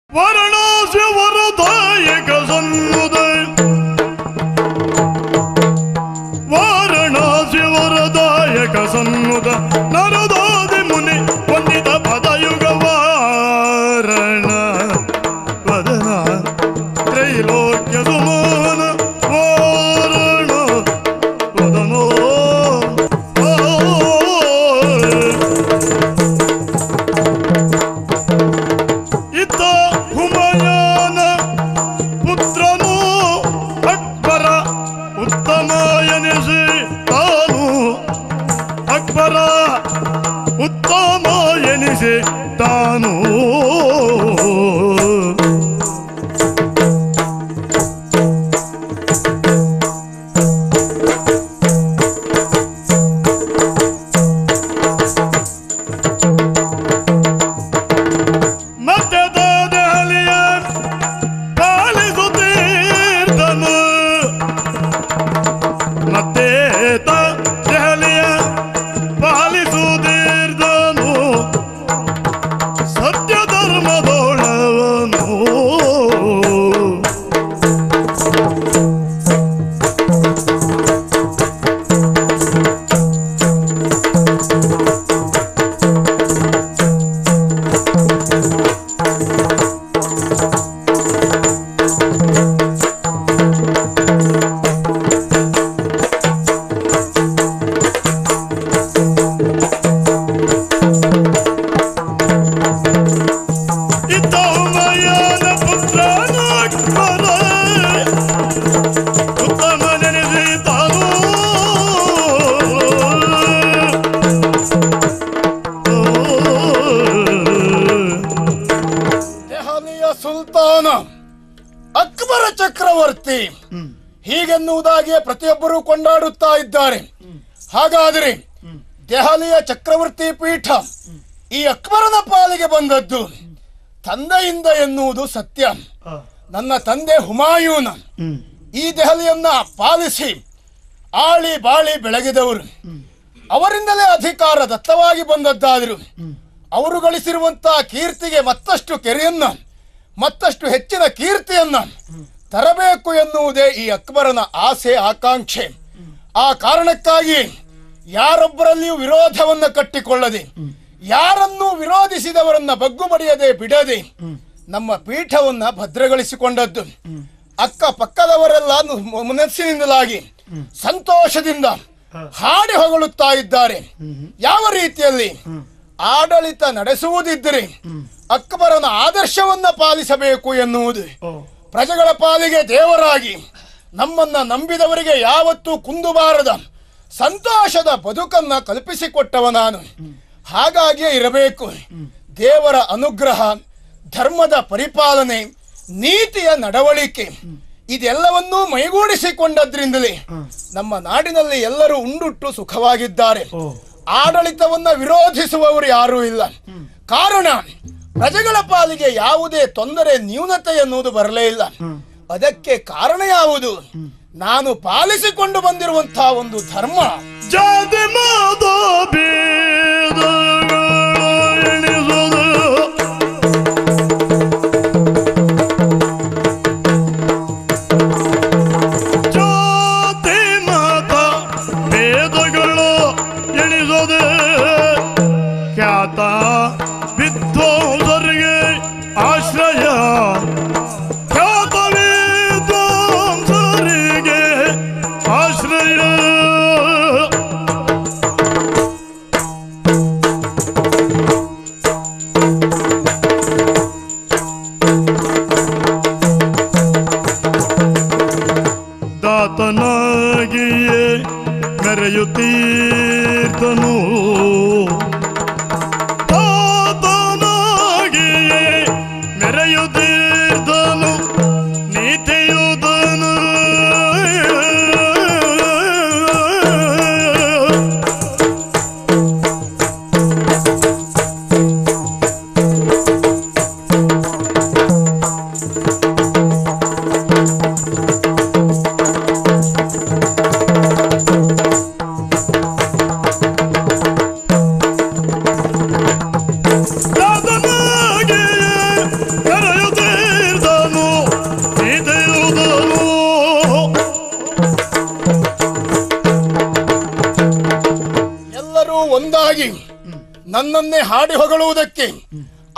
ವಾರಣಾಸಿ ವರದಾಯಕ ಸನ್ನುದ ವಾರಣಾಸಿ ವರದಾಯಕ ಸನ್ನುದ ನರದಾದಿ ಮುನಿ ವಂದಿತ ಪದಯುಗ ವಾರಣ ವದನ ತ್ರೈಲೋಕ್ಯ ಸುಮಾನ ವಾರಣ ವದನೋ ಇತ್ತ ಹುಮಾಯೂನ ಪುತ್ರನು ಅಕ್ಬರ ಉತ್ತಮ ಎನಿಸಿ ತಾನು ಅಕ್ಬರ ಉತ್ತಮ ಎನಿಸಿ ತಾನು ಮತ್ತೆ ದೆಹಲಿಯ ಪಾಲಿಸುತ್ತೀರ್ದನು ಮತ್ತೆ ದೆಹಲಿಯ ಪಾಲಿಸುತ್ತೀರ್ದನು ಸತ್ಯ ಧರ್ಮದೋಳವನು ಇತ್ತ ಹುಮಾಯೂನ ಪುತ್ರನು ಅಕ್ಬರ ಉತ್ತಮ ನೆನೆಸಿ ತಾನು ದೆಹಲಿಯ ಸುಲ್ತಾನ ಅಕ್ಬರ ಚಕ್ರವರ್ತಿ ಹೀಗೆನ್ನುವುದಾಗಿ ಪ್ರತಿಯೊಬ್ಬರೂ ಕೊಂಡಾಡುತ್ತಾ ಇದ್ದಾರೆ. ಹಾಗಾದರೆ ದೆಹಲಿಯ ಚಕ್ರವರ್ತಿ ಪೀಠ ಈ ಅಕ್ಬರನ ಪಾಲಿಗೆ ಬಂದದ್ದು ತಂದೆಯಿಂದ ಎನ್ನುವುದು ಸತ್ಯ. ನನ್ನ ತಂದೆ ಹುಮಾಯೂನ ಈ ದೆಹಲಿಯನ್ನ ಪಾಲಿಸಿ ಆಳಿ ಬಾಳಿ ಬೆಳಗಿದವರು. ಅವರಿಂದಲೇ ಅಧಿಕಾರ ದತ್ತವಾಗಿ ಬಂದದ್ದಾದರು. ಅವರು ಗಳಿಸಿರುವಂತಹ ಕೀರ್ತಿಗೆ ಮತ್ತಷ್ಟು ಕೆರೆಯನ್ನ ಮತ್ತಷ್ಟು ಹೆಚ್ಚಿನ ಕೀರ್ತಿಯನ್ನ ತರಬೇಕು ಎನ್ನುವುದೇ ಈ ಅಕ್ಬರನ ಆಸೆ ಆಕಾಂಕ್ಷೆ. ಆ ಕಾರಣಕ್ಕಾಗಿ ಯಾರೊಬ್ಬರಲ್ಲಿಯೂ ವಿರೋಧವನ್ನ ಕಟ್ಟಿಕೊಳ್ಳದೆ ಯಾರನ್ನೂ ವಿರೋಧಿಸಿದವರನ್ನ ಬಗ್ಗು ಬಡಿಯದೆ ಬಿಡದೆ ನಮ್ಮ ಪೀಠವನ್ನ ಭದ್ರಗೊಳಿಸಿಕೊಂಡದ್ದು. ಅಕ್ಕ ಪಕ್ಕದವರೆಲ್ಲ ಮನಸ್ಸಿನಿಂದಲಾಗಿ ಸಂತೋಷದಿಂದ ಹಾಡಿ ಹೊಗಳುತ್ತಾ ಇದ್ದಾರೆ. ಯಾವ ರೀತಿಯಲ್ಲಿ ಆಡಳಿತ ನಡೆಸುವುದಿದ್ದರೆ ಅಕ್ಬರನ ಆದರ್ಶವನ್ನ ಪಾಲಿಸಬೇಕು ಎನ್ನುವುದು. ಪ್ರಜೆಗಳ ಪಾಲಿಗೆ ದೇವರಾಗಿ ನಮ್ಮನ್ನ ನಂಬಿದವರಿಗೆ ಯಾವತ್ತೂ ಕುಂದುಬಾರದ ಸಂತೋಷದ ಬದುಕನ್ನ ಕಲ್ಪಿಸಿಕೊಟ್ಟವ ನಾನು. ಹಾಗಾಗಿಯೇ ಇರಬೇಕು. ದೇವರ ಅನುಗ್ರಹ, ಧರ್ಮದ ಪರಿಪಾಲನೆ, ನೀತಿಯ ನಡವಳಿಕೆ ಇದೆಲ್ಲವನ್ನೂ ಮೈಗೂಡಿಸಿಕೊಂಡದ್ರಿಂದಲೇ ನಮ್ಮ ನಾಡಿನಲ್ಲಿ ಎಲ್ಲರೂ ಉಂಡುಟ್ಟು ಸುಖವಾಗಿದ್ದಾರೆ. ಆಡಳಿತವನ್ನ ವಿರೋಧಿಸುವವರು ಯಾರೂ ಇಲ್ಲ. ಕಾರಣ ಪ್ರಜೆಗಳ ಪಾಲಿಗೆ ಯಾವುದೇ ತೊಂದರೆ ನ್ಯೂನತೆ ಎನ್ನುವುದು ಬರಲೇ ಇಲ್ಲ. ಅದಕ್ಕೆ ಕಾರಣ ಯಾವುದು? ನಾನು ಪಾಲಿಸಿಕೊಂಡು ಬಂದಿರುವಂತಹ ಒಂದು ಧರ್ಮ. ಜಾತಿ ಮಾದ ಭೇದಗಳ ಎಣಿಸುವುದು ಜಾತಿ ಮಾತ ಭೇದಗಳು ಎಣಿಸೋದೆ ಖ್ಯಾತ ವಿದ್ವಾಂಸರಿಗೆ ಆಶ್ರಯ ಖ್ಯಾತ ವಿದ್ವಾಂಸರಿಗೆ ಆಶ್ರಯ ದಾತನಾಗಿಯೇ ಮೆರೆಯುತ್ತೀರ್ದನು ದಾತನಾಗಿಯೇ ಮೆರೆಯುತ್ತೀರ್ದನು ನೀತಿಯುದನು ದಾತನಾಗಿಯೇ ಮೆರೆಯುತ್ತೀರ್ದನು ನನ್ನನ್ನೇ ಹಾಡಿ ಹೊಗಳುವುದಕ್ಕೆ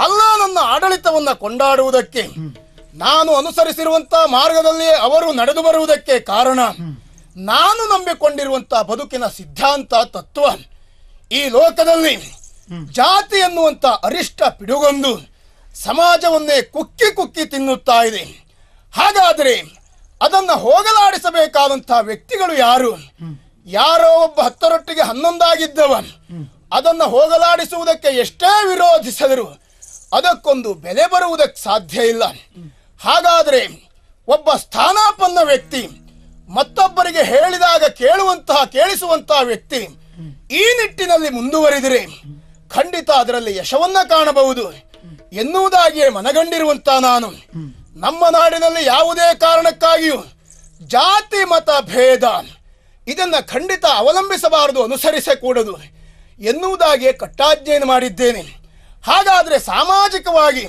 ಅಲ್ಲ, ನನ್ನ ಆಡಳಿತವನ್ನ ಕೊಂಡಾಡುವುದಕ್ಕೆ, ನಾನು ಅನುಸರಿಸಿರುವಂತಹ ಮಾರ್ಗದಲ್ಲಿ ಅವರು ನಡೆದು ಬರುವುದಕ್ಕೆ ಕಾರಣ ನಾನು ನಂಬಿಕೊಂಡಿರುವಂತಹ ಬದುಕಿನ ಸಿದ್ಧಾಂತ ತತ್ವ. ಈ ಲೋಕದಲ್ಲಿ ಜಾತಿ ಎನ್ನುವಂತ ಅರಿಷ್ಟ ಪಿಡುಗೊಂದು ಸಮಾಜವನ್ನೇ ಕುಕ್ಕಿ ಕುಕ್ಕಿ ತಿನ್ನುತ್ತಾ ಇದೆ. ಹಾಗಾದರೆ ಅದನ್ನು ಹೋಗಲಾಡಿಸಬೇಕಾದಂತಹ ವ್ಯಕ್ತಿಗಳು ಯಾರು? ಯಾರೋ ಒಬ್ಬ 10ರೊಟ್ಟಿಗೆ 11 ಅದನ್ನು ಹೋಗಲಾಡಿಸುವುದಕ್ಕೆ ಎಷ್ಟೇ ವಿರೋಧಿಸಿದರೂ ಅದಕ್ಕೊಂದು ಬೆಲೆ ಬರುವುದಕ್ಕೆ ಸಾಧ್ಯ ಇಲ್ಲ. ಹಾಗಾದರೆ ಒಬ್ಬ ಸ್ಥಾನಾಪನ್ನ ವ್ಯಕ್ತಿ, ಮತ್ತೊಬ್ಬರಿಗೆ ಹೇಳಿದಾಗ ಕೇಳಿಸುವಂತಹ ವ್ಯಕ್ತಿ ಈ ನಿಟ್ಟಿನಲ್ಲಿ ಮುಂದುವರಿದರೆ ಖಂಡಿತ ಅದರಲ್ಲಿ ಯಶವನ್ನ ಕಾಣಬಹುದು ಎನ್ನುವುದಾಗಿಯೇ ಮನಗಂಡಿರುವಂತ ನಾನು ನಮ್ಮ ನಾಡಿನಲ್ಲಿ ಯಾವುದೇ ಕಾರಣಕ್ಕಾಗಿಯೂ ಜಾತಿ ಮತ ಭೇದ ಇದನ್ನ ಖಂಡಿತ ಅವಲಂಬಿಸಬಾರದು, ಅನುಸರಿಸಕೂಡದು ಎನ್ನುವುದಾಗಿಯೇ ಕಟ್ಟಾಜ್ಞೆಯನ್ನು ಮಾಡಿದ್ದೇನೆ. ಹಾಗಾದರೆ ಸಾಮಾಜಿಕವಾಗಿ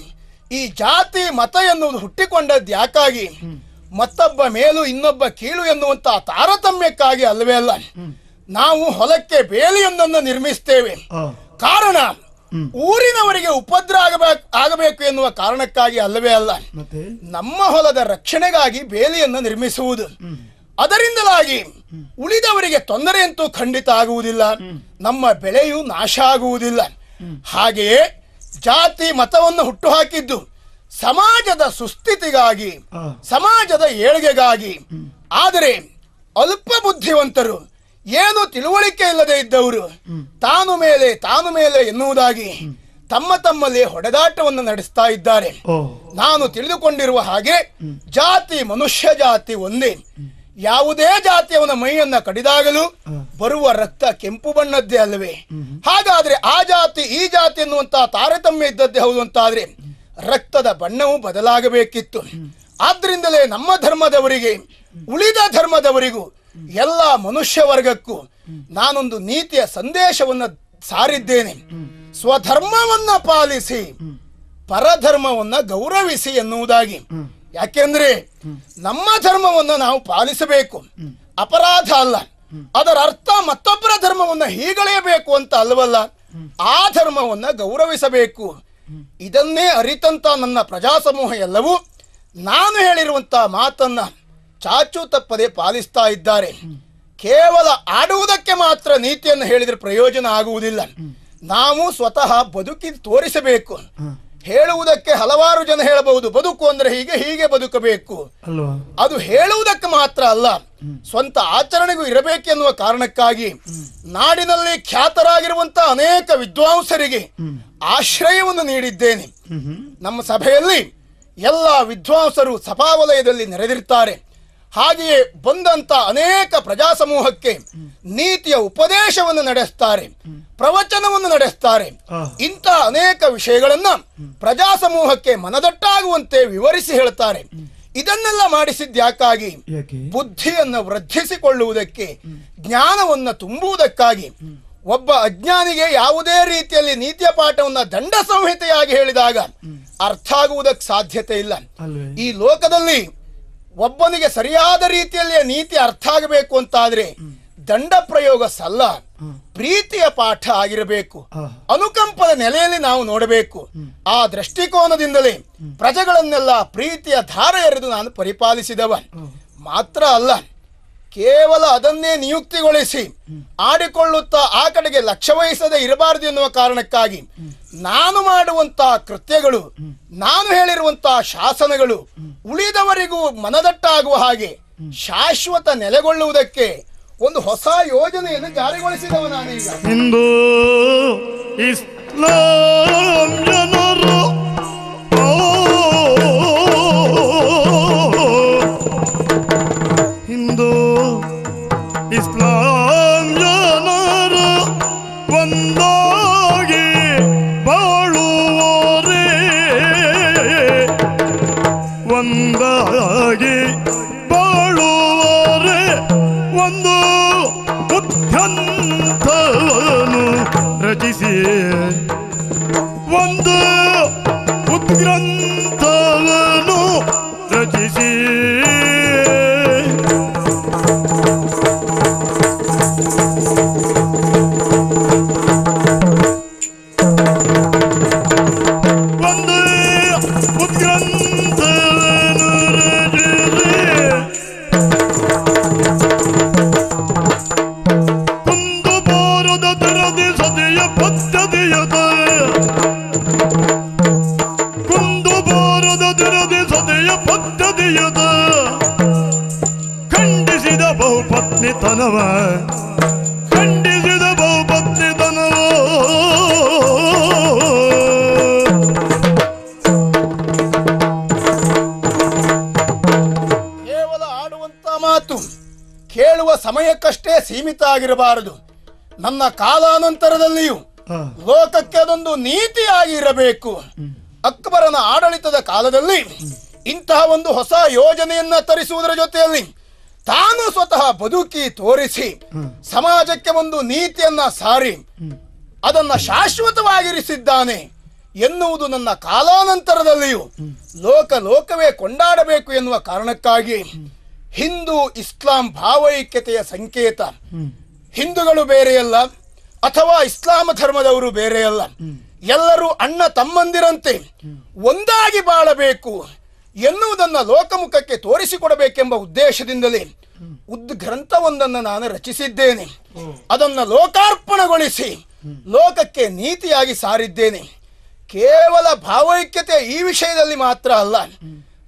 ಈ ಜಾತಿ ಮತ ಎನ್ನುವುದು ಹುಟ್ಟಿಕೊಂಡದ್ದು ಯಾಕಾಗಿ? ಮತ್ತೊಬ್ಬ ಮೇಲು ಇನ್ನೊಬ್ಬ ಕೀಳು ಎನ್ನುವಂತ ತಾರತಮ್ಯಕ್ಕಾಗಿ ಅಲ್ಲವೇ ಅಲ್ಲ. ನಾವು ಹೊಲಕ್ಕೆ ಬೇಲಿಯೊಂದನ್ನು ನಿರ್ಮಿಸ್ತೇವೆ, ಕಾರಣ ಊರಿನವರಿಗೆ ಉಪದ್ರ ಆಗಬೇಕು ಎನ್ನುವ ಕಾರಣಕ್ಕಾಗಿ ಅಲ್ಲವೇ ಅಲ್ಲ. ನಮ್ಮ ಹೊಲದ ರಕ್ಷಣೆಗಾಗಿ ಬೇಲಿಯನ್ನು ನಿರ್ಮಿಸುವುದು. ಅದರಿಂದಲಾಗಿ ಉಳಿದವರಿಗೆ ತೊಂದರೆ ಅಂತೂ ಖಂಡಿತ ಆಗುವುದಿಲ್ಲ, ನಮ್ಮ ಬೆಳೆಯು ನಾಶ ಆಗುವುದಿಲ್ಲ. ಹಾಗೆಯೇ ಜಾತಿ ಮತವನ್ನು ಹುಟ್ಟುಹಾಕಿದ್ದು ಸಮಾಜದ ಸುಸ್ಥಿತಿಗಾಗಿ, ಸಮಾಜದ ಏಳ್ಗೆಗಾಗಿ. ಆದರೆ ಅಲ್ಪ ಬುದ್ಧಿವಂತರು, ಏನು ತಿಳುವಳಿಕೆ ಇಲ್ಲದೆ ಇದ್ದವರು ತಾನು ಮೇಲೆ ಎನ್ನುವುದಾಗಿ ತಮ್ಮಲ್ಲಿ ಹೊಡೆದಾಟವನ್ನು ನಡೆಸ್ತಾ ಇದ್ದಾರೆ. ನಾನು ತಿಳಿದುಕೊಂಡಿರುವ ಹಾಗೆ ಜಾತಿ ಮನುಷ್ಯ ಜಾತಿ ಒಂದೇ. ಯಾವುದೇ ಜಾತಿಯವನ ಮೈಯನ್ನ ಕಡಿದಾಗಲೂ ಬರುವ ರಕ್ತ ಕೆಂಪು ಬಣ್ಣದ್ದೇ ಅಲ್ಲವೇ? ಹಾಗಾದ್ರೆ ಆ ಜಾತಿ ಈ ಜಾತಿ ಎನ್ನುವಂತಹ ತಾರತಮ್ಯ ಇದ್ದದ್ದೇ ಹೌದು ಅಂತಾದ್ರೆ ರಕ್ತದ ಬಣ್ಣವು ಬದಲಾಗಬೇಕಿತ್ತು. ಆದ್ರಿಂದಲೇ ನಮ್ಮ ಧರ್ಮದವರಿಗೆ ಉಳಿದ ಧರ್ಮದವರಿಗೂ ಎಲ್ಲ ಮನುಷ್ಯ ವರ್ಗಕ್ಕೂ ನಾನೊಂದು ನೀತಿಯ ಸಂದೇಶವನ್ನು ಸಾರಿದ್ದೇನೆ. ಸ್ವಧರ್ಮವನ್ನ ಪಾಲಿಸಿ ಪರಧರ್ಮವನ್ನ ಗೌರವಿಸಿ ಎನ್ನುವುದಾಗಿ. ಯಾಕೆಂದ್ರೆ ನಮ್ಮ ಧರ್ಮವನ್ನು ನಾವು ಪಾಲಿಸಬೇಕು, ಅಪರಾಧ ಅಲ್ಲ. ಅದರ ಅರ್ಥ ಮತ್ತೊಬ್ಬರ ಧರ್ಮವನ್ನ ಹೀಗಳೆಯಬೇಕು ಅಂತ ಅಲ್ಲವಲ್ಲ, ಆ ಧರ್ಮವನ್ನ ಗೌರವಿಸಬೇಕು. ಇದನ್ನೇ ಅರಿತಂತ ನನ್ನ ಪ್ರಜಾಸಮೂಹ ಎಲ್ಲವೂ ನಾನು ಹೇಳಿರುವಂತಹ ಮಾತನ್ನ ಚಾಚು ತಪ್ಪದೆ ಪಾಲಿಸ್ತಾ ಇದ್ದಾರೆ. ಕೇವಲ ಆಡುವುದಕ್ಕೆ ಮಾತ್ರ ನೀತಿಯನ್ನು ಹೇಳಿದ್ರೆ ಪ್ರಯೋಜನ ಆಗುವುದಿಲ್ಲ. ನಾವು ಸ್ವತಃ ಬದುಕಿ ತೋರಿಸಬೇಕು. ಹೇಳುವುದಕ್ಕೆ ಹಲವಾರು ಜನ ಹೇಳಬಹುದು, ಬದುಕು ಅಂದ್ರೆ ಹೀಗೆ ಬದುಕಬೇಕು. ಅದು ಹೇಳುವುದಕ್ಕೆ ಮಾತ್ರ ಅಲ್ಲ, ಸ್ವಂತ ಆಚರಣೆಗೂ ಇರಬೇಕೆನ್ನುವ ಕಾರಣಕ್ಕಾಗಿ ನಾಡಿನಲ್ಲಿ ಖ್ಯಾತರಾಗಿರುವಂತಹ ಅನೇಕ ವಿದ್ವಾಂಸರಿಗೆ ಆಶ್ರಯವನ್ನು ನೀಡಿದ್ದೇನೆ. ನಮ್ಮ ಸಭೆಯಲ್ಲಿ ಎಲ್ಲ ವಿದ್ವಾಂಸರು ಸಭಾವಲಯದಲ್ಲಿ ನೆರೆದಿರ್ತಾರೆ. ಹಾಗೆಯೇ ಬಂದಂತ ಅನೇಕ ಪ್ರಜಾಸಮೂಹಕ್ಕೆ ನೀತಿಯ ಉಪದೇಶವನ್ನು ನಡೆಸ್ತಾರೆ, ಪ್ರವಚನವನ್ನು ನಡೆಸ್ತಾರೆ. ಇಂಥ ಅನೇಕ ವಿಷಯಗಳನ್ನ ಪ್ರಜಾಸಮೂಹಕ್ಕೆ ಮನದಟ್ಟಾಗುವಂತೆ ವಿವರಿಸಿ ಹೇಳ್ತಾರೆ. ಇದನ್ನೆಲ್ಲ ಮಾಡಿಸಿದ್ಯಾಕಾಗಿ? ಬುದ್ಧಿಯನ್ನು ವೃದ್ಧಿಸಿಕೊಳ್ಳುವುದಕ್ಕೆ, ಜ್ಞಾನವನ್ನ ತುಂಬುವುದಕ್ಕಾಗಿ. ಒಬ್ಬ ಅಜ್ಞಾನಿಗೆ ಯಾವುದೇ ರೀತಿಯಲ್ಲಿ ನೀತಿಯ ಪಾಠವನ್ನ ದಂಡ ಸಂಹಿತೆಯಾಗಿ ಹೇಳಿದಾಗ ಅರ್ಥ ಆಗುವುದಕ್ಕೆ ಸಾಧ್ಯತೆ ಇಲ್ಲ. ಈ ಲೋಕದಲ್ಲಿ ಒಬ್ಬನಿಗೆ ಸರಿಯಾದ ರೀತಿಯಲ್ಲಿ ನೀತಿ ಅರ್ಥ ಆಗಬೇಕು ಅಂತಾದ್ರೆ ದಂಡ ಪ್ರಯೋಗ ಸಲ್ಲ, ಪ್ರೀತಿಯ ಪಾಠ ಆಗಿರಬೇಕು. ಅನುಕಂಪದ ನೆಲೆಯಲ್ಲಿ ನಾವು ನೋಡಬೇಕು. ಆ ದೃಷ್ಟಿಕೋನದಿಂದಲೇ ಪ್ರಜೆಗಳನ್ನೆಲ್ಲ ಪ್ರೀತಿಯ ಧಾರ ಎರೆದು ನಾನು ಪರಿಪಾಲಿಸಿದವ. ಮಾತ್ರ ಅಲ್ಲ, ಕೇವಲ ಅದನ್ನೇ ನಿಯುಕ್ತಿಗೊಳಿಸಿ ಆಡಿಕೊಳ್ಳುತ್ತಾ ಆ ಕಡೆಗೆ ಲಕ್ಷ್ಯ ವಹಿಸದೆ ಇರಬಾರದು ಎನ್ನುವ ಕಾರಣಕ್ಕಾಗಿ ನಾನು ಮಾಡುವಂತಹ ಕೃತ್ಯಗಳು, ನಾನು ಹೇಳಿರುವಂತಹ ಶಾಸನಗಳು ಉಳಿದವರಿಗೂ ಮನದಟ್ಟಾಗುವ ಹಾಗೆ ಶಾಶ್ವತ ನೆಲೆಗೊಳ್ಳುವುದಕ್ಕೆ ಒಂದು ಹೊಸ ಯೋಜನೆಯನ್ನು ಜಾರಿಗೊಳಿಸಿದವ ನಾನೀಗ. ಹಿಂದೂ ಇಸ್ಲಾಂ ಜನರು ಹಿಂದೂ ಇಸ್ಲಾಂ ಜನರು ಒಂದಾಗಿ ಬಾಳುವೋರೇ, ಒಂದಾಗಿ ಬಾಳುವೋರೇ, ಒಂದು ಬುದ್ಧಂತವನ್ನು ರಚಿಸಿ, ಒಂದು ಕುಂದು ಬಾರದ ತೆರದಿ ಸದೆಯ ಪದ್ಧತಿಯದ ಕುಂದು ಬಾರದ ತೆರದಿ ಸದೆಯ ಪದ್ಧತಿಯದ ಖಂಡಿಸಿದ ಬಹುಪತ್ನಿತನವ ಖಂಡಿಸಿದ ಬಹುಪತ್ನಿತನವ ಕೇವಲ ಆಡುವಂತ ಮಾತು ಕೇಳುವ ಸಮಯಕ್ಕಷ್ಟೇ ಸೀಮಿತ ಆಗಿರಬಾರದು. ನನ್ನ ಕಾಲಾನಂತರದಲ್ಲಿಯೂ ಲೋಕಕ್ಕೆ ಅದೊಂದು ನೀತಿಯಾಗಿ ಇರಬೇಕು. ಅಕ್ಬರನ ಆಡಳಿತದ ಕಾಲದಲ್ಲಿ ಇಂತಹ ಒಂದು ಹೊಸ ಯೋಜನೆಯನ್ನ ತರಿಸುವುದರ ಜೊತೆಯಲ್ಲಿ ತಾನು ಸ್ವತಃ ಬದುಕಿ ತೋರಿಸಿ ಸಮಾಜಕ್ಕೆ ಒಂದು ನೀತಿಯನ್ನ ಸಾರಿ ಅದನ್ನ ಶಾಶ್ವತವಾಗಿರಿಸಿದ್ದಾನೆ ಎನ್ನುವುದು ನನ್ನ ಕಾಲಾನಂತರದಲ್ಲಿಯೂ ಲೋಕವೇ ಕೊಂಡಾಡಬೇಕು ಎನ್ನುವ ಕಾರಣಕ್ಕಾಗಿ ಹಿಂದೂ ಇಸ್ಲಾಂ ಭಾವೈಕ್ಯತೆಯ ಸಂಕೇತ. ಹಿಂದೂಗಳು ಬೇರೆಯಲ್ಲ ಅಥವಾ ಇಸ್ಲಾಂ ಧರ್ಮದವರು ಬೇರೆಯಲ್ಲ, ಎಲ್ಲರೂ ಅಣ್ಣ ತಮ್ಮಂದಿರಂತೆ ಒಂದಾಗಿ ಬಾಳಬೇಕು ಎನ್ನುವುದನ್ನು ಲೋಕಮುಖಕ್ಕೆ ತೋರಿಸಿಕೊಡಬೇಕೆಂಬ ಉದ್ದೇಶದಿಂದಲೇ ಗ್ರಂಥವೊಂದನ್ನು ನಾನು ರಚಿಸಿದ್ದೇನೆ. ಅದನ್ನು ಲೋಕಾರ್ಪಣೆಗೊಳಿಸಿ ಲೋಕಕ್ಕೆ ನೀತಿಯಾಗಿ ಸಾರಿದ್ದೇನೆ. ಕೇವಲ ಭಾವೈಕ್ಯತೆ ಈ ವಿಷಯದಲ್ಲಿ ಮಾತ್ರ ಅಲ್ಲ,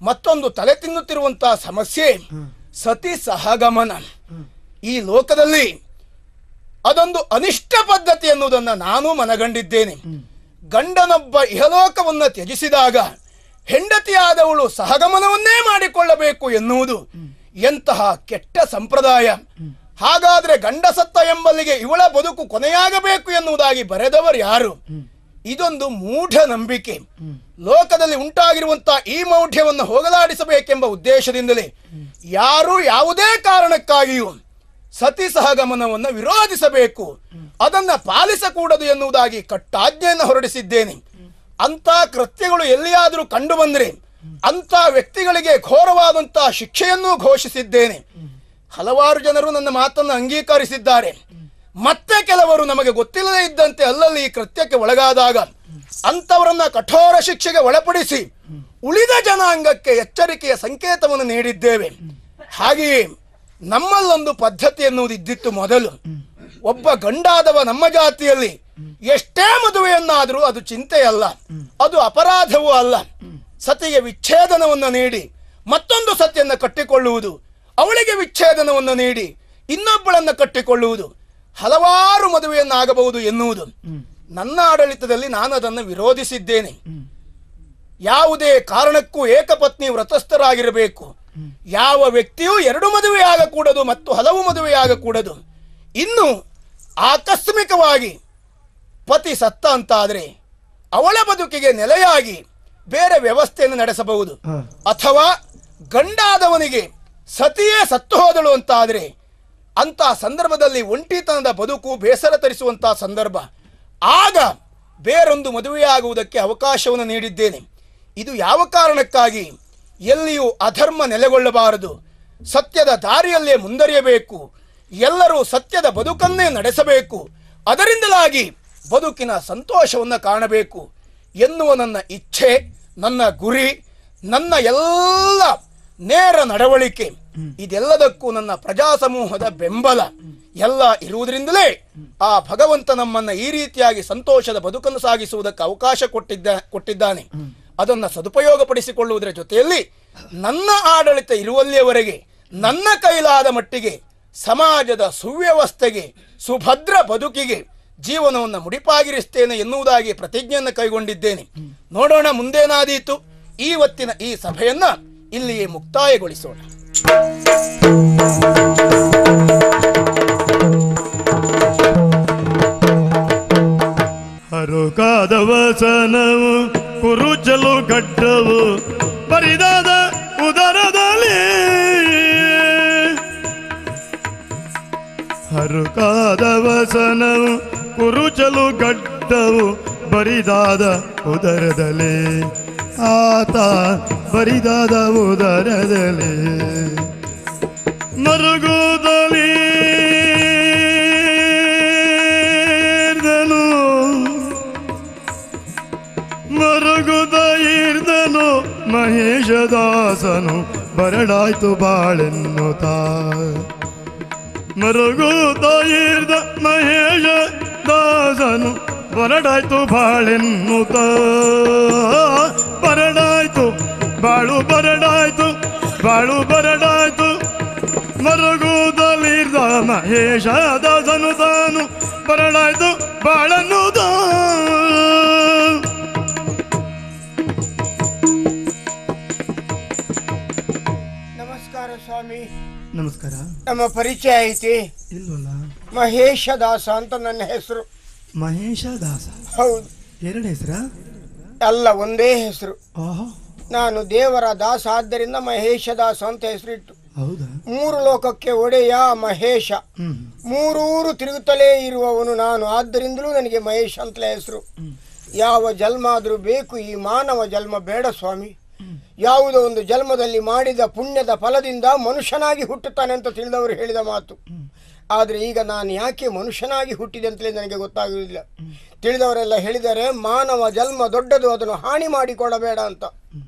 ಮತ್ತೊಂದು ತಲೆ ತಿನ್ನುತ್ತಿರುವಂತಹ ಸಮಸ್ಯೆ ಸತಿ ಸಹಗಮನ. ಈ ಲೋಕದಲ್ಲಿ ಅದೊಂದು ಅನಿಷ್ಟ ಪದ್ಧತಿ ಎನ್ನುವುದನ್ನು ನಾನು ಮನಗಂಡಿದ್ದೇನೆ. ಗಂಡನೊಬ್ಬ ಇಹಲೋಕವನ್ನು ತ್ಯಜಿಸಿದಾಗ ಹೆಂಡತಿಯಾದವಳು ಸಹಗಮನವನ್ನೇ ಮಾಡಿಕೊಳ್ಳಬೇಕು ಎನ್ನುವುದು ಎಂತಹ ಕೆಟ್ಟ ಸಂಪ್ರದಾಯ. ಹಾಗಾದ್ರೆ ಗಂಡ ಸತ್ತ ಎಂಬಲ್ಲಿಗೆ ಇವಳ ಬದುಕು ಕೊನೆಯಾಗಬೇಕು ಎನ್ನುವುದಾಗಿ ಬರೆದವರು ಯಾರು? ಇದೊಂದು ಮೂಢ ನಂಬಿಕೆ. ಲೋಕದಲ್ಲಿ ಉಂಟಾಗಿರುವಂತಹ ಈ ಮೌಢ್ಯವನ್ನು ಹೋಗಲಾಡಿಸಬೇಕೆಂಬ ಉದ್ದೇಶದಿಂದಲೇ ಯಾರು ಯಾವುದೇ ಕಾರಣಕ್ಕಾಗಿಯೂ ಸತಿ ಸಹಗಮನವನ್ನು ವಿರೋಧಿಸಬೇಕು, ಅದನ್ನ ಪಾಲಿಸಕೂಡದು ಎನ್ನುವುದಾಗಿ ಕಟ್ಟಾಜ್ಞೆಯನ್ನು ಹೊರಡಿಸಿದ್ದೇನೆ. ಅಂತ ಕೃತ್ಯಗಳು ಎಲ್ಲಿಯಾದರೂ ಕಂಡು ಬಂದರೆ ಅಂತ ವ್ಯಕ್ತಿಗಳಿಗೆ ಘೋರವಾದಂತಹ ಶಿಕ್ಷೆಯನ್ನೂ ಘೋಷಿಸಿದ್ದೇನೆ. ಹಲವಾರು ಜನರು ನನ್ನ ಮಾತನ್ನು ಅಂಗೀಕರಿಸಿದ್ದಾರೆ. ಮತ್ತೆ ಕೆಲವರು ನಮಗೆ ಗೊತ್ತಿಲ್ಲದೇ ಇದ್ದಂತೆ ಅಲ್ಲಲ್ಲಿ ಈ ಕೃತ್ಯಕ್ಕೆ ಒಳಗಾದಾಗ ಅಂತವರನ್ನ ಕಠೋರ ಶಿಕ್ಷೆಗೆ ಒಳಪಡಿಸಿ ಉಳಿದ ಜನಾಂಗಕ್ಕೆ ಎಚ್ಚರಿಕೆಯ ಸಂಕೇತವನ್ನು ನೀಡಿದ್ದೇವೆ. ಹಾಗೆಯೇ ನಮ್ಮಲ್ಲೊಂದು ಪದ್ಧತಿ ಎನ್ನುವುದು ಇದ್ದಿತ್ತು ಮೊದಲು. ಒಬ್ಬ ಗಂಡಾದವ ನಮ್ಮ ಜಾತಿಯಲ್ಲಿ ಎಷ್ಟೇ ಮದುವೆಯನ್ನಾದರೂ ಅದು ಚಿಂತೆಯಲ್ಲ, ಅದು ಅಪರಾಧವೂ ಅಲ್ಲ. ಸತಿಗೆ ವಿಚ್ಛೇದನವನ್ನು ನೀಡಿ ಮತ್ತೊಂದು ಸತಿಯನ್ನು ಕಟ್ಟಿಕೊಳ್ಳುವುದು, ಅವಳಿಗೆ ವಿಚ್ಛೇದನವನ್ನು ನೀಡಿ ಇನ್ನೊಬ್ಬಳನ್ನು ಕಟ್ಟಿಕೊಳ್ಳುವುದು, ಹಲವಾರು ಮದುವೆಯನ್ನಾಗಬಹುದು ಎನ್ನುವುದು. ನನ್ನ ಆಡಳಿತದಲ್ಲಿ ನಾನು ಅದನ್ನು ವಿರೋಧಿಸಿದ್ದೇನೆ. ಯಾವುದೇ ಕಾರಣಕ್ಕೂ ಏಕಪತ್ನಿ ವ್ರತಸ್ಥರಾಗಿರಬೇಕು. ಯಾವ ವ್ಯಕ್ತಿಯೂ ಎರಡು ಮದುವೆಯಾಗಕೂಡದು ಮತ್ತು ಹಲವು ಮದುವೆಯಾಗಕೂಡದು. ಇನ್ನು ಆಕಸ್ಮಿಕವಾಗಿ ಪತಿ ಸತ್ತ ಅಂತಾದರೆ ಅವಳ ಬದುಕಿಗೆ ನೆಲೆಯಾಗಿ ಬೇರೆ ವ್ಯವಸ್ಥೆಯನ್ನು ನಡೆಸಬಹುದು. ಅಥವಾ ಗಂಡಾದವನಿಗೆ ಸತಿಯೇ ಸತ್ತು ಹೋದಳು ಅಂತಾದರೆ ಅಂತಹ ಸಂದರ್ಭದಲ್ಲಿ ಒಂಟಿತನದ ಬದುಕು ಬೇಸರ ತರಿಸುವಂತಹ ಸಂದರ್ಭ, ಆಗ ಬೇರೊಂದು ಮದುವೆಯಾಗುವುದಕ್ಕೆ ಅವಕಾಶವನ್ನು ನೀಡಿದ್ದೇನೆ. ಇದು ಯಾವ ಕಾರಣಕ್ಕಾಗಿ? ಎಲ್ಲಿಯೂ ಅಧರ್ಮ ನೆಲೆಗೊಳ್ಳಬಾರದು, ಸತ್ಯದ ದಾರಿಯಲ್ಲೇ ಮುಂದರಿಯಬೇಕು, ಎಲ್ಲರೂ ಸತ್ಯದ ಬದುಕನ್ನೇ ನಡೆಸಬೇಕು, ಅದರಿಂದಲಾಗಿ ಬದುಕಿನ ಸಂತೋಷವನ್ನು ಕಾಣಬೇಕು ಎನ್ನುವ ನನ್ನ ಇಚ್ಛೆ, ನನ್ನ ಗುರಿ, ನನ್ನ ಎಲ್ಲ ನೇರ ನಡವಳಿಕೆ, ಇದೆಲ್ಲದಕ್ಕೂ ನನ್ನ ಪ್ರಜಾ ಸಮೂಹದ ಬೆಂಬಲ ಎಲ್ಲ ಇರುವುದರಿಂದಲೇ ಆ ಭಗವಂತ ನಮ್ಮನ್ನ ಈ ರೀತಿಯಾಗಿ ಸಂತೋಷದ ಬದುಕನ್ನು ಸಾಗಿಸುವುದಕ್ಕೆ ಅವಕಾಶ ಕೊಟ್ಟಿದ್ದಾನೆ. ಅದನ್ನು ಸದುಪಯೋಗಪಡಿಸಿಕೊಳ್ಳುವುದರ ಜೊತೆಯಲ್ಲಿ ನನ್ನ ಆಡಳಿತ ಇರುವಲ್ಲಿಯವರೆಗೆ ನನ್ನ ಕೈಲಾದ ಮಟ್ಟಿಗೆ ಸಮಾಜದ ಸುವ್ಯವಸ್ಥೆಗೆ, ಸುಭದ್ರ ಬದುಕಿಗೆ ಜೀವನವನ್ನು ಮುಡಿಪಾಗಿರಿಸ್ತೇನೆ ಎನ್ನುವುದಾಗಿ ಪ್ರತಿಜ್ಞೆಯನ್ನು ಕೈಗೊಂಡಿದ್ದೇನೆ. ನೋಡೋಣ ಮುಂದೇನಾದೀತು. ಇವತ್ತಿನ ಈ ಸಭೆಯನ್ನ ಇಲ್ಲಿಯೇ ಮುಕ್ತಾಯಗೊಳಿಸೋಣ. ಹರುಕಾದ ವಸನವು ಕುರುಚಲು ಗಡ್ಡವು ಬರಿದಾದ ಉದರದಲ್ಲಿ, ಹರುಕಾದ ವಸನವು ಕುರುಚಲು ಗಡ್ಡವು ಬರಿದಾದ ಉದರದಲ್ಲಿ, ಆತ ಬರಿದಾದ ಉದರದಲ್ಲಿ ಮರುಗುದಲ್ಲಿ ಮರುಗುದ ಇರ್ದನು ಮಹೇಶದಾಸನು ಬರಡಾಯ್ತು ಬಾಳೆನ್ನುತ್ತ ಮರುಗುತ್ತಾ ಇದ್ದ ಮಹೇಶದಾಸನು ಬರಡಾಯ್ತು ಬಾಳೆನ್ನುತ್ತ ಬರಡಾಯ್ತು ಬಾಳು ಬರಡಾಯ್ತು ಬಾಳು ಬರಡಾಯ್ತು ಮರುಗುದಲ್ಲಿದ್ದ ಮಹೇಶದಾಸನು ತಾನು ಬರಡಾಯ್ತು ಬಾಳನ್ನುತ್ತ. ನಮಸ್ಕಾರ ಸ್ವಾಮಿ. ನಮಸ್ಕಾರ. ನಮ್ಮ ಪರಿಚಯ ಐತಿ? ಇಲ್ವಲ್ಲ. ಮಹೇಶ ದಾಸ ಅಂತ ನನ್ನ ಹೆಸರು. ಮಹೇಶ ದಾಸ? ಹೌದು. ಎರಡು ಹೆಸರ? ಅಲ್ಲ, ಒಂದೇ ಹೆಸರು. ಓಹೋ. ನಾನು ದೇವರ ದಾಸ ಆದ್ದರಿಂದ ಮಹೇಶ ದಾಸ ಅಂತ ಹೆಸರಿಟ್ಟು. ಹೌದಾ? 3 ಲೋಕಕ್ಕೆ ಒಡೆಯ ಮಹೇಶ, 3 ಊರು ತಿರುಗುತ್ತಲೇ ಇರುವವನು ನಾನು, ಆದ್ದರಿಂದಲೂ ನನಗೆ ಮಹೇಶ್ ಅಂತಲೇ ಹೆಸರು. ಯಾವ ಜನ್ಮ ಆದರೂ ಬೇಕು, ಈ ಮಾನವ ಜನ್ಮ ಬೇಡ ಸ್ವಾಮಿ. ಯಾವುದೋ ಒಂದು ಜನ್ಮದಲ್ಲಿ ಮಾಡಿದ ಪುಣ್ಯದ ಫಲದಿಂದ ಮನುಷ್ಯನಾಗಿ ಹುಟ್ಟುತ್ತಾನೆ ಅಂತ ತಿಳಿದವರು ಹೇಳಿದ ಮಾತು. ಆದರೆ ಈಗ ನಾನು ಯಾಕೆ ಮನುಷ್ಯನಾಗಿ ಹುಟ್ಟಿದೆ ಅಂತಲೇ ನನಗೆ ಗೊತ್ತಾಗುವುದಿಲ್ಲ. ತಿಳಿದವರೆಲ್ಲ ಹೇಳಿದ್ದಾರೆ ಮಾನವ ಜನ್ಮ ದೊಡ್ಡದು, ಅದನ್ನು ಹಾನಿ ಮಾಡಿಕೊಡಬೇಡ ಅಂತ.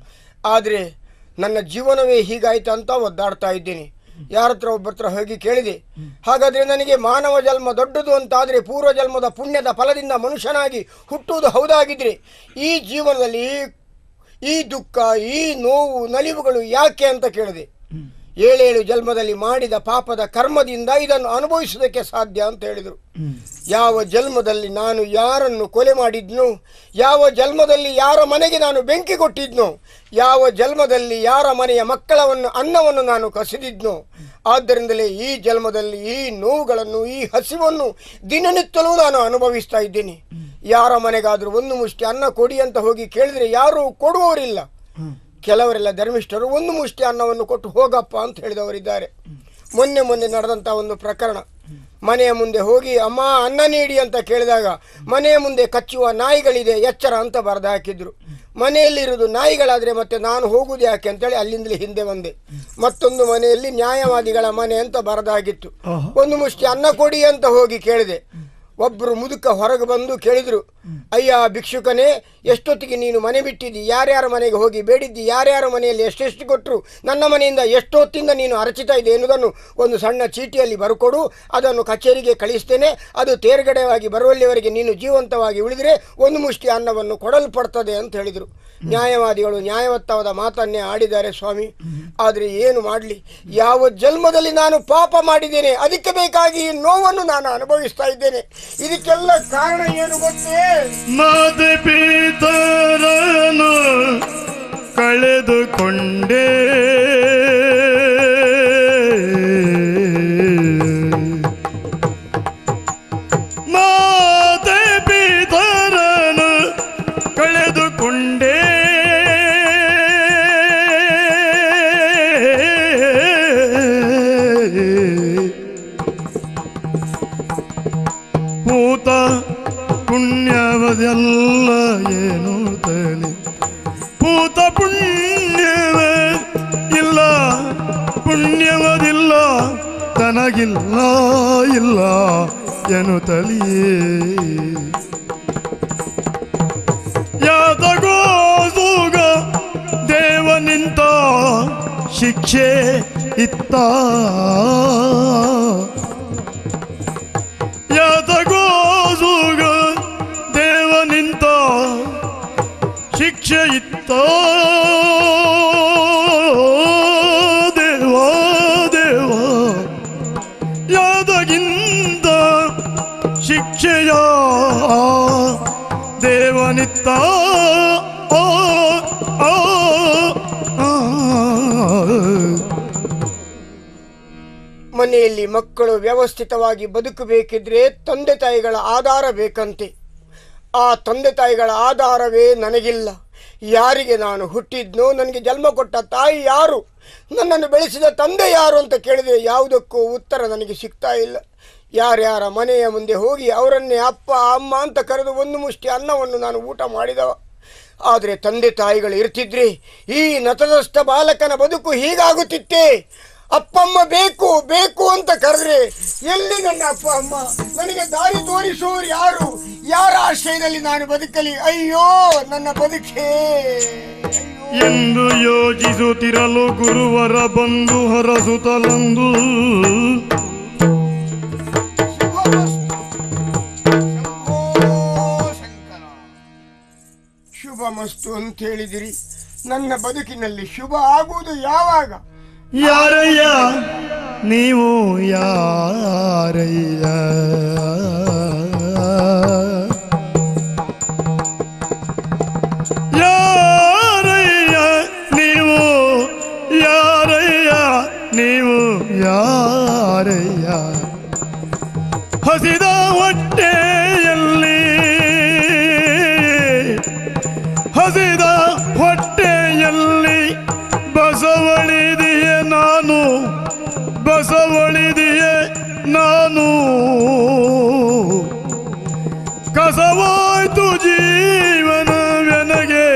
ಆದರೆ ನನ್ನ ಜೀವನವೇ ಹೀಗಾಯ್ತು ಅಂತ ಒದ್ದಾಡ್ತಾ ಇದ್ದೀನಿ. ಯಾರ ಹತ್ರ ಒಬ್ಬರ ಹತ್ರ ಹೋಗಿ ಕೇಳಿದೆ, ಹಾಗಾದರೆ ನನಗೆ ಮಾನವ ಜನ್ಮ ದೊಡ್ಡದು ಅಂತಾದರೆ ಪೂರ್ವ ಜನ್ಮದ ಪುಣ್ಯದ ಫಲದಿಂದ ಮನುಷ್ಯನಾಗಿ ಹುಟ್ಟುವುದು ಹೌದಾಗಿದ್ರೆ ಈ ಜೀವನದಲ್ಲಿ ಈ ದುಃಖ, ಈ ನೋವು, ನಲಿವುಗಳು ಯಾಕೆ ಅಂತ ಕೇಳಿದೆ. 7 ಜನ್ಮದಲ್ಲಿ ಮಾಡಿದ ಪಾಪದ ಕರ್ಮದಿಂದ ಇದನ್ನು ಅನುಭವಿಸುವುದಕ್ಕೆ ಸಾಧ್ಯ ಅಂತ ಹೇಳಿದರು. ಯಾವ ಜನ್ಮದಲ್ಲಿ ನಾನು ಯಾರನ್ನು ಕೊಲೆ ಮಾಡಿದ್ನೋ, ಯಾವ ಜನ್ಮದಲ್ಲಿ ಯಾರ ಮನೆಗೆ ನಾನು ಬೆಂಕಿ ಕೊಟ್ಟಿದ್ನೋ, ಯಾವ ಜನ್ಮದಲ್ಲಿ ಯಾರ ಮನೆಯ ಮಕ್ಕಳವನ್ನು ಅನ್ನವನ್ನು ನಾನು ಕಸಿದಿದ್ನೋ, ಆದ್ದರಿಂದಲೇ ಈ ಜನ್ಮದಲ್ಲಿ ಈ ನೋವುಗಳನ್ನು, ಈ ಹಸಿವನ್ನು ದಿನನಿತ್ಯಲೂ ನಾನು ಅನುಭವಿಸ್ತಾ ಇದ್ದೀನಿ. ಯಾರ ಮನೆಗಾದರೂ 1 ಮುಷ್ಟಿ ಅನ್ನ ಕೊಡಿ ಅಂತ ಹೋಗಿ ಕೇಳಿದರೆ ಯಾರೂ ಕೊಡುವವರಿಲ್ಲ. ಕೆಲವರೆಲ್ಲ ಧರ್ಮಿಷ್ಠರು 1 ಮುಷ್ಟಿ ಅನ್ನವನ್ನು ಕೊಟ್ಟು ಹೋಗಪ್ಪ ಅಂತ ಹೇಳಿದವರಿದ್ದಾರೆ. ಮೊನ್ನೆ ನಡೆದಂಥ ಒಂದು ಪ್ರಕರಣ. ಮನೆಯ ಮುಂದೆ ಹೋಗಿ ಅಮ್ಮ ಅನ್ನ ನೀಡಿ ಅಂತ ಕೇಳಿದಾಗ ಮನೆಯ ಮುಂದೆ ಕಚ್ಚುವ ನಾಯಿಗಳಿದೆ, ಎಚ್ಚರ ಅಂತ ಬರೆದು ಹಾಕಿದ್ರು. ಮನೆಯಲ್ಲಿರುವುದು ನಾಯಿಗಳಾದರೆ ಮತ್ತೆ ನಾನು ಹೋಗುವುದು ಯಾಕೆ ಅಂತೇಳಿ ಅಲ್ಲಿಂದಲೇ ಹಿಂದೆ ಬಂದೆ. ಮತ್ತೊಂದು ಮನೆಯಲ್ಲಿ ನ್ಯಾಯವಾದಿಗಳ ಮನೆ ಅಂತ ಬರೆದಾಗಿತ್ತು. 1 ಮುಷ್ಟಿ ಅನ್ನ ಕೊಡಿ ಅಂತ ಹೋಗಿ ಕೇಳಿದೆ. ಒಬ್ಬರು ಮುದುಕ ಹೊರಗೆ ಬಂದು ಕೇಳಿದರು, ಅಯ್ಯ ಭಿಕ್ಷುಕನೇ, ಎಷ್ಟೊತ್ತಿಗೆ ನೀನು ಮನೆ ಬಿಟ್ಟಿದ್ದಿ, ಯಾರ್ಯಾರ ಮನೆಗೆ ಹೋಗಿ ಬೇಡಿದ್ದಿ, ಯಾರ್ಯಾರ ಮನೆಯಲ್ಲಿ ಎಷ್ಟೆಷ್ಟು ಕೊಟ್ಟರು, ನನ್ನ ಮನೆಯಿಂದ ಎಷ್ಟೊತ್ತಿಂದ ನೀನು ಅರಚಿತಾ ಇದೆ ಎನ್ನುವುದನ್ನು ಒಂದು ಸಣ್ಣ ಚೀಟಿಯಲ್ಲಿ ಬರ್ಕೊಡು, ಅದನ್ನು ಕಚೇರಿಗೆ ಕಳಿಸ್ತೇನೆ, ಅದು ತೇರ್ಗಡೆಯಾಗಿ ಬರುವಲ್ಲಿವರೆಗೆ ನೀನು ಜೀವಂತವಾಗಿ ಉಳಿದರೆ 1 ಮುಷ್ಟಿ ಅನ್ನವನ್ನು ಕೊಡಲ್ಪಡ್ತದೆ ಅಂತ ಹೇಳಿದರು. ನ್ಯಾಯವಾದಿಗಳು ನ್ಯಾಯವತ್ತವಾದ ಮಾತನ್ನೇ ಆಡಿದ್ದಾರೆ ಸ್ವಾಮಿ. ಆದರೆ ಏನು ಮಾಡಲಿ, ಯಾವ ಜನ್ಮದಲ್ಲಿ ನಾನು ಪಾಪ ಮಾಡಿದ್ದೇನೆ ಅದಕ್ಕೆ ಬೇಕಾಗಿ ಈ ನೋವನ್ನು ನಾನು ಅನುಭವಿಸ್ತಾ ಇದ್ದೇನೆ. ಇದಕ್ಕೆಲ್ಲ ಕಾರಣ ಏನು ಗೊತ್ತೇ? ಮಾತೆ ಪಿತರನು ಕಳೆದುಕೊಂಡೆ, ಮಾತೆ ಪಿತರನು ಕಳೆದುಕೊಂಡೆ, ಪೂತ ಪುಣ್ಯವದೆಲ್ಲ ಏನು ತಲೆ, ಪೂತ ಪುಣ್ಯವೇ ಇಲ್ಲ, ಪುಣ್ಯವದಿಲ್ಲ ತನಗಿಲ್ಲ ಇಲ್ಲ ಎನ್ನುತ್ತಲಿಯೇ ಯಾತಗೋಸುಗ ದೇವ ನಿಂತ ಶಿಕ್ಷೆ ಇತ್ತ, ಯಾತಗೋಸುಗ ದೇವ ನಿಂತ ಶಿಕ್ಷೆ ಇತ್ತ, ದೇವ ದೇವ ಯಾದಗಿಂತ ಶಿಕ್ಷೆಯ ದೇವನಿತ್ತ. ಮನೆಯಲ್ಲಿ ಮಕ್ಕಳು ವ್ಯವಸ್ಥಿತವಾಗಿ ಬದುಕಬೇಕಿದ್ರೆ ತಂದೆ ತಾಯಿಗಳ ಆಧಾರ ಬೇಕಂತೆ. ಆ ತಂದೆ ತಾಯಿಗಳ ಆಧಾರವೇ ನನಗಿಲ್ಲ. ಯಾರಿಗೆ ನಾನು ಹುಟ್ಟಿದ್ನೋ, ನನಗೆ ಜನ್ಮ ಕೊಟ್ಟ ತಾಯಿ ಯಾರು, ನನ್ನನ್ನು ಬೆಳೆಸಿದ ತಂದೆ ಯಾರು ಅಂತ ಕೇಳಿದರೆ ಯಾವುದಕ್ಕೂ ಉತ್ತರ ನನಗೆ ಸಿಗ್ತಾ ಇಲ್ಲ. ಯಾರ್ಯಾರ ಮನೆಯ ಮುಂದೆ ಹೋಗಿ ಅವರನ್ನೇ ಅಪ್ಪ ಅಮ್ಮ ಅಂತ ಕರೆದು 1 ಮುಷ್ಟಿ ಅನ್ನವನ್ನು ನಾನು ಊಟ ಮಾಡಿದವ. ಆದರೆ ತಂದೆ ತಾಯಿಗಳು ಇರ್ತಿದ್ರೆ ಈ ನತದಸ್ಥ ಬಾಲಕನ ಬದುಕು ಹೀಗಾಗುತ್ತಿತ್ತೇ? ಅಪ್ಪಮ್ಮ ಬೇಕು ಬೇಕು ಅಂತ ಕರೆದ್ರೆ ಎಲ್ಲಿ ನನ್ನ ಅಪ್ಪ ಅಮ್ಮ? ನನಗೆ ದಾರಿ ತೋರಿಸುವವರು ಯಾರು? ಯಾರ ಆಶ್ರಯದಲ್ಲಿ ನಾನು ಬದುಕಲಿ? ಅಯ್ಯೋ ನನ್ನ ಬದುಕೇ, ಅಯ್ಯೋ. ಎಂದು ಯೋಚಿಸುತ್ತಿರಲು ಗುರುವರ ಬಂದು ಹರಸುತ್ತಲಂದು ಶುಭ ಮಸ್ತು ಅಂತ ಹೇಳಿದಿರಿ. ನನ್ನ ಬದುಕಿನಲ್ಲಿ ಶುಭ ಆಗುವುದು ಯಾವಾಗ? ಯಾರಯ್ಯ ನೀವು ಯಾರಯ್ಯ? ಯಾರಯ್ಯ ನೀವು ಯಾರಯ್ಯ ನೀವು ಯಾರಯ್ಯ? ಹಸಿದ ಹೊಟ್ಟೆಯಲ್ಲಿ ಹಸಿದ ಹೊಟ್ಟೆಯಲ್ಲಿ ಬಸವಳಿದೆಯೇ ನಾನು ಬಸವಳಿದೆಯೇ ನಾನು ಕಸವಾಯ್ತು ಜೀವನವೆನಗೆ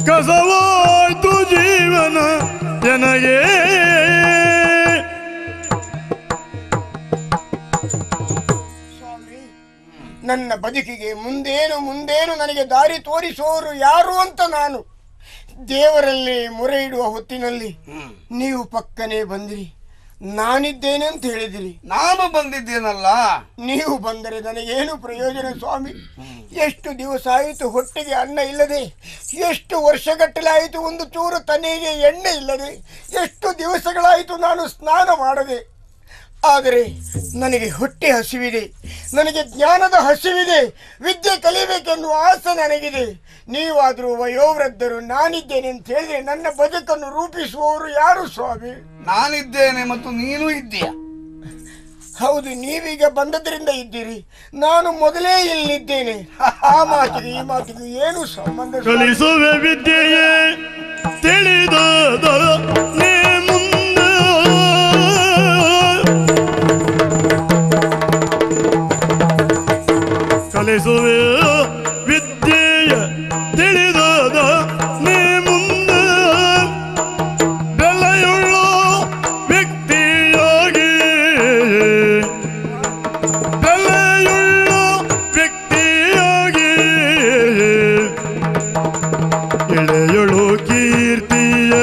ಕಸವಾಯ್ತು ಜೀವನ ಎನಗೆ. ಸ್ವಾಮಿ, ನನ್ನ ಬದುಕಿಗೆ ಮುಂದೇನು ನನಗೆ ದಾರಿ ತೋರಿಸುವವರು ಯಾರು ಅಂತ ನಾನು ದೇವರಲ್ಲಿ ಮೊರೆ ಇಡುವ ಹೊತ್ತಿನಲ್ಲಿ ನೀವು ಪಕ್ಕನೆ ಬಂದಿರಿ. ನಾನಿದ್ದೇನೆ ಅಂತ ಹೇಳಿದಿರಿ. ನಾನು ಬಂದಿದ್ದೇನಲ್ಲ. ನೀವು ಬಂದರೆ ನನಗೇನು ಪ್ರಯೋಜನ ಸ್ವಾಮಿ? ಎಷ್ಟು ದಿವಸ ಆಯಿತು ಹೊಟ್ಟೆಗೆ ಅನ್ನ ಇಲ್ಲದೆ, ಎಷ್ಟು ವರ್ಷಗಟ್ಟಲಾಯಿತು ಒಂದು ಚೂರು ತನೆಗೆ ಎಣ್ಣೆ ಇಲ್ಲದೆ, ಎಷ್ಟು ದಿವಸಗಳಾಯಿತು ನಾನು ಸ್ನಾನ ಮಾಡದೆ. ಆದರೆ ನನಗೆ ಹೊಟ್ಟೆ ಹಸಿವಿದೆ, ನನಗೆ ಜ್ಞಾನದ ಹಸಿವಿದೆ, ವಿದ್ಯೆ ಕಲಿಬೇಕೆನ್ನುವ ಆಸೆ ನನಗಿದೆ. ನೀವಾದರೂ ವಯೋವೃದ್ಧರು, ನಾನಿದ್ದೇನೆ ಅಂತ ಹೇಳಿದ್ರೆ ನನ್ನ ಬದುಕನ್ನು ರೂಪಿಸುವವರು ಯಾರು ಸ್ವಾಮಿ? ನಾನಿದ್ದೇನೆ ಮತ್ತು ನೀನು ಇದ್ದೀಯ. ಹೌದು, ನೀವೀಗ ಬಂದದ್ರಿಂದ ಇದ್ದೀರಿ, ನಾನು ಮೊದಲೇ ಇಲ್ಲಿದ್ದೇನೆ. ಆ ಮಾತಿಗೆ ಈ ಮಾತಿಗೆ ಏನು ಸಂಬಂಧ? ಕಲಿಸುವೆ ವಿದ್ಯೆಯೇ ತಿಳಿದ ನೀ ಮುಂದೆ ಕಲಿಸುವೆ ವಿದ್ಯೆಯ ತಿಳಿದ ನೀ ಮುಂದೆ ಬೆಲೆಯುಳ್ಳ ವ್ಯಕ್ತಿಯಾಗಿ ಬೆಲೆಯುಳ್ಳ ವ್ಯಕ್ತಿಯಾಗಿ ಎಳೆಯಳು ಕೀರ್ತಿಯ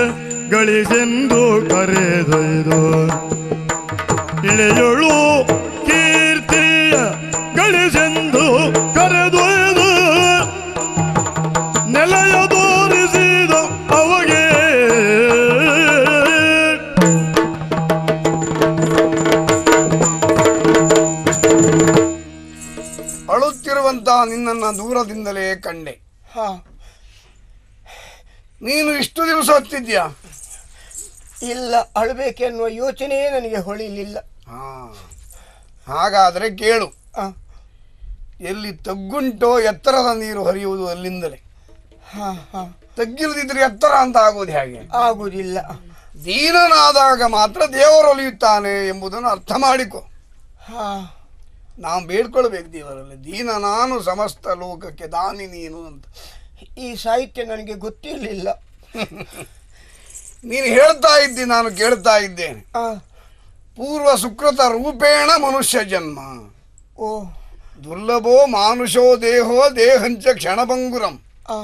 ಗಳಿಸೆಂದು ಕರೆದೊಯ್ದು ಇಳೆಯಳು ಕೀರ್ತಿಯ ಗಳಿಸೆಂದು ಕರೆದೊಯ್ದು ನೆಲೆಯ ತೋರಿಸಿದ ಅವಗೆ ಅಳುತ್ತಿರುವಂತಹ ನಿನ್ನನ್ನು ದೂರದಿಂದಲೇ ಕಂಡೆ. ಹಾ, ನೀನು ಇಷ್ಟು ದಿವಸ ಹೊತ್ತಿದ್ಯಾ? ಇಲ್ಲ, ಅಳಬೇಕೆನ್ನುವ ಯೋಚನೆಯೇ ನನಗೆ ಹೊಳಿಲಿಲ್ಲ. ಹಾಗಾದರೆ ಕೇಳು. ಆ, ಎಲ್ಲಿ ತಗ್ಗುಂಟೋ ಎತ್ತರದ ನೀರು ಹರಿಯುವುದು ಅಲ್ಲಿಂದಲೇ. ಹಾ ಹಾ, ತಗ್ಗಿಲ್ಲದಿದ್ರೆ ಎತ್ತರ ಅಂತ ಆಗೋದು ಹೇಗೆ? ಆಗುವುದಿಲ್ಲ. ದೀನನಾದಾಗ ಮಾತ್ರ ದೇವರೊಲಿಯುತ್ತಾನೆ ಎಂಬುದನ್ನು ಅರ್ಥ ಮಾಡಿಕೊ. ಹಾ, ನಾವು ಬೇಡ್ಕೊಳ್ಬೇಕು ದೇವರಲ್ಲಿ, ದೀನ ನಾನು ಸಮಸ್ತ ಲೋಕಕ್ಕೆ ದಾನಿ ನೀನು ಅಂತ. ಈ ಸಾಹಿತ್ಯ ನನಗೆ ಗೊತ್ತಿರಲಿಲ್ಲ. ನೀನು ಹೇಳ್ತಾ ಇದ್ದಿ, ನಾನು ಕೇಳ್ತಾ ಇದ್ದೇನೆ. ಆ, ಪೂರ್ವ ಸುಕೃತ ರೂಪೇಣ ಮನುಷ್ಯ ಜನ್ಮ, ಓ, ದುರ್ಲಭೋ ಮಾನುಷೋ ದೇಹೋ ದೇಹಂಚ ಕ್ಷಣಭಂಗುರಂ, ಆ,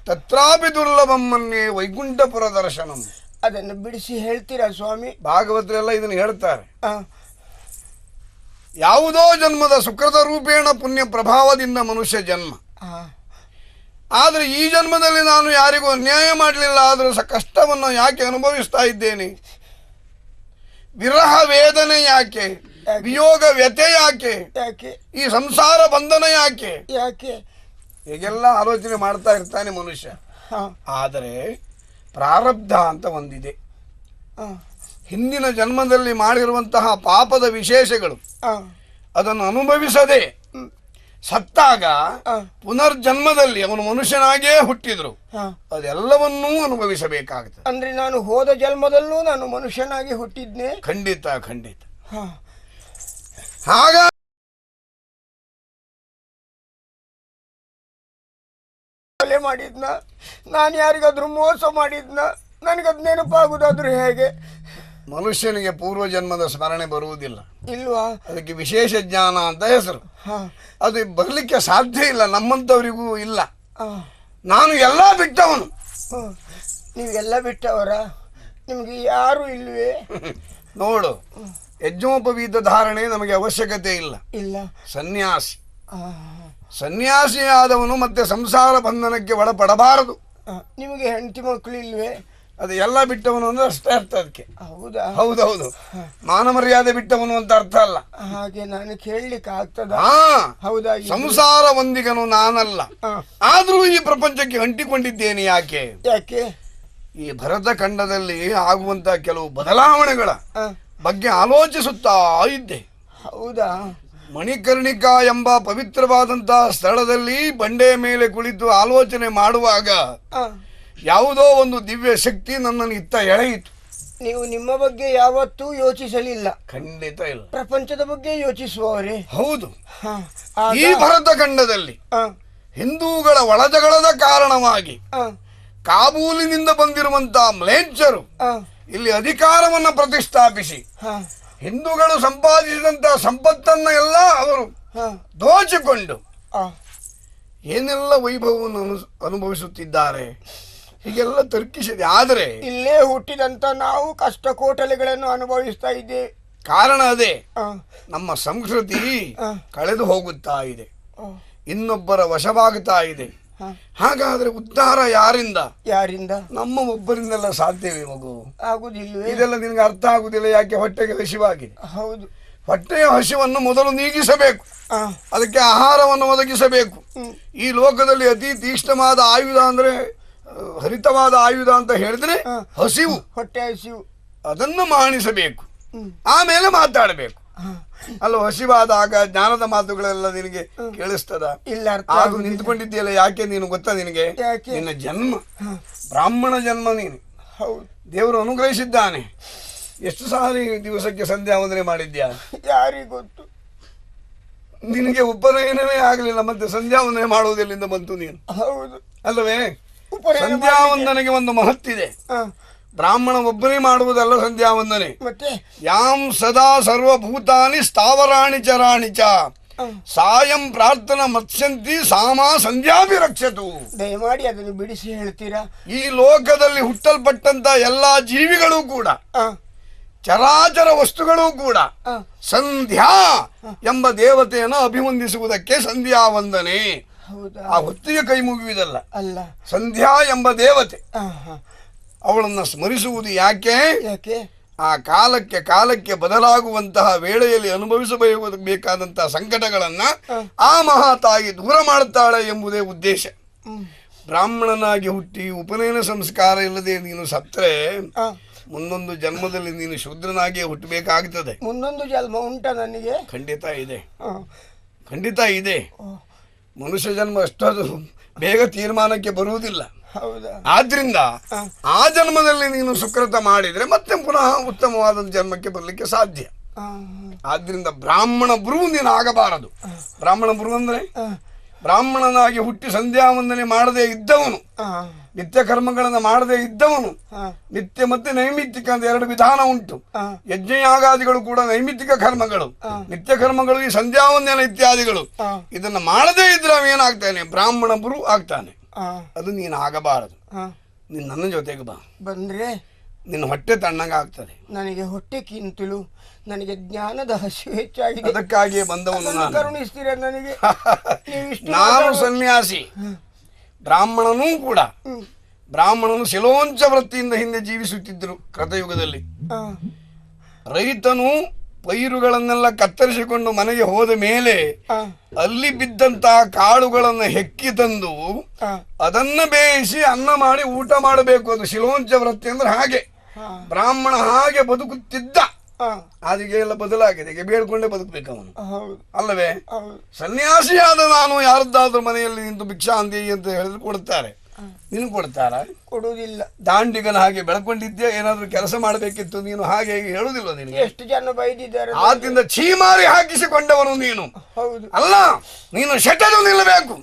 ತತ್ರಾಪಿ ದುರ್ಲಭಂ ಮನ್ಯೆ ವೈಕುಂಠಪುರ ದರ್ಶನಂ. ಅದನ್ನು ಬಿಡಿಸಿ ಹೇಳ್ತೀರಾ ಸ್ವಾಮಿ? ಭಾಗವತರೆಲ್ಲ ಇದನ್ನು ಹೇಳ್ತಾರೆ. ಆ, ಯಾವುದೋ ಜನ್ಮದ ಸುಕೃತ ರೂಪೇಣ ಪುಣ್ಯ ಪ್ರಭಾವದಿಂದ ಮನುಷ್ಯ ಜನ್ಮ. ಆ, ಆದರೆ ಈ ಜನ್ಮದಲ್ಲಿ ನಾನು ಯಾರಿಗೂ ಅನ್ಯಾಯ ಮಾಡಲಿಲ್ಲ, ಆದರೂ ಕಷ್ಟವನ್ನು ಯಾಕೆ ಅನುಭವಿಸ್ತಾ ಇದ್ದೇನೆ? ವಿರಹ ವೇದನೆ ಯಾಕೆ? ವಿಯೋಗ ವ್ಯಥೆ ಯಾಕೆ? ಯಾಕೆ ಈ ಸಂಸಾರ ಬಂಧನ ಯಾಕೆ? ಯಾಕೆ? ಹೀಗೆಲ್ಲ ಆಲೋಚನೆ ಮಾಡ್ತಾ ಇರ್ತಾನೆ ಮನುಷ್ಯ. ಹಾ, ಆದರೆ ಪ್ರಾರಬ್ಧ ಅಂತ ಒಂದಿದೆ. ಆ, ಹಿಂದಿನ ಜನ್ಮದಲ್ಲಿ ಮಾಡಿರುವಂತಹ ಪಾಪದ ವಿಶೇಷಗಳು ಆ, ಅದನ್ನು ಅನುಭವಿಸದೆ ಸತ್ತಾಗ ಆ, ಪುನರ್ಜನ್ಮದಲ್ಲಿ ಅವನು ಮನುಷ್ಯನಾಗೇ ಹುಟ್ಟಿದ್ರು, ಆ. ಅದೆಲ್ಲವನ್ನೂ ಅನುಭವಿಸಬೇಕಾಗ್ತದೆ. ಅಂದ್ರೆ ನಾನು ಹೋದ ಜನ್ಮದಲ್ಲೂ ನಾನು ಮನುಷ್ಯನಾಗಿ ಹುಟ್ಟಿದ್ನೆ. ಖಂಡಿತ ಖಂಡಿತ. ಹಾ, ಹಾಗ ಕೊಲೆ ಮಾಡಿದ್ನ, ನಾನು ಯಾರಿಗಾದ್ರೂ ಮೋಸ ಮಾಡಿದ್ನ, ನನಗದ್ ನೆನಪಾಗುದಾದ್ರೂ ಹೇಗೆ? ಮನುಷ್ಯನಿಗೆ ಪೂರ್ವ ಜನ್ಮದ ಸ್ಮರಣೆ ಬರುವುದಿಲ್ಲ. ಇಲ್ವಾ? ಅದಕ್ಕೆ ವಿಶೇಷ ಜ್ಞಾನ ಅಂತ ಹೆಸರು. ಹಾ, ಅದು ಬರಲಿಕ್ಕೆ ಸಾಧ್ಯ ಇಲ್ಲ, ನಮ್ಮಂಥವರಿಗೂ ಇಲ್ಲ. ಆ, ನಾನು ಎಲ್ಲ ಬಿಟ್ಟವನು. ನೀವೆಲ್ಲ ಬಿಟ್ಟವರ? ನಿಮ್ಗೆ ಯಾರು ಇಲ್ವೇ? ನೋಡು, ಯಜ್ಞೋಪವೀತ ಧಾರಣೆ ನಮಗೆ ಅವಶ್ಯಕತೆ ಇಲ್ಲ. ಇಲ್ಲ. ಸನ್ಯಾಸಿ, ಸನ್ಯಾಸಿಯಾದವನು ಮತ್ತೆ ಸಂಸಾರ ಬಂಧನಕ್ಕೆ ಒಳಪಡಬಾರದು. ನಿಮಗೆ ಹೆಂಡತಿ ಮಕ್ಕಳು ಇಲ್ವೇ? ಅದು ಎಲ್ಲ ಬಿಟ್ಟವನು ಅಂದ್ರೆ ಅಷ್ಟೇ ಅರ್ಥ ಅದಕ್ಕೆ. ಹೌದಾ? ಹೌದೌದು, ಮಾನ ಮರ್ಯಾದೆ ಬಿಟ್ಟವನು ಅಂತ ಅರ್ಥ ಅಲ್ಲ. ಹಾಗೆ ನಾನು ಕೇಳಲಿಕ್ಕೆ ಆಗ್ತದ? ಹೌದಾ? ಸಂಸಾರ ಒಂದಿಗನು ನಾನಲ್ಲ, ಆದ್ರೂ ಈ ಪ್ರಪಂಚಕ್ಕೆ ಅಂಟಿಕೊಂಡಿದ್ದೇನೆ. ಯಾಕೆ? ಯಾಕೆ? ಈ ಭರತ ಖಂಡದಲ್ಲಿ ಆಗುವಂತ ಕೆಲವು ಬದಲಾವಣೆಗಳ ಬಗ್ಗೆ ಆಲೋಚಿಸುತ್ತಾ ಇದ್ದೆ. ಹೌದಾ? ಮಣಿಕರ್ಣಿಕಾ ಎಂಬ ಪವಿತ್ರವಾದಂತಹ ಸ್ಥಳದಲ್ಲಿ ಬಂಡೆಯ ಮೇಲೆ ಕುಳಿತು ಆಲೋಚನೆ ಮಾಡುವಾಗ ಯಾವುದೋ ಒಂದು ದಿವ್ಯ ಶಕ್ತಿ ನನ್ನನ್ನು ಇತ್ತ ಎಳೆಯಿತು. ನೀವು ನಿಮ್ಮ ಬಗ್ಗೆ ಯಾವತ್ತೂ ಯೋಚಿಸಲಿಲ್ಲ? ಖಂಡಿತ ಇಲ್ಲ. ಪ್ರಪಂಚದ ಬಗ್ಗೆ ಯೋಚಿಸುವವರೇ? ಹೌದು. ಈ ಭರತ ಖಂಡದಲ್ಲಿ ಹಿಂದೂಗಳ ಒಳಜಗಳದ ಕಾರಣವಾಗಿ ಕಾಬೂಲಿನಿಂದ ಬಂದಿರುವಂತಹ ಮ್ಲೇಚ್ಛರು ಇಲ್ಲಿ ಅಧಿಕಾರವನ್ನ ಪ್ರತಿಷ್ಠಾಪಿಸಿ ಹಿಂದೂಗಳು ಸಂಪಾದಿಸಿದಂತಹ ಸಂಪತ್ತನ್ನ ಎಲ್ಲ ಅವರು ದೋಚಿಕೊಂಡು ಏನೆಲ್ಲ ವೈಭವವನ್ನು ಅನುಭವಿಸುತ್ತಿದ್ದಾರೆ ಹೀಗೆಲ್ಲ ತರ್ಕಿಸಿದೆ. ಆದರೆ ಇಲ್ಲೇ ಹುಟ್ಟಿದಂತ ನಾವು ಕಷ್ಟ ಕೋಟಲೆಗಳನ್ನು ಅನುಭವಿಸ್ತಾ ಇದ್ದೇವೆ. ಕಾರಣ ಅದೇ, ನಮ್ಮ ಸಂಸ್ಕೃತಿ ಕಳೆದು ಹೋಗುತ್ತಾ ಇದೆ, ಇನ್ನೊಬ್ಬರ ವಶವಾಗುತ್ತಾ ಇದೆ. ಹಾಗಾದ್ರೆ ಉದ್ಧಾರ ಯಾರಿಂದ? ಯಾರಿಂದ? ನಮ್ಮ ಒಬ್ಬರಿಂದೆಲ್ಲ ಸಾಧ್ಯವೇ ಮಗು? ಆಗುದಿಲ್ಲ. ಇದೆಲ್ಲ ನಿನಗೆ ಅರ್ಥ ಆಗುದಿಲ್ಲ. ಯಾಕೆ? ಹೊಟ್ಟೆಗೆ ಹಸಿವಾಗಿದೆ. ಹೌದು. ಹೊಟ್ಟೆಯ ಹಸಿವನ್ನು ಮೊದಲು ನೀಗಿಸಬೇಕು, ಅದಕ್ಕೆ ಆಹಾರವನ್ನು ಒದಗಿಸಬೇಕು. ಈ ಲೋಕದಲ್ಲಿ ಅತಿ ತೀಕ್ಷ್ಣವಾದ ಆಯುಧ ಅಂದ್ರೆ ಹರಿತವಾದ ಆಯುಧ ಅಂತ ಹೇಳಿದ್ರೆ ಹಸಿವು, ಹೊಟ್ಟೆ ಹಸಿವು. ಅದನ್ನು ಮಾಣಿಸಬೇಕು, ಆಮೇಲೆ ಮಾತಾಡಬೇಕು. ಅಲ್ಲ, ಹಸಿವಾದಾಗ ಜ್ಞಾನದ ಮಾತುಗಳೆಲ್ಲ ನಿನಗೆ ಕೇಳಿಸ್ತದ? ಇಲ್ಲ. ಆಗ ನಿಂತ್ಕೊಂಡಿದ್ದೀಯಲ್ಲ, ಯಾಕೆ ನೀನು ಗೊತ್ತಾ? ನಿನಗೆ ನಿನ್ನ ಜನ್ಮ ಬ್ರಾಹ್ಮಣ ಜನ್ಮ. ನೀನು ದೇವರು ಅನುಗ್ರಹಿಸಿದ್ದಾನೆ. ಎಷ್ಟು ಸಾರಿ ದಿವಸಕ್ಕೆ ಸಂಧ್ಯಾ ವಂದನೆ ಮಾಡಿದ್ಯಾ? ಯಾರಿಗೆ ಗೊತ್ತು. ನಿನಗೆ ಉಪನಯನವೇ ಆಗಲಿಲ್ಲ, ಮತ್ತೆ ಸಂಧ್ಯಾ ವಂದನೆ ಮಾಡುವುದೆಲ್ಲಿಂದ ಬಂತು ನೀನು? ಹೌದು ಅಲ್ಲವೇ? ಸಂಧ್ಯಾ ವಂದನೆಗೆ ಒಂದು ಮಹತ್ತಿದೆ. ಬ್ರಾಹ್ಮಣ ಒಬ್ಬನೇ ಮಾಡುವುದಲ್ಲ ಸಂಧ್ಯಾ ವಂದನೆ. ಮತ್ತೆ ಯಾಂ ಸದಾ ಸರ್ವಭೂತಾನಿ ಸ್ಥಾವರಾಣಿ ಚರಾಣಿ ಚ ಸಾಯಂ ಪ್ರಾರ್ಥನಾ ಮತ್ಸ್ಯಂತಿ ಸಾಮಾ ಸಂಧ್ಯಾಭಿರಕ್ಷತು. ದಯಮಾಡಿ ಅದನ್ನು ಬಿಡಿಸಿ ಹೇಳ್ತೀರಾ? ಈ ಲೋಕದಲ್ಲಿ ಹುಟ್ಟಲ್ಪಟ್ಟಂತ ಎಲ್ಲಾ ಜೀವಿಗಳು ಕೂಡ, ಚರಾಚರ ವಸ್ತುಗಳು ಕೂಡ ಸಂಧ್ಯಾ ಎಂಬ ದೇವತೆಯನ್ನು ಅಭಿವಂದಿಸುವುದಕ್ಕೆ ಸಂಧ್ಯಾ ವಂದನೆ. ಆ ಹೊತ್ತಿಗೆ ಕೈ ಮುಗಿಯುವುದಲ್ಲ, ಅಲ್ಲ, ಸಂಧ್ಯಾ ಎಂಬ ದೇವತೆ ಅವಳನ್ನು ಸ್ಮರಿಸುವುದು. ಯಾಕೆ? ಆ ಕಾಲಕ್ಕೆ ಬದಲಾಗುವಂತಹ ವೇಳೆಯಲ್ಲಿ ಅನುಭವಿಸಬೇಕಾದಂತಹ ಸಂಕಟಗಳನ್ನ ಆ ಮಹಾತಾಯಿ ದೂರ ಮಾಡುತ್ತಾಳೆ ಎಂಬುದೇ ಉದ್ದೇಶ. ಬ್ರಾಹ್ಮಣನಾಗಿ ಹುಟ್ಟಿ ಉಪನಯನ ಸಂಸ್ಕಾರ ಇಲ್ಲದೆ ನೀನು ಸತ್ತರೆ ಮುಂದೊಂದು ಜನ್ಮದಲ್ಲಿ ನೀನು ಶೂದ್ರನಾಗಿಯೇ ಹುಟ್ಟಬೇಕಾಗ್ತದೆ. ಮುಂದೊಂದು ಜನ್ಮ ಉಂಟ ನನಗೆ? ಖಂಡಿತ ಇದೆ, ಖಂಡಿತ ಇದೆ. ಮನುಷ್ಯ ಜನ್ಮ ಅಷ್ಟೊಂದು ಬೇಗ ತೀರ್ಮಾನಕ್ಕೆ ಬರುವುದಿಲ್ಲ. ಆದ್ರಿಂದ ಆ ಜನ್ಮದಲ್ಲಿ ನೀನು ಸುಕೃತ ಮಾಡಿದ್ರೆ ಮತ್ತೆ ಪುನಃ ಉತ್ತಮವಾದ ಜನ್ಮಕ್ಕೆ ಬರಲಿಕ್ಕೆ ಸಾಧ್ಯ. ಆದ್ರಿಂದ ಬ್ರಾಹ್ಮಣ ಭ್ರೂ ನೀನು ಆಗಬಾರದು. ಬ್ರಾಹ್ಮಣ ಭ್ರೂ ಅಂದ್ರೆ ಬ್ರಾಹ್ಮಣನಾಗಿ ಹುಟ್ಟಿ ಸಂಧ್ಯಾ ವಂದನೆ ಮಾಡದೇ ಇದ್ದವನು, ನಿತ್ಯ ಕರ್ಮಗಳನ್ನು ಮಾಡದೇ ಇದ್ದವನು. ನಿತ್ಯ ಮತ್ತೆ ನೈಮಿತ್ತಿಕ ಅಂತ ಎರಡು ವಿಧಾನ ಉಂಟು. ಯಜ್ಞಯಾಗಾದಿಗಳು ಕೂಡ ನೈಮಿತ್ತಿಕ ಕರ್ಮಗಳು, ನಿತ್ಯ ಕರ್ಮಗಳು ಈ ಸಂಧ್ಯಾ ವಂದನೆ ಇತ್ಯಾದಿಗಳು. ಇದನ್ನ ಮಾಡದೇ ಇದ್ರೆ ಅವೇನಾಗ್ತಾನೆ? ಬ್ರಾಹ್ಮಣ ಭ್ರೂ ಆಗ್ತಾನೆ. ಅದು ನೀನು ಆಗಬಾರದು. ನೀನು ನನ್ನ ಜೊತೆಗೆ ಬಾ. ಬಂದ್ರೆ ನಿನ್ನ ಹೊಟ್ಟೆ ತಣ್ಣಗಾಗ್ತದೆ. ನನಗೆ ಹೊಟ್ಟೆಕ್ಕಿಂತಲೂ ನನಗೆ ಜ್ಞಾನದ ಹಸಿವು ಹೆಚ್ಚಾಗಿದೆ. ಅದಕ್ಕಾಗಿಯೇ ಬಂದವನು ನಾನು. ಕರುಣಿಸ್ತೀರ ನನಗೆ? ನಾನು ಸನ್ಯಾಸಿ, ಬ್ರಾಹ್ಮಣನೂ ಕೂಡ. ಬ್ರಾಹ್ಮಣನು ಶಿಲೋಂಚ ವೃತ್ತಿಯಿಂದ ಹಿಂದೆ ಜೀವಿಸುತ್ತಿದ್ದರು ಕೃತಯುಗದಲ್ಲಿ. ರೈತನು ಪೈರುಗಳನ್ನೆಲ್ಲ ಕತ್ತರಿಸಿಕೊಂಡು ಮನೆಗೆ ಹೋದ ಮೇಲೆ ಅಲ್ಲಿ ಬಿದ್ದಂತಹ ಕಾಳುಗಳನ್ನು ಹೆಕ್ಕಿ ತಂದು ಅದನ್ನ ಬೇಯಿಸಿ ಅನ್ನ ಮಾಡಿ ಊಟ ಮಾಡಬೇಕು. ಅದು ಶಿಲೋಂಚ ವೃತ್ತಿ ಅಂದ್ರೆ ಹಾಗೆ. ಬ್ರಾಹ್ಮಣ ಹಾಗೆ ಬದುಕುತ್ತಿದ್ದ. ಅದಕ್ಕೆ ಎಲ್ಲ ಬದಲಾಗಿದೆ. ಈಗ ಬೇಡ್ಕೊಂಡೇ ಬದುಕಬೇಕವನು, ಅಲ್ಲವೇ? ಸನ್ಯಾಸಿಯಾದ ನಾನು ಯಾರದ್ದಾದ್ರೂ ಮನೆಯಲ್ಲಿ ನಿಂತು ಭಿಕ್ಷಾಂತಿ ಅಂತ ಹೇಳಿದ್ರೆ ಕೊಡ್ತಾರೆ. ನೀನು ಕೊಡ್ತಾರ? ಕೊಡುವುದಿಲ್ಲ. ದಾಂಡಿಗನ ಹಾಗೆ ಬೆಳ್ಕೊಂಡಿದ್ಯಾ? ಏನಾದ್ರೂ ಕೆಲಸ ಮಾಡಬೇಕಿತ್ತು ನೀನು, ಹಾಗೆ ಹೇಳುದಿಲ್ವ ನಿನಗೆ? ಎಷ್ಟು ಜನ ಬೈದಿದ್ದಾರೆ. ಆದ್ರಿಂದ ಛೀಮಾರಿ ಹಾಕಿಸಿಕೊಂಡವನು ನೀನು. ಅಲ್ಲ, ನೀನು ಶಟರು ನಿಲ್ಲಬೇಕು.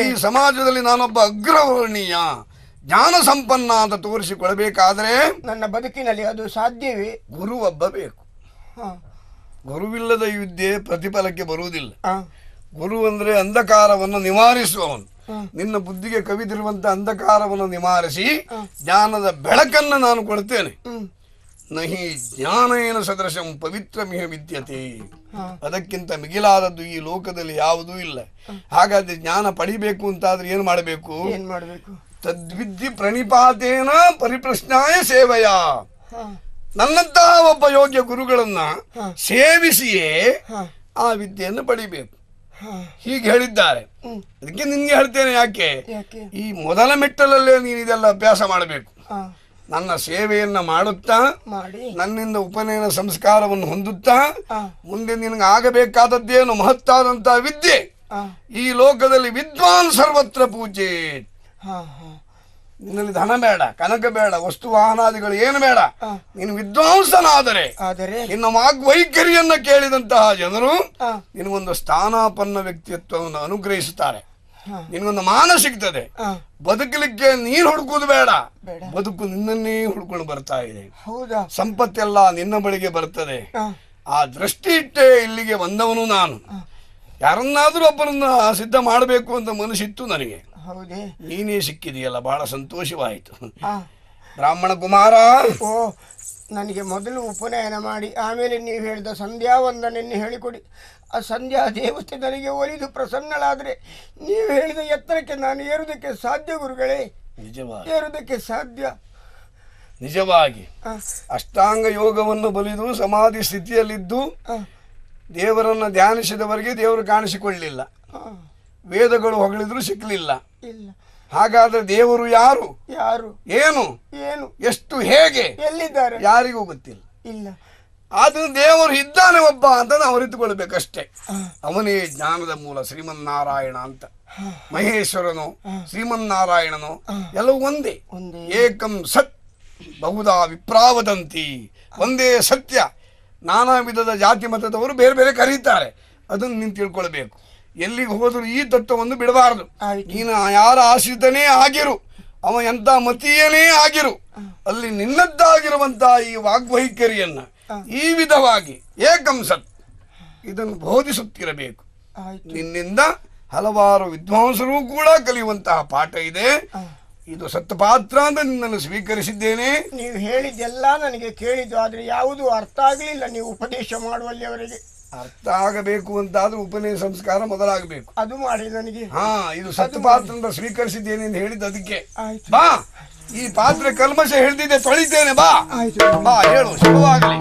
ಈ ಸಮಾಜದಲ್ಲಿ ನಾನೊಬ್ಬ ಅಗ್ರವರ್ಣೀಯ ಜ್ಞಾನ ಸಂಪನ್ನ ಅಂತ ತೋರಿಸಿಕೊಳ್ಳಬೇಕಾದ್ರೆ ನನ್ನ ಬದುಕಿನಲ್ಲಿ ಅದು ಸಾಧ್ಯವೇ? ಗುರು ಒಬ್ಬ ಬೇಕು. ಗುರುವಿಲ್ಲದ ವಿದ್ಯೆ ಪ್ರತಿಫಲಕ್ಕೆ ಬರುವುದಿಲ್ಲ. ಗುರು ಅಂದ್ರೆ ಅಂಧಕಾರವನ್ನು ನಿವಾರಿಸುವವನು. ನಿನ್ನ ಬುದ್ಧಿಗೆ ಕವಿದಿರುವಂತ ಅಂಧಕಾರವನ್ನು ನಿವಾರಿಸಿ ಜ್ಞಾನದ ಬೆಳಕನ್ನು ನಾನು ಕೊಡ್ತೇನೆ. ನಹಿ ಜ್ಞಾನೇನ ಸದೃಶಂ ಪವಿತ್ರಮಿಹ ವಿದ್ಯತೆ. ಅದಕ್ಕಿಂತ ಮಿಗಿಲಾದದ್ದು ಈ ಲೋಕದಲ್ಲಿ ಯಾವುದೂ ಇಲ್ಲ. ಹಾಗಾದ್ರೆ ಜ್ಞಾನ ಪಡಿಬೇಕು ಅಂತಾದ್ರೆ ಏನ್ ಮಾಡಬೇಕು? ತದ್ವಿದ್ಯೆ ಪ್ರಣಿಪಾತೇನ ಪರಿಪ್ರಶ್ನಾಯ ಸೇವೆಯ. ನನ್ನಂತಹ ಒಬ್ಬ ಯೋಗ್ಯ ಗುರುಗಳನ್ನ ಸೇವಿಸಿಯೇ ಆ ವಿದ್ಯೆಯನ್ನು ಪಡಿಬೇಕು. ಹೀಗೆ ಹೇಳಿದ್ದಾರೆ. ಅದಕ್ಕೆ ನಿನ್ಗೆ ಹೇಳ್ತೇನೆ, ಯಾಕೆ ಈ ಮೊದಲ ಮೆಟ್ಟಲಲ್ಲೇ ನೀನು ಇದೆಲ್ಲ ಅಭ್ಯಾಸ ಮಾಡಬೇಕು. ನನ್ನ ಸೇವೆಯನ್ನ ಮಾಡುತ್ತಾ ನನ್ನಿಂದ ಉಪನಯನ ಸಂಸ್ಕಾರವನ್ನು ಹೊಂದುತ್ತಾ ಮುಂದೆ ನಿನಗೆ ಆಗಬೇಕಾದದ್ದೇನು ಮಹತ್ತಾದಂತಹ ವಿದ್ಯೆ. ಈ ಲೋಕದಲ್ಲಿ ವಿದ್ವಾನ್ ಸರ್ವತ್ರ ಪೂಜೆ. ನಿನ್ನಲ್ಲಿ ಧನ ಬೇಡ, ಕನಕ ಬೇಡ, ವಸ್ತು ವಾಹನಾದಿಗಳು ಏನು ಬೇಡ. ನೀನು ವಿದ್ವಾಂಸನಾದರೆ ನಿನ್ನ ವಾಗ್ವೈಖರಿಯನ್ನ ಕೇಳಿದಂತಹ ಜನರು ನಿನಗೊಂದು ಸ್ಥಾನಾಪನ್ನ ವ್ಯಕ್ತಿತ್ವವನ್ನು ಅನುಗ್ರಹಿಸುತ್ತಾರೆ. ನಿನಗೊಂದು ಮಾನ ಸಿಗ್ತದೆ. ಬದುಕಲಿಕ್ಕೆ ನೀನು ಹುಡುಕುವುದು ಬೇಡ, ಬದುಕು ನಿನ್ನನ್ನೇ ಹುಡ್ಕೊಂಡು ಬರ್ತಾ ಇದೆ. ಸಂಪತ್ತೆಲ್ಲ ನಿನ್ನ ಬಳಿಗೆ ಬರ್ತದೆ. ಆ ದೃಷ್ಟಿ ಇಟ್ಟೇ ಇಲ್ಲಿಗೆ ಬಂದವನು ನಾನು. ಯಾರನ್ನಾದ್ರೂ ಒಬ್ಬರನ್ನ ಸಿದ್ಧ ಮಾಡಬೇಕು ಅಂತ ಮನಸ್ಸಿತ್ತು ನನಗೆ. ನೀನೇ ಸಿಕ್ಕಿದೆಯಲ್ಲ, ಬಹಳ ಸಂತೋಷವಾಯಿತು. ಬ್ರಾಹ್ಮಣ ಕುಮಾರ, ನನಗೆ ಮೊದಲು ಉಪನಯನ ಮಾಡಿ ಆಮೇಲೆ ನೀವು ಹೇಳಿದ ಸಂಧ್ಯಾ ವಂದನೆಯನ್ನು ಹೇಳಿಕೊಡಿ. ಆ ಸಂಧ್ಯಾ ದೇವತೆ ನನಗೆ ಒಲಿದು ಪ್ರಸನ್ನಳಾದರೆ ನೀವು ಹೇಳಿದ ಎತ್ತರಕ್ಕೆ ನಾನು ಏರುವುದಕ್ಕೆ ಸಾಧ್ಯ ಗುರುಗಳೇ. ಏರುವುದಕ್ಕೆ ಸಾಧ್ಯ. ನಿಜವಾಗಿ ಅಷ್ಟಾಂಗ ಯೋಗವನ್ನು ಬಲಿದು ಸಮಾಧಿ ಸ್ಥಿತಿಯಲ್ಲಿದ್ದು ದೇವರನ್ನ ಧ್ಯಾನಿಸಿದವರಿಗೆ ದೇವರು ಕಾಣಿಸಿಕೊಳ್ಳಲಿಲ್ಲ. ವೇದಗಳು ಹೊಗಳಿದ್ರು ಸಿಕ್ಕಲಿಲ್ಲ. ಹಾಗಾದ್ರೆ ದೇವರು ಯಾರು, ಏನು, ಎಷ್ಟು, ಹೇಗೆ, ಎಲ್ಲಿದ್ದಾರೆ ಯಾರಿಗೂ ಗೊತ್ತಿಲ್ಲ. ಆದ್ರೆ ದೇವರು ಇದ್ದಾನೆ ಒಬ್ಬ ಅಂತ ನಾವು ಅರಿತುಕೊಳ್ಬೇಕಷ್ಟೇ. ಅವನೇ ಜ್ಞಾನದ ಮೂಲ ಶ್ರೀಮನ್ನಾರಾಯಣ ಅಂತ. ಮಹೇಶ್ವರನು ಶ್ರೀಮನ್ನಾರಾಯಣನು ಎಲ್ಲವೂ ಒಂದೇ. ಏಕಂ ಸತ್ ಬಹುದಾ ವಿಪ್ರಾವದಂತಿ. ಒಂದೇ ಸತ್ಯ. ನಾನಾ ವಿಧದ ಜಾತಿ ಮತದವರು ಬೇರೆ ಬೇರೆ ಕರೀತಾರೆ. ಅದನ್ನು ನೀನು ತಿಳ್ಕೊಳ್ಬೇಕು. ಎಲ್ಲಿಗೆ ಹೋದ್ರು ಈ ತತ್ವವನ್ನು ಬಿಡಬಾರದು. ನೀನು ಯಾರ ಆಶ್ರಿತನೇ ಆಗಿರು, ಅವ ಎಂತ ಮತೀಯನೇ ಆಗಿರು, ಅಲ್ಲಿ ನಿನ್ನದ್ದಾಗಿರುವಂತಹ ಈ ವಾಗ್ವೈಖರಿಯನ್ನ ಈ ವಿಧವಾಗಿ ಏಕಂ ಸತ್ ಇದನ್ನು ಬೋಧಿಸುತ್ತಿರಬೇಕು. ನಿನ್ನಿಂದ ಹಲವಾರು ವಿದ್ವಾಂಸರು ಕೂಡ ಕಲಿಯುವಂತಹ ಪಾಠ ಇದೆ. ಇದು ಸತ್ಪಾತ್ರ ಅಂತ ನಿನ್ನನ್ನು ಸ್ವೀಕರಿಸಿದ್ದೇನೆ. ನೀವು ಹೇಳಿದ್ದೆಲ್ಲ ನನಗೆ ಕೇಳಿದ್ದು, ಆದ್ರೆ ಯಾವುದೂ ಅರ್ಥ ಆಗಲಿಲ್ಲ. ನೀವು ಉಪದೇಶ ಮಾಡುವಲ್ಲಿ ಅವರಿಗೆ ಅರ್ಥ ಆಗಬೇಕು ಅಂತಾದ್ರೂ ಉಪನಯನ ಸಂಸ್ಕಾರ ಮೊದಲಾಗಬೇಕು. ಅದು ಮಾಡಿ ನನಗೆ. ಇದು ಸತ್ಪಾತ್ರ ಅಂತ ಸ್ವೀಕರಿಸಿದ್ದೇನೆ ಅಂತ ಹೇಳಿದ್ದು ಅದಕ್ಕೆ. ಬಾ, ಈ ಪಾತ್ರೆ ಕಲ್ಮಶ ಹೇಳ್ದಿದ್ದೆ, ತೊಳಿತೇನೆ. ಬಾ ಬಾ, ಹೇಳು, ಶುಭವಾಗಲಿ.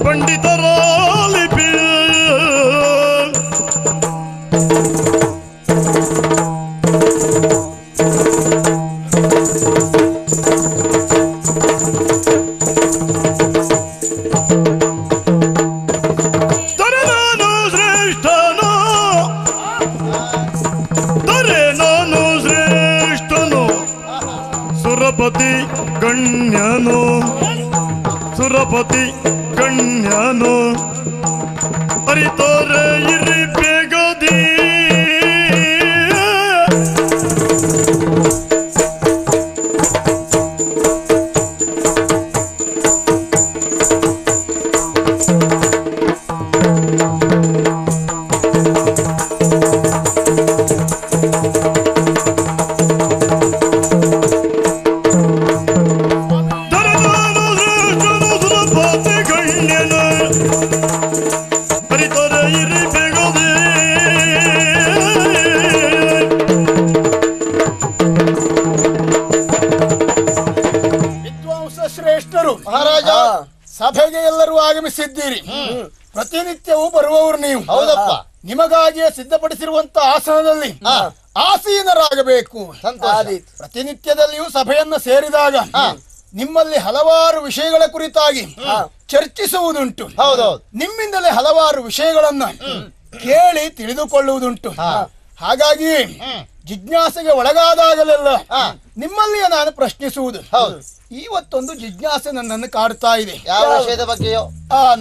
ಪಂಡಿತರ ಲಿಪಿ ಸುರಪತಿ ಗಣ್ಯನು, ಸುರಪತಿ ಗಣ್ಯನು ಅರಿತೋರೆ ಇರಿ ಬೇಗದಿ. ಮಹಾರಾಜ, ಸಭೆಗೆ ಎಲ್ಲರೂ ಆಗಮಿಸಿದ್ದೀರಿ. ಪ್ರತಿನಿತ್ಯವೂ ಬರುವವರು ನೀವು. ಹೌದಪ್ಪ. ನಿಮಗಾಗಿಯೇ ಸಿದ್ಧಪಡಿಸಿರುವಂತ ಆಸನದಲ್ಲಿ ಆಸೀನರಾಗಬೇಕು. ಪ್ರತಿನಿತ್ಯದಲ್ಲಿಯೂ ಸಭೆಯನ್ನು ಸೇರಿದಾಗ ನಿಮ್ಮಲ್ಲಿ ಹಲವಾರು ವಿಷಯಗಳ ಕುರಿತಾಗಿ ಚರ್ಚಿಸುವುದುಂಟು. ಹೌದೌದು. ನಿಮ್ಮಿಂದಲೇ ಹಲವಾರು ವಿಷಯಗಳನ್ನ ಕೇಳಿ ತಿಳಿದುಕೊಳ್ಳುವುದುಂಟು. ಹಾಗಾಗಿ ಜಿಜ್ಞಾಸೆಗೆ ಒಳಗಾದಾಗಲೆಲ್ಲ ನಿಮ್ಮಲ್ಲಿಯೇ ನಾನು ಪ್ರಶ್ನಿಸುವುದು. ಹೌದು. ಇವತ್ತೊಂದು ಜಿಜ್ಞಾಸೆ ನನ್ನನ್ನು ಕಾಡ್ತಾ ಇದೆ. ಯಾವ ವಿಷಯದ ಬಗ್ಗೆಯೋ?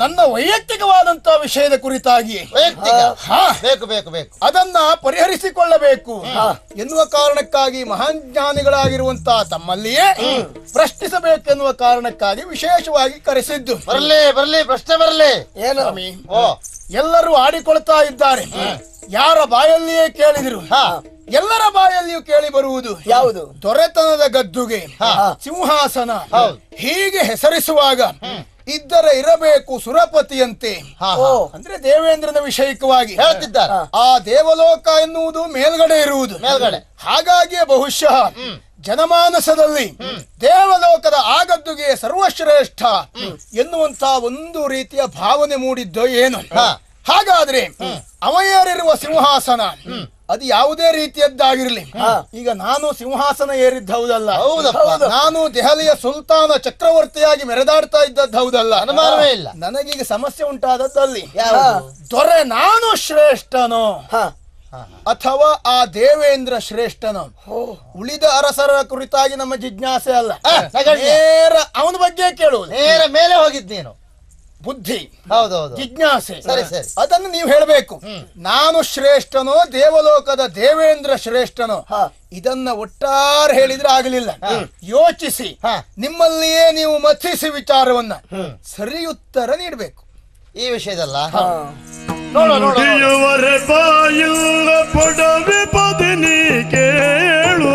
ನನ್ನ ವೈಯಕ್ತಿಕವಾದಂತ ವಿಷಯದ ಕುರಿತಾಗಿ ವೈಯಕ್ತಿಕ? ಹಾ. ಬೇಕು ಬೇಕು ಬೇಕು. ಅದನ್ನ ಪರಿಹರಿಸಿಕೊಳ್ಳಬೇಕು ಎನ್ನುವ ಕಾರಣಕ್ಕಾಗಿ ಮಹಾನ್ ಜ್ಞಾನಿಗಳಾಗಿರುವಂತಹ ತಮ್ಮಲ್ಲಿಯೇ ಪ್ರಶ್ನಿಸಬೇಕೆನ್ನುವ ಕಾರಣಕ್ಕಾಗಿ ವಿಶೇಷವಾಗಿ ಕರೆಸಿದ್ದು. ಬರ್ಲಿ ಬರ್ಲಿ, ಪ್ರಶ್ನೆ ಬರ್ಲಿ. ಏನು ಸ್ವಾಮಿ, ಓ, ಎಲ್ಲರೂ ಆಡಿಕೊಳ್ತಾ ಇದ್ದಾರೆ. ಯಾರ ಬಾಯಲ್ಲಿಯೇ ಕೇಳಿದ್ರು ಎಲ್ಲರ ಬಾಯಲ್ಲಿಯೂ ಕೇಳಿ ಬರುವುದು ಯಾವುದು? ದೊರೆತನದ ಗದ್ದುಗೆ, ಸಿಂಹಾಸನ ಹೀಗೆ ಹೆಸರಿಸುವಾಗ ಇದ್ದರೆ ಇರಬೇಕು ಸುರಪತಿಯಂತೆ. ಅಂದ್ರೆ ದೇವೇಂದ್ರನ ವಿಷಯಕವಾಗಿ ಹೇಳ್ತಿದ್ದಾರೆ. ಆ ದೇವಲೋಕ ಎನ್ನುವುದು ಮೇಲ್ಗಡೆ ಇರುವುದು. ಮೇಲ್ಗಡೆ. ಹಾಗಾಗಿಯೇ ಬಹುಶಃ ಜನಮಾನಸದಲ್ಲಿ ದೇವಲೋಕದ ಆಗದ್ದುಗೆ ಸರ್ವಶ್ರೇಷ್ಠ ಎನ್ನುವಂತ ಒಂದು ರೀತಿಯ ಭಾವನೆ ಮೂಡಿದ್ದೋ ಏನು. ಹಾಗಾದ್ರೆ ಅವಯೇರಿರುವ ಸಿಂಹಾಸನ ಅದು ಯಾವುದೇ ರೀತಿಯದ್ದಾಗಿರ್ಲಿ, ಈಗ ನಾನು ಸಿಂಹಾಸನ ಏರಿದ್ದ ಹೌದಲ್ಲ, ನಾನು ದೆಹಲಿಯ ಸುಲ್ತಾನ ಚಕ್ರವರ್ತಿಯಾಗಿ ಮೆರೆದಾಡ್ತಾ ಇದ್ದದ್ದು ಹೌದಲ್ಲ, ಅನುಮಾನವೇ ಇಲ್ಲ. ನನಗೀಗ ಸಮಸ್ಯೆ ಉಂಟಾದದ್ದಲ್ಲಿ ದೊರೆ ನಾನು ಶ್ರೇಷ್ಠನೋ ಅಥವಾ ಆ ದೇವೇಂದ್ರ ಶ್ರೇಷ್ಠನೋ? ಉಳಿದ ಅರಸರ ಕುರಿತಾಗಿ ನಮ್ಮ ಜಿಜ್ಞಾಸೆ ಅಲ್ಲ, ನೇರ ಅವನ ಬಗ್ಗೆ ಕೇಳುವುದು. ನೇರ ಮೇಲೆ ಹೋಗಿದ್ ನೀನು. ಬುದ್ಧಿ, ಹೌದೌದು, ಜಿಜ್ಞಾಸೆ, ಸರಿ ಸರಿ, ಅದನ್ನು ನೀವು ಹೇಳಬೇಕು. ನಾನು ಶ್ರೇಷ್ಠನೋ ದೇವಲೋಕದ ದೇವೇಂದ್ರ ಶ್ರೇಷ್ಠನೋ? ಇದನ್ನ ಒಟ್ಟಾರೆ ಹೇಳಿದ್ರೆ ಆಗಲಿಲ್ಲ. ಯೋಚಿಸಿ ನಿಮ್ಮಲ್ಲಿಯೇ ನೀವು ಮಥಿಸಿ ವಿಚಾರವನ್ನ ಸರಿಯುತ್ತರ ನೀಡಬೇಕು ಈ ವಿಷಯದಲ್ಲ. ನುಡಿಯುವರೆ ಬಾಯಿಲ್ಲ ಪೊಡವೆ ಪದಿನಿ ಕೇಳು,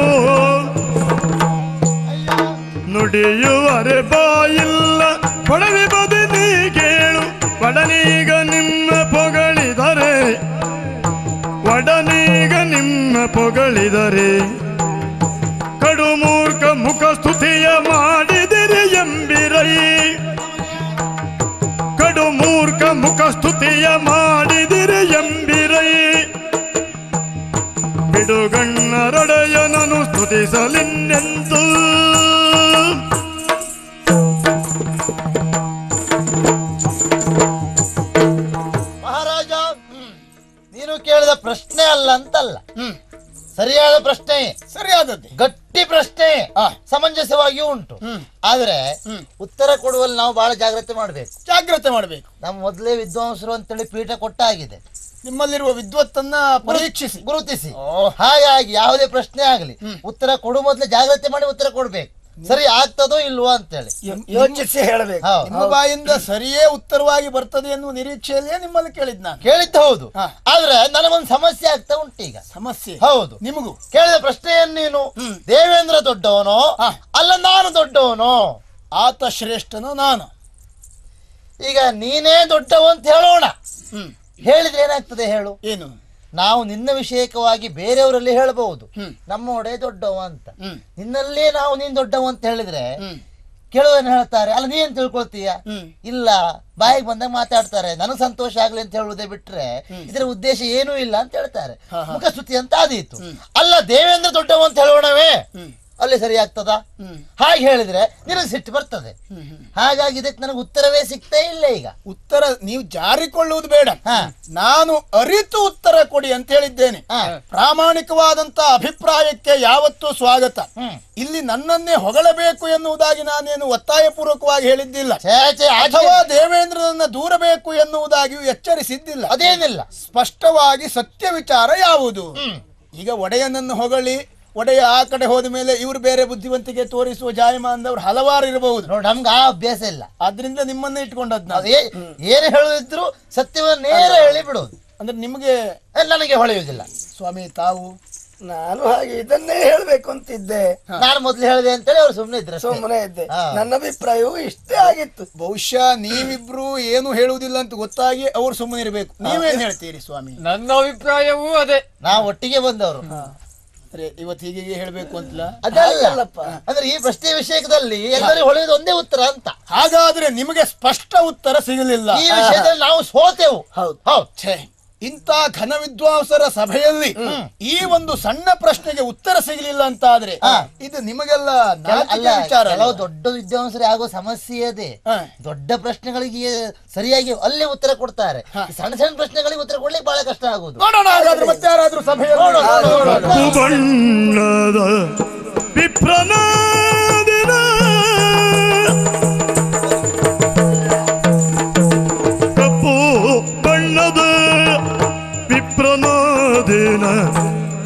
ನುಡಿಯುವರೆ ಬಾಯಿಲ್ಲ ಪೊಡವೆ ಪದಿನಿ ಕೇಳು, ಒಡನೀಗ ನಿಮ್ಮ ಪೊಗಳಿದರೆ, ಒಡನೀಗ ನಿಮ್ಮ ಪೊಗಳಿದರೆ, ಕಡುಮೂರ್ಖ ಮುಖ ಸ್ತುತಿಯ ಮಾಡಿದಿರಿ ಎಂಬಿರೈ, ಕಡುಮೂರ್ಖ ಮುಖ ಸ್ತುತಿಯ ಮಾಡಿದಿರಿ ಎಂಬಿರೈ, ಬಿಡುಗಣ್ಣರೊಡೆಯನನು ಸ್ತುತಿಸಲಿನ್ನೆಂದು. ಮಹಾರಾಜ, ನೀನು ಕೇಳಿದ ಪ್ರಶ್ನೆ ಅಲ್ಲ ಅಂತಲ್ಲ, ಸರಿಯಾದ ಪ್ರಶ್ನೆ, ಸರಿಯಾದದ್ದೇ, ಗಟ್ಟಿ ಪ್ರಶ್ನೆ, ಸಮಂಜಸವಾಗಿಯೂ ಉಂಟು. ಆದ್ರೆ ಉತ್ತರ ಕೊಡುವಲ್ಲಿ ನಾವು ಬಹಳ ಜಾಗ್ರತೆ ಮಾಡಬೇಕು. ನಮ್ಮ ಮೊದಲೇ ವಿದ್ವಾಂಸರು ಅಂತೇಳಿ ಪೀಠ ಕೊಟ್ಟಾಗಿದೆ, ನಿಮ್ಮಲ್ಲಿರುವ ವಿದ್ವತ್ತನ್ನ ಪರೀಕ್ಷಿಸಿ ಗುರುತಿಸಿ. ಹಾಗಾಗಿ ಯಾವುದೇ ಪ್ರಶ್ನೆ ಆಗಲಿ ಉತ್ತರ ಕೊಡುವ ಮೊದಲೇ ಜಾಗ್ರತೆ ಮಾಡಿ ಉತ್ತರ ಕೊಡ್ಬೇಕು. ಸರಿ ಆಗ್ತದೋ ಇಲ್ವೋ ಅಂತೇಳಿ ಯೋಚಿಸಿ ಹೇಳಬೇಕು. ನಿಮ್ಮ ಬಾಯಿಂದ ಸರಿಯೇ ಉತ್ತರವಾಗಿ ಬರ್ತದೆ ಎನ್ನುವ ನಿರೀಕ್ಷೆಯಲ್ಲೇ ನಿಮ್ಮಲ್ಲಿ ಕೇಳಿದ್ ನಾನು. ಕೇಳಿದ್ದು ಹೌದು, ಆದ್ರೆ ನನಗೊಂದು ಸಮಸ್ಯೆ ಆಗ್ತಾ ಉಂಟು ಈಗ. ಸಮಸ್ಯೆ? ಹೌದು. ನಿಮಗೂ ಕೇಳಿದ ಪ್ರಶ್ನೆಯನ್ನು ನೀನು ದೇವೇಂದ್ರ ದೊಡ್ಡವನೋ ಅಲ್ಲ ನಾನು ದೊಡ್ಡವನೋ? ಆತ ಶ್ರೇಷ್ಠನೋ ನಾನು? ಈಗ ನೀನೇ ದೊಡ್ಡವ ಅಂತ ಹೇಳೋಣ. ಹೇಳಿದ್ರೆ ಏನಾಗ್ತದೆ ಹೇಳು? ಏನು? ನಾವು ನಿನ್ನ ವಿಷಯಕವಾಗಿ ಬೇರೆಯವರಲ್ಲಿ ಹೇಳಬಹುದು ನಮ್ಮ ಒಡೆ ದೊಡ್ಡವ ಅಂತ. ನಿನ್ನಲ್ಲೇ ನಾವು ನೀನ್ ದೊಡ್ಡವ ಅಂತ ಹೇಳಿದ್ರೆ ಕೆಲವನ್ನ ಹೇಳ್ತಾರೆ, ಅಲ್ಲ ನೀನ್ ತಿಳ್ಕೊಳ್ತೀಯ? ಇಲ್ಲ, ಬಾಯಿಗೆ ಬಂದಾಗ ಮಾತಾಡ್ತಾರೆ, ನನಗೆ ಸಂತೋಷ ಆಗ್ಲಿ ಅಂತ ಹೇಳುವುದೇ ಬಿಟ್ರೆ ಇದರ ಉದ್ದೇಶ ಏನೂ ಇಲ್ಲ ಅಂತ ಹೇಳ್ತಾರೆ. ಮುಖಸ್ತುತಿ ಅಂತ ಆದೀತು. ಅಲ್ಲ ದೇವೇಂದ್ರ ದೊಡ್ಡವ ಅಂತ ಹೇಳೋಣವೇ, ಅಲ್ಲಿ ಸರಿ ಆಗ್ತದ? ಹಾಗೆ ಹೇಳಿದ್ರೆ ನಿನಗೆ ಸಿಟ್ಟು ಬರ್ತದೆ. ಹಾಗಾಗಿ ಇದಕ್ಕೆ ನನಗೆ ಉತ್ತರವೇ ಸಿಗ್ತೇ ಇಲ್ಲ. ಈಗ ಉತ್ತರ ನೀವು ಜಾರಿಕೊಳ್ಳುವುದು ಬೇಡ, ನಾನು ಅರಿತು ಉತ್ತರ ಕೊಡಿ ಅಂತ ಹೇಳಿದ್ದೇನೆ. ಪ್ರಾಮಾಣಿಕವಾದಂತ ಅಭಿಪ್ರಾಯಕ್ಕೆ ಯಾವತ್ತೂ ಸ್ವಾಗತ. ಇಲ್ಲಿ ನನ್ನನ್ನೇ ಹೊಗಳಬೇಕು ಎನ್ನುವುದಾಗಿ ನಾನೇನು ಒತ್ತಾಯ ಪೂರ್ವಕವಾಗಿ ಹೇಳಿದ್ದಿಲ್ಲ, ಅಥವಾ ದೇವೇಂದ್ರನನ್ನ ದೂರಬೇಕು ಎನ್ನುವುದಾಗಿಯೂ ಎಚ್ಚರಿಸಿದ್ದಿಲ್ಲ. ಅದೇನಿಲ್ಲ, ಸ್ಪಷ್ಟವಾಗಿ ಸತ್ಯ ವಿಚಾರ ಯಾವುದು. ಈಗ ಒಡೆಯನನ್ನು ಹೊಗಳಿ ಒಡೆಯ ಆ ಕಡೆ ಹೋದ ಮೇಲೆ ಇವರು ಬೇರೆ ಬುದ್ಧಿವಂತಿಕೆ ತೋರಿಸುವ ಜಾಯಮಾನದವ್ರು ಹಲವಾರು ಇರಬಹುದು. ನೋಡಿ, ನಮ್ಗೆ ಆ ಅಭ್ಯಾಸ ಇಲ್ಲ. ಆದ್ರಿಂದ ನಿಮ್ಮನ್ನೇ ಇಟ್ಕೊಂಡದ್ ನಾವು. ಏನು ಹೇಳುದಿದ್ರು ಸತ್ಯವನ್ನು ನೇರ ಹೇಳಿ ಬಿಡುವುದು. ಅಂದ್ರೆ ನಿಮಗೆ ನನಗೆ ಹೊಳೆಯುವುದಿಲ್ಲ. ಸ್ವಾಮಿ, ತಾವು? ನಾನು ಹಾಗೆ ಇದನ್ನೇ ಹೇಳ್ಬೇಕು ಅಂತಿದ್ದೆ. ನಾನು ಮೊದ್ಲು ಹೇಳಿದೆ ಅಂತೇಳಿ ಅವ್ರು ಸುಮ್ಮನೆ ಇದ್ರೆ ಸುಮ್ಮನೆ ಇದ್ದೆ. ನನ್ನ ಅಭಿಪ್ರಾಯವೂ ಇಷ್ಟೇ ಆಗಿತ್ತು. ಬಹುಶಃ ನೀವಿಬ್ರು ಏನು ಹೇಳುವುದಿಲ್ಲ ಅಂತ ಗೊತ್ತಾಗಿ ಅವ್ರು ಸುಮ್ಮನೆ ಇರಬೇಕು. ನೀವೇನ್ ಹೇಳ್ತೀರಿ ಸ್ವಾಮಿ? ನನ್ನ ಅಭಿಪ್ರಾಯವೂ ಅದೇ. ನಾವು ಒಟ್ಟಿಗೆ ಬಂದವರು. ಇವತ್ತು ಹೀಗೆ ಹೇಳ್ಬೇಕು ಅಂತಲ್ಲ, ಅದಲ್ಲಪ್ಪ. ಅಂದ್ರೆ ಈ ಪ್ರಶ್ನೆ ವಿಷಯದಲ್ಲಿ ಎಲ್ಲರಿಗೂ ಹೊಳೆಯುವುದು ಒಂದೇ ಉತ್ತರ ಅಂತ. ಹಾಗಾದ್ರೆ ನಿಮಗೆ ಸ್ಪಷ್ಟ ಉತ್ತರ ಸಿಗಲಿಲ್ಲ. ಈ ವಿಷಯದಲ್ಲಿ ನಾವು ಸೋತೆವು. ಹೌದು. ಇಂಥ ಘನ ವಿದ್ವಾಂಸರ ಸಭೆಯಲ್ಲಿ ಈ ಒಂದು ಸಣ್ಣ ಪ್ರಶ್ನೆಗೆ ಉತ್ತರ ಸಿಗಲಿಲ್ಲ ಅಂತ ಆದ್ರೆ ಇದು ನಿಮಗೆಲ್ಲ ನಾಚಿಕೆ ವಿಚಾರ ಕೆಲವು ದೊಡ್ಡ ವಿದ್ವಾಂಸರೇ ಆಗೋ ಸಮಸ್ಯೆ ಇದೆ. ದೊಡ್ಡ ಪ್ರಶ್ನೆಗಳಿಗೆ ಸರಿಯಾಗಿ ಅಲ್ಲೇ ಉತ್ತರ ಕೊಡ್ತಾರೆ, ಸಣ್ಣ ಸಣ್ಣ ಪ್ರಶ್ನೆಗಳಿಗೆ ಉತ್ತರ ಕೊಡ್ಲಿಕ್ಕೆ ಬಹಳ ಕಷ್ಟ ಆಗುದು. ನೋಡೋಣ ಹಾಗಾದ್ರೆ ಮತ್ತೆ ಯಾರಾದ್ರೂ ಸಭೆಯಲ್ಲಿ ಬಣ್ಣದ ವಿಪ್ರನಾದಿನ ಕಪ್ಪು ಬಣ್ಣದ ವಿಪ್ರನಾದಿನ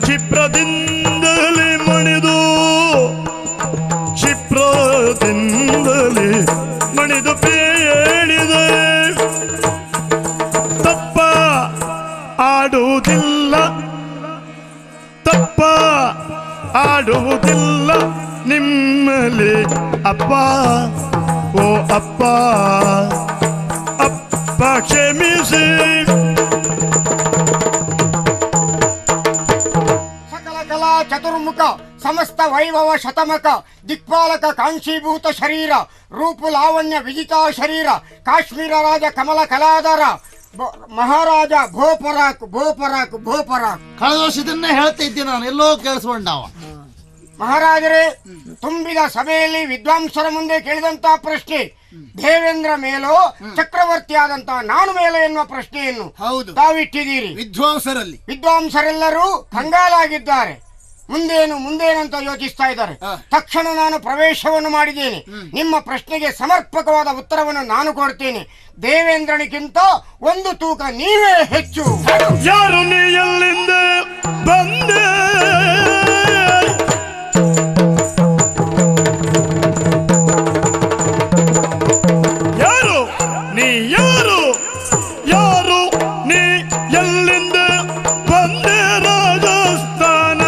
ಕ್ಷಿಪ್ರದಿಂದಲೇ ಮಣಿದು ಕ್ಷಿಪ್ರದಿಂದಲೇ ಮಣಿದು ಹೇಳಿದೆ ತಪ್ಪ ಆಡುವುದಿಲ್ಲ ತಪ್ಪ ಆಡುವುದಿಲ್ಲ ನಿಮ್ಮಲ್ಲಿ ಅಪ್ಪ ಓ ಅಪ್ಪ ಅಪ್ಪ ಕ್ಷಮಿಸಿ. ಸಕಲ ಕಲಾ ಚತುರ್ಮುಖ ಸಮಸ್ತ ವೈಭವ ಶತಮಕ ದಿಕ್ಪಾಲಕ ಕಾಂಕ್ಷೀಭೂತ ಶರೀರ ರೂಪು ಲಾವಣ್ಯ ವಿಜಿತಾ ಶರೀರ ಕಾಶ್ಮೀರ ರಾಜ ಕಮಲ ಕಲಾಧಾರ ಮಹಾರಾಜ ಭೋಪರಾಕ್ ಭೋಪರಾಕ್ ಭೋಪರಾಕ್. ಕಳೆದ ವರ್ಷ ಇದನ್ನೇ ಹೇಳ್ತಾ ಇದ್ದೆ ನಾನು, ಎಲ್ಲೋ ಕೇಳಿಸ್ಕೊಂಡವ. ಮಹಾರಾಜರೇ, ತುಂಬಿದ ಸಭೆಯಲ್ಲಿ ವಿದ್ವಾಂಸರ ಮುಂದೆ ಕೇಳಿದಂತ ಪ್ರಶ್ನೆ ದೇವೇಂದ್ರ ಮೇಲೋ ಚಕ್ರವರ್ತಿಯಾದಂತಹ ನಾನು ಮೇಲೋ ಎನ್ನುವ ಪ್ರಶ್ನೆಯನ್ನು ಹೌದು ತಾವಿಟ್ಟಿದ್ದೀರಿ. ವಿದ್ವಾಂಸರೆಲ್ಲರೂ ಕಂಗಾಲಾಗಿದ್ದಾರೆ. ಮುಂದೇನಂತ ಯೋಚಿಸ್ತಾ ಇದ್ದಾರೆ. ತಕ್ಷಣ ನಾನು ಪ್ರವೇಶವನ್ನು ಮಾಡಿದ್ದೇನೆ. ನಿಮ್ಮ ಪ್ರಶ್ನೆಗೆ ಸಮರ್ಪಕವಾದ ಉತ್ತರವನ್ನು ನಾನು ಕೊಡ್ತೇನೆ. ದೇವೇಂದ್ರನಿಗಿಂತ ಒಂದು ತೂಕ ನೀವೇ ಹೆಚ್ಚು. ಯಾರು ನೀ ಎಲ್ಲಿಂದ ಬಂದೆ ಯಾರು ನೀ ಎಲ್ಲಿಂದ ಬಂದೆ ರಾಜಸ್ಥಾನ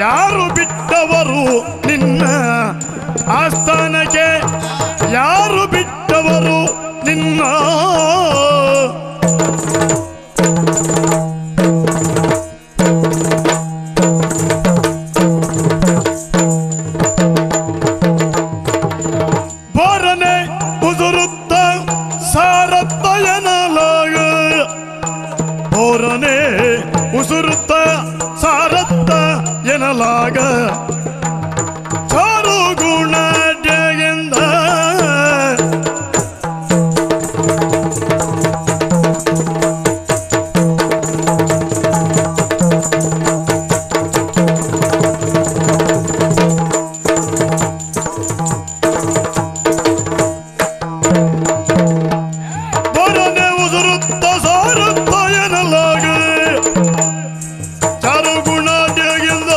ಯಾರು ಬಿಟ್ಟವರು ನಿನ್ನ ಆಸ್ಥಾನಕ್ಕೆ ಯಾರು ಬಿಟ್ಟವರು ನಿನ್ನ ಬೋರನೆ ಉದುರುತ್ತ ಸಾರತ್ತ ಎನ್ನಲಾಗ ಬೋರನೆ ಉಸುರುತ್ತ ಸಾರತ್ತ ಎನ್ನಲಾಗ ಚಾರು ಗುಣ ಜಗಂದ ಬೋರನೆ ಉದುರುತ್ತ ಸಾರತ್ತ ಎನ್ನಲಾಗ ಚಾರು ಗುಣ ಜಗಂದ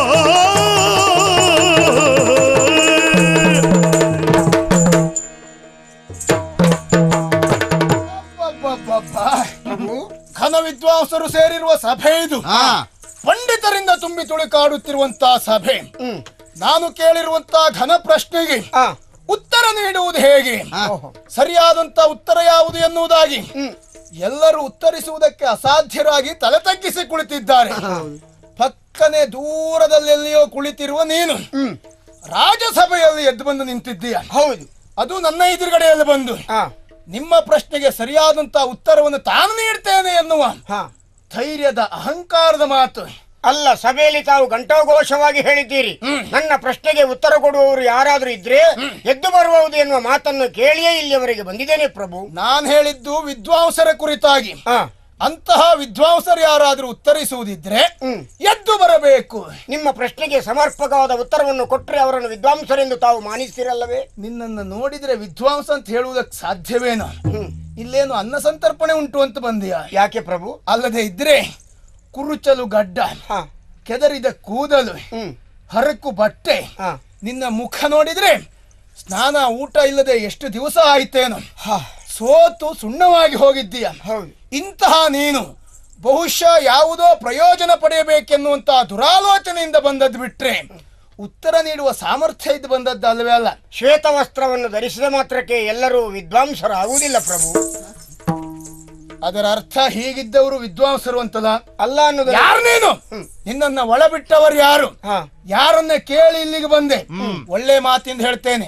ಘನ ವಿದ್ವಾಂಸರು ಸೇರಿರುವ ಸಭೆ ಇದು. ಪಂಡಿತರಿಂದ ತುಂಬಿ ತುಳುಕಾಡುತ್ತಿರುವಂತಹ ಸಭೆ. ನಾನು ಕೇಳಿರುವಂತಹ ಘನ ಪ್ರಶ್ನೆಗೆ ಉತ್ತರ ನೀಡುವುದು ಹೇಗೆ, ಸರಿಯಾದಂತ ಉತ್ತರ ಯಾವುದು ಎನ್ನುವುದಾಗಿ ಎಲ್ಲರೂ ಉತ್ತರಿಸುವುದಕ್ಕೆ ಅಸಾಧ್ಯರಾಗಿ ತಲೆ ತಗ್ಗಿಸಿ ಕುಳಿತಿದ್ದಾರೆ. ಪಕ್ಕನೆ ದೂರದಲ್ಲೆಲ್ಲಿಯೋ ಕುಳಿತಿರುವ ನೀನು ರಾಜಸಭೆಯಲ್ಲಿ ಎದ್ದು ಬಂದು ನಿಂತಿದ್ದೀಯ. ಹೌದು, ಅದು ನನ್ನ ಎದುರುಗಡೆಯಲ್ಲಿ ಬಂದು ನಿಮ್ಮ ಪ್ರಶ್ನೆಗೆ ಸರಿಯಾದಂತ ಉತ್ತರವನ್ನು ತಾನು ನೀಡ್ತೇನೆ ಎನ್ನುವ ಧೈರ್ಯದ ಅಹಂಕಾರದ ಮಾತು ಅಲ್ಲ. ಸಭೆಯಲ್ಲಿ ತಾವು ಘಂಟೋಘೋಷವಾಗಿ ಹೇಳಿದ್ದೀರಿ, ನನ್ನ ಪ್ರಶ್ನೆಗೆ ಉತ್ತರ ಕೊಡುವವರು ಯಾರಾದ್ರೂ ಇದ್ರೆ ಎದ್ದು ಬರುವುದು ಎನ್ನುವ ಮಾತನ್ನು ಕೇಳಿಯೇ ಇಲ್ಲಿಯವರೆಗೆ ಬಂದಿದ್ದೇನೆ ಪ್ರಭು. ನಾನು ಹೇಳಿದ್ದು ವಿದ್ವಾಂಸರ ಕುರಿತಾಗಿ. ಅಂತಹ ವಿದ್ವಾಂಸರು ಯಾರಾದ್ರೂ ಉತ್ತರಿಸುವುದಿದ್ರೆ ಎದ್ದು ಬರಬೇಕು. ನಿಮ್ಮ ಪ್ರಶ್ನೆಗೆ ಸಮರ್ಪಕವಾದ ಉತ್ತರವನ್ನು ಕೊಟ್ಟರೆ ಅವರನ್ನು ವಿದ್ವಾಂಸರೆಂದು ತಾವು ಮಾನಿಸ್ತೀರಲ್ಲವೇ? ನಿನ್ನನ್ನು ನೋಡಿದ್ರೆ ವಿದ್ವಾಂಸ ಅಂತ ಹೇಳುವುದಕ್ಕೆ ಸಾಧ್ಯವೇನೋ? ಇಲ್ಲೇನು ಅನ್ನ ಸಂತರ್ಪಣೆ ಉಂಟು ಅಂತ ಬಂದಿಯಾ? ಯಾಕೆ ಪ್ರಭು? ಅಲ್ಲದೆ ಇದ್ರೆ ಕುರುಚಲು ಗಡ್ಡ, ಕೆದರಿದ ಕೂದಲು, ಹರಕು ಬಟ್ಟೆ, ನಿನ್ನ ಮುಖ ನೋಡಿದ್ರೆ ಸ್ನಾನ ಊಟ ಇಲ್ಲದೆ ಎಷ್ಟು ದಿವಸ ಆಯ್ತೇನೋ, ಸೋತು ಸುಣ್ಣವಾಗಿ ಹೋಗಿದ್ದೀಯ. ಇಂತಹ ನೀನು ಬಹುಶಃ ಯಾವುದೋ ಪ್ರಯೋಜನ ಪಡೆಯಬೇಕೆನ್ನುವಂತಹ ದುರಾಲೋಚನೆಯಿಂದ ಬಂದದ್ದು ಬಿಟ್ರೆ ಉತ್ತರ ನೀಡುವ ಸಾಮರ್ಥ್ಯ ಇದ್ದು ಬಂದದ್ದು ಅಲ್ಲವೇ ಅಲ್ಲ. ಶ್ವೇತ ವಸ್ತ್ರವನ್ನು ಧರಿಸಿದ ಮಾತ್ರಕ್ಕೆ ಎಲ್ಲರೂ ವಿದ್ವಾಂಸರಾಗುವುದಿಲ್ಲ ಪ್ರಭು. ಅದರ ಅರ್ಥ ಹೀಗಿದ್ದವರು ವಿದ್ವಾಂಸರು ಅಂತಲ್ಲ ಅಲ್ಲ ಅನ್ನೋದು. ಯಾರು ನೀನು? ನಿನ್ನನ್ನ ಒಳ ಬಿಟ್ಟವರು ಯಾರು? ಯಾರನ್ನ ಕೇಳಿ ಇಲ್ಲಿಗೆ ಬಂದೆ? ಒಳ್ಳೆ ಮಾತಿಂದ ಹೇಳ್ತೇನೆ,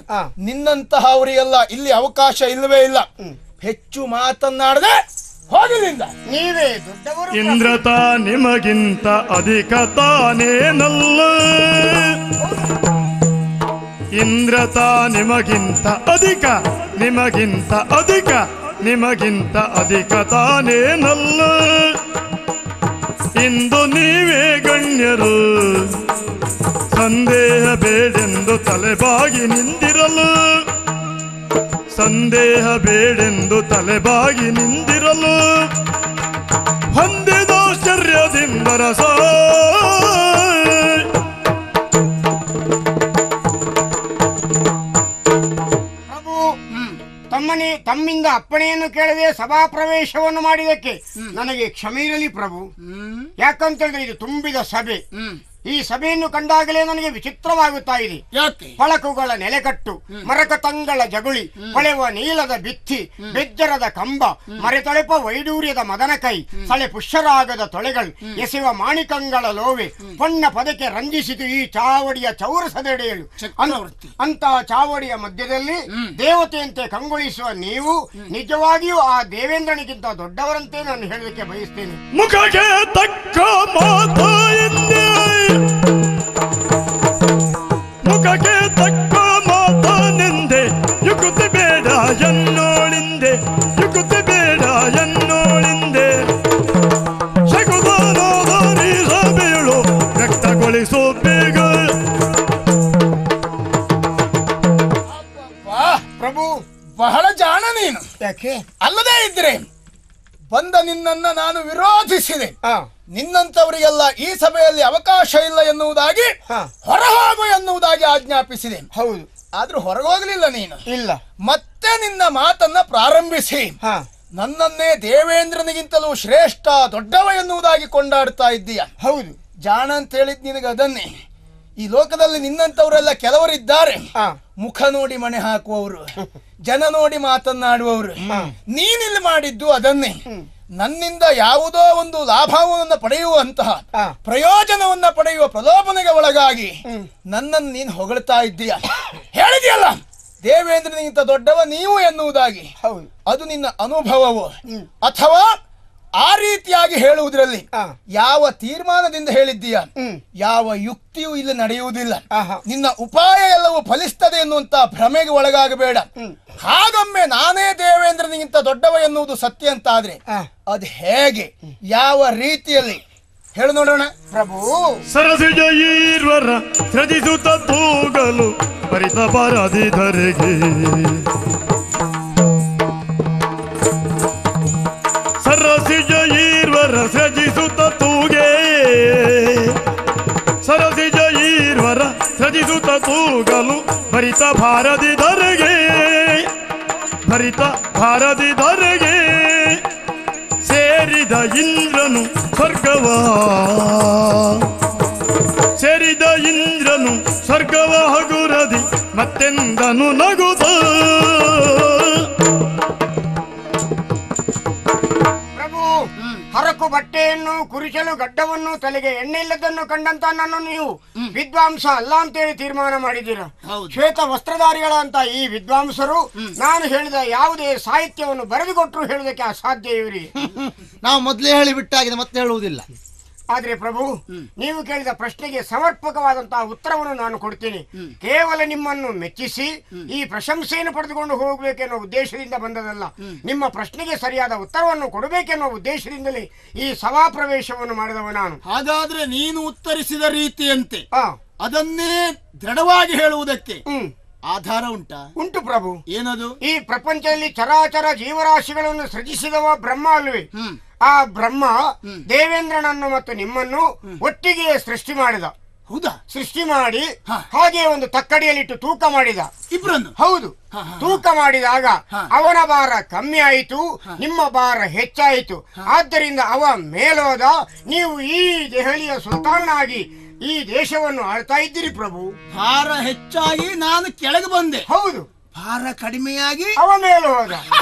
ನಿನ್ನಂತಹ ಅವರಿಗೆಲ್ಲ ಇಲ್ಲಿ ಅವಕಾಶ ಇಲ್ಲವೇ ಇಲ್ಲ. ಹೆಚ್ಚು ಮಾತನ್ನಾಡದೆ ಹೋಗಿಲಿಂದ. ನೀವೇ ದೊಡ್ಡವರು. ಇಂದ್ರತ ನಿಮಗಿಂತ ಅಧಿಕ ತಾನೇನಲ್ಲ. ಇಂದ್ರತ ನಿಮಗಿಂತ ಅಧಿಕ, ನಿಮಗಿಂತ ಅಧಿಕ, ನಿಮಗಿಂತ ಅಧಿಕ ತಾನೇನಲ್ಲ. ಇಂದು ನೀವೇ ಗಣ್ಯರು, ಸಂದೇಹ ಬೇಡೆಂದು ತಲೆಬಾಗಿ ನಿಂದಿರಲು. ಸಂದೇಹ ಬೇಡೆಂದು ತಲೆಬಾಗಿ ನಿಂದಿರಲು. ಹೊಂದಿದಾಶ್ಚರ್ಯದಿಂದ ರಸ. ತಮ್ಮಿಂದ ಅಪ್ಪಣೆಯನ್ನು ಕೇಳದೆ ಸಭಾ ಪ್ರವೇಶವನ್ನು ಮಾಡಿದಕ್ಕೆ ನನಗೆ ಕ್ಷಮೆ ಇರಲಿ ಪ್ರಭು. ಯಾಕಂತ ಹೇಳಿದ್ರೆ ಇದು ತುಂಬಿದ ಸಭೆ. ಈ ಸಭೆಯನ್ನು ಕಂಡಾಗಲೇ ನನಗೆ ವಿಚಿತ್ರವಾಗುತ್ತಾ ಇದೆ. ಪಳಕುಗಳ ನೆಲೆಕಟ್ಟು, ಮರಕತಂಗಳ ಜಗುಳಿ, ಹೊಳೆವ ನೀಲದ ಬಿತ್ತಿ, ಬೆಜ್ಜರದ ಕಂಬ, ಮರೆತೊಳೆಪ ವೈಡೂರ್ಯದ ಮದನ ಕೈ, ಸಳೆ ಪುಷ್ಯರಾಗದ ತೊಳೆಗಳು, ಎಸೆವ ಮಾಣಿಕಂಗಳ ಲೋವೆ, ಪೊನ್ನ ಪದಕ್ಕೆ ರಂಜಿಸಿತು ಈ ಚಾವಡಿಯ ಚೌರಸದೆಡೆಯಲು. ಅಂತ ಚಾವಡಿಯ ಮಧ್ಯದಲ್ಲಿ ದೇವತೆಯಂತೆ ಕಂಗೊಳಿಸುವ ನೀವು ನಿಜವಾಗಿಯೂ ಆ ದೇವೇಂದ್ರನಿಗಿಂತ ದೊಡ್ಡವರಂತೆ ನಾನು ಹೇಳಲಿಕ್ಕೆ ಬಯಸ್ತೇನೆ. ಮುಖಕ್ಕೆ ತಕ್ಕ ಮಾತು ಎಂದೇ, ಮುಖಕ್ಕೆ ತಕ್ಕ ಮಾತನೆಂದೆ, ಯುಕುತಿ ಬೇಡ ಎನ್ನೋಳಿಂದೆ, ಯುಕುತಿ ಬೇಡ ಎನ್ನೋಳಿಂದೆ. ಶಕುತನೋದರಿ ಸಭೆಯಳು ವ್ಯಕ್ತಗೊಳಿಸೋ ಬೇಗ. ಪ್ರಭು ಬಹಳ ಜಾಣ ನೀನು. ಯಾಕೆ? ಅಲ್ಲದೇ ಇದ್ರೆ ಬಂದ ನಿನ್ನನ್ನ ನಾನು ವಿರೋಧಿಸಿದೆ. ನಿನ್ನಂತವರಿಗೆಲ್ಲ ಈ ಸಭೆಯಲ್ಲಿ ಅವಕಾಶ ಇಲ್ಲ ಎನ್ನುವುದಾಗಿ ಹೊರಹೋಗು ಎನ್ನುವುದಾಗಿ ಆಜ್ಞಾಪಿಸಿದೆ. ಹೌದು. ಆದ್ರೂ ಹೊರಗೋಗ್ಲಿಲ್ಲ ನೀನು. ಇಲ್ಲ. ಮತ್ತೆ ನಿನ್ನ ಮಾತನ್ನ ಪ್ರಾರಂಭಿಸಿ ನನ್ನನ್ನೇ ದೇವೇಂದ್ರನಿಗಿಂತಲೂ ಶ್ರೇಷ್ಠ ದೊಡ್ಡವ ಎನ್ನುವುದಾಗಿ ಕೊಂಡಾಡ್ತಾ ಇದ್ದೀಯ. ಹೌದು. ಜಾಣ ಅಂತ ಹೇಳಿದ್ ನಿನಗೆ ಅದನ್ನೇ. ಈ ಲೋಕದಲ್ಲಿ ನಿನ್ನಂತವರೆಲ್ಲ ಕೆಲವರಿದ್ದಾರೆ, ಮುಖ ನೋಡಿ ಮಣೆ ಹಾಕುವವರು, ಜನ ನೋಡಿ ಮಾತನ್ನಾಡುವವರು. ನೀನಿಲ್ಲಿ ಮಾಡಿದ್ದು ಅದನ್ನೇ. ನನ್ನಿಂದ ಯಾವುದೋ ಒಂದು ಲಾಭವನ್ನ ಪಡೆಯುವಂತಹ, ಪ್ರಯೋಜನವನ್ನ ಪಡೆಯುವ ಪ್ರಲೋಭನೆಗೆ ಒಳಗಾಗಿ ನನ್ನನ್ನು ನೀನು ಹೊಗಳ್ತಾ ಇದ್ದೀಯ. ಹೇಳಿದೆಯಲ್ಲ ದೇವೇಂದ್ರನಿಗಿಂತ ದೊಡ್ಡವ ನೀವು ಎನ್ನುವುದಾಗಿ. ಅದು ನಿನ್ನ ಅನುಭವವು ಅಥವಾ ಆ ರೀತಿಯಾಗಿ ಹೇಳುವುದರಲ್ಲಿ ಯಾವ ತೀರ್ಮಾನದಿಂದ ಹೇಳಿದ್ದೀಯ? ಯಾವ ಯುಕ್ತಿಯೂ ಇಲ್ಲಿ ನಡೆಯುವುದಿಲ್ಲ. ನಿನ್ನ ಉಪಾಯ ಎಲ್ಲವೂ ಫಲಿಸ್ತದೆ ಎನ್ನುವಂತ ಭ್ರಮೆಗೆ ಒಳಗಾಗಬೇಡ. ಹಾಗೊಮ್ಮೆ ನಾನೇ ದೇವೇಂದ್ರನಿಗಿಂತ ದೊಡ್ಡವ ಎನ್ನುವುದು ಸತ್ಯ ಅಂತ ಆದ್ರೆ ಅದು ಹೇಗೆ, ಯಾವ ರೀತಿಯಲ್ಲಿ ಹೇಳು ನೋಡೋಣ. ಪ್ರಭು ಸರಸಿಜ ಈರ್ವರ ಸೃಜಿಸುತ್ತ ತೂಗಲು ಪರಿತ ಬರದಿದರೆಗೆ. ಸರಸಿಜ ಈರ್ವರ ಸೃಜಿಸುತ್ತ ತೂಗೆ, ಸರಸಿಜ ಈರ್ವರ ಸೃಜಿಸುತ್ತ ತೂಗಲು ಭರಿತ ಭಾರದಿದರೆಗೆ, ಭರಿತ ಭಾರದಿದರೆಗೆ. ಸೇರಿದ ಇಂದ್ರನು ಸ್ವರ್ಗವ, ಸೇರಿದ ಇಂದ್ರನು ಸ್ವರ್ಗವ ಹಗುರದಿ ಮತ್ತೆಂದನು ನಗುದ. ಪ್ರಭು ಹರಕು ಬಟ್ಟೆಯನ್ನು, ಕುರಿಚಲು ಗಡ್ಡವನ್ನು, ತಲೆಗೆ ಎಣ್ಣೆ ಇಲ್ಲದನ್ನು ಕಂಡಂತ ನಾನು ನೀವು ವಿದ್ವಾಂಸ ಅಲ್ಲ ಅಂತೇಳಿ ತೀರ್ಮಾನ ಮಾಡಿದ್ದೀರ. ಶ್ವೇತ ವಸ್ತ್ರಧಾರಿಗಳಂತ ಈ ವಿದ್ವಾಂಸರು ನಾನು ಹೇಳಿದ ಯಾವುದೇ ಸಾಹಿತ್ಯವನ್ನು ಬರೆದುಕೊಟ್ಟರು ಹೇಳುವುದಕ್ಕೆ ಅಸಾಧ್ಯ ಇವರಿಗೆ. ನಾವು ಮೊದಲೇ ಹೇಳಿಬಿಟ್ಟಾಗಿದೆ, ಮತ್ತೆ ಹೇಳುವುದಿಲ್ಲ. ಆದ್ರೆ ಪ್ರಭು ನೀವು ಕೇಳಿದ ಪ್ರಶ್ನೆಗೆ ಸಮರ್ಪಕವಾದಂತಹ ಉತ್ತರವನ್ನು ನಾನು ಕೊಡ್ತೀನಿ. ಕೇವಲ ನಿಮ್ಮನ್ನು ಮೆಚ್ಚಿಸಿ ಈ ಪ್ರಶಂಸೆಯನ್ನು ಪಡೆದುಕೊಂಡು ಹೋಗಬೇಕೆನ್ನುವ ಉದ್ದೇಶದಿಂದ ಬಂದದಲ್ಲ. ನಿಮ್ಮ ಪ್ರಶ್ನೆಗೆ ಸರಿಯಾದ ಉತ್ತರವನ್ನು ಕೊಡಬೇಕೆನ್ನುವ ಉದ್ದೇಶದಿಂದಲೇ ಈ ಸಭಾ ಪ್ರವೇಶವನ್ನು ಮಾಡಿದವ ನಾನು. ಹಾಗಾದ್ರೆ ನೀನು ಉತ್ತರಿಸಿದ ರೀತಿಯಂತೆ ಅದನ್ನೇ ದೃಢವಾಗಿ ಹೇಳುವುದಕ್ಕೆ ಆಧಾರ ಉಂಟಾ? ಉಂಟು ಪ್ರಭು. ಏನದು? ಈ ಪ್ರಪಂಚದಲ್ಲಿ ಚರಾಚರ ಜೀವರಾಶಿಗಳನ್ನು ಸೃಜಿಸಿದವ ಬ್ರಹ್ಮ ಅಲ್ವೇ? ಆ ಬ್ರಹ್ಮ ದೇವೇಂದ್ರನನ್ನು ಮತ್ತು ನಿಮ್ಮನ್ನು ಒಟ್ಟಿಗೆ ಸೃಷ್ಟಿ ಮಾಡಿದ. ಹೌದಾ? ಸೃಷ್ಟಿ ಮಾಡಿ ಹಾಗೆ ಒಂದು ತಕ್ಕಡಿಯಲ್ಲಿಟ್ಟು ತೂಕ ಮಾಡಿದ ಇಬ್ರನ್ನು. ಹೌದು. ತೂಕ ಮಾಡಿದಾಗ ಅವನ ಭಾರ ಕಮ್ಮಿ ಆಯಿತು, ನಿಮ್ಮ ಭಾರ ಹೆಚ್ಚಾಯಿತು. ಆದ್ದರಿಂದ ಅವ ಮೇಲೋದ, ನೀವು ಈ ದೆಹಲಿಯ ಸುಲ್ತಾನನಾಗಿ ಈ ದೇಶವನ್ನು ಆಳ್ತಾ ಇದ್ದೀರಿ ಪ್ರಭು. ಭಾರ ಹೆಚ್ಚಾಗಿ ನಾನು ಕೆಳಗೆ ಬಂದೆ. ಹೌದು. ಭಾರ ಕಡಿಮೆಯಾಗಿ ಅವ ಮೇಲೆ ಹೋದ.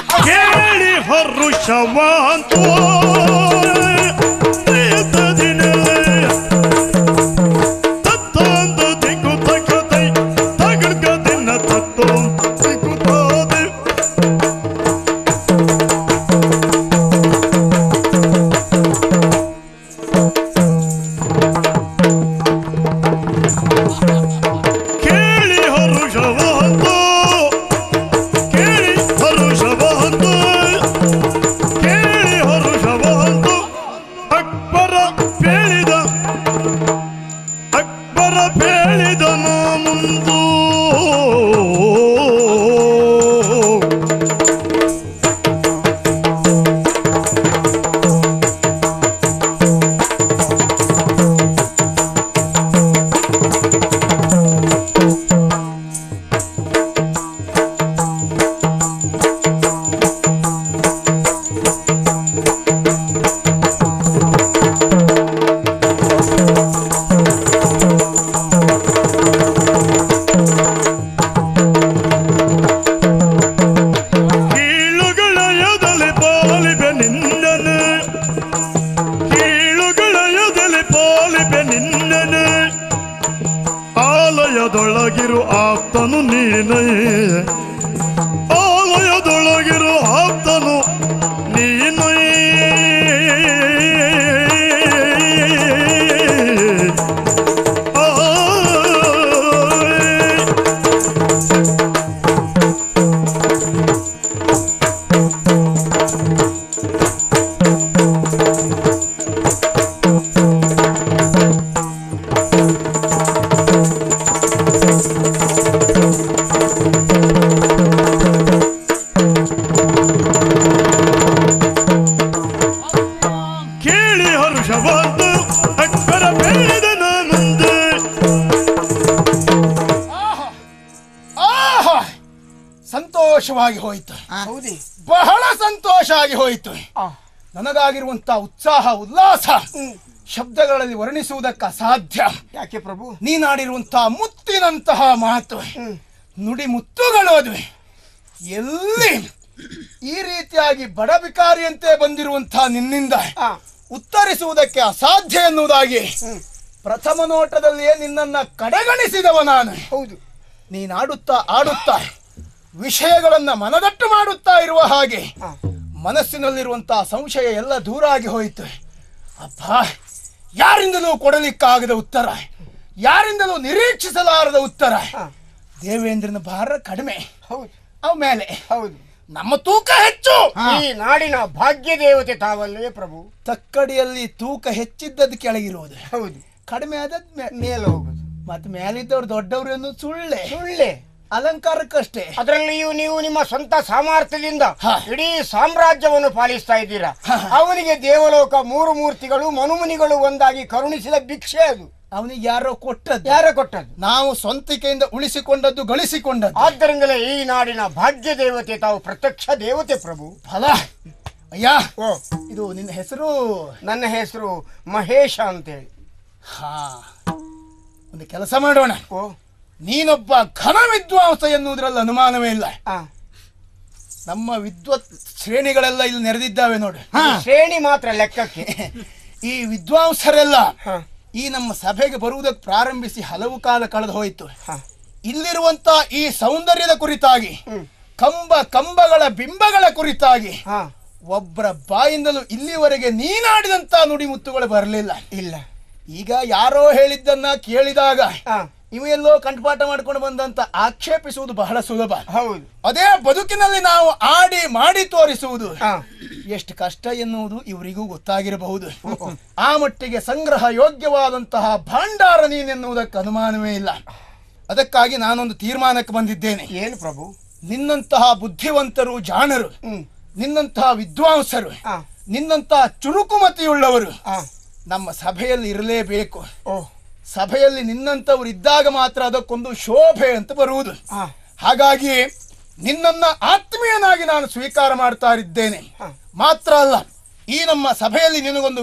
ಕೇಳಿ ಹರುಷವಂತೋ ತತ್ತೊಂದು ದಿಕ್ಕು ತಕ್ಕತೈ ತಗಡ್ಗದಿನ ತತ್ತೊಂದು ದಿಕ್ಕು ತೋದೆ. ಆಪ್ತನು ನೀನೇ, ಆಲಯದೊಳಗಿರೋ ಆಪ್ತನು ನೀನೇ. ಕೇಳಿ ಹರುಷವಾದ ಅಕ್ಬರ ಬೇಡಿದ ನಾನಂದೆ. ಆಹಾ ಸಂತೋಷವಾಗಿ ಹೋಯಿತು, ಹೌದೇ? ಬಹಳ ಸಂತೋಷ ಆಗಿ ಹೋಯಿತು. ನನಗಾಗಿರುವಂತಹ ಉತ್ಸಾಹ ಉಲ್ಲಾಸ ಶಬ್ದಗಳಲ್ಲಿ ವರ್ಣಿಸುವುದಕ್ಕೆ ಅಸಾಧ್ಯ. ಯಾಕೆ ಪ್ರಭು? ನೀನಾಡಿರುವಂತಹ ಮುತ್ತಿನಂತಹ ಮಾತು, ನುಡಿ ಮುತ್ತುಗಳು ಅದು ಎಲ್ಲಿ ಈ ರೀತಿಯಾಗಿ ಬಡ ಬಿಕಾರಿಯಂತೆ ಬಂದಿರುವಂತಹ ನಿನ್ನಿಂದ ಉತ್ತರಿಸುವುದಕ್ಕೆ ಅಸಾಧ್ಯ ಎನ್ನುವುದಾಗಿ ಪ್ರಥಮ ನೋಟದಲ್ಲಿಯೇ ನಿನ್ನನ್ನ ಕಡೆಗಣಿಸಿದವ ನಾನು. ಹೌದು. ನೀನಾಡುತ್ತಾ ಆಡುತ್ತಾ ವಿಷಯಗಳನ್ನ ಮನದಟ್ಟು ಮಾಡುತ್ತಾ ಇರುವ ಹಾಗೆ ಮನಸ್ಸಿನಲ್ಲಿರುವಂತಹ ಸಂಶಯ ಎಲ್ಲ ದೂರ ಆಗಿ ಹೋಯಿತು. ಅಬ್ಬಾ, ಯಾರಿಂದಲೂ ಕೊಡಲಿಕ್ಕಾಗದ ಉತ್ತರ, ಯಾರಿಂದಲೂ ನಿರೀಕ್ಷಿಸಲಾರದ ಉತ್ತರ. ದೇವೇಂದ್ರನ ಭಾರ ಕಡಿಮೆ, ಹೌದು. ಅವ ಮೇಲೆ ಹೌದು. ನಮ್ಮ ತೂಕ ಹೆಚ್ಚು. ಈ ನಾಡಿನ ಭಾಗ್ಯ ದೇವತೆ ತಾವಲ್ಲವೇ ಪ್ರಭು? ತಕ್ಕಡಿಯಲ್ಲಿ ತೂಕ ಹೆಚ್ಚಿದ್ದದ್ದು ಕೆಳಗಿರುವುದು, ಹೌದು. ಕಡಿಮೆ ಆದದ್ ಮೇಲೆ ಹೋಗುದು. ಮತ್ತೆ ಮೇಲಿದ್ದವ್ರು ದೊಡ್ಡವರು ಅನ್ನೋದು ಸುಳ್ಳೆ, ಸುಳ್ಳೆ. ಅಲಂಕಾರಕ್ಕಷ್ಟೇ. ಅದರಲ್ಲಿಯೂ ನೀವು ನಿಮ್ಮ ಸ್ವಂತ ಸಾಮರ್ಥ್ಯದಿಂದ ಹಾ. ಇಡೀ ಸಾಮ್ರಾಜ್ಯವನ್ನು ಪಾಲಿಸ್ತಾ ಇದ್ದೀರಾ. ಅವನಿಗೆ ದೇವಲೋಕ ಮೂರು ಮೂರ್ತಿಗಳು ಮನುಮುನಿಗಳು ಒಂದಾಗಿ ಕರುಣಿಸಿದ ಭಿಕ್ಷೆ ಅದು. ಅವನಿಗೆ ಯಾರೋ ಕೊಟ್ಟದ್ದು, ಯಾರೇ ಕೊಟ್ಟದ್ದು? ನಾವು ಸ್ವಂತಿಕೆಯಿಂದ ಉಳಿಸಿಕೊಂಡದ್ದು, ಗಳಿಸಿಕೊಂಡದ್ದು. ಆದ್ದರಿಂದಲೇ ಈ ನಾಡಿನ ಭಾಗ್ಯ ದೇವತೆ ತಾವು ಪ್ರತ್ಯಕ್ಷ ದೇವತೆ ಪ್ರಭು. ಫಲ ಅಯ್ಯ, ಓ, ಇದು ನಿನ್ನ ಹೆಸರು? ನನ್ನ ಹೆಸರು ಮಹೇಶ ಅಂತೇಳಿ. ಹಾ, ಒಂದು ಕೆಲಸ ಮಾಡೋಣ. ಓ, ನೀನೊಬ್ಬ ಘನ ವಿದ್ವಾಂಸ ಎನ್ನುವುದರಲ್ಲಿ ಅನುಮಾನವೇ ಇಲ್ಲ. ಆ. ನಮ್ಮ ವಿದ್ವತ್ ಶ್ರೇಣಿಗಳೆಲ್ಲ ಇಲ್ಲಿ ನೆರೆದಿದ್ದಾವೆ ನೋಡು. ಶ್ರೇಣಿ ಮಾತ್ರ ಲೆಕ್ಕಕ್ಕೆ. ಈ ವಿದ್ವಾಂಸರೆಲ್ಲ ಹ. ಈ ನಮ್ಮ ಸಭೆಗೆ ಬರುವುದಕ್ಕೆ ಪ್ರಾರಂಭಿಸಿ ಹಲವು ಕಾಲ ಕಳೆದು ಹೋಯಿತು. ಹ. ಇಲ್ಲಿರುವಂತ ಈ ಸೌಂದರ್ಯದ ಕುರಿತಾಗಿ, ಹ್ಮ್. ಕಂಬಗಳ ಬಿಂಬಗಳ ಕುರಿತಾಗಿ ಹ. ಒಬ್ಬರ ಬಾಯಿಂದಲೂ ಇಲ್ಲಿವರೆಗೆ ನೀನಾಡಿದಂತ ನುಡಿಮುತ್ತುಗಳು ಬರಲಿಲ್ಲ. ಇಲ್ಲ. ಈಗ ಯಾರೋ ಹೇಳಿದ್ದನ್ನ ಕೇಳಿದಾಗ ಹ. ಇವೆಲ್ಲೋ ಕಂಠಪಾಠ ಮಾಡ್ಕೊಂಡು ಬಂದಂತ ಆಕ್ಷೇಪಿಸುವುದು ಬಹಳ ಸುಲಭ. ಹೌದು. ಅದೇ ಬದುಕಿನಲ್ಲಿ ನಾವು ಆಡಿ ಮಾಡಿ ತೋರಿಸುವುದು ಹ. ಎಷ್ಟು ಕಷ್ಟ ಎನ್ನುವುದು ಇವರಿಗೂ ಗೊತ್ತಾಗಿರಬಹುದು. ಆ ಮಟ್ಟಿಗೆ ಸಂಗ್ರಹ ಯೋಗ್ಯವಾದಂತಹ ಭಾಂಡಾರ ನೀನೆನ್ನುವುದಕ್ಕೆ ಅನುಮಾನವೇ ಇಲ್ಲ. ಅದಕ್ಕಾಗಿ ನಾನೊಂದು ತೀರ್ಮಾನಕ್ಕೆ ಬಂದಿದ್ದೇನೆ. ಏನು ಪ್ರಭು? ನಿನ್ನಂತಹ ಬುದ್ಧಿವಂತರು, ಜಾಣರು, ಹ್ಮ್. ನಿನ್ನಂತಹ ವಿದ್ವಾಂಸರು, ಹ. ನಿನ್ನಂತಹ ಚುರುಕುಮತಿಯುಳ್ಳವರು ಹ. ನಮ್ಮ ಸಭೆಯಲ್ಲಿ ಇರಲೇಬೇಕು. ಓ. ಸಭೆಯಲ್ಲಿ ನಿನ್ನಂಥವ್ರು ಇದ್ದಾಗ ಮಾತ್ರ ಅದಕ್ಕೊಂದು ಶೋಭೆ ಅಂತ ಬರುವುದು. ಹ. ಹಾಗಾಗಿ ನಿನ್ನನ್ನ ಆತ್ಮೀಯನಾಗಿ ನಾನು ಸ್ವೀಕಾರ ಮಾಡ್ತಾ ಇದ್ದೇನೆ. ಮಾತ್ರ ಅಲ್ಲ, ಈ ನಮ್ಮ ಸಭೆಯಲ್ಲಿ ನಿನಗೊಂದು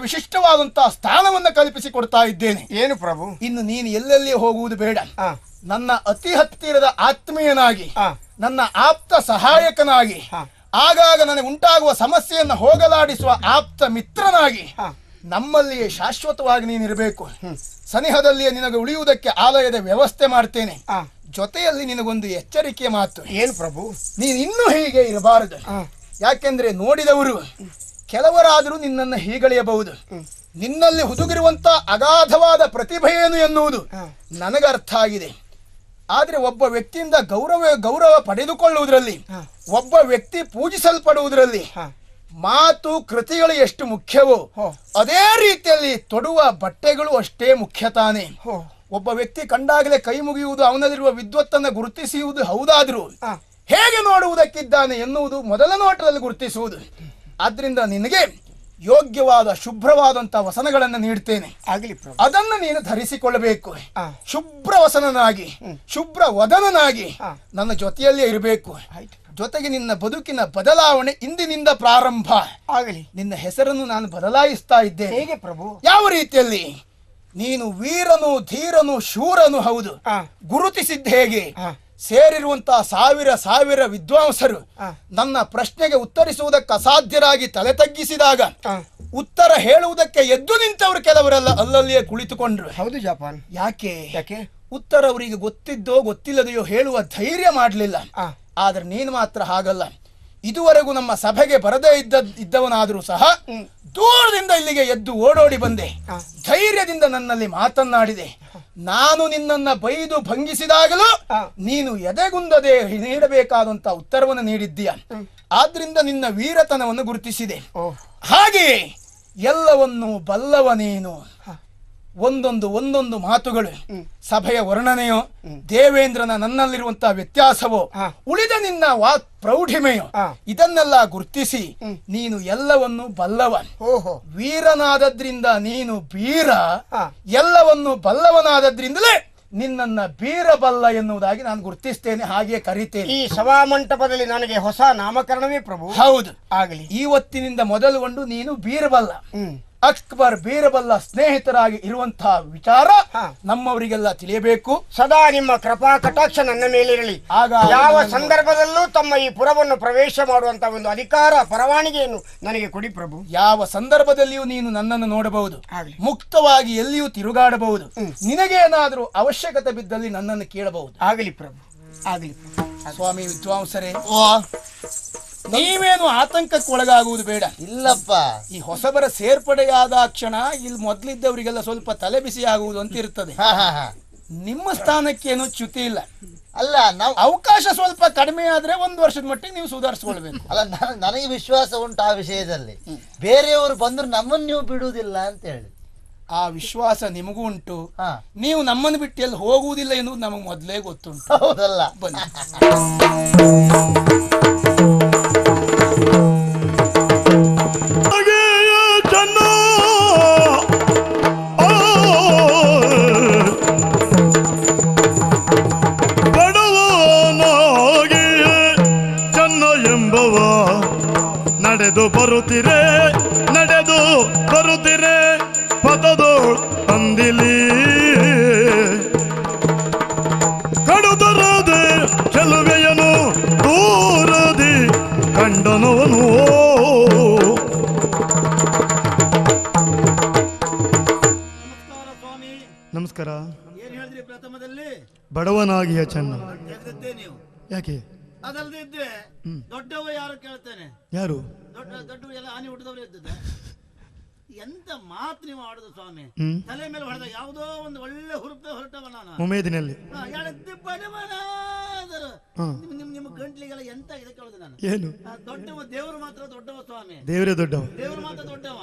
ವಿಶಿಷ್ಟವಾದಂತಹ ಸ್ಥಾನವನ್ನು ಕಲ್ಪಿಸಿಕೊಡ್ತಾ ಇದ್ದೇನೆ. ಏನು ಪ್ರಭು? ಇನ್ನು ನೀನು ಎಲ್ಲೆಲ್ಲಿ ಹೋಗುವುದು ಬೇಡ. ಹ. ನನ್ನ ಅತಿ ಹತ್ತಿರದ ಆತ್ಮೀಯನಾಗಿ, ಹ. ನನ್ನ ಆಪ್ತ ಸಹಾಯಕನಾಗಿ, ಹ. ಆಗಾಗ ನನಗೆ ಉಂಟಾಗುವ ಸಮಸ್ಯೆಯನ್ನು ಹೋಗಲಾಡಿಸುವ ಆಪ್ತ ಮಿತ್ರನಾಗಿ ಹ. ನಮ್ಮಲ್ಲಿಯೇ ಶಾಶ್ವತವಾಗಿ ನೀನಿರಬೇಕು. ಸನಿಹದಲ್ಲಿಯೇ ನಿನಗೆ ಉಳಿಯುವುದಕ್ಕೆ ಆಲಯದ ವ್ಯವಸ್ಥೆ ಮಾಡ್ತೇನೆ. ಹ. ಜೊತೆಯಲ್ಲಿ ನಿನಗೊಂದು ಎಚ್ಚರಿಕೆ ಮಾತು. ಏನು ಪ್ರಭು? ನೀನು ಇನ್ನೂ ಹೀಗೆ ಇರಬಾರದು. ಯಾಕೆಂದ್ರೆ ನೋಡಿದವರು ಕೆಲವರಾದರೂ ನಿನ್ನನ್ನು ಹೀಗಳೆಯಬಹುದು. ನಿನ್ನಲ್ಲಿ ಹುದುಗಿರುವಂತ ಅಗಾಧವಾದ ಪ್ರತಿಭೆ ಏನು ಎನ್ನುವುದು ನನಗೆ ಅರ್ಥ ಆಗಿದೆ. ಆದ್ರೆ ಒಬ್ಬ ವ್ಯಕ್ತಿಯಿಂದ ಗೌರವ ಪಡೆದುಕೊಳ್ಳುವುದರಲ್ಲಿ, ಒಬ್ಬ ವ್ಯಕ್ತಿ ಪೂಜಿಸಲ್ಪಡುವುದರಲ್ಲಿ ಮಾತು ಕೃತಿಗಳು ಎಷ್ಟು ಮುಖ್ಯವೋ ಅದೇ ರೀತಿಯಲ್ಲಿ ತೊಡುವ ಬಟ್ಟೆಗಳು ಅಷ್ಟೇ ಮುಖ್ಯ ತಾನೆ. ಒಬ್ಬ ವ್ಯಕ್ತಿ ಕಂಡಾಗಲೇ ಕೈ ಮುಗಿಯುವುದು, ಅವನಲ್ಲಿರುವ ವಿದ್ವತ್ತನ್ನು ಗುರುತಿಸುವುದು ಹೌದಾದ್ರೂ ಹೇಗೆ ನೋಡುವುದಕ್ಕಿದ್ದಾನೆ ಎನ್ನುವುದು ಮೊದಲ ನೋಟದಲ್ಲಿ ಗುರುತಿಸುವುದು. ಆದ್ರಿಂದ ನಿನಗೆ ಯೋಗ್ಯವಾದ ಶುಭ್ರವಾದಂತಹ ವಸನಗಳನ್ನು ನೀಡ್ತೇನೆ. ಅದನ್ನು ನೀನು ಧರಿಸಿಕೊಳ್ಳಬೇಕು. ಶುಭ್ರ ವಸನನಾಗಿ, ಶುಭ್ರ ವದನನಾಗಿ ನನ್ನ ಜೊತೆಯಲ್ಲೇ ಇರಬೇಕು. ಜೊತೆಗೆ ನಿನ್ನ ಬದುಕಿನ ಬದಲಾವಣೆ ಇಂದಿನಿಂದ ಪ್ರಾರಂಭ ಆಗಲಿ. ನಿನ್ನ ಹೆಸರನ್ನು ನಾನು ಬದಲಾಯಿಸ್ತಾ ಇದ್ದೇನೆ. ಹೇಗೆ ಪ್ರಭು? ಯಾವ ರೀತಿಯಲ್ಲಿ? ನೀನು ವೀರನು, ಧೀರನು, ಶೂರನು ಹೌದು. ಗುರುತಿಸಿದ್ದ ಹೇಗೆ? ಸೇರಿರುವಂತಹ ಸಾವಿರ ವಿದ್ವಾಂಸರು ನನ್ನ ಪ್ರಶ್ನೆಗೆ ಉತ್ತರಿಸುವುದಕ್ಕೆ ಅಸಾಧ್ಯರಾಗಿ ತಲೆ ತಗ್ಗಿಸಿದಾಗ ಉತ್ತರ ಹೇಳುವುದಕ್ಕೆ ಎದ್ದು ನಿಂತವರು ಕೆಲವರೆಲ್ಲ ಅಲ್ಲಲ್ಲಿಯೇ ಕುಳಿತುಕೊಂಡ್ರು. ಹೌದು ಜಪಾನ್. ಯಾಕೆ? ಉತ್ತರ ಅವರಿಗೆ ಗೊತ್ತಿದ್ದೋ ಗೊತ್ತಿಲ್ಲದೆಯೋ ಹೇಳುವ ಧೈರ್ಯ ಮಾಡಲಿಲ್ಲ. ಆದ್ರೆ ನೀನು ಮಾತ್ರ ಹಾಗಲ್ಲ. ಇದುವರೆಗೂ ನಮ್ಮ ಸಭೆಗೆ ಬರದೇ ಇದ್ದವನಾದರೂ ಸಹ ದೂರದಿಂದ ಇಲ್ಲಿಗೆ ಎದ್ದು ಓಡೋಡಿ ಬಂದೆ. ಧೈರ್ಯದಿಂದ ನನ್ನಲ್ಲಿ ಮಾತನಾಡಿದೆ. ನಾನು ನಿನ್ನನ್ನ ಬೈದು ಭಂಗಿಸಿದಾಗಲೂ ನೀನು ಎದೆಗುಂದದೆ ನೀಡಬೇಕಾದಂತ ಉತ್ತರವನ್ನು ನೀಡಿದ್ದೀಯ. ಆದ್ರಿಂದ ನಿನ್ನ ವೀರತನವನ್ನು ಗುರುತಿಸಿದೆ. ಹಾಗೆಯೇ ಎಲ್ಲವನ್ನು ಬಲ್ಲವ ನೀನು. ಒಂದೊಂದು ಮಾತುಗಳು ಸಭೆಯ ವರ್ಣನೆಯೋ, ದೇವೇಂದ್ರನ ನನ್ನಲ್ಲಿರುವಂತಹ ವ್ಯತ್ಯಾಸವೋ, ಉಳಿದ ನಿನ್ನ ಪ್ರೌಢಿಮೆಯೋ, ಇದನ್ನೆಲ್ಲ ಗುರುತಿಸಿ ನೀನು ಎಲ್ಲವನ್ನು ಬಲ್ಲವ. ವೀರನಾದದ್ರಿಂದ ನೀನು ಬೀರ, ಎಲ್ಲವನ್ನು ಬಲ್ಲವನಾದದ್ರಿಂದಲೇ ನಿನ್ನನ್ನ ಬೀರಬಲ್ಲ ಎನ್ನುವುದಾಗಿ ನಾನು ಗುರುತಿಸ್ತೇನೆ, ಹಾಗೆ ಕರೀತೇನೆ. ಈ ಸಭಾಮಂಟಪದಲ್ಲಿ ನನಗೆ ಹೊಸ ನಾಮಕರಣವೇ ಪ್ರಭು. ಹೌದು, ಆಗಲಿ. ಇವತ್ತಿನಿಂದ ಮೊದಲುಗೊಂಡು ನೀನು ಬೀರಬಲ್ಲ. ಅಕ್ಬರ್ ಬೀರಬಲ್ಲ ಸ್ನೇಹಿತರಾಗಿ ಇರುವಂತಹ ವಿಚಾರ ನಮ್ಮವರಿಗೆಲ್ಲ ತಿಳಿಯಬೇಕು. ಸದಾ ನಿಮ್ಮ ಕೃಪಾ ಕಟಾಕ್ಷ ನನ್ನ ಮೇಲಿರಲಿ. ಆಗ ಯಾವ ಸಂದರ್ಭದಲ್ಲೂ ತಮ್ಮ ಈ ಪುರವನ್ನು ಪ್ರವೇಶ ಮಾಡುವಂತ ಒಂದು ಅಧಿಕಾರ ಪರವಾನಿಗೆಯನ್ನು ನನಗೆ ಕೊಡಿ ಪ್ರಭು. ಯಾವ ಸಂದರ್ಭದಲ್ಲಿಯೂ ನೀನು ನನ್ನನ್ನು ನೋಡಬಹುದು, ಮುಕ್ತವಾಗಿ ಎಲ್ಲಿಯೂ ತಿರುಗಾಡಬಹುದು. ನಿನಗೇನಾದರೂ ಅವಶ್ಯಕತೆ ಬಿದ್ದಲ್ಲಿ ನನ್ನನ್ನು ಕೇಳಬಹುದು. ಆಗಲಿ ಪ್ರಭು, ಆಗಲಿ. ಸ್ವಾಮಿ ವಿದ್ವಾಂಸರೇ, ನೀವೇನು ಆತಂಕಕ್ಕೆ ಒಳಗಾಗುವುದು ಬೇಡ. ಇಲ್ಲಪ್ಪ, ಈ ಹೊಸಬರ ಸೇರ್ಪಡೆಯಾದ ಕ್ಷಣ ಇಲ್ಲಿ ಮೊದಲಿದ್ದವರಿಗೆಲ್ಲ ಸ್ವಲ್ಪ ತಲೆ ಬಿಸಿ ಆಗುವುದು ಅಂತ ಇರ್ತದೆ. ನಿಮ್ಮ ಸ್ಥಾನಕ್ಕೇನು ಚ್ಯುತಿ ಇಲ್ಲ. ಅಲ್ಲ, ನಾವು ಅವಕಾಶ ಸ್ವಲ್ಪ ಕಡಿಮೆ ಆದ್ರೆ 1 ವರ್ಷದ ಮಟ್ಟಿಗೆ ನೀವು ಸುಧಾರಿಸ್ಕೊಳ್ಬೇಕು. ಅಲ್ಲ, ನನಗೆ ವಿಶ್ವಾಸ ಉಂಟು ಆ ವಿಷಯದಲ್ಲಿ. ಬೇರೆಯವರು ಬಂದ್ರು ನಮ್ಮನ್ನು ನೀವು ಬಿಡುವುದಿಲ್ಲ ಅಂತ ಹೇಳಿ ಆ ವಿಶ್ವಾಸ ನಿಮಗೂ ಉಂಟು. ನೀವು ನಮ್ಮನ್ನು ಬಿಟ್ಟು ಎಲ್ಲಿ ಹೋಗುವುದಿಲ್ಲ ಎನ್ನುವುದು ನಮಗೆ ಮೊದಲೇ ಗೊತ್ತುಂಟು. ಹೌದಲ್ಲ? ಬನ್ನಿ. ನಡೆದು ಬರುತ್ತಿರೆ ಪದದೋಳ್ ಅಂದಿಲಿ ಕಡುದರದೆ ಚೆಲುವೆಯನು ದೂರದಿ ಕಂಡನವನು. ನಮಸ್ಕಾರ. ಏನ್ ಹೇಳಿದ್ರಿ ಪ್ರಥಮದಲ್ಲಿ? ಬಡವನಾಗಿಯ ಚೆನ್ನ. ನೀವು ಯಾಕೆ ಅದಲ್ಲದೆ ಇದ್ರೆ ದೊಡ್ಡವ ಯಾರು ಕೇಳ್ತೇನೆ? ಯಾರು? ದೊಡ್ಡ ಎಲ್ಲ ಆನೆ ಹುಟ್ಟಿದವರು ಇದ್ದದ. ಎಂತ ಮಾತು ನೀವು ಆಡುದು ಸ್ವಾಮಿ. ತಲೆ ಮೇಲೆ ಹೊಡೆದ ಯಾವುದೋ ಒಂದು ಒಳ್ಳೆ ಹೊರಟವ ನಾನು ಉಮೇದಿನಲ್ಲಿ ನಿಮ್ಮ ಗಂಟ್ಲಿಗೆಲ್ಲ ಎಂತ ಇದೆ ಕೇಳುದು ನಾನು. ಏನು? ದೊಡ್ಡವ ದೇವರು ಮಾತ್ರ ದೊಡ್ಡವ ಸ್ವಾಮಿ. ದೇವರೇ ದೊಡ್ಡವ. ದೇವರು ಮಾತ್ರ ದೊಡ್ಡವ.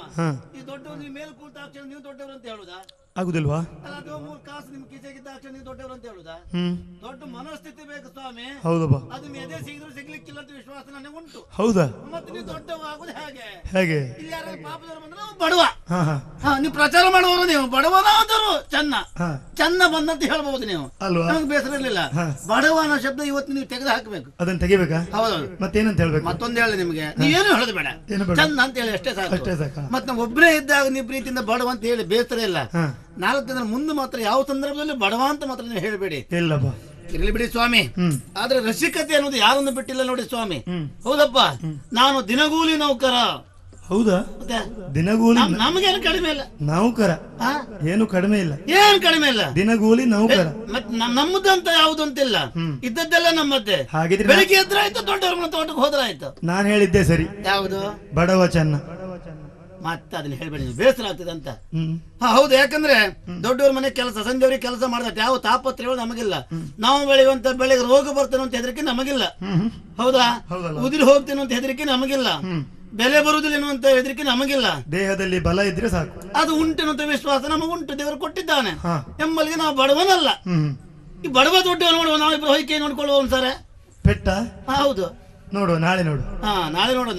ಈ ದೊಡ್ಡವ ನೀವು ಮೇಲೆ ಕೂತಾಕ್ಷಣ ನೀವು ದೊಡ್ಡವರು ಅಂತ ಹೇಳುದಾ? ಆಗುದಿಲ್ವಾ? ಅಥವಾ 3 ಕಾಸು ನಿಮ್ ಕಿಸೆಗಿದ್ದಾಕ್ಷಣ ನೀವು ದೊಡ್ಡವರು ಅಂತ ಹೇಳುದಾ? ದೊಡ್ಡ ಮನಸ್ಥಿತಿ ಬೇಕು ಸ್ವಾಮಿ. ಹೌದಪ್ಪ. ಅದು ಎದೆ ಸಿಗಿದ್ರು ಸಿಗ್ಲಿಕ್ಕಿಲ್ಲ ಅಂತ ವಿಶ್ವಾಸ ನನಗೆ ಉಂಟು. ಹೌದಾ? ಮತ್ತೆ ನೀವು ದೊಡ್ಡವ ಆಗುದು ಹೇಗೆ? ಹೇಗೆ? ಇಲ್ಲಿ ಯಾರು ಪಾಪದವರು ಬಂದ್ರೆ ಬಡವ. ನೀವು ಪ್ರಚಾರ ಮಾಡುವವರು, ನೀವು ಬಡವನಾದರೂ ಚೆನ್ನ ಬಂದಂತ ಹೇಳ್ಬಹುದು ನೀವು. ನಮ್ಗೆ ಬೇಸರ ಇರ್ಲಿಲ್ಲ. ಬಡವ ಅನ್ನೋ ಶಬ್ದ ಇವತ್ತು ನೀವು ತೆಗೆದು ಹಾಕಬೇಕು. ಅದನ್ನ ತೆಗಿಬೇಕಾ? ಹೌದು. ಮತ್ತೇನಂತ ಹೇಳ್ಬೇಕು? ಮತ್ತೊಂದು ಹೇಳಿ ನಿಮ್ಗೆ, ನೀವೇನು ಹೇಳೋದು ಬೇಡ, ಚಂದ ಅಂತ ಹೇಳಿ ಅಷ್ಟೇ ಸಾಕು. ಮತ್ತೆ ನಾವು ಒಬ್ಬರೇ ಇದ್ದಾಗ ನೀವು ಪ್ರೀತಿಯಿಂದ ಬಡವ ಅಂತ ಹೇಳಿ ಬೇಸರ ಇಲ್ಲ. 4 ದಿನ ಮುಂದೆ ಮಾತ್ರ ಯಾವ ಸಂದರ್ಭದಲ್ಲಿ ಬಡವ ಅಂತ ಮಾತ್ರ ನೀವು ಹೇಳಬೇಡಿ. ಇಲ್ಲಪ್ಪ, ಇರ್ಲಿ ಬಿಡಿ ಸ್ವಾಮಿ. ಆದ್ರೆ ರಸಿಕತೆ ಅನ್ನೋದು ಯಾರನ್ನು ಬಿಟ್ಟಿಲ್ಲ ನೋಡಿ ಸ್ವಾಮಿ. ಹೌದಪ್ಪ, ನಾನು ದಿನಗೂಲಿ ನೌಕರ. ಹೌದಾ? ದಿನಗೂಲಿ ನಮಗೇನು ಕಡಿಮೆ ಇಲ್ಲ. ನೌಕರ ಏನು ಕಡಿಮೆ ಇಲ್ಲ. ಏನ್ ಕಡಿಮೆ ಇಲ್ಲ, ದಿನಗೂಲಿ ನೌಕರ. ನಮ್ಮದಂತ ಯಾವ್ದು ಅಂತಿಲ್ಲ, ಇದ್ದದ್ದೆಲ್ಲ ನಮ್ಮದ್ದೇ. ಹಾಗಿದ್ರೆ ಬೆಳಿಗ್ಗೆ ಎದ್ರ ಆಯ್ತು, ದೊಡ್ಡವ್ರ ತೋಟಕ್ಕೆ ಹೋದ್ರ ಆಯ್ತು. ನಾನು ಹೇಳಿದ್ದೆ ಸರಿ. ಯಾವುದು? ಬಡವ ಚೆನ್ನ. ಮತ್ತೆ ಅದನ್ನ ಹೇಳ್ಬೇಡಿ, ಬೇಸರ ಆಗ್ತದೆ ಅಂತ. ಹೌದು, ಯಾಕಂದ್ರೆ ದೊಡ್ಡವ್ರ ಮನೆ ಕೆಲಸ, ಸಂಜೆವ್ರಿಗೆ ಕೆಲಸ ಮಾಡಿದ ಯಾವ ತಾಪತ್ರಗಳು ನಮಗಿಲ್ಲ. ನಾವು ಬೆಳೆಯುವಂತ ಬೆಳೆಗೆ ರೋಗ ಬರ್ತೇನೆ ಅಂತ ಹೆದರಿಕೆ ನಮಗಿಲ್ಲ. ಹೌದಾ? ಉದಿರಿ ಹೋಗ್ತೇನೆ ಅಂತ ಹೆದರಿಕೆ ನಮಗಿಲ್ಲ. ಬೆಲೆ ಬರುವುದಿಲ್ಲ ಎನ್ನುವಂತ ಹೆದರಿಕೆ ನಮಗಿಲ್ಲ. ದೇಹದಲ್ಲಿ ಬಲ ಇದ್ರೆ ಸಾಕು. ಅದು ಉಂಟೆನ್ನುವಂತ ವಿಶ್ವಾಸ ನಮಗುಂಟು, ದೇವರು ಕೊಟ್ಟಿದ್ದಾನೆ ಎಂಬಲ್ಲಿಗೆ ನಾವು ಬಡವನಲ್ಲ. ಈ ಬಡವ ದೊಡ್ಡವ ನೋಡುವ, ನಾವಿಬ್ರು ಹೊಯ್ಕೆ ನೋಡ್ಕೊಳ್ಳುವ ಒಂದ್ಸಾರೆ ಪೆಟ್ಟ. ಹೌದು, ನೋಡುವ, ನಾಳೆ ನೋಡು.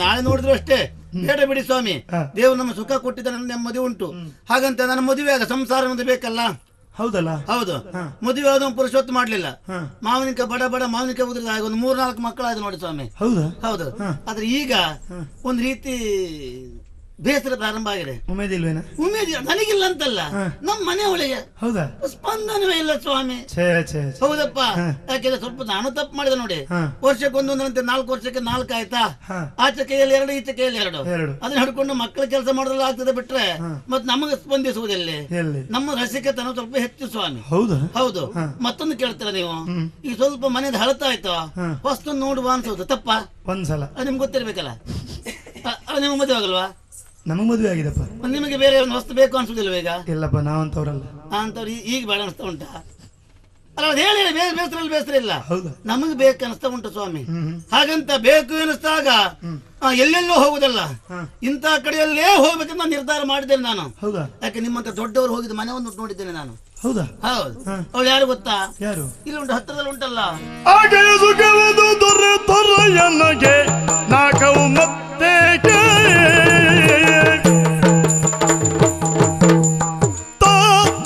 ನಾಳೆ ನೋಡಿದ್ರು ಅಷ್ಟೇ, ಬೇಡ ಬಿಡಿ ಸ್ವಾಮಿ. ದೇವರು ನಮ್ಮ ಸುಖ ಕೊಟ್ಟಿದ್ದಾನೆ, ನೆಮ್ಮದಿ ಉಂಟು. ಹಾಗಂತ ನನ್ನ ಮದುವೆ ಆಗ ಸಂಸಾರ ಅನ್ನೋದು ಬೇಕಲ್ಲ. ಹೌದಲ್ಲ? ಹೌದು. ಮದುವೆ ಆದ ಪುರುಷೊತ್ತು ಮಾಡ್ಲಿಲ್ಲ. ಮಾವಿನಿಕ ಬಡ ಮಾವಿನಿಕ ಉದ್ರದ ಆಗ ಒಂದು 3-4 ಮಕ್ಕಳಾಯ್ತು ನೋಡಿ ಸ್ವಾಮಿ. ಹೌದಾ? ಹೌದು. ಆದ್ರೆ ಈಗ ಒಂದ್ ರೀತಿ ಬೇಸರ ಪ್ರಾರಂಭ ಆಗಿದೆ. ಉಮೇದಿಲ್ವೇನ? ಉಮೇದಿ ನನಗಿಲ್ಲ ಅಂತಲ್ಲ, ನಮ್ಮ ಮನೆ ಒಳಗೆ ಹೌದಾ? ಸ್ಪಂದನವೇ ಇಲ್ಲ ಸ್ವಾಮಿ. ಛೇ ಛೇ ಛೇ. ಹೌದಪ್ಪ, ಯಾಕೆಂದ್ರೆ ಸ್ವಲ್ಪ ನಾನು ತಪ್ಪು ಮಾಡಿದೆ ನೋಡಿ. ವರ್ಷಕ್ಕೊಂದೊಂದಂತೆ 4 ವರ್ಷಕ್ಕೆ 4 ಆಯ್ತಾ, ಆಚೆ ಕೈಯಲ್ಲಿ 2 ಈಚೆ ಕೈಯಲ್ಲಿ 2 ಅದನ್ನ ಹಿಡ್ಕೊಂಡು ಮಕ್ಕಳ ಕೆಲಸ ಮಾಡೋದ್ರಲ್ಲಿ ಆಗ್ತದೆ ಬಿಟ್ರೆ ಮತ್ತೆ ನಮಗೆ ಸ್ಪಂದಿಸುವುದಿಲ್ಲ. ನಮ್ಮ ರಸಿಕತನ ಸ್ವಲ್ಪ ಹೆಚ್ಚು ಸ್ವಾಮಿ. ಹೌದಾ? ಹೌದು. ಮತ್ತೊಂದು ಕೇಳ್ತೀರಾ ನೀವು, ಈಗ ಸ್ವಲ್ಪ ಮನೆಯದು ಹಳತಾ ಆಯ್ತು, ಹೊಸ್ತು ನೋಡುವ ಅನ್ಸೋದು ತಪ್ಪ ಒಂದ್ಸಲ ನಿಮ್ಗೆ ಗೊತ್ತಿರ್ಬೇಕಲ್ಲ. ನಿಮ್ಗೆ ಮದುವೆ ಆಗಲ್ವಾ? ನಮಗ್ ಮದುವೆ ಆಗಿದಪ್ಪ. ನಿಮಗೆ ಬೇರೆ ಒಂದು ವಸ್ತು ಬೇಕು ಅನ್ಸುದಿಲ್ವ ಈಗ? ಇಲ್ಲಪ್ಪ, ನಾವಂತವ್ರಲ್ಲ. ಅಂತವ್ರು ಈಗ ಬೇಡ ಅನಿಸ್ತಾ ಉಂಟಾ? ಅಲ್ಲ ಅದು ಹೇಳಿ, ಬೇಸರ ಇಲ್ಲ. ಹೌದಾ? ನಮಗೆ ಬೇಕು ಅನಿಸ್ತಾ ಉಂಟು ಸ್ವಾಮಿ. ಹಾಗಂತ ಬೇಕು ಎನಿಸ್ದಾಗ ಎಲ್ಲೆಲ್ಲೋ ಹೋಗುದಲ್ಲ, ಇಂಥ ಕಡೆಯಲ್ಲೇ ಹೋಗ್ಬೇಕಂತ ನಾನು ನಿರ್ಧಾರ ಮಾಡಿದ್ದೇನೆ ನಾನು. ಹೌದಾ? ಯಾಕೆ ನಿಮ್ಮಂತ ದೊಡ್ಡವರು ಹೋಗಿದ ಮನೆ ಒಂದು ನೋಡಿದ್ದೇನೆ ನಾನು. ಹೌದಾ? ಹೌದು. ಅವಳು ಯಾರು ಗೊತ್ತಾ? ಯಾರು? ಇಲ್ಲಿ ಉಂಟು, ಹತ್ತಿರದಲ್ಲಿ ಉಂಟಲ್ಲ. ಹಾಗೆ ಸುಖವದು ದೊರೆ ತೊರೆಯನಗೆ ನಾಕವು ಮತ್ತೆ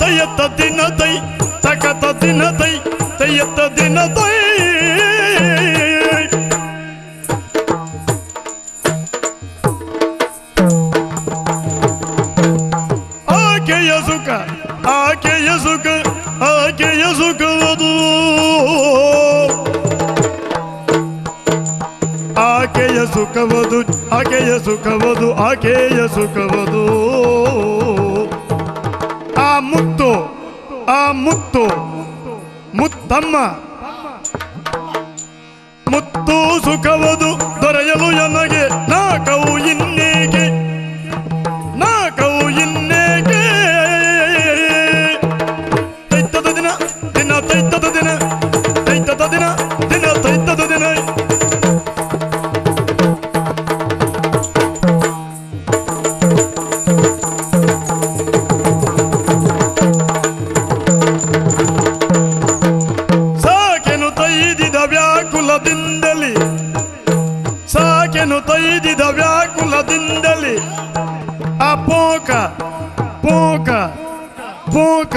ತಯತ್ತ ದಿನ ತೈ ತಕತ ದಿನ ತೈ ತಯತ್ತ ದಿನ ತೈ ಆಕೆಯ ಸುಖ ಆಕೆಯ ಸುಖ ಆಕೆಯ ಸುಖವದು ಆಕೆಯ ಸುಖವದು ಆಕೆಯ ಸುಖವದು ಆಕೆಯ ಸುಖವದು ಆ ಮುತ್ತು ಮುತ್ತಮ್ಮ ಮುತ್ತು ಸುಖವದು ದೊರೆಯಲು ನನಗೆ ನಾಕವು ಇನ್ನೇಗೆ ತೈತದ ದಿನ ತೈತದ ದಿನ ತೈತದ ದಿನ ತೈತದ ದಿನ ಸಾಕೆನು ತೊಯ್ದಿದ ವ್ಯಾಕುಲದಿಂದಲೇ ಆ ಪೋಕ ಪೋಕ ಪೋಕ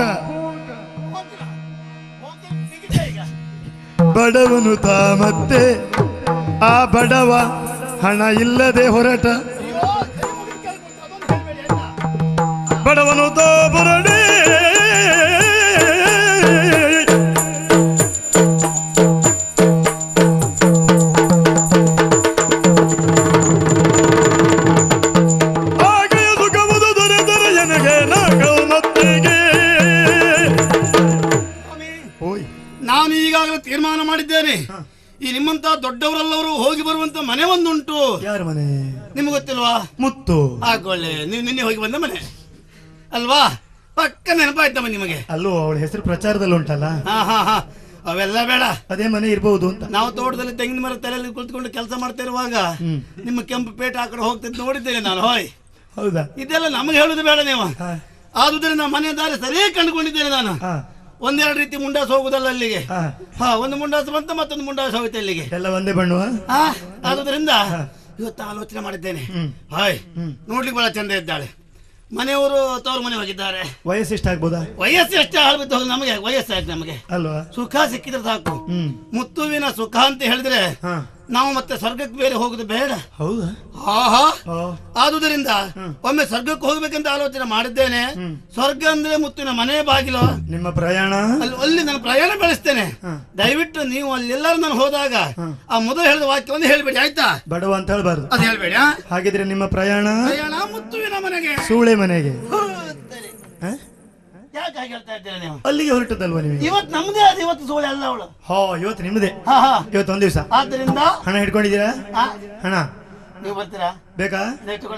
ಬಡವನು ತಾ ಮತ್ತೆ ಆ ಬಡವ ಹಣ ಇಲ್ಲದೆ ಹೊರಟ ಬಡವನು ತಾ ಬರಡೆ ನಾನು ಈಗಾಗಲೇ ತೀರ್ಮಾನ ಮಾಡಿದ್ದೇನೆ. ಈ ನಿಮ್ಮಂತ ದೊಡ್ಡವರೆಲ್ಲವರು ಹೋಗಿ ಬರುವಂತ ಮನೆ ಒಂದುಂಟು. ಯಾರ ಮನೆ? ನಿಮ್ಗೆ ಗೊತ್ತಿಲ್ವಾ? ಮುತ್ತು. ಹಾಕೊಳ್ಳಿ, ನೀವು ನಿನ್ನೆ ಹೋಗಿ ಬಂದ ಮನೆ ಅಲ್ವಾ? ಪಕ್ಕ ನೆನಪಾಯ್ತಮ್ಮ ನಿಮಗೆ. ಅಲ್ಲೋ, ಅವಳ ಹೆಸರು ಪ್ರಚಾರದಲ್ಲಿ ಉಂಟಲ್ಲ. ಹಾ ಅವೆಲ್ಲ ಬೇಡ, ಅದೇ ಮನೆ ಇರ್ಬಹುದು ಅಂತ. ನಾವು ತೋಟದಲ್ಲಿ ತೆಂಗಿನ ಮರ ತಲೆಯಲ್ಲಿ ಕುಳಿತುಕೊಂಡು ಕೆಲಸ ಮಾಡ್ತಾ ಇರುವಾಗ ನಿಮ್ಮ ಕೆಂಪು ಪೇಟ ಆ ಕಡೆ ಹೋಗ್ತಿದ್ದು ನೋಡಿದ್ದೇನೆ ನಾನು. ಹೋಯ್, ಹೌದಾ? ಇದೆಲ್ಲ ನಮಗೆ ಹೇಳುದು ಬೇಡ ನೀವು. ಆದುದರಿಂದ ಮನೆ ದಾರಿ ಸರಿಯಾಗಿ ಕಂಡುಕೊಂಡಿದ್ದೇನೆ ನಾನು. ಒಂದೆರಡು ರೀತಿ ಮುಂಡಾಸ ಹೋಗುದಲ್ಲ ಅಲ್ಲಿಗೆ. ಒಂದು ಮುಂಡಾಸ ಬಂತ, ಮತ್ತೊಂದು ಮುಂಡಾಸ ಹೋಗುತ್ತೆ ಅಲ್ಲಿಗೆ. ಎಲ್ಲ ಒಂದೇ ಬಣ್ಣವ. ಆದುದರಿಂದ ಇವತ್ತು ಆಲೋಚನೆ ಮಾಡಿದ್ದೇನೆ. ಹಾಯ್, ನೋಡ್ಲಿಕ್ಕೆ ಬಹಳ ಚಂದ ಇದ್ದಾಳೆ. ಮನೆಯವರು ತವರು ಮನೆ ಹೋಗಿದ್ದಾರೆ. ವಯಸ್ಸು ಎಷ್ಟಾಗ್ಬೋದಾ? ವಯಸ್ಸು ಎಷ್ಟು ಹಾಳ್ಬಿದ್ದು ಹೋಗಿ ನಮಗೆ ವಯಸ್ಸಾಯ್ತು. ನಮಗೆ ಅಲ್ವಾ? ಸುಖ ಸಿಕ್ಕಿದ್ರೆ ಸಾಕು. ಮುತ್ತುವಿನ ಸುಖ ಅಂತ ಹೇಳಿದ್ರೆ ನಾವು ಮತ್ತೆ ಸ್ವರ್ಗಕ್ಕೆ ಬೇರೆ ಹೋಗುದು ಬೇಡ. ಹೌದಾ? ಆದುದರಿಂದ ಒಮ್ಮೆ ಸ್ವರ್ಗಕ್ಕೆ ಹೋಗ್ಬೇಕಂತ ಆಲೋಚನೆ ಮಾಡಿದ್ದೇನೆ. ಸ್ವರ್ಗ ಅಂದ್ರೆ ಮುತ್ತಿನ ಮನೆ ಬಾಗಿಲು. ನಿಮ್ಮ ಪ್ರಯಾಣ ಅಲ್ಲಿ ನಾನು ಪ್ರಯಾಣ ಬೆಳೆಸ್ತೇನೆ. ದಯವಿಟ್ಟು ನೀವು ಅಲ್ಲೆಲ್ಲರೂ ನಾನು ಹೋದಾಗ ಆ ಮೊದಲು ಹೇಳಿದ ವಾಕ್ಯವನ್ನು ಹೇಳ್ಬೇಡಿ, ಆಯ್ತಾ? ಬಡವ ಅಂತ ಹೇಳ್ಬಾರ್ದು. ಅದು ಹೇಳ್ಬೇಡಿ. ಹಾಗಿದ್ರೆ ನಿಮ್ಮ ಪ್ರಯಾಣ ಮುತ್ತುವಿನ ಮನೆಗೆ, ಸೂಳೆ ಮನೆಗೆ. ಯಾಕೆ ಹಾಗೆ ಹೇಳ್ತಾ ಇದ್ದೀರಾ ನೀವು? ಅಲ್ಲಿಗೆ ಹೊರಟದಲ್ವಾ ನೀವು? ಇವತ್ತು ನಮ್ದೇ ಅದು, ಇವತ್ತು ಸೂಳೆ ಅಲ್ಲ ಅವಳು. ಇವತ್ತು ನಿಮ್ಮದೇ. ಇವತ್ತು ಒಂದ್ ದಿವಸ. ಆದ್ದರಿಂದ ಹಣ ಹಿಡ್ಕೊಂಡಿದ್ದೀರಾ? ಹಣ ನೀವು ಬರ್ತೀರಾ? ಬೇಕಾ?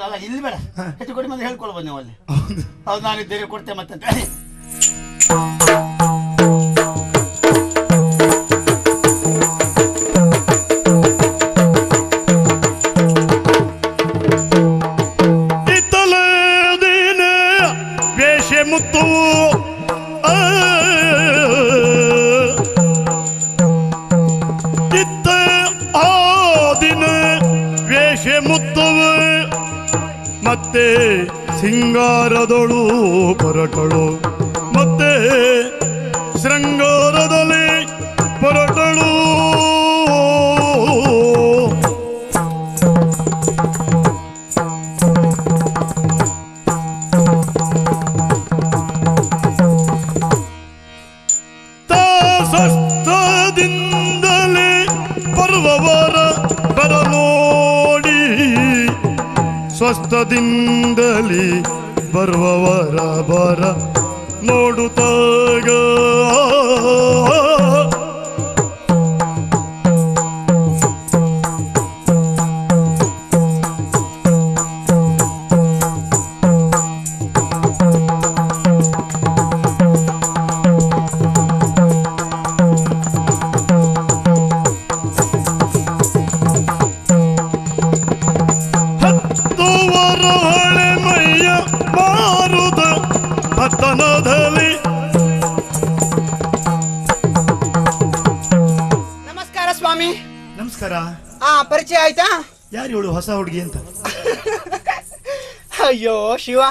ಅಲ್ಲ, ಇಲ್ಲಿ ಬೇಡ, ಹೆಚ್ಚು ಕೊಡಿ ಮತ್ತೆ ಹೇಳ್ಕೊಳ್ಬೋದು ನೀವು ಅಲ್ಲಿ. ಹೌದು, ನಾನಿದ್ದೇನೆ, ಕೊಡ್ತೇನೆ ಮತ್ತೆ. ಮುತ್ತು ಇತ್ತ ಆ ದಿನ ವೇಷ ಮುತ್ತವು ಮತ್ತೆ ಸಿಂಗಾರದೊಳು ಹೊರಟಳು, ಮತ್ತೆ ಶೃಂಗಾರದಲ್ಲಿ ಹೊರಟಳು. ಬರುವವರ ಬರನೋಡಿ ಸ್ವಸ್ಥದಿಂದಲಿ ಬರುವವರ ಬರ ನೋಡುತ್ತಾಗ ನಮಸ್ಕಾರ ಸ್ವಾಮಿ. ನಮಸ್ಕಾರ. ಪರಿಚಯ ಆಯ್ತಾ? ಯಾರು ಇವಳು ಹೊಸ ಹುಡುಗಿ ಅಂತ? ಅಯ್ಯೋ ಶಿವ,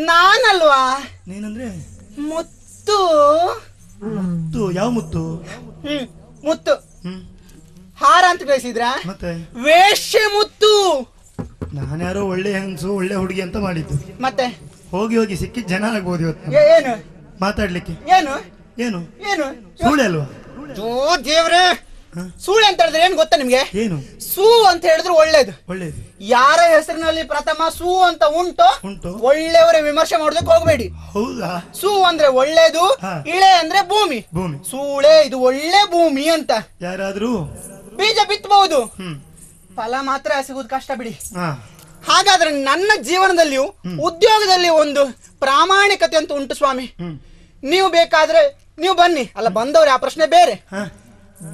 ನಾನಲ್ವಾ, ನೀನಂದ್ರೆ ಮುತ್ತು. ಮುತ್ತು? ಯಾವ ಮುತ್ತು? ಮುತ್ತು ಹಾರ ಅಂತ ಕಳಿಸಿದ್ರ? ಮತ್ತೆ ವೇಶ್ಯ ಮುತ್ತು. ನಾನ್ಯಾರೋ ಒಳ್ಳೆ ಹೆಂಗಸು ಒಳ್ಳೆ ಹುಡುಗಿ ಅಂತ ಮಾಡಿದ್ದು. ಮತ್ತೆ ಹೋಗಿ ಹೋಗಿ ಸಿಕ್ಕಿದ್ ಜನ ಆಗ್ಬೋದು ಇವತ್ತು ಏನು ಮಾತಾಡ್ಲಿಕ್ಕೆ. ಏನು ಏನು ಏನು ಸುಳ್ಳೆ ಅಲ್ವಾ? ದೇವ್ರೆ, ಸುಳ್ಳು ಅಂತ ಹೇಳಿದ್ರೆ ಏನ್ ಗೊತ್ತಾ ನಿಮ್ಗೆ? ಏನು ಸೂ ಅಂತ ಹೇಳಿದ್ರೆ ಒಳ್ಳೇದು. ಒಳ್ಳೇದು. ಯಾರ ಹೆಸರಿನಲ್ಲಿ ಪ್ರಥಮ ಸೂ ಅಂತ ಉಂಟು ಉಂಟು ಒಳ್ಳೆಯವರ ವಿಮರ್ಶೆ ಮಾಡೋದಕ್ಕೆ ಹೋಗ್ಬೇಡಿ. ಹೌದಾ? ಸೂ ಅಂದ್ರೆ ಒಳ್ಳೇದು, ಹಾ. ಇಳೆ ಅಂದ್ರೆ ಭೂಮಿ. ಭೂಮಿ. ಸೂಳೆ ಇದು ಒಳ್ಳೆ ಭೂಮಿ ಅಂತ ಯಾರಾದ್ರೂ ಬೀಜ ಬಿತ್ತಬಹುದು, ಹ್ಮ್ ಫಲ ಮಾತ್ರ ಸಿಗುದು ಕಷ್ಟ ಬಿಡಿ. ಹಾ ಹಾಗಾದ್ರೆ ನನ್ನ ಜೀವನದಲ್ಲಿಯೂ ಉದ್ಯೋಗದಲ್ಲಿ ಒಂದು ಪ್ರಾಮಾಣಿಕತೆ ಅಂತ ಉಂಟು ಸ್ವಾಮಿ. ನೀವು ಬೇಕಾದ್ರೆ ನೀವು ಬನ್ನಿ. ಅಲ್ಲ, ಬಂದವ್ರೆ, ಆ ಪ್ರಶ್ನೆ ಬೇರೆ. ಹಾ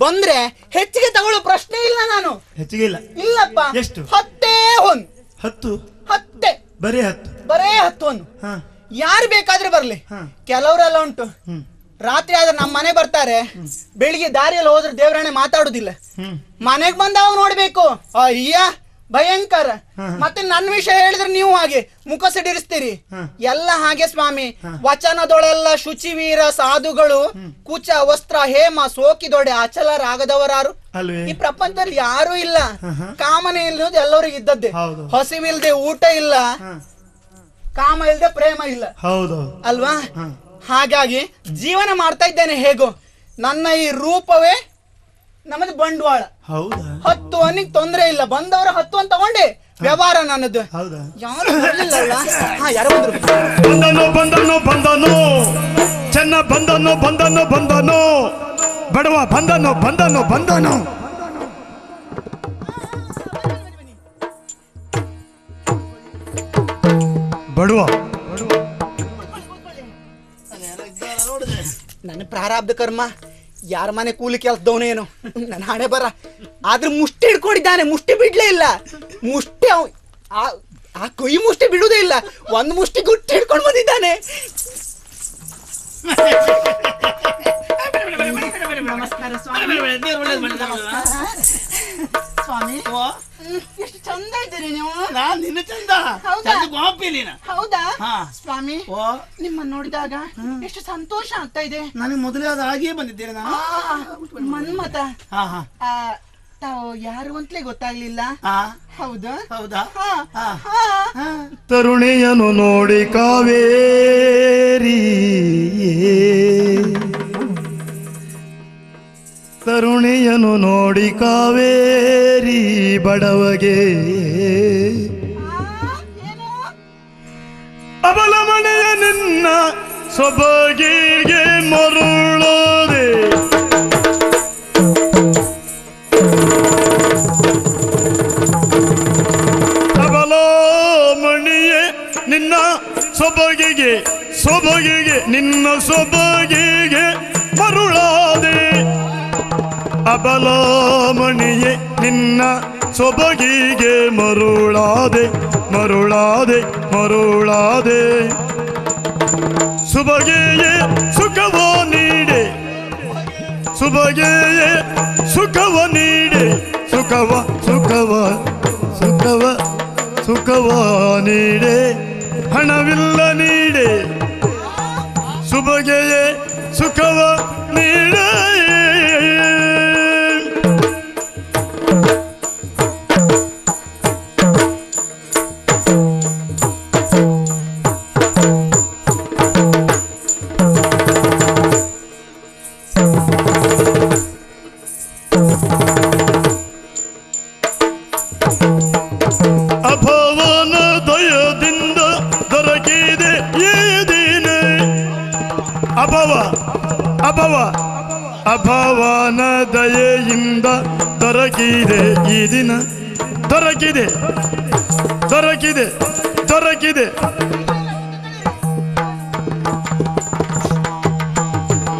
ಬಂದ್ರೆ ಹೆಚ್ಚಿಗೆ ತಗೊಳ್ಳೋ ಪ್ರಶ್ನೆ ಇಲ್ಲ. ನಾನು ಹೆಚ್ಚಿಗೆ ಇಲ್ಲ. ಇಲ್ಲಪ್ಪ. ಎಷ್ಟು? 10 10? 10 ಬರೀ 10? ಬರೇ 10. ಹಾ ಯಾರು ಬೇಕಾದ್ರೆ ಬರ್ಲಿ. ಹಾ. ಕೆಲವರೆಲ್ಲ ಉಂಟು, ಹ್ಮ್ ರಾತ್ರಿ ಆದ್ರೆ ನಮ್ಮ ಮನೆ ಬರ್ತಾರೆ, ಬೆಳಿಗ್ಗೆ ದಾರಿಯಲ್ಲಿ ಹೋದ್ರೆ ದೇವರಾಣೆ ಮಾತಾಡುದಿಲ್ಲ. ಹ್ಮ್ ಮನೆಗ್ ಬಂದಾವ್ ನೋಡ್ಬೇಕು, ಅಯ್ಯ ಭಯಂಕರ. ಮತ್ತೆ ನನ್ನ ವಿಷಯ ಹೇಳಿದ್ರೆ ನೀವು ಹಾಗೆ ಮುಖ ಸಿಡಿರಿಸ್ತೀರಿ. ಎಲ್ಲ ಹಾಗೆ ಸ್ವಾಮಿ. ವಚನದೊಳೆಲ್ಲ ಶುಚಿವೀರ ಸಾಧುಗಳು, ಕುಚ ವಸ್ತ್ರ ಹೇಮ ಸೋಕಿದೊಡೆ ಅಚಲರಾಗದವರಾರು ಅಲ್ವೇ? ಈ ಪ್ರಪಂಚದಲ್ಲಿ ಯಾರು ಇಲ್ಲ. ಕಾಮನೆ ಇಲ್ಲದ ಎಲ್ಲರಿಗೂ ಇದ್ದದ್ದೇ. ಹೌದು. ಹಸಿವಿಲ್ದೆ ಊಟ ಇಲ್ಲ, ಕಾಮ ಇಲ್ದೆ ಪ್ರೇಮ ಇಲ್ಲ. ಹೌದು ಅಲ್ವಾ? ಹಾಗಾಗಿ ಜೀವನ ಮಾಡ್ತಾ ಇದ್ದೇನೆ ಹೇಗೋ. ನನ್ನ ಈ ರೂಪವೇ ನಮ್ಮದು ಬಂಡವಾಳ. ಹೌದಾ? 10 ಅನ್ನಿಗೆ ತೊಂದ್ರೆ ಇಲ್ಲ. ಬಂದವರು 10 ಅಂತ ತಗೊಂಡೆ ವ್ಯವಹಾರ ನನ್ನದು. ಹೌದಾ? ಯಾರು ಬರ್ಲಿಲ್ಲಲ್ಲ? ಹಾ, ಯಾರೋ ಬಂದ್ರು. ಬಂದನು ಬಂದನು ಬಂದನು ಚೆನ್ನ ಬಂದನು ಬಂದನು ಬಂದನು ಬಡವ ಬಂದನು ಬಂದನು ಬಂದನು. ಬಡವ ನನ್ನ ಪ್ರಾರಬ್ಧ ಕರ್ಮ. ಯಾರ ಮನೆ ಕೂಲಿ ಕೆಲಸದವನೇನು ನನ್ನ ಹಣೆ ಬರ. ಆದ್ರೆ ಮುಷ್ಟಿ ಹಿಡ್ಕೊಂಡಿದ್ದಾನೆ, ಮುಷ್ಟಿ ಬಿಡ್ಲೇ ಇಲ್ಲ. ಮುಷ್ಟಿ ಆ ಕೈ ಮುಷ್ಟಿ ಬಿಡುವುದೇ ಇಲ್ಲ. ಒಂದು ಮುಷ್ಟಿ ಗುಟ್ಟಿ ಹಿಡ್ಕೊಂಡು ಬಂದಿದ್ದಾನೆ. ನಮಸ್ಕಾರ ಸ್ವಾಮಿ. ಎಷ್ಟು ಚಂದ ಇದ್ದೀರಿ ನೀವು. ನಾನ್ ನಿನ್ನ ಚಂದ. ಹೌದಾ? ಚಂದ ಗೋಪಿ ನೀನು. ಹೌದಾ ಹಾ. ಸ್ವಾಮಿ, ನಿಮ್ಮನ್ನ ನೋಡಿದಾಗ ಎಷ್ಟು ಸಂತೋಷ ಆಗ್ತಾ ಇದೆ. ನನಗೆ ಮೊದಲೇ ಅದು ಆಗಿಯೇ ಬಂದಿದ್ದೇನೆ ನಾನು. ಮನ್ಮತ. ಹಾ ಹಾ. ತಾವು ಯಾರು ಅಂತಲೇ ಗೊತ್ತಾಗ್ಲಿಲ್ಲ. ಹೌದಾ? ಹೌದಾ? ತರುಣಿಯನು ನೋಡಿ ಕಾವೇರಿ, ತರುಣಿಯನು ನೋಡಿ ಕಾವೇರಿ ಬಡವಗೆ ಅವಳ ಮನೆಯ ನಿನ್ನ ಸೊಬಗಿಗೆ ಮರುಳದೆ ಅವಳ ಮಣಿಯೇ ನಿನ್ನ ಸೊಬಗಿಗೆ ಸೊಬಗಿಗೆ ನಿನ್ನ ಸೊಬಗಿಗೆ ಮರುಳಾದೆ. ಅಬಲಾಮಣಿಯೇ ನಿನ್ನ ಸೊಬಗಿಗೆ ಮರುಳಾದೆ ಮರುಳಾದೆ ಮರುಳಾದೆ. ಸುಬಗೆಯೇ ಸುಖವ ನೀಡೆ ಸುಬಗೆಯೇ ಸುಖವ ನೀಡೆ ಸುಖವ ಸುಖವ ಸುಖವ ಸುಖವ ನೀಡೆ ಹಣವಿಲ್ಲ ನೀಡೆ ಸುಬಗೆಯೇ ಸುಖವ ನೀಡೆ. ಅಭವ ಅಭವ ಅಭವನ ದಯೆಯಿಂದ ದೊರಕಿದೆ ಈ ದಿನ, ದೊರಕಿದೆ ದೊರಕಿದೆ ದೊರಕಿದೆ.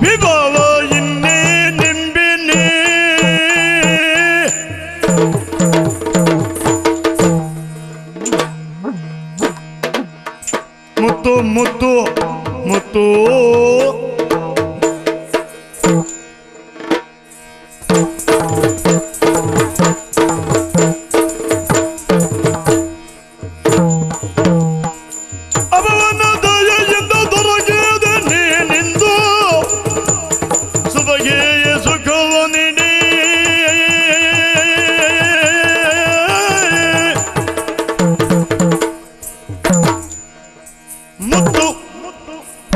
ವಿಭವ ಇನ್ನೇ ನಿಂಬಿನೇ ಮುತ್ತು ಮುತ್ತು ಮುತ್ತು ಅವನ ದಯೆಯಿಂದ ದೊರಕಿದೆ ನೀನಿಂದು ಸುಬಗೆಯ ಸುಖವ ನೀಡಿ ಮುತ್ತು ಮುತ್ತು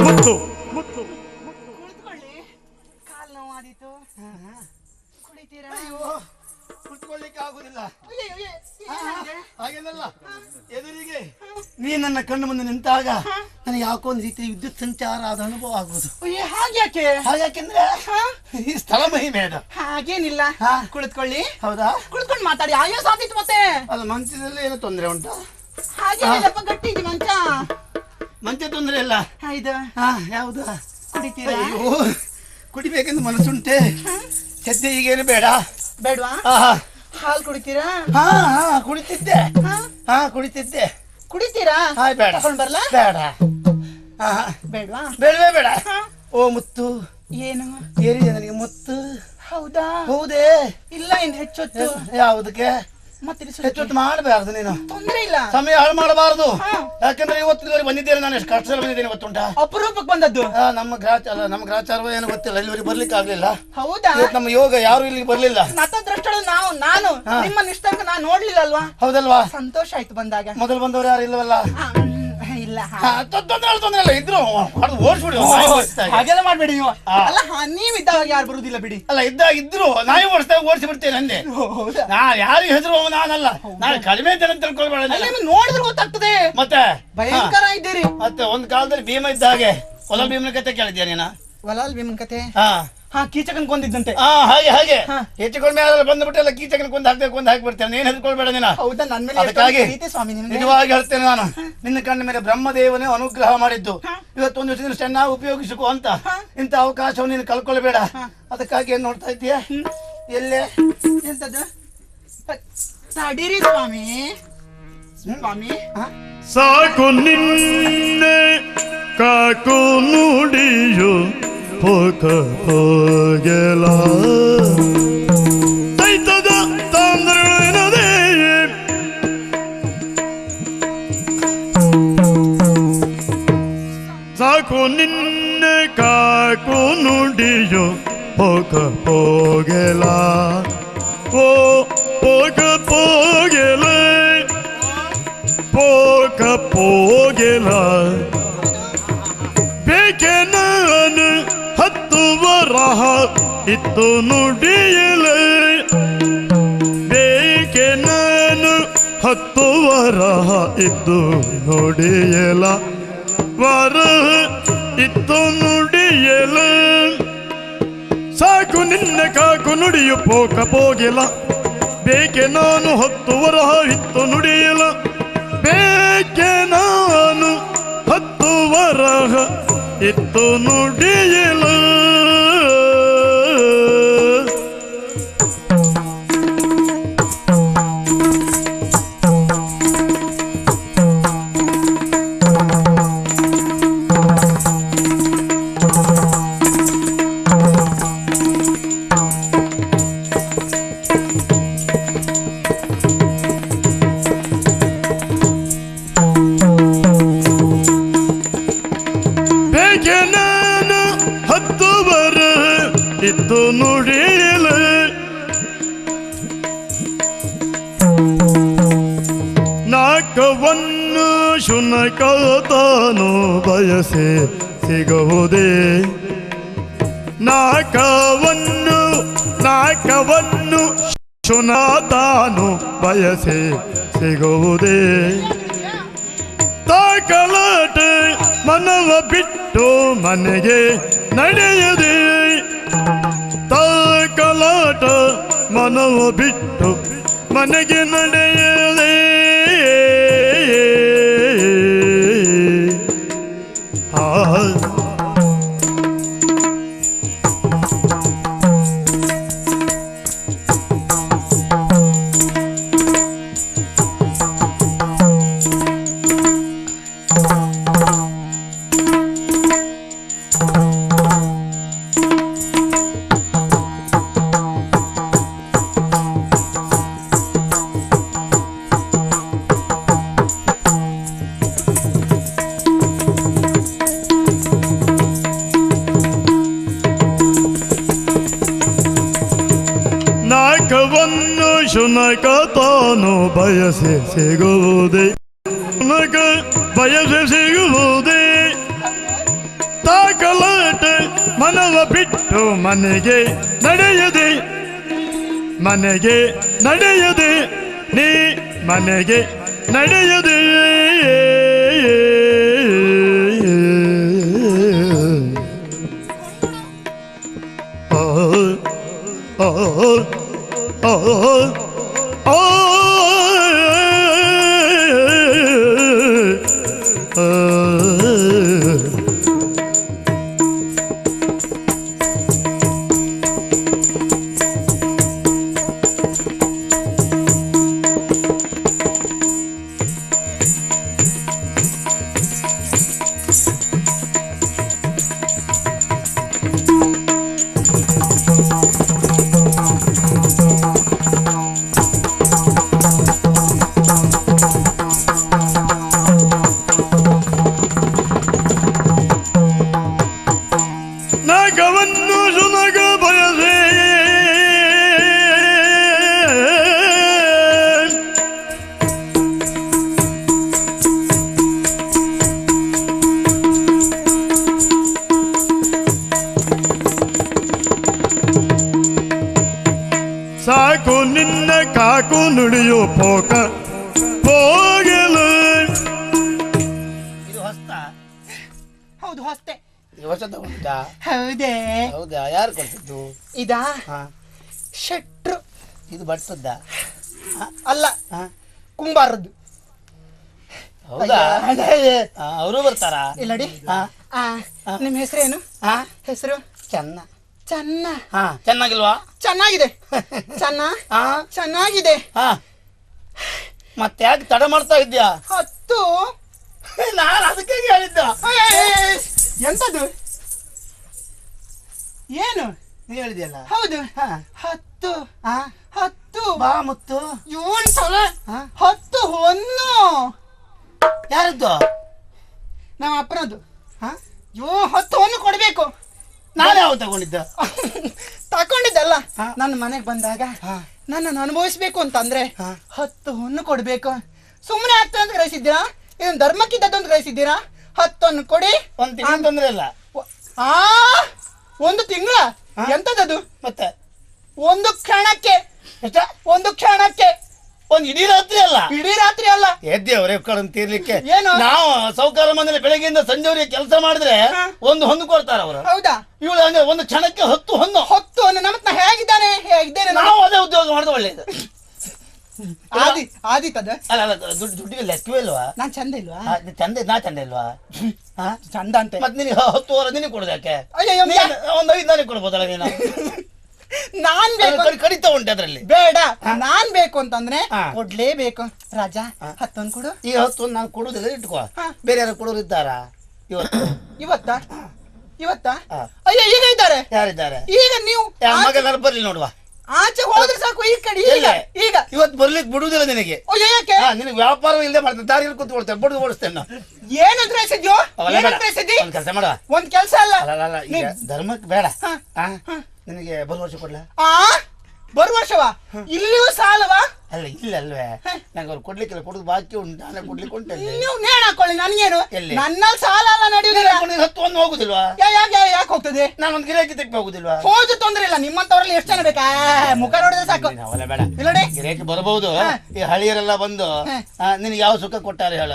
ಮುತ್ತು. ಕಾಲು ನೋವಾದೀತು, ಕುಡಿತೀರಾ? ಕುತ್ಕೊಳ್ಳಿಕ್ಕೆ ಆಗುದಿಲ್ಲ. ಹಾಗೇನಲ್ಲ, ಎದುರಿಗೆ ನೀ ನನ್ನ ಕಣ್ಣು ಮುಂದೆ ನಿಂತಾಗ ನನಗೆ ಯಾಕೋ ಒಂದು ರೀತಿ ವಿದ್ಯುತ್ ಸಂಚಾರ ಆದ ಅನುಭವ ಆಗುವುದು. ಹಾಗ್ಯಾಕೆ? ಹಾಗಾಕೆಂದ್ರೆ ಈ ಸ್ಥಳ ಮಹಿಮೆ ಅದು. ಹಾಗೇನಿಲ್ಲ, ಕುಳಿತುಕೊಳ್ಳಿ. ಹೌದಾ? ಕುಳಿತುಕೊಂಡು ಮಾತಾಡಿ. ಆಯಾಸ ಆದೀತು ಮತ್ತೆ. ಅಲ್ಲ, ಮಂಚದಲ್ಲಿ ಏನೋ ತೊಂದರೆ ಉಂಟಾ? ಹಾಗೇನಿಲ್ಲಪ್ಪ, ಗಟ್ಟಿ ಇದೆ ಮಂಚ. ಮಂಚ ತೊಂದರೆ ಇಲ್ಲ. ಇದು ಯಾವುದು? ಕುಡಿತೀರಾ? ಅಯ್ಯೋ, ಕುಡಿಬೇಕೆಂದು ಮನಸ್ಸುಂಟೆ. ಸದ್ಯ ಈಗೇನು ಬೇಡ. ಬೇಡವಾ? ಹಾಲು ಕುಡಿತೀರಾ? ಕುಡಿತಿದ್ದೆ. ಕುಡಿತಿದ್ದೆ. ಕುಡಿತೀರಾ? ಬೇಡ. ತಗೊಂಡ್ ಬರ್ಲಾ? ಬೇಡ. ಬೇಡವಾ? ಬೇಡವೇ ಬೇಡ. ಓ ಮುತ್ತು, ಏನು ಏರಿದೆ ನನಗೆ ಮುತ್ತು. ಹೌದಾ? ಹೌದೇ? ಇಲ್ಲ, ಇನ್ನು ಹೆಚ್ಚೊತ್ತು. ಯಾವುದಕ್ಕೆ? ಮತ್ತೆ ಹೆಚ್ಚೊತ್ತು ಮಾಡಬಾರ್ದು ನೀನು. ತೊಂದ್ರೆ ಇಲ್ಲ, ಸಮಯ ಹಾಳು ಮಾಡಬಾರದು. ಯಾಕಂದ್ರೆ ಇವತ್ತಿನವರೆಗೆ ಬಂದಿದ್ದೇನೆ ನಾನು. ಎಷ್ಟು ಕಷ್ಟದಲ್ಲಿ ಬಂದಿದ್ದೇನೆ ಗೊತ್ತುಂಟಾ? ಅಪರೂಪಕ್ಕೆ ಬಂದದ್ದು. ನಮ್ಮ ಗ್ರಾಚಾರವೋ ಏನು ಗೊತ್ತಿಲ್ಲ, ಇಲ್ಲಿವರೆಗೆ ಬರ್ಲಿಕ್ಕೆ ಆಗ್ಲಿಲ್ಲ. ಹೌದಾ? ನಮ್ಮ ಯೋಗ ಯಾರು ಇಲ್ಲಿಗೆ ಬರ್ಲಿಲ್ಲ. ನತದ್ರಷ್ಟಳು ನಾನು ನಿಮ್ಮ ನಿಷ್ಠಂಕ ನಾನು ನೋಡ್ಲಿಲ್ಲ ಅಲ್ವಾ? ಹೌದಲ್ವಾ? ಸಂತೋಷ ಆಯ್ತು ಬಂದಾಗ. ಮೊದಲು ಬಂದವರು ಯಾರು ಇಲ್ಲವಲ್ಲ? ಇಲ್ಲ, ತೊಂದರೆ ಇಲ್ಲ. ಇದ್ರು ಓಡಿಸ್ಬಿಡಿ. ಹಾಗೆಲ್ಲ ಮಾಡ್ಬೇಡಿ ನೀವು. ಅಲ್ಲ, ನೀವಿದ್ದಾಗ ಯಾರು ಬರುದಿಲ್ಲ ಬಿಡಿ. ಅಲ್ಲ, ಇದ್ರು ನಾಯಿ ಓಡಿಸಿ ಬಿಡ್ತೇನೆ ಅಂದೆ. ನಾ ಯಾರಿಗೆ ಹೆಸರು ನಾನಲ್ಲ. ನಾನು ಕಡಿಮೆ ಜನ ತಿಳ್ಕೊಳ್ಬೇಡ. ನೋಡಿದ್ರೆ ಗೊತ್ತಾಗ್ತದೆ. ಮತ್ತೆ ಭಯಂಕರ ಇದ್ದೀರಿ. ಮತ್ತೆ ಒಂದ್ ಕಾಲದಲ್ಲಿ ಭೀಮ ಇದ್ದ ಹಾಗೆ ಹೊಲ ಭೀಮನ ಕತೆ ಕೇಳಿದ್ಯಾ ನೀನ? ವಲಾಲ್ ಭೀಮನ್ ಕತೆ? ಕೀಚಕನ್ ಕೊಂದಿದ್ದಂತೆ. ಹಾಗೆ ಹೆಚ್ಚುಕೊಳ್ಮೆ ಬಂದ್ಬಿಟ್ಟೆಲ್ಲ ಕೀಚಕನ ಕೊಂದು ಹಾಕ್ಬೇಕು ಅಂತ ಹಾಕ್ಬಿಡ್ತೇನೆ. ನೀನ್ ಹೆದ್ಕೊಳ್ಬೇಡ ನೀನ. ಹೌದಾ? ನನ್ನ ಮೇಲೆ ಅದಕ್ಕಾಗಿ ಪ್ರೀತಿ ಸ್ವಾಮಿ ನಿಮ್ಗೆ. ನಿಜವಾಗಿ ಹೇಳ್ತೇನೆ ನಾನು, ನಿನ್ನ ಕಣ್ಣ ಮೇಲೆ ಬ್ರಹ್ಮದೇವನೇ ಅನುಗ್ರಹ ಮಾಡಿದ್ದು. ಇವತ್ತೊಂದು ದಿವಸ ಚೆನ್ನಾಗಿ ಉಪಯೋಗಿಸಿಕೊ ಅಂತ. ಇಂಥ ಅವಕಾಶವನ್ನು ನೀನು ಕಳ್ಕೊಳ್ಬೇಡ. ಅದಕ್ಕಾಗಿ ಏನ್ ನೋಡ್ತಾ ಇದ್ದೀಯ? ಎಲ್ಲೇ ಎಂತದ್ದು? ತಡೀರಿ ಸ್ವಾಮಿ. ಸ್ವಾಮಿ ಸಾಕು ನಿನ್ನೆ ಕಾಕು ನುಡಿಯು ಹೋಗ ಹೋಗಲ ತೈತದ ತಾಂದ್ರನದೇ ಸಾಕು ನಿನ್ನೆ ಕಾಕು ನುಡಿಯು ಹೋಗ ಹೋಗಲ ಓ ಹೋಗ ಹೋಗಲ ಹೋಗ ಹೋಗಲ ಬೇಕೆ ನಾನು 10 ವರಹ ಇತ್ತು ನುಡಿಯಲೆ ಬೇಕೆ ನಾನು 10 ವರಹ ಇದ್ದು ನುಡಿಯಲ ವರಹ ಇತ್ತು ನುಡಿಯಲ ಸಾಕು ನಿನ್ನ ಕಾಕು ನುಡಿಯು ಪೋಕ ಪೋಗಿಲ ಬೇಕೆ ನಾನು 10 ವರಹ ಇತ್ತು ನುಡಿಯಲ ಬೇಕೆ ನಾನು 10 ವರಹ ಇತ್ತು ನುಡಿಯಲ ಇತ್ತು ನುಡಿಯಲ ನಾಕವನ್ನು ಶುನಕತಾನು ಬಯಸೆ ಸಿಗುವುದೇ ನಾಕವನ್ನು ಶುನತಾನು ಬಯಸೆ ಸಿಗುವುದೇ ತಾಕಲಾಟ ಮನವ ಬಿಟ್ಟು ಬಿಟ್ಟು ಮನೆಗೆ ನಡೆಯದೆ ತಾಕಲಾಟ ಮನವ ಬಿಟ್ಟು ಮನೆಗೆ ನಡೆಯದೆ ನಾಕವನ್ನು ಶುನಕ ತಾನು ಬಯಸೆ ಸಿಗುವುದೇ ಶುನಕ ಬಯಸೆ ಸಿಗುವುದೇ ತಾಕಲಾಟ ಮನವ ಬಿಟ್ಟು ಮನೆಗೆ ನಡೆಯದೆ ಮನೆಗೆ ನಡೆಯದೆ ನೀ ಮನೆಗೆ ನಡೆಯದೆ ನಾಗವನ್ನು ಸುನಗ ಬಯಸೆ ಸಾಕು ನಿನ್ನ ಕಾಕು ನುಡಿಯೋ ಪೋಕ ಹೋಗಲು ಇದು ಹೊಸ್ತಾ? ಹೌದು ಹೊಸ್ತೆ. ಇದು ಹೊಸದ ಉಂಟಾ? ಹೌದೇ? ಹೌದಾ? ಯಾರು ಕೊಡ್ತಿದ್ದು? ಇದಾ ಹಾ. ಶೆಟ್ರು. ಇದು ಭಟ್ಟದ್ದ? ಅಲ್ಲ, ಹಾ. ಕುಂಬಾರದ್ದು. ಹೌದಾ? ಅವರು ಬರ್ತಾರಾ? ಇಲ್ಲಡಿ. ಹಾ. ನಿಮ್ಮ ಹೆಸರೇನು? ಹಾ. ಹೆಸರು ಚೆನ್ನ. ಚೆನ್ನ. ಹಾ. ಚೆನ್ನಾಗಿಲ್ವಾ? ಚೆನ್ನಾಗಿದೆ. ಚೆನ್ನ. ಹಾ. ಚೆನ್ನಾಗಿದೆ. ಹಾ. ಮತ್ತೆ ಯಾಕೆ ತಡ ಮಾಡ್ತಾ ಇದ್ಯಾ? 10. ನಾನು ಅದಕ್ಕೆ ಹೇಳಿದ್ದ. ಎಂತದು? ಏನು ನೀ ಹೇಳಿದ್ಯಲ್ಲ. ಹೌದು. ಹಾ. 10. ಹಾ. 10. ಬಾ ಮುತ್ತು. ಇವನ್ ಸಲ ಹಾ. 10 ಹೊನ್ನು. ಯಾರದ್ದು? ನಮ್ಮ ಅಪ್ಪನದ್ದು. ಹಾ. 10 ಹೊನ್ನು ಕೊಡ್ಬೇಕು. ನಾನು ಯಾವ ತಗೊಂಡಿದ್ದ? ತಕೊಂಡಿದ್ದಲ್ಲ. ಹಾ. ನನ್ನ ಮನೆಗೆ ಬಂದಾಗ ಹಾ. ನನ್ನನ್ನು ಅನುಭವಿಸ್ಬೇಕು ಅಂತಂದ್ರೆ ಹಾ. 10 ಹೊನ್ನು ಕೊಡ್ಬೇಕು. ಸುಮ್ಮನೆ ಆಗ್ತದೆ ಅಂತ ಗ್ರಹಿಸಿದ್ದೀರಾ? ಇದನ್ನ ಧರ್ಮಕ್ಕಿದ್ದದ್ದು ಅಂತ ಗ್ರಹಿಸಿದ್ದೀರಾ? 10 ಹೊನ್ನು ಕೊಡಿ. ಒಂದು ತಿಂಗಳು ತೊಂದ್ರೆ ಇಲ್ಲ. ಆ 1 ತಿಂಗಳ? ಹಾ. ಎಂತದದು? ಮತ್ತೆ ಒಂದು ಕ್ಷಣಕ್ಕೆ. ಎಷ್ಟ? ಒಂದು ಕ್ಷಣಕ್ಕೆ. ಒಂದು ಇಡೀ ರಾತ್ರಿ ಅಲ್ಲ, ಇಡೀ ರಾತ್ರಿ ಅಲ್ಲ. ಎದ್ದೇವ್ರೆ ಕಡನ್ ತೀರ್ಲಿಕ್ಕೆ. ಏನು? ನಾವು ಸೌಕಾರ ಮನೇಲಿ ಬೆಳಗ್ಗೆಯಿಂದ ಸಂಜೆವರೆಗೆ ಕೆಲಸ ಮಾಡಿದ್ರೆ ಹಾ. ಒಂದು ಹೊಂದು ಕೊಡ್ತಾರ ಅವರು. ಹೌದಾ? ಇವಳು ಅಂದ್ರೆ ಒಂದು ಕ್ಷಣಕ್ಕೆ 10 ಹೊನ್ನು. 10 ಹೊನ್ನು. ನಮ್ಮತ್ತ ಹೇಗಿದ್ದಾನೆ? ಹೇಗಿದ್ದೇನೆ? ನಾವು ಅದೇ ಉದ್ಯೋಗ ಮಾಡಿದ್ರೆ ಒಳ್ಳೇದು. ಆದಿತ್ತದ? ಅಲ್ಲ ಅಲ್ಲ, ದುಡ್ಡಿಗೆ ಲೆಕ್ಕವೇ ಇಲ್ವಾ? ನಾನ್ ಚಂದ ಇಲ್ವಾ? ಚಂದ ನಾ ಚಂದ ಇಲ್ವಾ? ಹಾ? ಚಂದ ಅಂತೆ. ಮತ್ತೆ ನಿನಗೆ 10 ವರೆ ನಿನಗೆ ಕೊಡುದು ಯಾಕೆ? ಅಯ್ಯಯ್ಯೋ, ಒಂದು 5 ನನಗೆ ಕೊಡ್ಬೋದಲ್ಲ ನೀನು? ನಾನ್ ಬೇಕು. ಕಡಿತಾ ಉಂಟು ಅದ್ರಲ್ಲಿ. ಬೇಡ, ನಾನ್ ಬೇಕು ಅಂತಂದ್ರೆ ಹಾ. ಕೊಡ್ಲೇಬೇಕು. ರಾಜ 10 ಹೊನ್ನು ಕೊಡು. ಈ 10 ನಾನು ಕೊಡುದಿಲ್ಲ, ಇಟ್ಕೋ. ಹಾ. ಬೇರೆ ಯಾರು ಕೊಡೋರು ಇದ್ದಾರಾ ಇವತ್ತು? ಇವತ್ತಾ? ಇವತ್ತಾ? ಹಾ. ಅಯ್ಯೋ, ಈಗ ಇದ್ದಾರೆ. ಯಾರಿದ್ದಾರೆ? ಈಗ ನೀವು ಮಗನಾರು ಬರ್ಲಿ ನೋಡುವ. ಆಚೆ ಹೋದ್ರೆ ಸಾಕು. ಈ ಕಡೆ ಈಗ ಈಗ ಇವತ್ತು ಬರ್ಲಿಕ್ಕೆ ಬಿಡುವುದಿಲ್ಲ ನಿನಗೆ. ಅಯ್ಯೋ, ಯಾಕೆ? ನಿನಗೆ ವ್ಯಾಪಾರ ಇಲ್ಲದೆ ಮಾಡ್ತೇನೆ, ದಾರಿಯಲ್ಲಿ ಕೂತ್ಕೊಳ್ತೇನೆ, ಬಡ್ದು ಓಡಿಸ್ತೇನೆ ನಾನು. ಏನಂದ್ರೆ ಎಸೆದ್ಯೋ? ಅವೆಲ್ಲ ಬೇಡ. ಏನಂದ್ರೆ ಎಸೆದಿ? ಒಂದ್ ಕೆಲಸ ಮಾಡುವ. ಒಂದ್ ಕೆಲ್ಸ ಅಲ್ಲ. ಅಲ್ಲ ಈಗ ಧರ್ಮಕ್ಕೆ ಬೇಡ. ಹಾ. ನಿನಗೆ ಬರುವ ವರ್ಷ ಕೊಡ್ಲಾ? ಆ ಬರುವ ವರ್ಷವಾ? ಇಲ್ಲಿಯೂ ಸಾಲವಾ? ಅಲ್ಲ ಇಲ್ಲ ಅಲ್ವೇ ನಂಗೆ ಅವ್ರು ಕೊಡ್ಲಿಕ್ಕಿಲ್ಲ, ಕೊಡುದು ಬಾಕಿ ಉಂಟು, ನಾನೇ ಕೊಡ್ಲಿಕ್ಕೆ ಉಂಟಲ್ಲಿ. ನೀವು ನೇಣು ಹಾಕೊಳ್ಳಿ, ನನ್ಗೇನು ಎಲ್ಲಿ? ನನ್ನಲ್ಲಿ ಸಾಲ ಎಲ್ಲ ನಡೆಯುವುದಿಲ್ಲ. ಹತ್ತು ಒಂದು ಹೋಗುದಿಲ್ವಾ? ಯಾಕೆ ಹೋಗ್ತದೆ? ನಾನೊಂದು ಗಿರಾಕಿ ತೆಪ್ಪಿ ಹೋಗುದಿಲ್ವಾ? ಹೋದ್ರು ತೊಂದ್ರೆ ಇಲ್ಲ, ನಿಮ್ಮಂತವ್ರಲ್ಲಿ ಎಷ್ಟು ಜನ ಬೇಕಾ? ಮುಖ ನೋಡಿದ್ರೆ ಸಾಕು. ಅವಲ್ಲ ಬೇಡ, ಇಲ್ಲ ನೋಡಿ ಗಿರಾಕಿ ಬರಬಹುದು. ಈ ಹಳಿಯರೆಲ್ಲ ಬಂದು ನಿನಗೆ ಯಾವ ಸುಖ ಕೊಟ್ಟಾರೆ ಹೇಳ?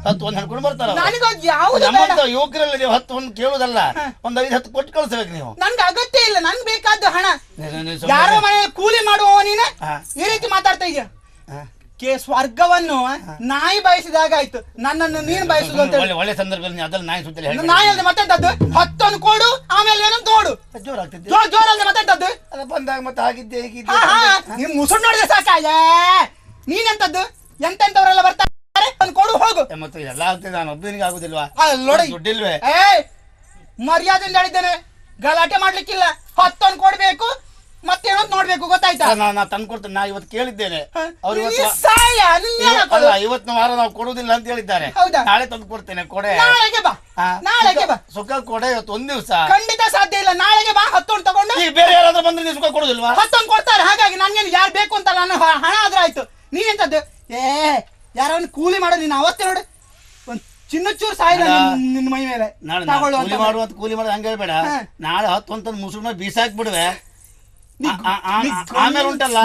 10 ಒಂದು ಹೇಳ್ಕೊಂಡು ಬರ್ತಾರ. ನನಗೆ ಯಾವ್ದು ನಮ್ಮಂತ ಯುವಕರಲ್ಲಿ ನೀವು 10 ಒಂದು ಕೇಳುದಲ್ಲ, ಒಂದು 5-10 ಕೊಟ್ಟು ಕಳ್ಸಬೇಕು ನೀವು. ನನ್ಗೆ ಅಗತ್ಯ ಇಲ್ಲ, ನನ್ಗೆ ಬೇಕಾದ ಹಣ. ಯಾರೋ ಮನೆ ಕೂಲಿ ಮಾಡುವವ ನೀನು ಈ ರೀತಿ ಮಾತಾಡ್ತಾ ಇದೀಯ. ಸ್ವರ್ಗವನ್ನು ನಾಯಿ ಬಯಸಿದಾಗ ಆಯ್ತು, ನನ್ನನ್ನು ನೀನು ಬಯಸುದು ಅಂತ ಹೇಳಿ. ಒಳ್ಳೆ ಸಂದರ್ಭದಲ್ಲಿ ಅದೆಲ್ಲ ನಾಯಿ ಸುತ್ತಲಿ ನಾಯಿ ಅಲ್ಲದೆ ಮತ್ತೆಂತದ್ದು? 10 ಅನ್ನು ಕೊಡು, ಆಮೇಲೆ ಏನಂತ ನೋಡು. ಜೋರಾಗ್ತಿದ್ದೆ ಜೋರಲ್ಲದೆ ಮತ್ತೆಂತದ್ದು? ಅದ ಬಂದಾಗ ಮತ್ತೆ ಆಗಿದ್ದೆ ಹೀಗಿದ್ದೆ. ನೀನ್ ಮುಸುಡ್ ನೋಡಿದ್ರೆ ಸಾಕಾಯ. ನೀನೆಂತದ್ದು? ಎಂತೆಂತವರೆಲ್ಲ ಬರ್ತಾರೆ, ಕೊಡು ಹೋಗು. ಮತ್ತೆ ಎಲ್ಲ ಆಗ್ತದೆ, ನಾನು ಒಬ್ಬನಿಗೆ ಆಗುದಿಲ್ವಾ? ನೋಡಿ ದುಡ್ಡಿಲ್ವೇ? ಮರ್ಯಾದೆಯಿಂದ ಹೇಳಿದ್ದೇನೆ, ಗಲಾಟೆ ಮಾಡ್ಲಿಕ್ಕಿಲ್ಲ. 10 ಅನ್ನು ಕೊಡ್ಬೇಕು, ಮತ್ತೇನೋ ನೋಡ್ಬೇಕು, ಗೊತ್ತಾಯ್ತಾ? ನಾ ತಂದು ಕೊಡ್ತೇನೆ. ನಾ ಇವತ್ತು ಕೇಳಿದ್ದೇನೆ ಅವ್ರು ಇವತ್ತು ವಾರ ನಾವು ಕೊಡುದಿಲ್ಲ ಅಂತ ಹೇಳಿದ್ದಾರೆ. ನಾಳೆ ತಂದು ಕೊಡ್ತೇನೆ. ಕೊಡೆ ನಾಳೆಗೆ ಬಾ, ಸುಖ ಕೊಡೆ. ಇವತ್ತು ಒಂದ್ ದಿವಸ ಖಂಡಿತ ಸಾಧ್ಯ ಇಲ್ಲ. ನಾಳೆಗೆ ಬಾ, 10 ಅನ್ನು ತಗೊಂಡು. ಈಗ ಬೇರೆ ಯಾರಾದ್ರೂ ಬಂದ್ರೆ ನೀವು ಸುಖ ಕೊಡುದಿಲ್ವಾ? 10 ಅನ್ನು ಕೊಡ್ತಾರೆ, ಹಾಗಾಗಿ ನನ್ಗೇನು ಯಾರು ಬೇಕು ಅಂತ ನಾನು ಹಣ ಆದ್ರೆ ಆಯ್ತು. ನೀನೆಂತದ್ದು? ಯಾರನ್ನು ಕೂಲಿ ಮಾಡೋ ನಿನ್ನ ಅವಸ್ಥೆ ನೋಡು. ಒಂದ್ ಚಿನ್ನಚೂರು ಸಾಯಿಲ್ಲ ನಿನ್ನ ಮೈ ಮೇಲೆ. ಕೂಲಿ ಮಾಡುವಂತ ಕೂಲಿ ಮಾಡೋದು ಹಂಗ ಹೇಳ್ಬೇಡ. ನಾಳೆ 10 ಅಂತ ಮುಸುಳ್ಮ ಬೀಸಾಕ್ ಬಿಡುವೆ. ಆಮೇಲೆ ಉಂಟಲ್ಲ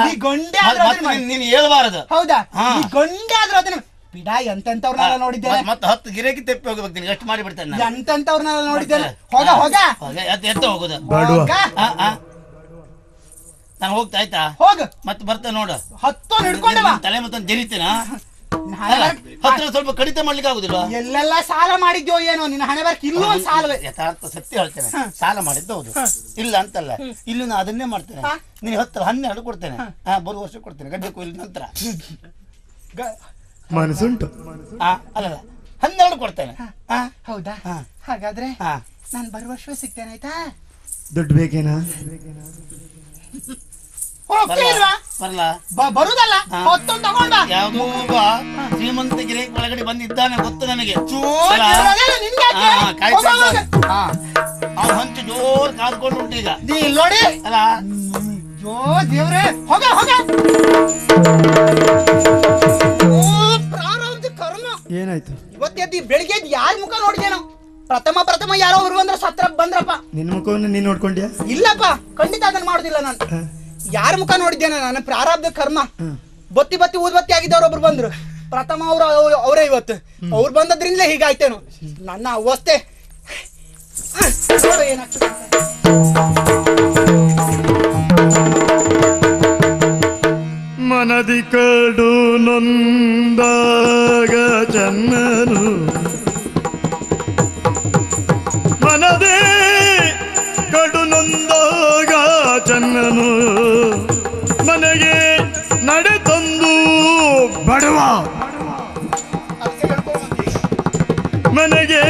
ನೀನ್ ಹೇಳ್ಬಾರದು. ಹೌದಾ? ಗೊಂಡೆ ಆದ್ರೂ ಅದನ್ನ ಬಿಡ. ಎಂತೆಂತವ್ರನ್ನೆಲ್ಲ ನೋಡಿದ್ದೇನೆ. ಮತ್ತೆ 10 ಗಿರಾಕಿ ತೆಪ್ಪಿ ಹೋಗ್ಬೇಕು. ನೀನು ಎಷ್ಟು ಮಾಡಿ ಬಿಡ್ತೇನೆ. ಎಂತೆಂತವ್ರನ್ನೆಲ್ಲ ನೋಡಿದ್ದೇನೆ. ಹೋಗ ಹೋಗ ಎತ್ತ ಹೋಗುದು. ನಾನು ಹೋಗ್ತಾ ಆಯ್ತಾ? ಹೋಗ ಮತ್ತೆ ಬರ್ತೇನೆ ನೋಡು. 10 ಹಿಡ್ಕೊಂಡೆ ಬಾ. ತಲೆ ಮತ್ತೆ ಜರಿತೇನಾ? 10 ಸ್ವಲ್ಪ ಕಡಿತ ಮಾಡ್ಲಿಕ್ಕೆ ಆಗುದಿಲ್ವಾ? ಎಲ್ಲೆಲ್ಲ ಸಾಲ ಮಾಡಿದ್ಯೋ ಏನೋ, ನಿನ್ನ ಹಣೆ ಬರ್ಕ ಇಲ್ಲೂ ಒಂದು ಸಾಲವೇ. ಯಥಾರ್ಥ ಸತ್ಯ ಹೇಳ್ತೇನೆ, ಸಾಲ ಮಾಡಿದ್ದು ಹೌದು, ಇಲ್ಲ ಅಂತಲ್ಲ. ಇಲ್ಲೂ ನಾ ಅದನ್ನೇ ಮಾಡ್ತೇನೆ. ನೀನು 10 12 ಕೊಡ್ತೇನೆ. ಬರುವ ವರ್ಷ ಕೊಡ್ತೇನೆ, ಗಡ್ಡೆ ಕೊಯ್ಲ ನಂತರ. ಮನಸ್ಸುಂಟು. ಅಲ್ಲ 12 ಕೊಡ್ತೇನೆ. ಹೌದಾ? ಹಾಗಾದ್ರೆ ನಾನು ಬರುವ ವರ್ಷ ಸಿಗ್ತೇನೆ, ಆಯ್ತಾ? ದುಡ್ಡು ಬೇಕೇನಾ? ಬರಲ್ಲ ಬರುದಲ್ಲ, 10 ತಗೊಂಡ. ಯಾವ್ದೋ ಶ್ರೀಮಂತ ಗಿರಿ ಒಳಗಡೆ ಬಂದಿದ್ದಾನೆ, ಗೊತ್ತು ನನಗೆ. ಹಂಚು ಜೋರ್ ಕಾದ್ಕೊಂಡು ಉಂಟು ಈಗ. ನೋಡಿ ಅಲ್ಲ ದೇವ್ರೆ, ಹೋಗ ಹೋಗ. ಪ್ರಾರಂಭ ಕರ್ಮ. ಏನಾಯ್ತು ಇವತ್ತೆದ್ದು ಬೆಳಿಗ್ಗೆ ಯಾರ ಮುಖ ನೋಡಿದೇನೋ? ಪ್ರಥಮ ಯಾರೋ ಅವರು ಬಂದ್ರ ಸತ್ರ ಬಂದ್ರಪ್ಪ. ನಿನ್ ಮುಖವನ್ನು ನೀನ್ ನೋಡ್ಕೊಂಡ್ಯಾ? ಇಲ್ಲಪ್ಪ, ಖಂಡಿತ ಅದನ್ನ ಮಾಡುದಿಲ್ಲ ನಾನು. ಯಾರ ಮುಖ ನೋಡಿದ್ದೇನೆ ನಾನು? ಪ್ರಾರಬ್ಧ ಕರ್ಮ. ಬತ್ತಿ ಊದ್ಬತ್ತಿ ಆಗಿದ್ದವ್ರು ಒಬ್ರು ಬಂದ್ರು. ಪ್ರಥಮ ಅವರೇ ಇವತ್ತು. ಅವ್ರು ಬಂದದ್ರಿಂದಲೇ ಹೀಗಾಯ್ತೇನು ನನ್ನ ಅವಸ್ಥೆ. ಏನಾಗ್ತದೆ ಮನದಿ ಕಡು ನೊಂದಾಗ ಚನ್ನನು, ಮನದೇ ಕಡು ನೊಂದಾಗ ಚನ್ನನು, ಮನೆಗೆ ನಡೆ ತಂದು ಬಡವ, ಮನೆಗೆ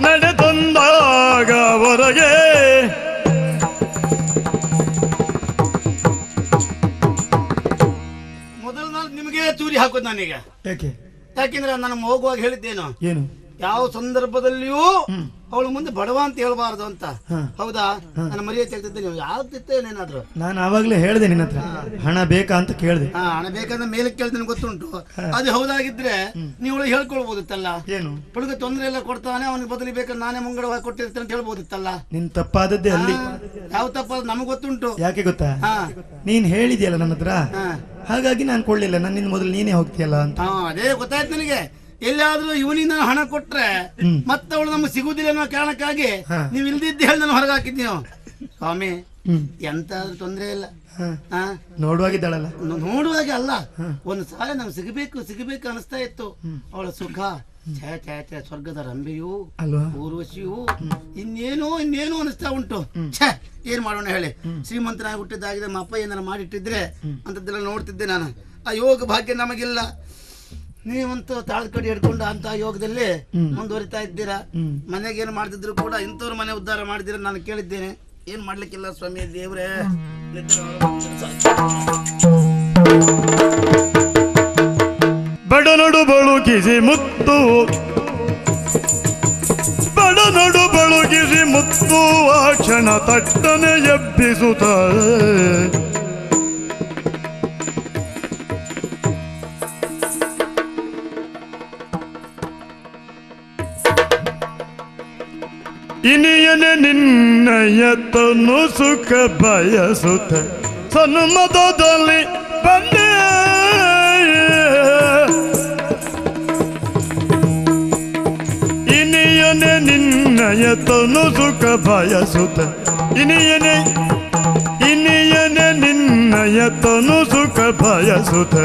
ನಡೆ ತಂದಾಗ ಹೊರಗೆ ಮೊದಲು ನಾನು ನಿಮಗೆ ಚೂರಿ ಹಾಕೋದು ನಾನೀಗ. ಯಾಕೆ? ಯಾಕೆಂದ್ರೆ ನಾನು ಹೋಗುವಾಗ ಹೇಳಿದ್ದೇನು, ಏನು ಯಾವ ಸಂದರ್ಭದಲ್ಲಿಯೂ ಅವಳು ಮುಂದೆ ಬಡವ ಅಂತ ಹೇಳ್ಬಾರ್ದು ಅಂತ. ಹೌದಾ? ನಾನು ಮರ್ಯಾದೆ ತೆಗೆದಿದ್ದೆ. ನೀವು ಯಾವ್ದಿತ್ತೇನೇನಾದ್ರು ನಾನು ಆವಾಗ್ಲೇ ಹೇಳ್ದೆ ನಿನ್ನ ಹತ್ರ ಹಣ ಬೇಕಾ ಅಂತ ಕೇಳ್ದೆ. ಹಣ ಬೇಕಂದ್ರೆ ಮೇಲೆ ಕೇಳ್ತೇನೆ, ಗೊತ್ತುಂಟು. ಅದು ಹೌದಾಗಿದ್ರೆ ನೀವು ಹೇಳ್ಕೊಳ್ಬೋದಿತ್ತಲ್ಲ. ಏನು ಹುಡುಗ ತೊಂದರೆ ಎಲ್ಲ ಕೊಡ್ತಾನೆ, ಅವನಿಗೆ ಬದಲಿ ಬೇಕಂದ್ರೆ ನಾನೇ ಮುಂಗಡವಾಗಿ ಕೊಟ್ಟಿರ್ತೇನೆ ಅಂತ ಹೇಳ್ಬೋದಿತ್ತಲ್ಲ. ನಿನ್ ತಪ್ಪಾದದ್ದೇ ಅಲ್ಲಿ. ಯಾವ ತಪ್ಪಾದ ನಮಗ್ ಗೊತ್ತುಂಟು. ಯಾಕೆ ಗೊತ್ತಾ? ನೀನ್ ಹೇಳಿದ್ಯಲ್ಲ ನನ್ನ ಹತ್ರ, ಹಾಗಾಗಿ ನಾನು ಕೊಡ್ಲಿಲ್ಲ. ನನ್ನ ಮೊದಲು ನೀನೇ ಹೋಗ್ತೀಯಲ್ಲ ಅಂತ. ಅದೇ ಗೊತ್ತಾಯ್ತು ನನಗೆ. ಎಲ್ಲಾದ್ರೂ ಇವನಿಂದ ಹಣ ಕೊಟ್ರೆ ಮತ್ತೆ ಅವಳು ನಮ್ಗೆ ಸಿಗುದಿಲ್ಲ ಅನ್ನೋ ಕಾರಣಕ್ಕಾಗಿ ನೀವು ಇಲ್ದಿದ್ದು ಹೇಳಿ ನಾನು ಹೊರಗೆ ಹಾಕಿದ್ದೀವಿ. ಸ್ವಾಮಿ ಎಂತಾದ್ರೂ ತೊಂದ್ರೆ ಇಲ್ಲ. ನೋಡುವಾಗಿದ್ದಾಳಲ್ಲ? ನೋಡುವಾಗೆ ಅಲ್ಲ, ಒಂದು ಸಾಲ ನಮ್ಗೆ ಸಿಗಬೇಕು ಅನಿಸ್ತಾ ಇತ್ತು. ಅವಳ ಸುಖ ಸ್ವರ್ಗದ ರಂಬೆಯೂ ಊರ್ವಶಿಯೂ ಇನ್ನೇನೋ ಅನಿಸ್ತಾ ಉಂಟು. ಏನ್ ಮಾಡೋಣ ಹೇಳಿ? ಶ್ರೀಮಂತನಾಗಿ ಹುಟ್ಟಿದ್ದಾಗಿದೆ, ನಮ್ಮ ಅಪ್ಪ ಏನಾರ ಮಾಡಿಟ್ಟಿದ್ರೆ ಅಂತದ್ದೆಲ್ಲ ನೋಡ್ತಿದ್ದೆ ನಾನು. ಆ ಯೋಗ ಭಾಗ್ಯ ನಮಗಿಲ್ಲ. ನೀವಂತೂ ತಾಳದ ಕಡೆ ಹಿಡ್ಕೊಂಡು ಅಂತ ಯೋಗದಲ್ಲಿ ಮುಂದುವರಿತಾ ಇದ್ದೀರಾ. ಮನೆಗೇನು ಮಾಡ್ತಿದ್ರು ಕೂಡ ಇಂಥವ್ರ ಮನೆ ಉದ್ಧಾರ ಮಾಡಿದಿರ ನಾನು ಕೇಳಿದ್ದೇನೆ. ಏನ್ ಮಾಡ್ಲಿಕ್ಕಿಲ್ಲ ಸ್ವಾಮಿ ದೇವ್ರೆ. ಬಡನಡು ಬಳುಕಿಸಿ ಮುತ್ತು, ಬಡನಡು ಬಳುಕಿಸಿ ಮುತ್ತು ಆ ಕ್ಷಣ ತಟ್ಟನೆ ಎಬ್ಬಿಸುತ್ತ ಇನಿಯನೆ ನಿನ್ನಯತನು ಸುಖ ಬಯಸುತ್ತ ಸನ್ಮತದಲ್ಲಿ ಬಂದೆ ಇನಿಯನೆ ನಿನ್ನಯತನು ಸುಖ ಬಯಸುತ್ತ ಇನಿಯನೆ ನಿನ್ನಯತನು ಸುಖ ಬಯಸುತ್ತ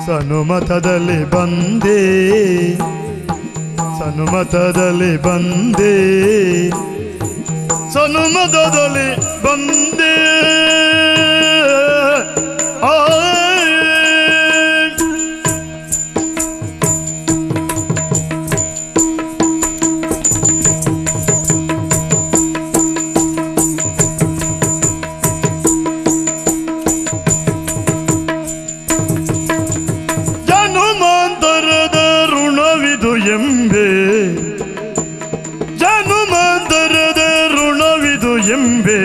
ಸನುಮತದಲ್ಲಿ ಬಂದೆ ಸನುಮತದಲ್ಲಿ ಬಂದೆ ಸನುಮತದಲ್ಲಿ ಬಂದೆ ಜನುಮಾಂತರದ ಋಣವಿದು ಎಂಬೆ ಜನುಮಾಂತರದ ಋಣವಿದು ಎಂಬೆ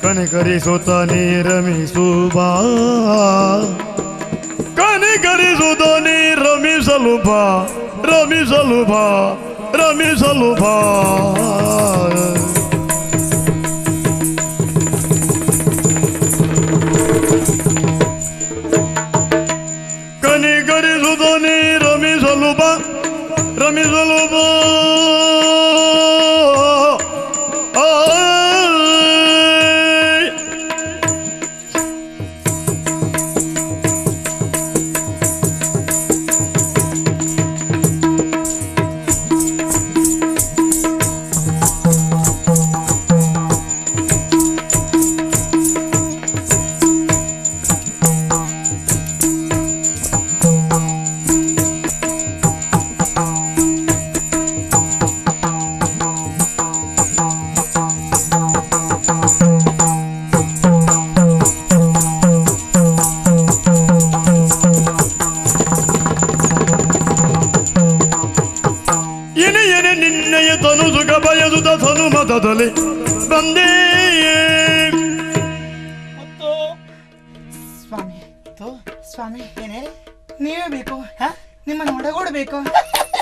ಕನಿಕರಿಸುತ್ತ ನೀ ರಮಿಸುಬಾ ಕನಿಕರಿಸುತ್ತ ನೀ ರಮಿಸಲು ಬಾ ರಮಿಸಲು ಬಾ ರಮಿಸಲು ಬಾ ಕನಿಕರಿಸುತ್ತ ನೀ ರಮಿಸಲು ಬಾ ರಮಿಸಲು ಬಾ ಇನಿಯನೆ ನಿನ್ನಯ ತನು ಸುಖ ಬಯಸುತ್ತ ಸನುಮತದಲ್ಲಿ ಬಂದೇ ಸ್ವಾಮಿ ಸ್ವಾಮಿ ನೀವೇ ಬೇಕು ನಿಮ್ಮನ್ನು ಒಡಗೂಡಬೇಕು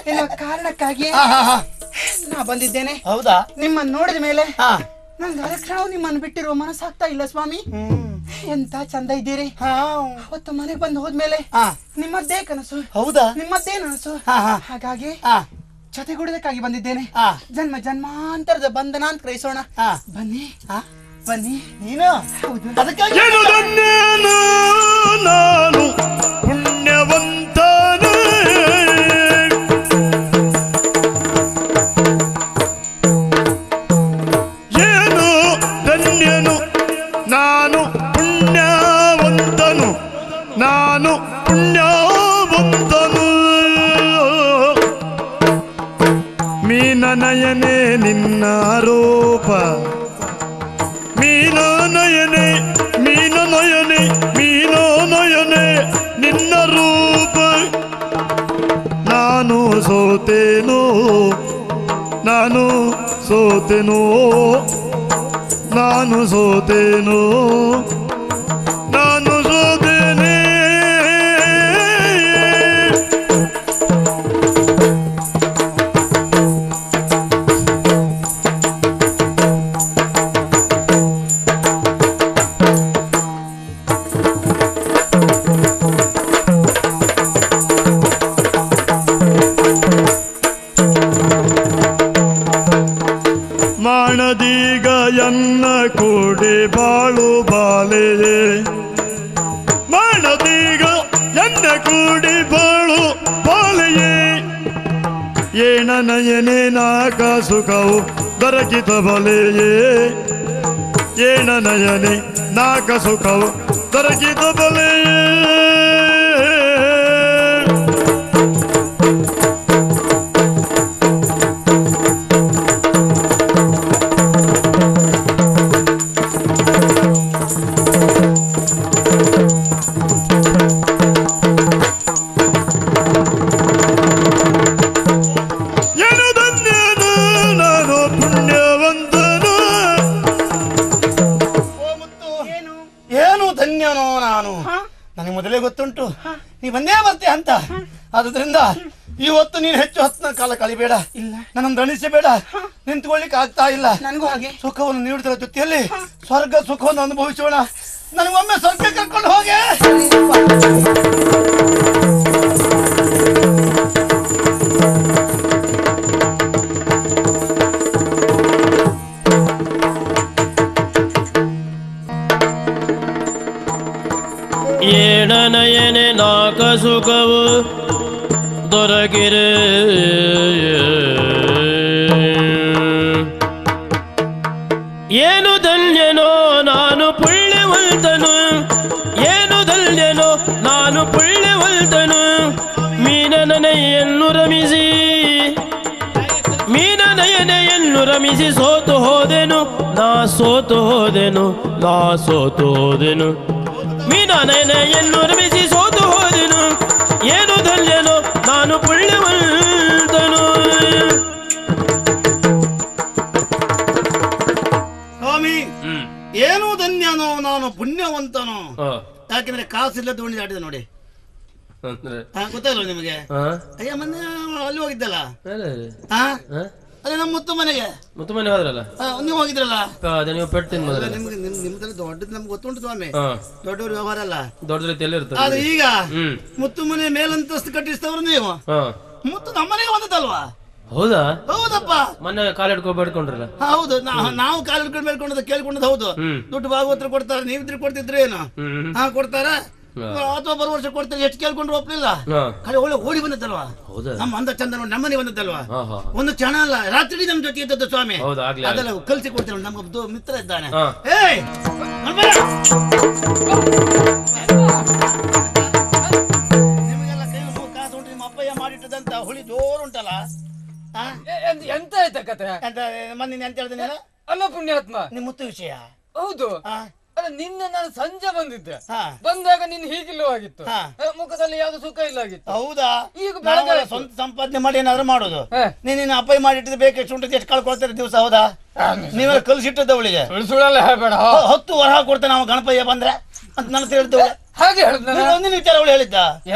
ಎನ್ನುವ ಕಾರಣಕ್ಕಾಗಿ ನಾ ಬಂದಿದ್ದೇನೆ. ಹೌದಾ? ನಿಮ್ಮನ್ನು ನೋಡಿದ ಮೇಲೆ ನಂಗೆ ಅರಕ್ಷಣವು ನಿಮ್ಮನ್ನು ಬಿಟ್ಟಿರುವ ಮನಸ್ಸಾಗ್ತಾ ಇಲ್ಲ ಸ್ವಾಮಿ. ಎಂತ ಚಂದ ಇದ್ದೀರಿ. ಅವತ್ತು ಮನೆಗೆ ಬಂದು ಹೋದ್ಮೇಲೆ ನಿಮ್ಮದ್ದೇ ಕನಸು. ಹೌದಾ? ನಿಮ್ಮದ್ದೇ ನನಸು. ಹಾಗಾಗಿ ಜೊತೆಗೂಡೋದಕ್ಕಾಗಿ ಬಂದಿದ್ದೇನೆ. ಜನ್ಮ ಜನ್ಮಾಂತರದ ಬಂಧನ ಅಂತ ಗ್ರಹಿಸೋಣ. ಬನ್ನಿ ಬನ್ನಿ. ನೀನು ಹೌದು. ಅದಕ್ಕಾಗಿ ನಾನು ಪುಣ್ಯವಂತನು ಏನು ಧನ್ಯನು ನಾನು ಪುಣ್ಯವಂತನು ನಾನು ಪುಣ್ಯವಂತನು ಮೀನನಯನೆ ನಿನ್ನ ರೂಪ ಮೀನನಯನೆ ಮೀನನಯನೆ ಮೀನನಯನೆ ನಿನ್ನ ರೂಪ ನಾನು ಸೋತೆನೋ ನಾನು ಸೋತೆನೋ ನಾನು ಸೋತೆನೋ ನಾನು ಸೋತೆನೇ ಮಾಡದೀಗ ಎನ್ನ ಕೂಡಿ ಬಾಳು ಬಾಲೆಯೇ ಮಾಡದೀಗ ಎನ್ನ ಕೂಡಿ ಬಾಳು ಬಾಲೆಯೇ ಏನ ನಯನೆ ನಾಕ ಸುಖವು ದೊರಕಿತ ಬಲೆಯೇ ಏನ ನಯನೆ ನಾಕ ಸುಖವು ದೊರಕಿತ ಬಲೆಯೇ ನನಗೆ ಮೊದಲೇ ಗೊತ್ತುಂಟು ನೀ ಬಂದೇ ಬರ್ತೀಯ ಅಂತ. ಆದ್ರಿಂದ ಇವತ್ತು ನೀನು ಹೆಚ್ಚು ಹೊತ್ತಿನ ಕಾಲ ಕಳಿಬೇಡ. ಇಲ್ಲ. ನನ್ನನ್ನು ದಣಿಸಬೇಡ. ನಿಂತ್ಕೊಳ್ಳಿಕ್ಕೆ ಆಗ್ತಾ ಇಲ್ಲ. ನನಗೂ ಹಾಗೆ. ಸುಖವನ್ನು ನೀಡುವುದರ ಜೊತೆಯಲ್ಲಿ ಸ್ವರ್ಗ ಸುಖವನ್ನು ಅನುಭವಿಸೋಣ. ನನಗೊಮ್ಮೆ ಸ್ವರ್ಗ ಕರ್ಕೊಂಡು ಹೋಗೆ. ಏಳನಯನೆ ನಾಕ ಸುಖವು ದೊರಕಿರೆ ಏನು ಧನ್ಯನೋ ನಾನು ಪುಣ್ಯವಂತನು, ಏನು ಧನ್ಯನೋ ನಾನು ಪುಣ್ಯವಂತನು. ಮೀನನನೆಯನ್ನು ರಮಿಸಿ ಮೀನನಯನೆಯನ್ನು ರಮಿಸಿ ಸೋತು ಹೋದೆನು ನಾ ಸೋತು ಹೋದೆನು ನಾ ಸೋತು ಹೋದೆನು. ಮೀನನಯನೆಯನ್ನು ರಮಿಸಿ ಸೋತು ಹೋದೆನು ಏನು ಧನ್ಯನೋ ನಾನು ಪುಣ್ಯವಂತನು. ಸ್ವಾಮಿ, ಏನು ಧನ್ಯನೋ ನಾನು ಪುಣ್ಯವಂತನು. ಯಾಕೆಂದ್ರೆ ಕಾಸಿಲ್ಲ ದೋಣಿ ಆಡಿದೆ ನೋಡಿ. ಗೊತ್ತಾಗಲ್ಲ ನಿಮಗೆ? ಅಯ್ಯ ಮೊನ್ನೆ ಅಲ್ಲಿ ಹೋಗಿದ್ದಲ್ಲ, ಅದೇ ನಮ್ಮ ಮುತ್ತು ಮನೆಗೆ. ಮುತ್ತು ಮನೆ ಹೋದ್ರಲ್ಲ ನೀವು ಹೋಗಿದ್ರಲ್ಲ, ನೀವು ಪೆಟ್ಟಿನ ಮೊದಲ ನಿಮ್ಗೆ ನಿಮ್ದೆಲ್ಲ ದೊಡ್ಡದು ನಮ್ಗೆ ಗೊತ್ತುಂಟು ಸ್ವಾಮಿ. ದೊಡ್ಡವ್ರ ವ್ಯವಹಾರ ಅಲ್ಲ, ದೊಡ್ಡ ರೀತಿಯಲ್ಲಿ ಇರ್ತದೆ. ಆದ್ರೆ ಈಗ ಮುತ್ತು ಮನೆ ಮೇಲಂತಸ್ತು ಕಟ್ಟಿಸ್ತವ್ರು ನೀವು. ಮುತ್ತು ನಮ್ಮನೆಗೆ ಬಂದದಲ್ವಾ? ಹೌದಾ? ಹೌದಪ್ಪ. ಮೊನ್ನೆ ಕಾಲಿಡ್ಕೊ ಬೇಡ್ಕೊಂಡ್ರಲ್ಲ? ಹೌದು, ನಾವು ಕಾಲು ಹಿಡ್ಕೊಂಡು ಬೇಡ್ಕೊಂಡದ್ದು ಕೇಳ್ಕೊಂಡದ್ದು ಹೌದು. ದುಡ್ಡು ಭಾಗವತರು ಕೊಡ್ತಾರೆ, ನೀವು ಇದ್ರೆ ಕೊಡ್ತಿದ್ರೆ ಏನು? ಕೊಡ್ತಾರ ಅಥವಾ ಬರುವ ವರ್ಷ ಕೊಡ್ತಾರೆ. ಎಷ್ಟು ಕೇಳ್ಕೊಂಡ್ರು ಒಪ್ಪಲಿಲ್ಲ. ಖಾಲಿ ಒಳ್ಳೆ ಓಡಿ ಬಂದದ್ದಲ್ವಾ? ನಮ್ಮ ಅಂದ ಚಂದ ನೋಡಿ ನಮ್ಮನೆ ಬಂದದ್ದಲ್ವಾ? ಒಂದು ಕ್ಷಣ ಅಲ್ಲ, ರಾತ್ರಿ ನಮ್ ಜೊತೆ ಇದ್ದದ್ದು ಸ್ವಾಮಿ. ಅದೆಲ್ಲ ಕಲ್ಸಿ ಕೊಡ್ತೇವೆ. ನಮ್ಗೆ ಮಿತ್ರ ಇದ್ದಾನೆ. ನಿಮಗೆಲ್ಲ ಕೈ ಕಾಸು ಉಂಟು. ನಿಮ್ಮ ಅಪ್ಪಯ್ಯ ಮಾಡಿಟ್ಟದಂತ ಹುಳಿ ಜೋರು ಉಂಟಲ್ಲ. ಎಂತ ಆಯ್ತಾ ಕತೆ? ಎಂತ ಮೊನ್ನೆ ಎಂತ ಹೇಳ್ದೆ ನೀನು? ಅಲ್ಲ ಪುಣ್ಯಾತ್ಮ, ನಿಮ್ ಮುತ್ತು ವಿಷಯ. ಹೌದು. ಅಲ್ಲ ನಿನ್ನೆ ನಾನು ಸಂಜೆ ಬಂದಿದ್ದೆ. ಬಂದಾಗ ನಿನ್ ಹೀಗಿಲ್ಲವಾಗಿತ್ತು, ಮುಖದಲ್ಲಿ ಯಾವ್ದು ಸುಖ ಇಲ್ಲ ಆಗಿತ್ತು. ಹೌದಾ? ಈಗ ಬೆಳಗ್ಗೆ ಸ್ವಂತ ಸಂಪಾದನೆ ಮಾಡಿ ಏನಾದ್ರು ಮಾಡೋದು. ನೀನ್ ಅಪ್ಪಾಯಿ ಮಾಡಿಟ್ಟಿದ್ ಬೇಕೆಷ್ಟು ಉಂಟು ಎಷ್ಟು ಕಳ್ಕೊಳ್ತಾರೆ ದಿವಸ. ಹೌದಾ? ನೀವೆಲ್ಲ ಕಲ್ಸಿಟ್ಟದ ಅವಳಿಗೆ ಸುಳ್ಳೆಲ್ಲ ಹೇಳ್ಬೇಡ. 10 ವರಹ ಕೊಡ್ತೇನೆ ನಾವು ಗಣಪಯ್ಯ ಬಂದ್ರೆ ಅಂತ ನನ್ನ ಹೇಳ್ತೇವೆ. ಹಾಗೆ ಹೇಳಿದ್ನ ಒಂದಿನ ವಿಚಾರ ಅವಳು ಹೇಳಿದ್ದ.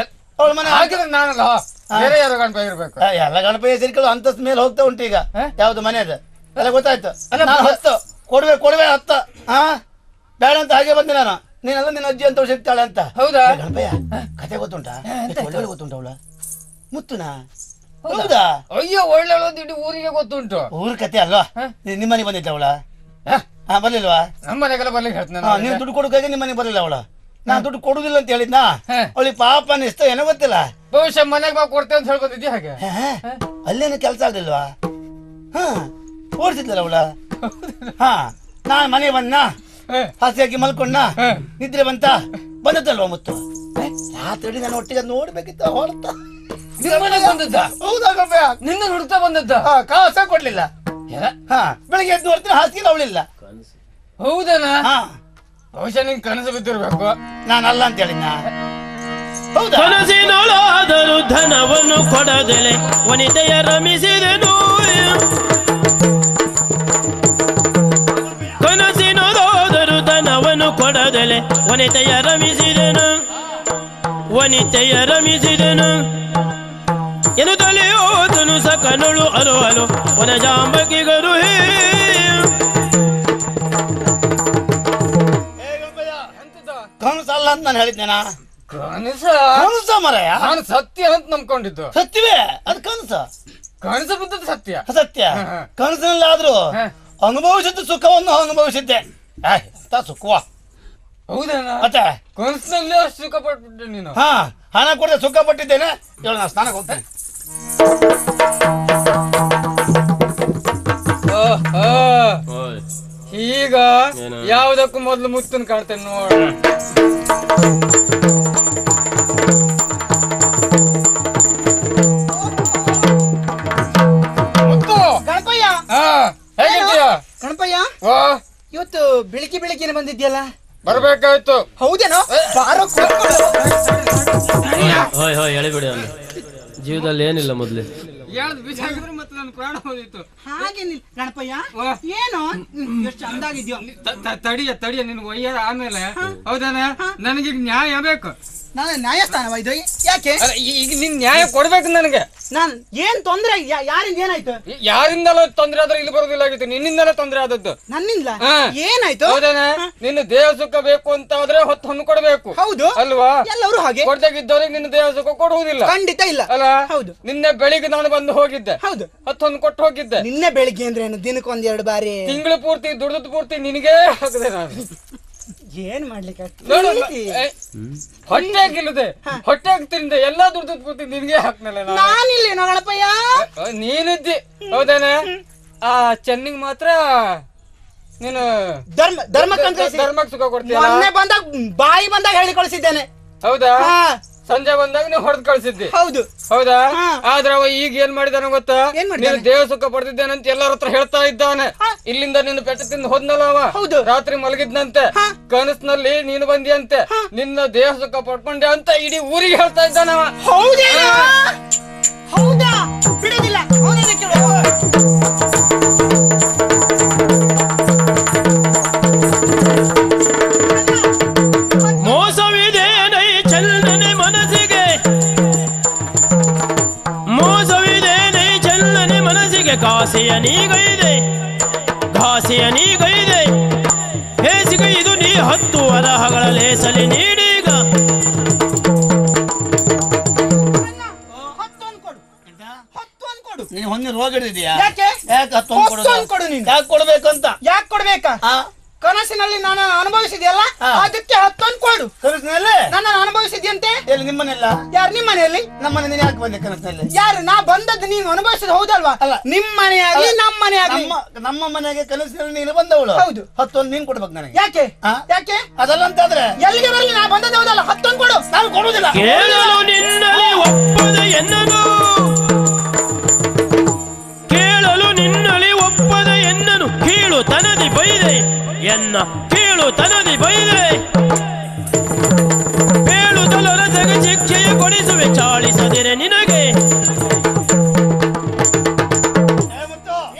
ಅವಳ ಮನೆ ಹಾಗಿದ್ರೆ ನಾನಲ್ಲ ಬೇರೆ ಯಾರು ಗಣಪಯ್ಯ ಇರ್ಬೇಕು. ಎಲ್ಲ ಗಣಪಯ್ಯ ಸೇರಿಕೊಳ್ಳು ಅಂತಸ್ತ ಮೇಲೆ ಹೋಗ್ತಾ ಉಂಟು ಈಗ. ಯಾವ್ದು ಮನೆಯದು ಎಲ್ಲ ಗೊತ್ತಾಯ್ತು. 10 ಕೊಡುವೆ 10 ಬೇಡ ಅಂತ ಹಾಗೆ ಬಂದೆ ನಾನು. ನೀನೆಲ್ಲ ನಿನ್ನ ಅಜ್ಜಿ ಅಂತ ಸಿಗ್ತಾಳೆ ಅಂತ. ಹೌದಾ? ಗಣಪಯ್ಯ ಕತೆ ಗೊತ್ತುಂಟಾ? ಒಳ್ಳೆ ಗೊತ್ತುಂಟ ಅವಳ ಮುತ್ತುನಾ? ಹೌದಾ? ಅಯ್ಯೋ ಒಳ್ಳೆ ಇಡೀ ಊರಿಗೆ ಗೊತ್ತುಂಟು. ಊರ ಕತೆ ಅಲ್ವಾ? ನಿಮ್ಮನೆಗೆ ಬಂದಿದ್ದ ಅವಳ? ಬರ್ಲಿಲ್ವಾ? ನಮ್ಮ ಮನೆಗೆಲ್ಲ ಬರ್ಲಿಕ್ಕೆ ಹೇಳ್ತೀನಿ. ನೀವು ದುಡ್ಡು ಕೊಡೋಕೆ ನಿಮ್ಮ ಮನೆಗೆ ಬರಲಿಲ್ಲ ಅವಳ? ನಾನ್ ದುಡ್ಡು ಕೊಡುದಿಲ್ಲ ಅಂತ ಹೇಳಿದ್ನಾ? ಅವಳಿಗೆ ಪಾಪ ಅನಿಸ್ತ ಏನೋ ಗೊತ್ತಿಲ್ಲ. ಬಹುಶಃ ಮನೆಗೆ ಬಾ ಕೊಡ್ತೇವೆ ಅಂತ ಹೇಳ್ಕೊಂಡಿದ್ಯಾ ಹಾಗೆ? ಅಲ್ಲೇನು ಕೆಲಸ ಆಗ್ಲಿಲ್ವಾ? ಓಡಿಸಿದ್ಲಲ್ಲ ಅವಳ? ನಾನ್ ಮನೆಗೆ ಬಂದ ಹಾಸಿಗೆ ಮಲ್ಕೊಂಡ ನಿದ್ರೆ ಬಂದದ್ದಲ್ವಾ ಮುತ್ತು? ರಾತ್ರಿ ನಾನು ಒಟ್ಟಿಗೆ ನೋಡ್ಬೇಕಿತ್ತ ಹೊರತ. ಬಂದದ್ದ? ಹೌದಾ? ನಿನ್ನ ಹುಡುಕ್ತಾ ಬಂದದ್ದ? ಕಾಸ ಕೊಡ್ಲಿಲ್ಲ. ಬೆಳಿಗ್ಗೆ ಎದ್ದು ನೋಡ್ತೀನಿ ಹಾಸಿಗೆ ಅವಳಿಲ್ಲ. ಹೌದನಾ? ಬಹುಶಃ ನಿನ್ ಕನಸು ಬಿದ್ದಿರ್ಬೇಕು. ನಾನಲ್ಲ ಅಂತ ಹೇಳಿನ. ಹೌದಾ? ಕನಸಿನೊಳಾದರೂ ಧನವನ್ನು ಕೊಡದೆಲೆ ವನಿತೆಯ ರಮಿಸಿದೆನು. ಕನಸಿನೊಳಾದರೂ ಧನವನ್ನು ಕೊಡದೆಲೆ ವನಿತೆಯ ರಮಿಸಿದೆನು. ವನಿತೆಯ ರಮಿಸಿದೆನು ಎನ್ನುತ್ತಲೇ ಹೋದನು ಸಕನಳು ಅಲು ಅಲು ವನಜಾಂಬಕಿಗರು. ಕನಸಲ್ಲ ಅಂತ ನಾನು ಹೇಳಿದ್ದೇನಾ? ಕನಸ ಮರಯ? ನಾನು ಸತ್ಯ ಅಂತ ನಂಬ್ಕೊಂಡಿದ್ದು. ಸತ್ಯವೇ ಅದು ಕನಸ. ಕನಸು ಬಿದ್ದದ್ದು ಸತ್ಯ. ಸತ್ಯ. ಕನಸಿನಲ್ಲಾದ್ರೂ ಅನುಭವಿಸಿದ್ದು ಸುಖವನ್ನು ಅನುಭವಿಸಿದ್ದೆ. ಸುಖವಾ? ಹೌದೇನಾ? ಮತ್ತೆ ಕನಸಿನಲ್ಲಿ ಅಷ್ಟು ಸುಖ ಪಟ್ಬಿಟ್ಟೆ ನೀನು. ಹಣ ಕೊಡದೆ ಸುಖ ಪಟ್ಟಿದ್ದೇನೆ. ಹೇಳ, ನಾ ಸ್ನಾನಕ್ಕೆ ಹೋಗ್ತೇನೆ. ಈಗ ಯಾವ್ದಕ್ಕೂ ಮೊದ್ಲು ಮುತ್ತನ್ ಕಾಣ್ತೇನೆ ನೋಡ. ಗಣಪಯ್ಯ ಹೇಗಿದ್ದೀಯಾ? ಗಣಪಯ್ಯ ಇವತ್ತು ಬೆಳಿಗ್ಗೆ ಬಂದಿದ್ಯಲ್ಲ? ಬರ್ಬೇಕಾಯ್ತು. ಹೌದೇನೋ? ಬಾರೋ ಎಳೆಬಿಡಿ ಅವನು. ಜೀವದಲ್ಲಿ ಏನಿಲ್ಲ ಮೊದ್ಲು ಬಿಸಾಕಿದ್ರೆ ಮತ್ತೆ ನನ್ನ ಪ್ರಾಣ ಹೋದಿತ್ತು. ಹಾಗೇನಿಲ್ಲ ಗಣಪಯ್ಯ. ಏನು ಎಷ್ಟು ಚಂದಾಗಿದ್ಯೋ. ತಡಿಯ ನಿನ್ ಒಯ್ಯಾರ ಆಮೇಲೆ. ಹೌದಾನ? ನನಗೆ ನ್ಯಾಯ ಬೇಕು. ನಾನು ನ್ಯಾಯಸ್ಥಾನವ ಇದು? ಯಾಕೆ ಅಲ್ಲ, ಈಗ ನಿನ್ ನ್ಯಾಯ ಕೊಡ್ಬೇಕು ನನಗೆ. ನಾನ್ ಏನ್ ತೊಂದ್ರೆ ಯಾರಿಂದ ಏನಾಯ್ತು? ಯಾರಿಂದಲೋ ತೊಂದ್ರೆ ಆದ್ರೆ ಇಲ್ಲಿ ಬರೋದಿಲ್ಲ ಆಗಿತ್ತು, ನಿನ್ನಿಂದಲೇ ತೊಂದ್ರೆ ಆದದ್ದು. ನನ್ನಿಂದ ಹಾ. ಏನಾಯ್ತು? ಹೌದೇನೆ? ನಿನ್ನ ದೇಹ ಸುಖ ಬೇಕು ಅಂತ ಆದ್ರೆ ಹೊತ್ತು ಹಣ್ಣು ಕೊಡ್ಬೇಕು. ಹೌದು ಅಲ್ವಾ? ಎಲ್ಲರೂ ಹಾಗೆ. ಕೊಡ್ದಾಗಿದ್ದವ್ರಿಗೆ ನಿನ್ನ ದೇಹ ಸುಖ ಕೊಡುವುದಿಲ್ಲ. ಖಂಡಿತ ಇಲ್ಲ. ಅಲ್ಲ? ಹೌದು. ನಿನ್ನೆ ಬೆಳಿಗ್ಗೆ ನಾನು ಬಂದು ಹೋಗಿದ್ದೆ. ಹೌದು. ಹೊತ್ತು ಹಣ್ಣು ಕೊಟ್ಟು ಹೋಗಿದ್ದೆ. ನಿನ್ನೆ ಬೆಳಿಗ್ಗೆ ಅಂದ್ರೆ ಏನು? ದಿನಕ್ಕೊಂದ್ 2 ಬಾರಿ. ತಿಂಗಳು ಪೂರ್ತಿ ದುಡ್ದು ಪೂರ್ತಿ ನಿನಗೆ ಹಾಕಿದೆ ನಾನು. ಏನ್ ಮಾಡ್ಲಿಕ್ಕೆ ನೋಡು, ಹೊಟ್ಟೆ ಆಗಿಲ್ಲದೆ ಹೊಟ್ಟೆ ಆಗ್ತಿರಿಂದ ಎಲ್ಲಾ ದುಡ್ದು ಪೂರ್ತಿ ನಿನ್ಗೆ ಹಾಕ್ನಲ್ಲ ನಾನು. ನಾನಿಲ್ಲ ಗಣಪಯ್ಯ. ನೀನಿದ್ದಿ. ಹೌದೇನೆ? ಆ ಚೆನ್ನಿಗೆ ಮಾತ್ರ ನೀನು ಧರ್ಮಕ್ಕೆ ಸುಖ ಕೊಡ್ತೀಯ. ಮೊನ್ನೆ ಬಂದಾಗ ಬಾಯಿ ಬಂದಾಗ ಹೇಳಿ ಕಳಿಸಿದ್ದೇನೆ. ಹೌದಾ? ಸಂಜೆ ಬಂದಾಗ ನೀವು ಹೊಡೆದ್ ಕಳ್ಸಿದ್ದಿ. ಹೌದು. ಹೌದಾ? ಆದ್ರೆ ಅವ ಈಗ ಏನ್ ಮಾಡಿದಾನ ಗೊತ್ತಾ? ಏನ್ ಮಾಡಿದಾನೆ? ನೀನು ದೇಹ ಸುಖ ಪಡೆದಿದ್ದೇನಂತ ಎಲ್ಲರ ಹತ್ರ ಹೇಳ್ತಾ ಇದ್ದಾನೆ. ಇಲ್ಲಿಂದ ನಿನ್ನ ಪೆಟ್ಟು ತಿಂದು ಹೋದ್ನಲ್ಲ ಅವ. ಹೌದು. ರಾತ್ರಿ ಮಲಗಿದ್ನಂತೆ, ಕನಸಿನಲ್ಲಿ ನೀನು ಬಂದಿಯಂತೆ, ನಿನ್ನ ದೇಹ ಸುಖ ಪಡ್ಕೊಂಡೆ ಅಂತ ಇಡೀ ಊರಿಗೆ ಹೇಳ್ತಾ ಇದ್ದಾನವ. ಹೌದೇನಾ? ಹೌದಾ? ಬಿಡೋದಿಲ್ಲ. ಅವನನ್ನೇ ಕೇಳು. ಮೋಸವಿದೆ ನೈ ಚಲ್ಲನೆ ಮನಸ್ಸಿಗೆ, ಮೋಸವಿದೆ ನೈ ಚಲ್ಲನೆ ಮನಸ್ಸಿಗೆ. ಘಾಸಿಯ ನೀಗೈದೆ, ಘಾಸಿಯ ನೀಗೈದೆ, ಹೇಸಿಗೈದು ನೀ 10 ವರಹಗಳ ಲೇಸಲಿ ನೀಡೀಗ. ನೀನು ಹೊಂದಿ ರೋಗ ಹಿಡಿದಿದ್ಯಾ? ಯಾಕೆ? ಯಾಕೆ ಕೊಡು ನೀನು. ಯಾಕೆ ಕೊಡ್ಬೇಕು ಅಂತ? ಯಾಕೆ ಕೊಡ್ಬೇಕಾ? ಕನಸಿನಲ್ಲಿ ನಾನು ಅನುಭವಿಸಿದ್ಯಲ್ಲ, ಅದಕ್ಕೆ 10 ಕೊಡು. ಕನಸಿನಲ್ಲಿ ನನ್ನ ಅನುಭವಿಸಿದ್ಯಂತೆ. ಎಲ್ಲಿ ನಿಮ್ಮನೆಲ್ಲ? ಯಾರು ನಿಮ್ಮ ಮನೆಯಲ್ಲಿ? ನಮ್ಮನೆ ನೀನು ಯಾಕೆ ಬಂದೆ ಕನಸಿನಲ್ಲಿ? ಯಾರು? ನಾ ಬಂದದ್ದು ನೀನು ಅನುಭವಿಸಿದ ಹೌದಲ್ವಾ? ಅಲ್ಲ. ನಿಮ್ಮ ಮನೆ ಆಗ್ಲಿ ನಮ್ಮ ಮನೆ ಆಗ್ಲಿ. ನಮ್ಮ ಮನೆಗೆ ಕನಸಿನಲ್ಲಿ ನೀನು ಬಂದವಳು. ಹೌದು. 10 ನೀನು ಕೊಡ್ಬೇಕು ನನಗೆ. ಯಾಕೆ? ಯಾಕೆ? ಅದಲ್ಲ ಅಂತಾದ್ರೆ ಎಲ್ಲಿಗೆ ಬರಲಿ? ನಾ ಬಂದದ್ದು ಹೌದಲ್ಲ, 10 ಕೊಡು. ನಾನು ಕೊಡುವುದಿಲ್ಲ. ಕೇಳಲು ನಿನ್ನಲಿ ಒಪ್ಪದ ಎನ್ನನು, ಕೇಳಲು ನಿನ್ನಲಿ ಒಪ್ಪದ ಎನ್ನನು, ಕೀಳು ತನದಿ ಬೈದೆ ಎನ್ನ, ಕೀಳು ತನದಿ ಬೈದೆ. ಬೇಳುತ್ತಲ ರಸಗೆ ಶಿಕ್ಷೆಯ ಕೊಡಿಸುವೆ, ಚಾಳಿಸದಿರೆ ನಿನಗೆ.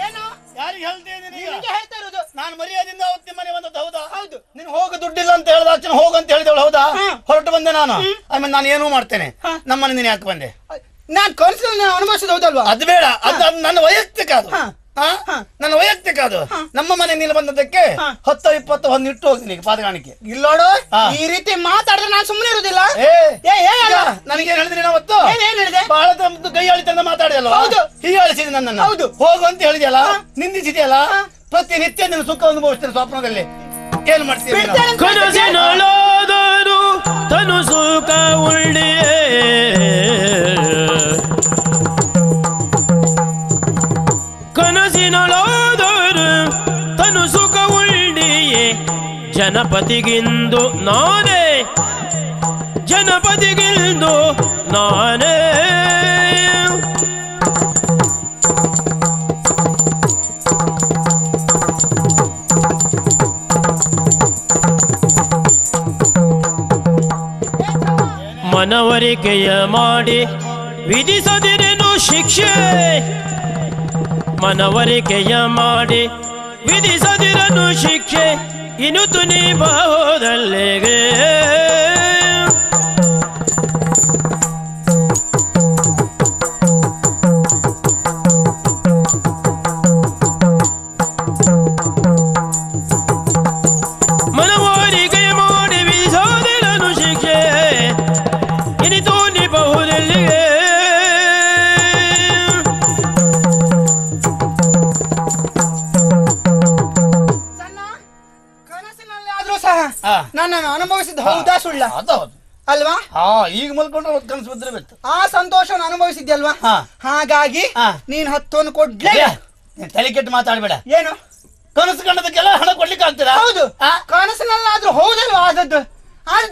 ಏನು? ಯಾರಿಗೆ ಹೇಳ್ತೇನೆ? ನಿನಗೆ ಹೇಳ್ತಾ ಇರೋದು. ನಾನು ಮರ್ಯಾದಿಂದ ಅವತ್ತಿ ಮನೆ ಬಂದದ್ದು ಹೌದಾ? ಹೌದು. ನೀನು ಹೋಗು ದುಡ್ಡಿಲ್ಲ ಅಂತ ಹೇಳಿದ ಹೋಗು ಅಂತ ಹೇಳಿದವಳು ಹೌದಾ? ಹೊರಟು ಬಂದೆ ನಾನು. ಆಮೇಲೆ ನಾನು ಏನೂ ಮಾಡ್ತೇನೆ. ನಮ್ಮನೆ ನೀನು ಯಾಕೆ ಬಂದೆ? ನಾನ್ ಕನಸಿನಲ್ಲಿ ನಾನು ಅನುಭವಿಸಿದ ಹೌದಲ್ವಾ? ಅದು ಬೇಡ, ಅದು ನನ್ನ ವೈಯಕ್ತಿಕ. ಅದು ನನ್ನ ವೈಯಕ್ತಿಕ. ಅದು ನಮ್ಮ ಮನೆ ನೀನು ಬಂದದ್ದಕ್ಕೆ 10-20 ಹೊಂದು ಇಟ್ಟು ಹೋಗ್ತೀನಿ ಪಾದಗಾಣಿಕೆ. ಇಲ್ಲೋಡು, ಈ ರೀತಿ ಮಾತಾಡಿದ್ರೆ ನಾನು ಸುಮ್ಮನೆ ಇರುದಿಲ್ಲ. ನನಗೇನ್ ಹೇಳಿದ್ರಿ ಅವತ್ತು? ಏನ್ ಹೇಳಿದೆ? ಬಹಳ ಗೈಯಾಳಿತನ ಮಾತಾಡಿದಲ್ಲ. ಹೌದು. ಹೀಯಾಳಿಸಿದ ನನ್ನನ್ನು. ಹೌದು. ಹೋಗು ಅಂತ ಹೇಳಿದ್ಯಲ್ಲ, ನಿಂದಿಸಿದ್ಯಲ್ಲ. ಪ್ರತಿನಿತ್ಯ ನಿನ್ನ ಸುಖ ಅನುಭವಿಸ್ತೇನೆ ಸ್ವಪ್ನದಲ್ಲಿ. ಏನ್ ಮಾಡ್ತೀವಿ? ಕನಸಿನೊಳಾದರೂ ತನು ಸುಖ ಉಳ್ಳಿಯೇ, ಕನಸಿನೊಳಾದರೂ ತನು ಸುಖ ಉಳ್ಳಿಯೇ. ಜನಪತಿಗಿಂದು ನಾನೇ, ಜನಪತಿಗಿಂದು ನಾನೇ. ಮನವರಿಕೆಯ ಮಾಡಿ ವಿಧಿಸದಿರೇನು ಶಿಕ್ಷೆ, ಮನವರಿಕೆಯ ಮಾಡಿ ವಿಧಿಸದಿರನು ಶಿಕ್ಷೆ. ಇನುತು ನೀ ಬಾವುದಲ್ಲಿಗೆ. ಮನವರಿಕೆಯ ಮಾಡಿ ವಿಧಿಸದಿರನು ಶಿಕ್ಷೆ, ಇನಿತು ನೀ ಬಾವುದಲ್ಲಿಗೆ. ಕನಸಿನಲ್ಲಿ ಆದ್ರೂ ಸಹ ನನ್ನನ್ನು ಅನುಭವಿಸಿದ ಹೌದಾ ಸುಳ್ಳ? ಅದೌದು ಅಲ್ವಾ? ಈಗ ಮಲ್ಕೊಂಡ್ರೆ ಒಂದು ಕನಸು ಬಿದ್ರೆ ಬಿತ್ತು. ಆ ಸಂತೋಷವನ್ನು ಅನುಭವಿಸಿದ್ಯಲ್ವಾ? ಹಾಗಾಗಿ ನೀನ್ 10 ಕೊಡ್ಲೇ. ತಲೆ ಕೆಟ್ಟು ಮಾತಾಡ್ಬೇಡ. ಏನು? ಕನಸು ಕಂಡದಕ್ಕೆಲ್ಲ ಹಣ ಕೊಡ್ಲಿಕ್ಕೆ ಆಗ್ತದ? ಹೌದು. ಕನಸಿನಲ್ಲಾದ್ರೂ ಹೌದಲ್ವಾ? ಆದದ್ದು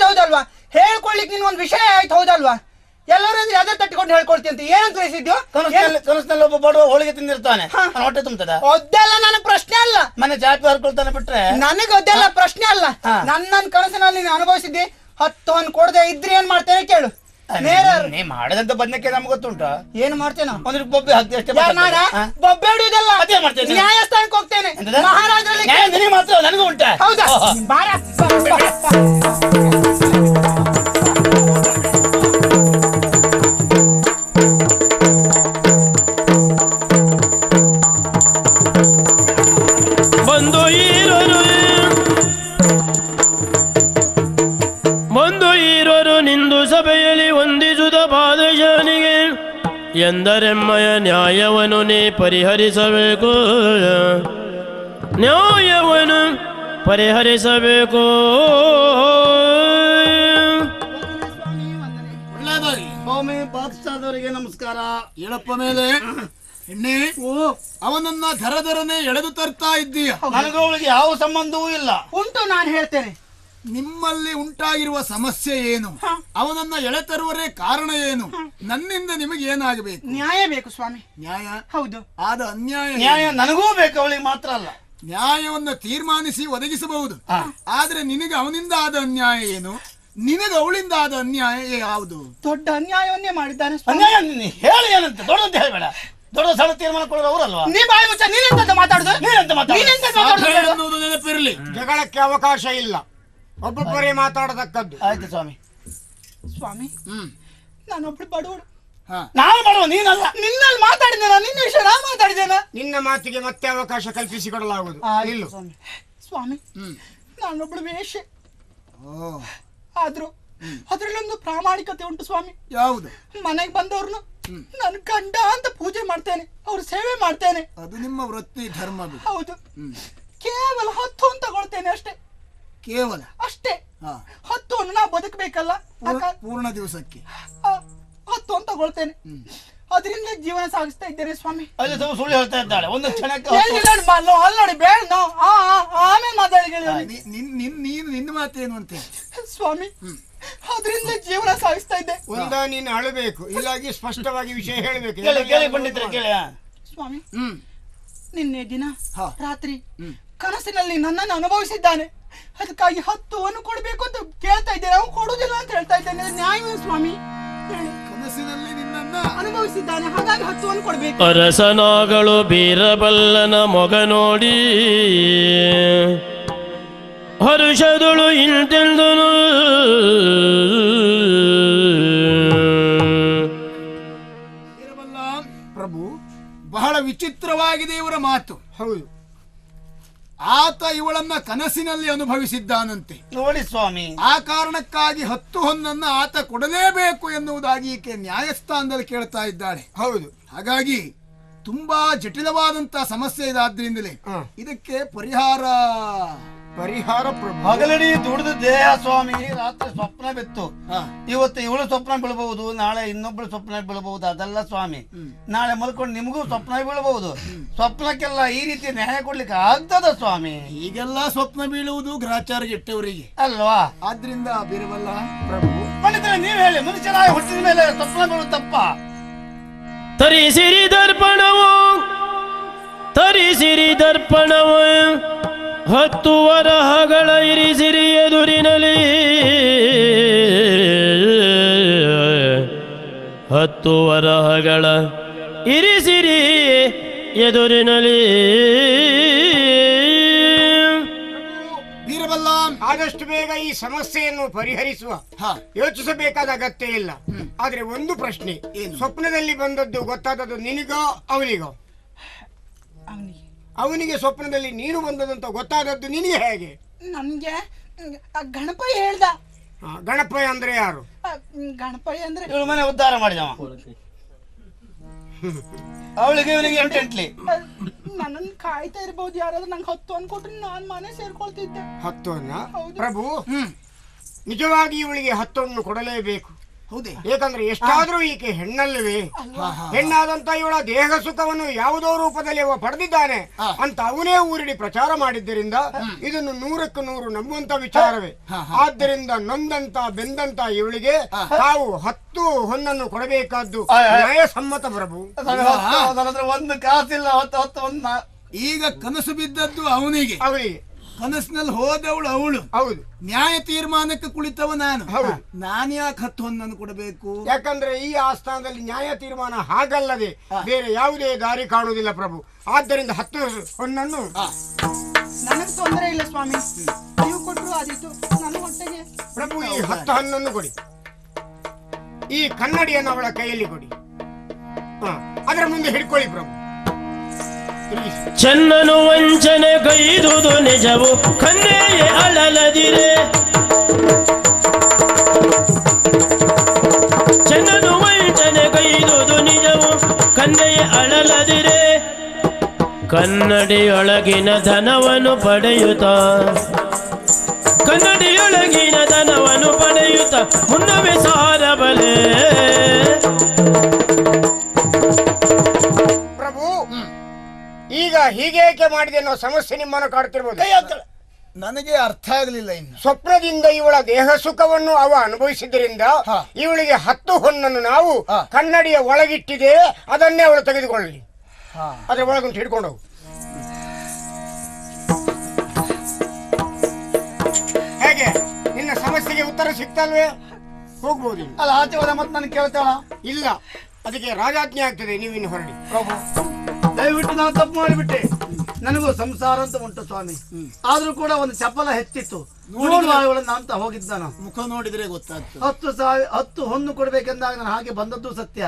ಹೌದಲ್ವಾ? ಹೇಳ್ಕೊಳ್ಲಿಕ್ಕೆ ನೀನ್ ಒಂದ್ ವಿಷಯ ಆಯ್ತು ಹೌದಲ್ವಾ? ಎಲ್ಲರೂ ಅಂದ್ರೆ ಅದೇ ತಟ್ಟಿಕೊಂಡು ಹೇಳ್ಕೊಳ್ತಿ ಅಂತ ಏನಂತ ತಿಳಿಸಿದ್ಯೋ? ಕನಸಿನಲ್ಲಿ ಒಬ್ಬ ಬಡವ ಹೋಳಿಗೆ ತಿಂದಿರ್ತಾನೆ, ಹೊಟ್ಟೆ ತುಂಬತದ? ಅದೆಲ್ಲ ನನಗೆ ಪ್ರಶ್ನೆ ಅಲ್ಲ. ಮನೆ ಚಾಪಿ ಹರ್ಕೊಳ್ತಾನೆ ಬಿಟ್ರೆ ನನಗೆ ಅದೆಲ್ಲ ಪ್ರಶ್ನೆ ಅಲ್ಲ. ನನ್ನ ಕನಸಿನಲ್ಲಿ ನೀನು ಅನುಭವಿಸಿದ್ದಿ. 10 ಕೊಡದೆ ಇದ್ರೆ ಏನ್ ಮಾಡ್ತೇನೆ ಕೇಳು. ನೀ ಮಾಡದಂತ ಬದನೆಕ್ಕೆ ನಮ್ಗೆ ಗೊತ್ತುಂಟು. ಏನು ಮಾಡ್ತೇನೆ? ಒಂದ್ ಬೊಬ್ಬೆ ಹಾಕ್ತಿ ಅಷ್ಟೇ. ಬೊಬ್ಬೆ ಹಿಡಿಯುವುದಲ್ಲ. ಅದೇ ಮಾಡ್ತೇನೆ. ನ್ಯಾಯಸ್ಥಾನಕ್ಕೆ ಹೋಗ್ತೇನೆ. ಮಹಾರಾಜರಲ್ಲಿ ಮಾತ್ರ ನನಗೂ ಉಂಟ. ಹೌದಾ? ಬಾರ ಎಂದರೆಮ್ಮಯ ನ್ಯಾಯವನ್ನು ನೀ ಪರಿಹರಿಸಬೇಕು, ನ್ಯಾಯವನ್ನು ಪರಿಹರಿಸಬೇಕು. ಒಳ್ಳೆಯದಾಗಿ ಸ್ವಾಮಿ ಪಾಕಿಸ್ತಾನದವರಿಗೆ ನಮಸ್ಕಾರ. ಹೇಳಪ್ಪ ಮೇಲೆ ಎಣ್ಣೆ ಅವನನ್ನ ಧರಧರನೆ ಎಳೆದು ತರ್ತಾ ಇದ್ದೀಯ. ನನಗೆ ಅವಳಿಗೆ ಯಾವ ಸಂಬಂಧವೂ ಇಲ್ಲ. ಉಂಟು, ನಾನು ಹೇಳ್ತೇನೆ. ನಿಮ್ಮಲ್ಲಿ ಉಂಟಾಗಿರುವ ಸಮಸ್ಯೆ ಏನು, ಅವನನ್ನ ಎಳೆತರುವರೇ ಕಾರಣ ಏನು, ನನ್ನಿಂದ ನಿಮಗೆ ಏನಾಗಬೇಕು? ನ್ಯಾಯ ಬೇಕು ಸ್ವಾಮಿ. ನ್ಯಾಯ? ಹೌದು. ಆದ ನ್ಯಾಯ ನನಗೂ ಬೇಕು, ಅವಳಿಗೆ ಮಾತ್ರ ಅಲ್ಲ. ನ್ಯಾಯವನ್ನ ತೀರ್ಮಾನಿಸಿ ಒದಗಿಸಬಹುದು, ಆದ್ರೆ ನಿನಗೆ ಅವನಿಂದ ಆದ ಅನ್ಯಾಯ ಏನು, ನಿನಗೆ ಅವಳಿಂದ ಆದ ಅನ್ಯಾಯ ಯಾವುದು? ದೊಡ್ಡ ಅನ್ಯಾಯವನ್ನೇ ಮಾಡಿದ್ದಾನೆ. ಅನ್ಯಾಯ ಹೇಳಿ ಏನಂತ, ದೊಡ್ಡದಂತ ಹೇಳ್ಬೇಡ. ದೊಡ್ಡ ಸಣ್ಣ ತೀರ್ಮಾನ ಕೊಡೋರು ಅವರಲ್ವಾ? ನೀ ಬಾಯಿ ಮುಚ್ಚ, ನೀನೆಂತ ಮಾತಾಡುದು? ನೆನಪಿರಲಿ, ಜಗಳಕ್ಕೆ ಅವಕಾಶ ಇಲ್ಲ, ಒಬ್ಬೊಬ್ಬರೇ ಮಾತಾಡತಕ್ಕದ್ದು. ಆಯ್ತು ಸ್ವಾಮಿ. ಸ್ವಾಮಿ, ನಾನೊಬ್ಳು ಬಡವಳು. ನಾನು ಬಡವ, ನೀನಲ್ಲ. ನಿನ್ನಲ್ಲಿ ಮಾತಾಡಿದ್ದೇನ? ನಿನ್ನ ವಿಷಯ ನಾ ಮಾತಾಡಿದ್ದೇನ? ನಿನ್ನ ಮಾತಿಗೆ ಮತ್ತೆ ಅವಕಾಶ ಕಲ್ಪಿಸಿಕೊಡಲಾಗುವುದು. ನಿಲ್ಲು. ಸ್ವಾಮಿ, ನಾನೊಬ್ಳು ವೇಶ್ಯೆ. ಆದ್ರೂ ಅದ್ರಲ್ಲೊಂದು ಪ್ರಾಮಾಣಿಕತೆ ಉಂಟು ಸ್ವಾಮಿ. ಯಾವುದು? ಮನೆಗೆ ಬಂದವ್ರನ್ನು ನಾನು ಗಂಡ ಅಂತ ಪೂಜೆ ಮಾಡ್ತೇನೆ, ಅವ್ರ ಸೇವೆ ಮಾಡ್ತೇನೆ. ಅದು ನಿಮ್ಮ ವೃತ್ತಿ ಧರ್ಮ. ಹೌದು. ಕೇವಲ 10 ಅಂತ ತಗೊಳ್ತೇನೆ ಅಷ್ಟೇ. ಕೇವಲ ಅಷ್ಟೇ 10 ನಾ ಬದುಕಬೇಕಲ್ಲ, ಪೂರ್ಣ ದಿವಸಕ್ಕೆ 10 ಅಂತ ತಗೊಳ್ತೇನೆ. ಅದರಿಂದ ಜೀವನ ಸಾಗಿಸ್ತಾ ಇದ್ದೇನೆ ಸ್ವಾಮಿ. ಸುಳ್ಳು ಹೇಳ್ತಾ ಇದ್ದಾಳೆ. ಒಂದು ಕ್ಷಣಕ್ಕೆ ಅಲ್ಲಿ ಬೇಡ, ಆಮೇಲೆ ಮಾತಾಡಿ. ನೀನು ನಿನ್ನ ಮಾತೇನು ಅಂತ ಸ್ವಾಮಿ, ಅದರಿಂದ ಜೀವನ ಸಾಗಿಸ್ತಾ ಇದ್ದೆ. ಒಂದ ನೀನು ಅಳಬೇಕು, ಇಲ್ಲಾಗಿ ಸ್ಪಷ್ಟವಾಗಿ ವಿಷಯ ಹೇಳಬೇಕು. ಸ್ವಾಮಿ, ನಿನ್ನೆ ದಿನ ರಾತ್ರಿ ಕನಸಿನಲ್ಲಿ ನನ್ನನ್ನು ಅನುಭವಿಸಿದ್ದಾನೆ. ಅದಕ್ಕಾಗಿ 10 ಕೊಡ್ಬೇಕು ಅಂತ ಕೇಳ್ತಾ ಇದ್ದೇನೆ, ಅವ್ನು ಕೊಡುದಿಲ್ಲ ಅಂತ ಹೇಳ್ತಾ ಇದ್ದೇನೆ. ನ್ಯಾಯವೇ ಸ್ವಾಮಿ? ಕನಸಿನಲ್ಲಿ ನಿನ್ನನ್ನ ಅನುಭವಿಸಿದ್ದಾನೆ, ಹಾಗಾಗಿ 10 ಕೊಡ್ಬೇಕು. ಅರಸನಾಗಳು ಬೀರಬಲ್ಲನ ಮೊಗ ನೋಡಿ ಹರುಷದಳು ಇಂತೆಂದನು, ಪ್ರಭು, ಬಹಳ ವಿಚಿತ್ರವಾಗಿದೆ ಇವರ ಮಾತು. ಹೌದು, ಆತ ಇವಳನ್ನ ಕನಸಿನಲ್ಲಿ ಅನುಭವಿಸಿದ್ದಾನಂತೆ. ನೋಡಿ ಸ್ವಾಮಿ, ಆ ಕಾರಣಕ್ಕಾಗಿ 10 ಹೊನ್ನನ್ನ ಆತ ಕೊಡಲೇಬೇಕು ಎನ್ನುವುದಾಗಿ ಈಕೆ ನ್ಯಾಯಸ್ಥಾನದಲ್ಲಿ ಕೇಳ್ತಾ ಇದ್ದಾಳೆ. ಹೌದು. ಹಾಗಾಗಿ ತುಂಬಾ ಜಟಿಲವಾದಂತಹ ಸಮಸ್ಯೆ ಇದಾದ್ರಿಂದಲೇ ಇದಕ್ಕೆ ಪರಿಹಾರ ಪ್ರಭು. ಹಗಲಡಿ ದುಡಿದ ದೇಹ ಸ್ವಾಮಿ, ರಾತ್ರಿ ಸ್ವಪ್ನ ಬಿತ್ತು. ಇವತ್ತು ಇವಳು ಸ್ವಪ್ನ ಬೀಳಬಹುದು, ನಾಳೆ ಇನ್ನೊಬ್ಳು ಸ್ವಪ್ನ ಬೀಳಬಹುದು. ಅದಲ್ಲ ಸ್ವಾಮಿ, ನಾಳೆ ಮಲ್ಕೊಂಡು ನಿಮಗೂ ಸ್ವಪ್ನ ಬೀಳಬಹುದು. ಸ್ವಪ್ನಕ್ಕೆಲ್ಲ ಈ ರೀತಿ ನ್ಯಾಯ ಕೊಡ್ಲಿಕ್ಕೆ ಆಗ್ತದ ಸ್ವಾಮಿ? ಈಗೆಲ್ಲ ಸ್ವಪ್ನ ಬೀಳುವುದು ಗ್ರಾಚಾರ ಇಟ್ಟವರಿಗೆ ಅಲ್ವಾ? ಆದ್ರಿಂದ ಬೀರಬಲ್ಲ ಪ್ರಭು, ಪಂಡಿತರೆ ನೀವ್ ಹೇಳಿ, ಮನುಷ್ಯನಾಗಿ ಹುಟ್ಟಿದ ಮೇಲೆ ಸ್ವಪ್ನ ಬೀಳುದು ತಪ್ಪ? ತರಿಸಿರಿ ದರ್ಪಣವು, ತರಿಸಿರಿ ದರ್ಪಣವು, 10 ವರಹಗಳ ಇರಿಸಿರಿ ಎದುರಿನಲಿ, 10 ವರಹಗಳ ಇರಿಸಿರಿ ಎದುರಿನಲಿ. ಬೀರಬಲ್ಲ, ಆದಷ್ಟು ಬೇಗ ಈ ಸಮಸ್ಯೆಯನ್ನು ಪರಿಹರಿಸುವ ಯೋಚಿಸಬೇಕಾದ ಅಗತ್ಯ ಇಲ್ಲ. ಆದ್ರೆ ಒಂದು ಪ್ರಶ್ನೆ, ಸ್ವಪ್ನದಲ್ಲಿ ಬಂದದ್ದು ಗೊತ್ತಾದದ್ದು ನಿನಗೋ ಅವನಿಗೋ? ಅವನಿಗೆ ಸ್ವಪ್ನದಲ್ಲಿ ನೀನು ಬಂದದಂತ ಗೊತ್ತಾದದ್ದು ನಿನಗೆ ಹೇಗೆ? ನನ್ಗೆ ಗಣಪಯ್ಯ ಹೇಳ್ದ. ಗಣಪಯ್ಯ ಅಂದ್ರೆ ಯಾರು? ಗಣಪಯ್ಯ ಅಂದ್ರೆ ಇವಳು ಮನೆ ಉದ್ಧಾರ ಮಾಡಿದವ. ಅವಳಿಗೆ ಇವನಿಗೆ ಎಂಟೆಂಟ್ಲಿ. ನನ್ನನ್ನು ಕಾಯ್ತಾ ಇರ್ಬೋದು ಯಾರಾದ್ರೂ. ನಂಗೆ 10 ಅನ್ಕೊಟ್ರೆ ನಾನ್ ಮನೆ ಸೇರ್ಕೊಳ್ತಿದ್ದೆ. 10 ಪ್ರಭು, ನಿಜವಾಗಿ ಇವಳಿಗೆ 10 ಕೊಡಲೇಬೇಕು. ಹೌದೇ? ಏಕಂದ್ರೆ ಎಷ್ಟಾದ್ರೂ ಈಕೆ ಹೆಣ್ಣಲ್ಲವೇ? ಹೆಣ್ಣಾದಂತ ಇವಳ ದೇಹ ಸುಖವನ್ನು ಯಾವುದೋ ರೂಪದಲ್ಲಿ ಅವ ಪಡೆದಿದ್ದಾನೆ ಅಂತ ಅವನೇ ಊರಿಡಿ ಪ್ರಚಾರ ಮಾಡಿದ್ದರಿಂದ ಇದನ್ನು 100ಕ್ಕೆ 100 ನಂಬುವಂತ ವಿಚಾರವೇ. ಆದ್ದರಿಂದ ನೊಂದಂತ ಬೆಂದಂತ ಇವಳಿಗೆ ತಾವು 10 ಹೊನ್ನನ್ನು ಕೊಡಬೇಕಾದ್ದು ನ್ಯಾಯಸಮ್ಮತ ಪ್ರಭು. ಒಂದು ಕಾಸಿಲ್ಲ. 10 ಈಗ ಕನಸು ಬಿದ್ದದ್ದು ಅವನಿಗೆ, ಕನಸಿನಲ್ಲಿ ಹೋದವಳು ಅವಳು. ಹೌದು. ನ್ಯಾಯ ತೀರ್ಮಾನಕ್ಕೆ ಕುಳಿತವ ನಾನು. ನಾನು ಯಾಕೆ 10 ಹೊನ್ನನ್ನು ಕೊಡಬೇಕು? ಯಾಕಂದ್ರೆ ಈ ಆಸ್ಥಾನದಲ್ಲಿ ನ್ಯಾಯ ತೀರ್ಮಾನ ಹಾಗಲ್ಲದೆ ಬೇರೆ ಯಾವುದೇ ದಾರಿ ಕಾಣುವುದಿಲ್ಲ ಪ್ರಭು. ಆದ್ದರಿಂದ 10 ಹೊನ್ನನ್ನು ನನಗೆ ತೊಂದರೆ ಇಲ್ಲ ಸ್ವಾಮಿ, ನೀವು ಕೊಟ್ಟರು ಆದೀತು. ನನ್ನ ಹೊಟ್ಟೆಗೆ ಪ್ರಭು ಈ 10 ಹಣ್ಣನ್ನು ಕೊಡಿ. ಈ ಕನ್ನಡಿಯನ್ನು ಅವಳ ಕೈಯಲ್ಲಿ ಕೊಡಿ. ಅದರ ಮುಂದೆ ಹಿಡ್ಕೊಳ್ಳಿ ಪ್ರಭು. ಚೆನ್ನನು ವಂಚನೆ ಗೈದುದು ನಿಜವು, ಕನ್ನೆಯೇ ಅಳಲದಿರೆ. ಚೆನ್ನನು ವಂಚನೆ ಗೈದುದು ನಿಜವು, ಕನ್ನಡಿಯೊಳಗಿನ ಧನವನ್ನು ಪಡೆಯುತ್ತ ಕನ್ನಡಿಯೊಳಗಿನ ಧನವನ್ನು ಪಡೆಯುತ್ತ ಮುನ್ನವೇ ಸಾರಬಲೆ. ಪ್ರಭು ಈಗ ಹೀಗೇಕೆ ಮಾಡಿದೆ ಅನ್ನೋ ಸಮಸ್ಯೆ ನಿಮ್ಮನ್ನು ಕಾಡ್ತಿರ್ಬೋದು. ನನಗೆ ಅರ್ಥ ಆಗಲಿಲ್ಲ ಇನ್ನು. ಸ್ವಪ್ನದಿಂದ ಇವಳ ದೇಹ ಸುಖವನ್ನು ಅವ ಅನುಭವಿಸಿದ್ರಿಂದ ಇವಳಿಗೆ 10 ಹೊನ್ನನ್ನು ನಾವು ಕನ್ನಡಿಯ ಒಳಗಿಟ್ಟಿದ್ದೇವೆ, ಅದನ್ನೇ ಅವಳು ತೆಗೆದುಕೊಳ್ಳಲಿ. ಅದ್ರ ಒಳಗುಂಟು ಹಿಡ್ಕೊಂಡು ಹೋಗು. ಹೇಗೆ ನಿನ್ನ ಸಮಸ್ಯೆಗೆ ಉತ್ತರ ಸಿಕ್ತಲ್ವೇ? ಹೋಗ್ಬೋದು. ಅಲ್ಲ ಆಚೆ ಹೋದ ಮತ್ತೆ ನನಗೆ ಕೇಳ್ತಾಳ? ಇಲ್ಲ, ಅದಕ್ಕೆ ರಾಜಾಜ್ಞೆ ಆಗ್ತದೆ, ನೀವು ಇನ್ನು ಹೊರಡಿ. ದಯವಿಟ್ಟು ನಾನು ತಪ್ಪು ಮಾಡಿಬಿಟ್ಟೆ. ನನಗೂ ಸಂಸಾರ ಅಂತ ಉಂಟು ಸ್ವಾಮಿ. ಆದ್ರೂ ಕೂಡ ಒಂದು ಚಪಲ ಹೆಚ್ಚಿತ್ತು. ಅಂತ ಹೋಗಿದ್ದಾನ. ಮುಖ ನೋಡಿದ್ರೆ ಗೊತ್ತಾಗ್ತದೆ. 10 ಹೊನ್ನು ಕೊಡ್ಬೇಕೆಂದಾಗ ನಾನು ಹಾಗೆ ಬಂದದ್ದು ಸತ್ಯ.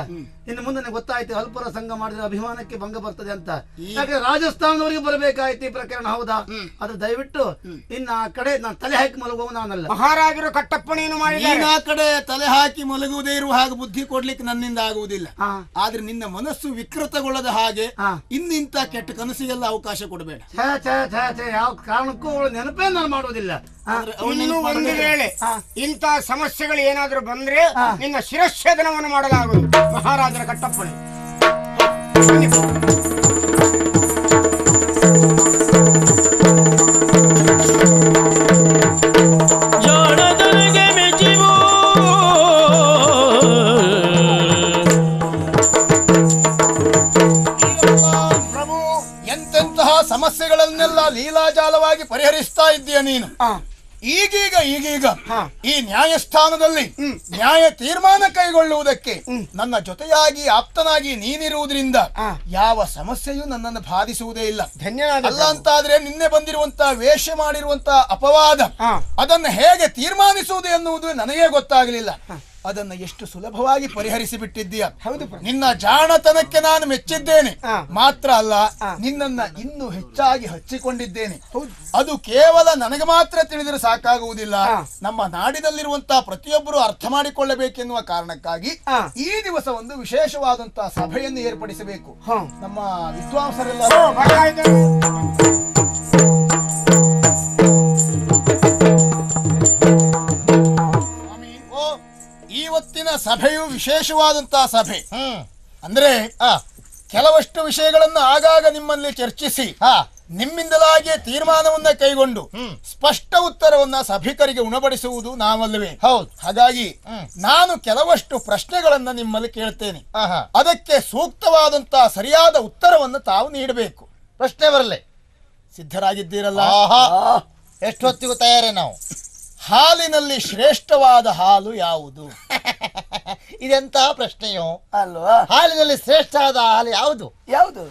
ಇನ್ನು ಮುಂದೆ ನನಗೆ ಗೊತ್ತಾಯ್ತು ಅಲ್ಪರ ಸಂಘ ಮಾಡಿದ್ರೆ ಅಭಿಮಾನಕ್ಕೆ ಭಂಗ ಬರ್ತದೆ ಅಂತ. ಯಾಕಂದ್ರೆ ರಾಜಸ್ಥಾನದವರಿಗೆ ಬರಬೇಕಾಯ್ತು ಈ ಪ್ರಕರಣ. ಹೌದಾ? ಅದು ದಯವಿಟ್ಟು ಇನ್ನು ಆ ಕಡೆ ನಾನು ತಲೆ ಹಾಕಿ ಮಲಗುವ ನಾನಲ್ಲ. ಮಹಾರಾಜರು ಕಟ್ಟಪ್ಪಣೆಯನ್ನು ಮಾಡಿ ಆ ಕಡೆ ತಲೆ ಹಾಕಿ ಮಲಗುವುದೇ ಇರುವ ಹಾಗೆ ಬುದ್ಧಿ ಕೊಡ್ಲಿಕ್ಕೆ ನನ್ನಿಂದ ಆಗುವುದಿಲ್ಲ. ಆದ್ರೆ ನಿನ್ನ ಮನಸ್ಸು ವಿಕೃತಗೊಳ್ಳದ ಹಾಗೆ ಇನ್ನಿಂತ ಕೆಟ್ಟ ಕನಸಿಗೆಲ್ಲ ಅವಕಾಶ ಕೊಡಬೇಡ. ಯಾವ ಕಾರಣಕ್ಕೂ ಅವಳು ನೆನಪೇ ನಾನು ಮಾಡುವುದಿಲ್ಲ. ಇನ್ನು ಒಂದು ವೇಳೆ ಇಂಥ ಸಮಸ್ಯೆಗಳು ಏನಾದ್ರೂ ಬಂದ್ರೆ ನಿನ್ನ ಶಿರಚ್ಛೇದನವನ್ನು ಮಾಡಲಾಗುವುದು. ಮಹಾರಾಜರ ಕಟ್ಟಪ್ಪಣೆ. ಪ್ರಭು, ಎಂತೆಂತಹ ಸಮಸ್ಯೆಗಳನ್ನೆಲ್ಲ ಲೀಲಾಜಾಲವಾಗಿ ಪರಿಹರಿಸ್ತಾ ಇದ್ದೀಯ ನೀನು. ಈಗೀಗ ಈ ನ್ಯಾಯಸ್ಥಾನದಲ್ಲಿ ನ್ಯಾಯ ತೀರ್ಮಾನ ಕೈಗೊಳ್ಳುವುದಕ್ಕೆ ನನ್ನ ಜೊತೆಯಾಗಿ ಆಪ್ತನಾಗಿ ನೀನಿರುವುದರಿಂದ ಯಾವ ಸಮಸ್ಯೆಯೂ ನನ್ನನ್ನು ಬಾಧಿಸುವುದೇ ಇಲ್ಲ. ಧನ್ಯವಾದ. ಅಲ್ಲ ಅಂತಾದ್ರೆ ನಿನ್ನೆ ಬಂದಿರುವಂತಹ ವೇಷ ಮಾಡಿರುವಂತಹ ಅಪವಾದ ಅದನ್ನು ಹೇಗೆ ತೀರ್ಮಾನಿಸುವುದು ಎನ್ನುವುದು ನನಗೇ ಗೊತ್ತಾಗಲಿಲ್ಲ. ಅದನ್ನ ಎಷ್ಟು ಸುಲಭವಾಗಿ ಪರಿಹರಿಸಿ ಬಿಟ್ಟಿದ್ದೀಯ. ಹೌದು, ನಿನ್ನ ಜಾಣತನಕ್ಕೆ ನಾನು ಮೆಚ್ಚಿದ್ದೇನೆ. ಮಾತ್ರ ಅಲ್ಲ, ನಿನ್ನನ್ನ ಇನ್ನೂ ಹೆಚ್ಚಾಗಿ ಹಚ್ಚಿಕೊಂಡಿದ್ದೇನೆ. ಅದು ಕೇವಲ ನನಗೆ ಮಾತ್ರ ತಿಳಿದರೆ ಸಾಕಾಗುವುದಿಲ್ಲ. ನಮ್ಮ ನಾಡಿನಲ್ಲಿರುವಂತಹ ಪ್ರತಿಯೊಬ್ಬರು ಅರ್ಥ ಮಾಡಿಕೊಳ್ಳಬೇಕೆನ್ನುವ ಕಾರಣಕ್ಕಾಗಿ ಈ ದಿವಸ ಒಂದು ವಿಶೇಷವಾದಂತಹ ಸಭೆಯನ್ನು ಏರ್ಪಡಿಸಬೇಕು. ನಮ್ಮ ವಿದ್ವಾಂಸರೆಲ್ಲ ಇವತ್ತಿನ ಸಭೆಯು ವಿಶೇಷವಾದಂತಹ ಸಭೆ. ಅಂದ್ರೆ ಕೆಲವಷ್ಟು ವಿಷಯಗಳನ್ನು ಆಗಾಗ ನಿಮ್ಮಲ್ಲಿ ಚರ್ಚಿಸಿ ನಿಮ್ಮಿಂದಲಾಗಿಯೇ ತೀರ್ಮಾನವನ್ನ ಕೈಗೊಂಡು ಸ್ಪಷ್ಟ ಉತ್ತರವನ್ನ ಸಭಿಕರಿಗೆ ಉಣಬಡಿಸುವುದು ನಾವಲ್ಲವೇ? ಹೌದು. ಹಾಗಾಗಿ ನಾನು ಕೆಲವಷ್ಟು ಪ್ರಶ್ನೆಗಳನ್ನ ನಿಮ್ಮಲ್ಲಿ ಕೇಳ್ತೇನೆ. ಅದಕ್ಕೆ ಸೂಕ್ತವಾದಂತಹ ಸರಿಯಾದ ಉತ್ತರವನ್ನು ತಾವು ನೀಡಬೇಕು. ಪ್ರಶ್ನೆ ಬರಲಿ. ಸಿದ್ಧರಾಗಿದ್ದೀರಲ್ಲ? ಎಷ್ಟೊತ್ತಿಗೂ ತಯಾರೇ ನಾವು. ಹಾಲಿನಲ್ಲಿ ಶ್ರೇಷ್ಠವಾದ ಹಾಲು ಯಾವುದು? ಇದೆಂತಹ ಪ್ರಶ್ನೆಯೋ ಅಲ್ವಾ? ಹಾಲಿನಲ್ಲಿ ಶ್ರೇಷ್ಠವಾದ ಹಾಲು ಯಾವುದು? ಯಾವುದು?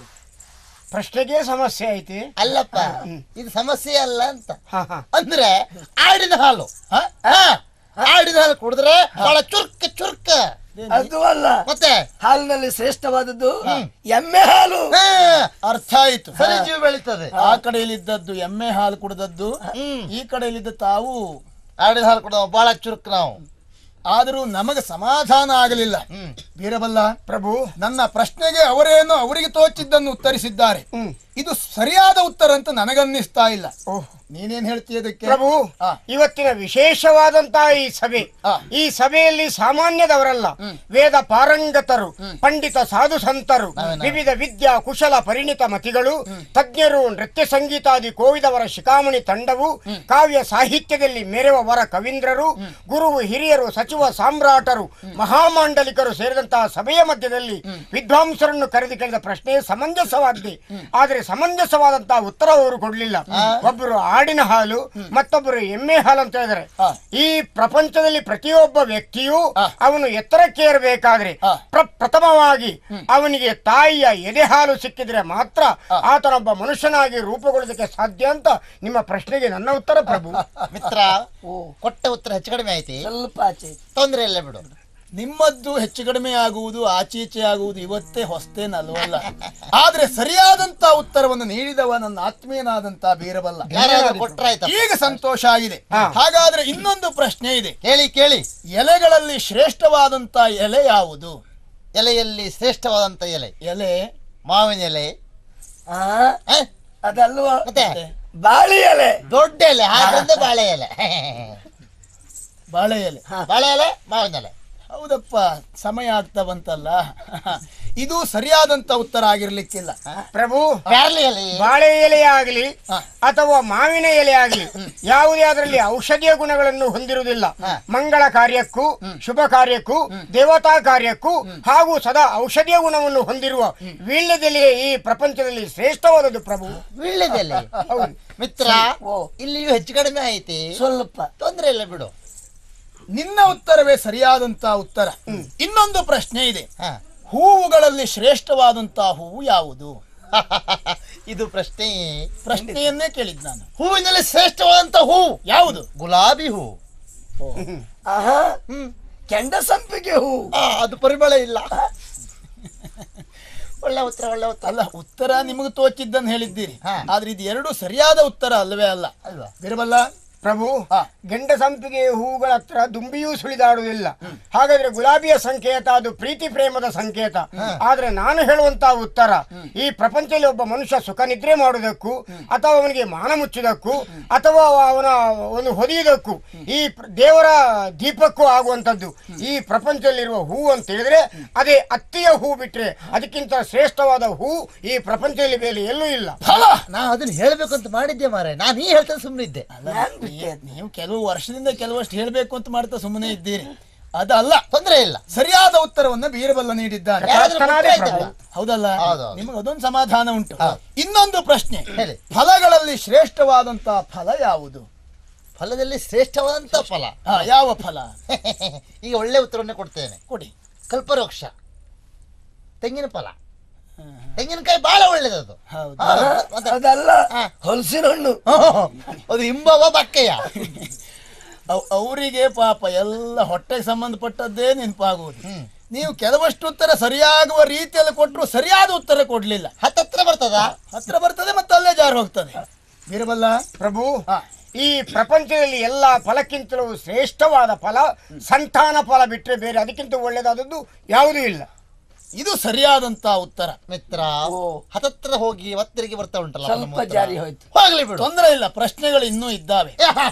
ಪ್ರಶ್ನೆಗೆ ಸಮಸ್ಯೆ ಐತಿ. ಅಲ್ಲಪ್ಪ, ಇದು ಸಮಸ್ಯೆ ಅಲ್ಲ ಅಂತ. ಅಂದ್ರೆ ಆಡಿನ ಹಾಲು. ಆಡಿನ ಹಾಲು ಕುಡಿದ್ರೆ ಬಹಳ ಚುರ್ಕ. ಅದು ಅಲ್ಲ, ಮತ್ತೆ ಹಾಲಿನಲ್ಲಿ ಶ್ರೇಷ್ಠವಾದದ್ದು ಎಮ್ಮೆ ಹಾಲು. ಅರ್ಥ ಆಯ್ತು. ಸರಿ, ಜೀವ ಬೆಳೀತದೆ. ಆ ಕಡೆಯಲ್ಲಿದ್ದದ್ದು ಎಮ್ಮೆ ಹಾಲು ಕುಡಿದದ್ದು, ಈ ಕಡೆಯಲ್ಲಿದ್ದ ತಾವು ಆಡಿನ ಹಾಲು ಕುಡಿದ ಬಹಳ ಚುರುಕ್ ನಾವು. ಆದರೂ ನಮಗೆ ಸಮಾಧಾನ ಆಗಲಿಲ್ಲ. ವೀರಬಲ್ಲ ಪ್ರಭು, ನನ್ನ ಪ್ರಶ್ನೆಗೆ ಅವರೇನೋ ಅವರಿಗೆ ತೋಚಿದ್ದನ್ನು ಉತ್ತರಿಸಿದ್ದಾರೆ. ಇದು ಸರಿಯಾದ ಉತ್ತರ ಅಂತ ನನಗನ್ನಿಸ್ತಾ ಇಲ್ಲ. ನೀನೇನ್ ಹೇಳ್ತೀಯ ಅದಕ್ಕೆ? ಪ್ರಭು, ಇವತ್ತಿನ ವಿಶೇಷವಾದಂತಹ ಈ ಸಭೆಯಲ್ಲಿ ಸಾಮಾನ್ಯದವರಲ್ಲ, ವೇದ ಪಾರಂಗತರು, ಪಂಡಿತ ಸಾಧು ಸಂತರು, ವಿವಿಧ ವಿದ್ಯಾ ಕುಶಲ ಪರಿಣಿತ ಮತಿಗಳು, ತಜ್ಞರು, ನೃತ್ಯ ಸಂಗೀತಾದಿ ಕೋವಿದವರ ಶಿಖಾಮಣಿ ತಂಡವು, ಕಾವ್ಯ ಸಾಹಿತ್ಯದಲ್ಲಿ ಮೆರೆವವರ ಕವೀಂದ್ರರು, ಗುರು ಹಿರಿಯರು, ಸಚಿವ ಸಾಮ್ರಾಟರು, ಮಹಾಮಾಂಡಲಿಕರು ಸೇರಿದಂತಹ ಸಭೆಯ ಮಧ್ಯದಲ್ಲಿ ವಿದ್ವಾಂಸರನ್ನು ಕರೆದು ಕೇಳಿದ ಪ್ರಶ್ನೆ ಸಮಂಜಸವಾಗಿದೆ. ಆದರೆ ಸಮಂಜಸವಾದಂತಹ ಉತ್ತರ ಅವರು ಕೊಡ್ಲಿಲ್ಲ. ಒಬ್ಬರು ಆಡಿನ ಹಾಲು, ಮತ್ತೊಬ್ಬರು ಎಮ್ಮೆ ಹಾಲು ಅಂತ ಹೇಳಿದ್ರೆ, ಈ ಪ್ರಪಂಚದಲ್ಲಿ ಪ್ರತಿಯೊಬ್ಬ ವ್ಯಕ್ತಿಯು ಅವನು ಎತ್ತರಕ್ಕೇರಬೇಕಾದ್ರೆ ಪ್ರಥಮವಾಗಿ ಅವನಿಗೆ ತಾಯಿಯ ಎದೆ ಹಾಲು ಸಿಕ್ಕಿದ್ರೆ ಮಾತ್ರ ಆತನೊಬ್ಬ ಮನುಷ್ಯನಾಗಿ ರೂಪುಗೊಳ್ಳೋದಕ್ಕೆ ಸಾಧ್ಯ ಅಂತ ನಿಮ್ಮ ಪ್ರಶ್ನೆಗೆ ನನ್ನ ಉತ್ತರ. ಪ್ರಭು ಮಿತ್ರ, ಕೊಟ್ಟ ಉತ್ತರ ಹೆಚ್ಚು ಕಡಿಮೆ ಐತಿ. ಸ್ವಲ್ಪ ತೊಂದರೆ ಇಲ್ಲ ಬಿಡು. ನಿಮ್ಮದ್ದು ಹೆಚ್ಚು ಕಡಿಮೆ ಆಗುವುದು, ಆಚೀಚೆ ಆಗುವುದು ಇವತ್ತೇ ಹೊಸ್ತೇನಲ್ವಲ್ಲ. ಆದ್ರೆ ಸರಿಯಾದಂತ ಉತ್ತರವನ್ನು ನೀಡಿದವ ನನ್ನ ಆತ್ಮೀಯನಾದಂತ ಬೀರಬಲ್ಲ. ಈಗ ಸಂತೋಷ ಆಗಿದೆ. ಹಾಗಾದ್ರೆ ಇನ್ನೊಂದು ಪ್ರಶ್ನೆ ಇದೆ, ಕೇಳಿ. ಎಲೆಗಳಲ್ಲಿ ಶ್ರೇಷ್ಠವಾದಂತ ಎಲೆ ಯಾವುದು? ಎಲೆಯಲ್ಲಿ ಶ್ರೇಷ್ಠವಾದಂತ ಎಲೆ ಎಲೆ ಮಾವಿನ ಎಲೆ, ಅದಲ್ವಾ ಮತ್ತೆ ಬಾಳಿ ಎಲೆ. ದೊಡ್ಡ ಎಲೆ, ಹಾಗಂದ್ರೆ ಬಾಳೆ ಎಲೆ. ಬಾಳೆ ಎಲೆ. ಬಾಳೆ ಎಲೆ, ಮಾವಿನ ಎಲೆ. ಹೌದಪ್ಪ, ಸಮಯ ಆಗ್ತಾ ಬಂತಲ್ಲ. ಇದು ಸರಿಯಾದಂತ ಉತ್ತರ ಆಗಿರ್ಲಿಕ್ಕಿಲ್ಲ ಪ್ರಭು. ಪ್ಯಾರ್ಲಿ ಎಲೆ, ಬಾಳೆ ಎಲೆ ಆಗಲಿ ಅಥವಾ ಮಾವಿನ ಎಲೆ ಆಗಲಿ ಯಾವುದೇ ಅದರಲ್ಲಿ ಔಷಧೀಯ ಗುಣಗಳನ್ನು ಹೊಂದಿರುವುದಿಲ್ಲ. ಮಂಗಳ ಕಾರ್ಯಕ್ಕೂ, ಶುಭ ಕಾರ್ಯಕ್ಕೂ, ದೇವತಾ ಕಾರ್ಯಕ್ಕೂ ಹಾಗೂ ಸದಾ ಔಷಧೀಯ ಗುಣವನ್ನು ಹೊಂದಿರುವ ವೀಳ್ಯದೆಲೆ ಈ ಪ್ರಪಂಚದಲ್ಲಿ ಶ್ರೇಷ್ಠವಾದದ್ದು ಪ್ರಭು. ವೀಳ್ಯದೆಲೆ. ಮಿತ್ರ, ಇಲ್ಲಿಯೂ ಹೆಚ್ಚು ಕಡಿಮೆ ಐತಿ, ಸ್ವಲ್ಪ ತೊಂದರೆ ಇಲ್ಲ ಬಿಡು. ನಿನ್ನ ಉತ್ತರವೇ ಸರಿಯಾದಂತ ಉತ್ತರ. ಇನ್ನೊಂದು ಪ್ರಶ್ನೆ ಇದೆ. ಹೂವುಗಳಲ್ಲಿ ಶ್ರೇಷ್ಠವಾದಂತಹ ಹೂವು ಯಾವುದು? ಇದು ಪ್ರಶ್ನೆಯನ್ನೇ ಕೇಳಿದ್ ನಾನು. ಹೂವಿನಲ್ಲಿ ಶ್ರೇಷ್ಠವಾದಂತ ಹೂವು ಯಾವುದು? ಗುಲಾಬಿ ಹೂ. ಕೆಂಡ ಸಂಪಿಗೆ ಹೂ. ಅದು ಪರಿಮಳ ಇಲ್ಲ. ಒಳ್ಳೆ ಉತ್ತರ, ಒಳ್ಳೆ ಉತ್ತರ. ಅಲ್ಲ, ಉತ್ತರ ನಿಮಗೆ ತೋಚಿದ್ದನ್ನು ಹೇಳಿದ್ದೀರಿ, ಆದ್ರೆ ಇದು ಎರಡು ಸರಿಯಾದ ಉತ್ತರ ಅಲ್ಲವೇ ಅಲ್ಲ ಅಲ್ವಾ? ಬೀರಬಲ್ಲ ಪ್ರಭು, ಗೆಂಡ ಸಂಪಿಗೆ ಹೂವುಗಳ ಹತ್ರ ದುಂಬಿಯೂ ಸುಳಿದಾಡುವುದಿಲ್ಲ. ಹಾಗಾದ್ರೆ ಗುಲಾಬಿಯ ಸಂಕೇತ ಅದು ಪ್ರೀತಿ ಪ್ರೇಮದ ಸಂಕೇತ. ಆದ್ರೆ ನಾನು ಹೇಳುವಂತಹ ಉತ್ತರ, ಈ ಪ್ರಪಂಚದಲ್ಲಿ ಒಬ್ಬ ಮನುಷ್ಯ ಸುಖ ನಿದ್ರೆ ಮಾಡುವುದಕ್ಕೂ ಅಥವಾ ಅವನಿಗೆ ಮಾನ ಮುಚ್ಚುವುದಕ್ಕೂ ಅಥವಾ ಅವನ ಒಂದು ಹೊದಿಯುವುದಕ್ಕೂ ಈ ದೇವರ ದೀಪಕ್ಕೂ ಆಗುವಂತದ್ದು ಈ ಪ್ರಪಂಚದಲ್ಲಿರುವ ಹೂ ಅಂತ ಹೇಳಿದ್ರೆ ಅದೇ ಅತ್ತಿಯ ಹೂ ಬಿಟ್ರೆ ಅದಕ್ಕಿಂತ ಶ್ರೇಷ್ಠವಾದ ಹೂ ಈ ಪ್ರಪಂಚದಲ್ಲಿ ಬೇರೆ ಎಲ್ಲೂ ಇಲ್ಲ. ನಾ ಅದನ್ನ ಹೇಳ್ಬೇಕು ಅಂತ ಮಾಡಿದ್ದೆ ಮಾರೆ, ನಾನು ಈ ಹೇಳ್ತೇನೆ ಸುಮ್ಮನೆ ಇದ್ದೆ. ನೀವು ಕೆಲವು ವರ್ಷದಿಂದ ಕೆಲವಷ್ಟು ಹೇಳ್ಬೇಕು ಅಂತ ಮಾಡ್ತಾ ಸುಮ್ಮನೆ ಇದ್ದೀರಿ. ಅದಲ್ಲ, ತೊಂದರೆ ಇಲ್ಲ. ಸರಿಯಾದ ಉತ್ತರವನ್ನ ಬೀರಬಲ್ಲ ನೀಡಿದ್ದಾನೆ. ಹೌದಲ್ಲ? ನಿಮಗೆ ಅದೊಂದು ಸಮಾಧಾನ ಉಂಟು. ಇನ್ನೊಂದು ಪ್ರಶ್ನೆ, ಫಲಗಳಲ್ಲಿ ಶ್ರೇಷ್ಠವಾದಂತಹ ಫಲ ಯಾವುದು? ಫಲದಲ್ಲಿ ಶ್ರೇಷ್ಠವಾದಂತ ಫಲ ಯಾವ ಫಲ? ಈಗ ಒಳ್ಳೆ ಉತ್ತರವನ್ನೇ ಕೊಡ್ತೇನೆ, ಕೊಡಿ. ಕಲ್ಪವೃಕ್ಷ, ತೆಂಗಿನ ಫಲ. ತೆಂಗಿನಕಾಯಿ ಬಹಳ ಒಳ್ಳೇದದು. ಅದಲ್ಲ, ಹಲಸಿನ ಹಣ್ಣು. ಅದು ಹಿಂಬವ ಬಕ್ಕೆಯ. ಅವರಿಗೆ ಪಾಪ ಎಲ್ಲ ಹೊಟ್ಟೆಗೆ ಸಂಬಂಧಪಟ್ಟದ್ದೇ ನೆನಪಾಗುವುದು. ನೀವು ಕೆಲವಷ್ಟು ಉತ್ತರ ಸರಿಯಾಗುವ ರೀತಿಯಲ್ಲಿ ಕೊಟ್ಟರು ಸರಿಯಾದ ಉತ್ತರ ಕೊಡ್ಲಿಲ್ಲ. ಹತ್ತತ್ರ ಬರ್ತದ, ಹತ್ರ ಬರ್ತದೆ ಮತ್ತೆ ಅಲ್ಲೇ ಜಾರು ಹೋಗ್ತದೆ. ಬೀರಬಲ್ಲ ಪ್ರಭು, ಈ ಪ್ರಪಂಚದಲ್ಲಿ ಎಲ್ಲಾ ಫಲಕ್ಕಿಂತಲೂ ಶ್ರೇಷ್ಠವಾದ ಫಲ ಸಂತಾನ ಫಲ ಬಿಟ್ಟರೆ ಬೇರೆ ಅದಕ್ಕಿಂತ ಒಳ್ಳೆದಾದದ್ದು ಯಾವುದೂ ಇಲ್ಲ. ಇದು ಸರಿಯಾದಂತ ಉತ್ತರ. ಮಿತ್ರ, ಹತ್ತತ್ರ ಹೋಗಿ ಒತ್ತರಿಗೆ ಬರ್ತಾ ಉಂಟಲ್ಲ, ಜಾರಿ ಹೋಯ್ತು. ಹೋಗ್ಲಿ ಬಿಡು, ತೊಂದರೆ ಇಲ್ಲ. ಪ್ರಶ್ನೆಗಳು ಇನ್ನೂ ಇದ್ದಾವೆ.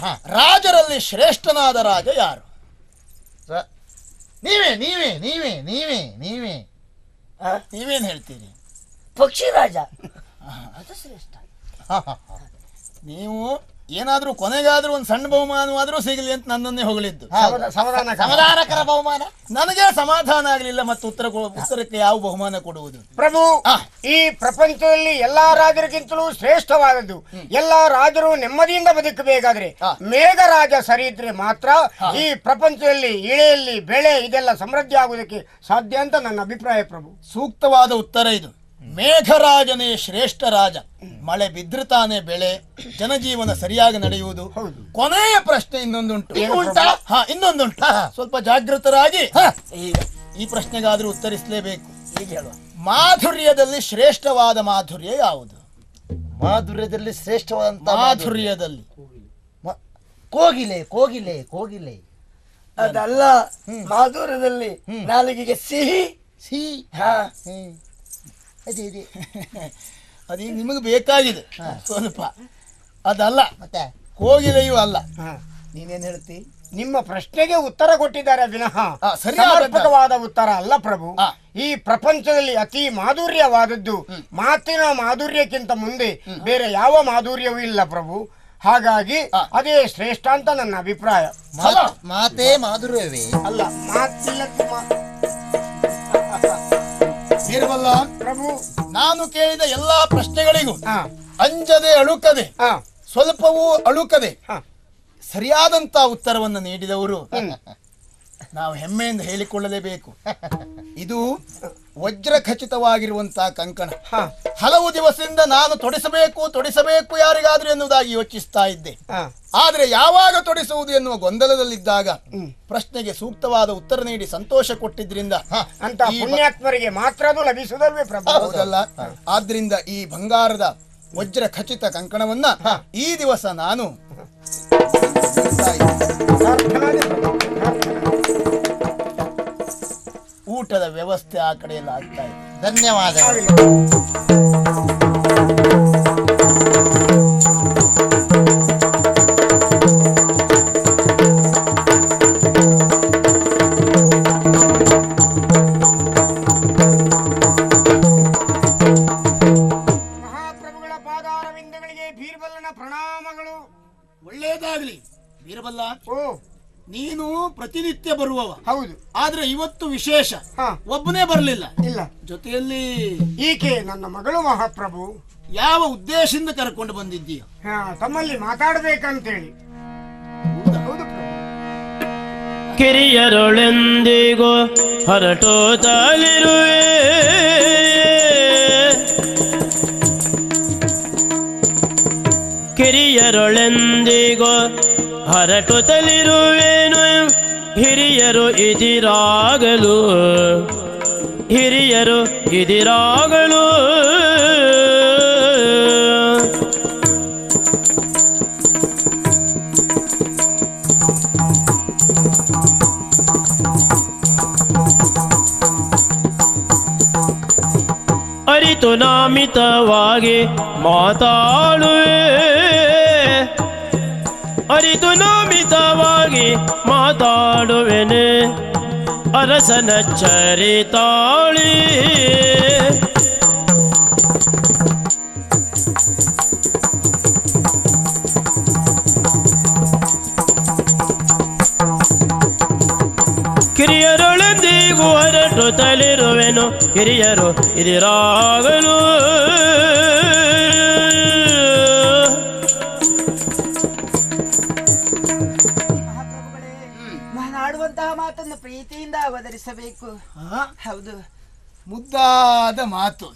ರಾಜರಲ್ಲಿ ಶ್ರೇಷ್ಠನಾದ ರಾಜ ಯಾರು? ನೀವೇ ನೀವೇ ನೀವೇ ನೀವೇ ನೀವೇ ನೀವೇನ್ ಹೇಳ್ತೀರಿ? ಪಕ್ಷಿ ರಾಜ. ಅದು ಶ್ರೇಷ್ಠ. ನೀವು ಏನಾದ್ರೂ ಕೊನೆಗಾದ್ರೂ ಒಂದು ಸಣ್ಣ ಬಹುಮಾನವಾದ್ರೂ ಸಿಗಲಿ ಅಂತ ನನ್ನನ್ನೇ ಹೊಗಳಿದ್ದು. ಸಮಾಧಾನಕರ ಬಹುಮಾನ. ನನಗೆ ಸಮಾಧಾನ ಆಗಲಿಲ್ಲ, ಮತ್ತು ಉತ್ತರಕ್ಕೆ ಯಾವ ಬಹುಮಾನ ಕೊಡುವುದು? ಪ್ರಭು, ಈ ಪ್ರಪಂಚದಲ್ಲಿ ಎಲ್ಲಾ ರಾಜರಿಗಿಂತಲೂ ಶ್ರೇಷ್ಠವಾದದ್ದು, ಎಲ್ಲಾ ರಾಜರು ನೆಮ್ಮದಿಯಿಂದ ಬದುಕಬೇಕಾದ್ರೆ ಮೇಘರಾಜ ಸರಿ ಇದ್ರೆ ಮಾತ್ರ ಈ ಪ್ರಪಂಚದಲ್ಲಿ ಇಳೆಯಲ್ಲಿ ಬೆಳೆ ಇದೆಲ್ಲ ಸಮೃದ್ಧಿ ಆಗುವುದಕ್ಕೆ ಸಾಧ್ಯ ಅಂತ ನನ್ನ ಅಭಿಪ್ರಾಯ. ಪ್ರಭು, ಸೂಕ್ತವಾದ ಉತ್ತರ ಇದು. ಮೇಘರಾಜನೇ ಶ್ರೇಷ್ಠ ರಾಜ. ಮಳೆ ಬಿದ್ರೆ ತಾನೇ ಬೆಳೆ, ಜನಜೀವನ ಸರಿಯಾಗಿ ನಡೆಯುವುದು. ಕೊನೆಯ ಪ್ರಶ್ನೆ ಇನ್ನೊಂದುಂಟು. ಇನ್ನೊಂದುಂಟು, ಸ್ವಲ್ಪ ಜಾಗೃತರಾಗಿ ಈ ಪ್ರಶ್ನೆಗಾದ್ರೂ ಉತ್ತರಿಸಲೇಬೇಕು. ಈಗ ಹೇಳುವ, ಮಾಧುರ್ಯದಲ್ಲಿ ಶ್ರೇಷ್ಠವಾದ ಮಾಧುರ್ಯ ಯಾವುದು? ಮಾಧುರ್ಯದಲ್ಲಿ ಶ್ರೇಷ್ಠವಾದಂತ ಮಾಧುರ್ಯದಲ್ಲಿ ಕೋಗಿಲೆ ಕೋಗಿಲೆ ಕೋಗಿಲೆ. ಅದಲ್ಲ, ಮಾಧುರ್ಯದಲ್ಲಿ ನಾಲಿಗೆಗೆ ಸಿಹಿ ಸಿಹಿ. ಅದೇ ನಿಮಗೆ ಬೇಕಾಗಿದೆ ಸ್ವಲ್ಪ. ಅದಲ್ಲ, ಮತ್ತೆ ಕೋಗಿಲೆಯೂ ಅಲ್ಲ. ನೀನೇನ್ ಹೇಳ್ತಿ? ನಿಮ್ಮ ಪ್ರಶ್ನೆಗೆ ಉತ್ತರ ಕೊಟ್ಟಿದ್ದಾರೆ ವಿನಃ ಸಮರ್ಪಕವಾದ ಉತ್ತರ ಅಲ್ಲ ಪ್ರಭು. ಈ ಪ್ರಪಂಚದಲ್ಲಿ ಅತಿ ಮಾಧುರ್ಯವಾದದ್ದು ಮಾತಿನ ಮಾಧುರ್ಯಕ್ಕಿಂತ ಮುಂದೆ ಬೇರೆ ಯಾವ ಮಾಧುರ್ಯವೂ ಇಲ್ಲ ಪ್ರಭು. ಹಾಗಾಗಿ ಅದೇ ಶ್ರೇಷ್ಠ ಅಂತ ನನ್ನ ಅಭಿಪ್ರಾಯ. ಮಾತೇ ಮಾಧುರ್ಯವೇ ಅಲ್ಲ, ಬೀರಬಲ್ಲ ಪ್ರಭು, ನಾನು ಕೇಳಿದ ಎಲ್ಲಾ ಪ್ರಶ್ನೆಗಳಿಗೂ ಅಂಜದೆ ಅಳುಕದೆ, ಸ್ವಲ್ಪವೂ ಅಳುಕದೆ ಸರಿಯಾದಂತ ಉತ್ತರವನ್ನು ನೀಡಿದವರು ನಾವು ಹೆಮ್ಮೆಯಿಂದ ಹೇಳಿಕೊಳ್ಳಲೇಬೇಕು. ಇದು ವಜ್ರ ಖಚಿತವಾಗಿರುವಂತಹ ಕಂಕಣ. ಹಲವು ದಿವಸದಿಂದ ನಾನು ತೊಡಿಸಬೇಕು ಯಾರಿಗಾದ್ರೂ ಎನ್ನುವುದಾಗಿ ಯೋಚಿಸ್ತಾ ಇದ್ದೆ. ಆದ್ರೆ ಯಾವಾಗ ತೊಡಿಸುವುದು ಎನ್ನುವ ಗೊಂದಲದಲ್ಲಿದ್ದಾಗ ಪ್ರಶ್ನೆಗೆ ಸೂಕ್ತವಾದ ಉತ್ತರ ನೀಡಿ ಸಂತೋಷ ಕೊಟ್ಟಿದ್ರಿಂದ ಅಂತ ಪುಣ್ಯಾತ್ಮರಿಗೆ ಮಾತ್ರ ಅದು ಲಭಿಸುವುದಲ್ವೇ ಪ್ರಭು? ಹೌದಲ್ಲ? ಆದ್ರಿಂದ ಈ ಬಂಗಾರದ ವಜ್ರ ಖಚಿತ ಕಂಕಣವನ್ನ ಈ ದಿವಸ ನಾನು ಊಟದ ವ್ಯವಸ್ಥೆ ಆ ಕಡೆಯಲ್ಲಿ ಆಗ್ತಾ ಇದೆ. ಧನ್ಯವಾದಗಳು. ಓ, ನೀನು ಪ್ರತಿನಿತ್ಯ ಬರುವವ, ಹೌದು. ಆದ್ರೆ ಇವತ್ತು ವಿಶೇಷ, ಹಾ. ಒಬ್ಬನೇ ಬರಲಿಲ್ಲ, ಇಲ್ಲ, ಜೊತೆಯಲ್ಲಿ ಈಕೆ ನನ್ನ ಮಗಳು ಮಹಾಪ್ರಭು. ಯಾವ ಉದ್ದೇಶದಿಂದ ಕರ್ಕೊಂಡು ಬಂದಿದ್ದೀಯ? ತಮ್ಮಲ್ಲಿ ಮಾತಾಡಬೇಕಂತೇಳಿ. ಹೌದು ಪ್ರಭು. ಕಿರಿಯರೊಳೆಂದಿಗೂ ಹೊರಟೋತಲಿರುವೆ, ಕಿರಿಯರೊಳೆಂದಿಗೂ ಹೊರಟುತ್ತಲಿರುವೇನು, ಹಿರಿಯರು ಇದಿರಾಗಲು, ಹಿರಿಯರು ಇದಿರಾಗಲು. ಅರಿತು ನಾಮಿತವಾಗಿ ಮಾತಾಡುವೆ, ಅರಿತು ನಾಮಿತವಾಗಿ ಮಾತಾಡುವೆನೆ, ಅರಸನ ಚರಿತಾಳಿ. ಕಿರಿಯರೊಳಂದಿಗೂ ಹೊರಟುತ್ತಲಿರುವೆನು, ಹಿರಿಯರು ಇದಿರಾಗಲು. ನಾನು ಆಡುವಂತಹ ಮಾತನ್ನು ಪ್ರೀತಿಯಿಂದ ಅವತರಿಸಬೇಕು. ಹೌದು, ಮುದ್ದಾದ ಮಾತು,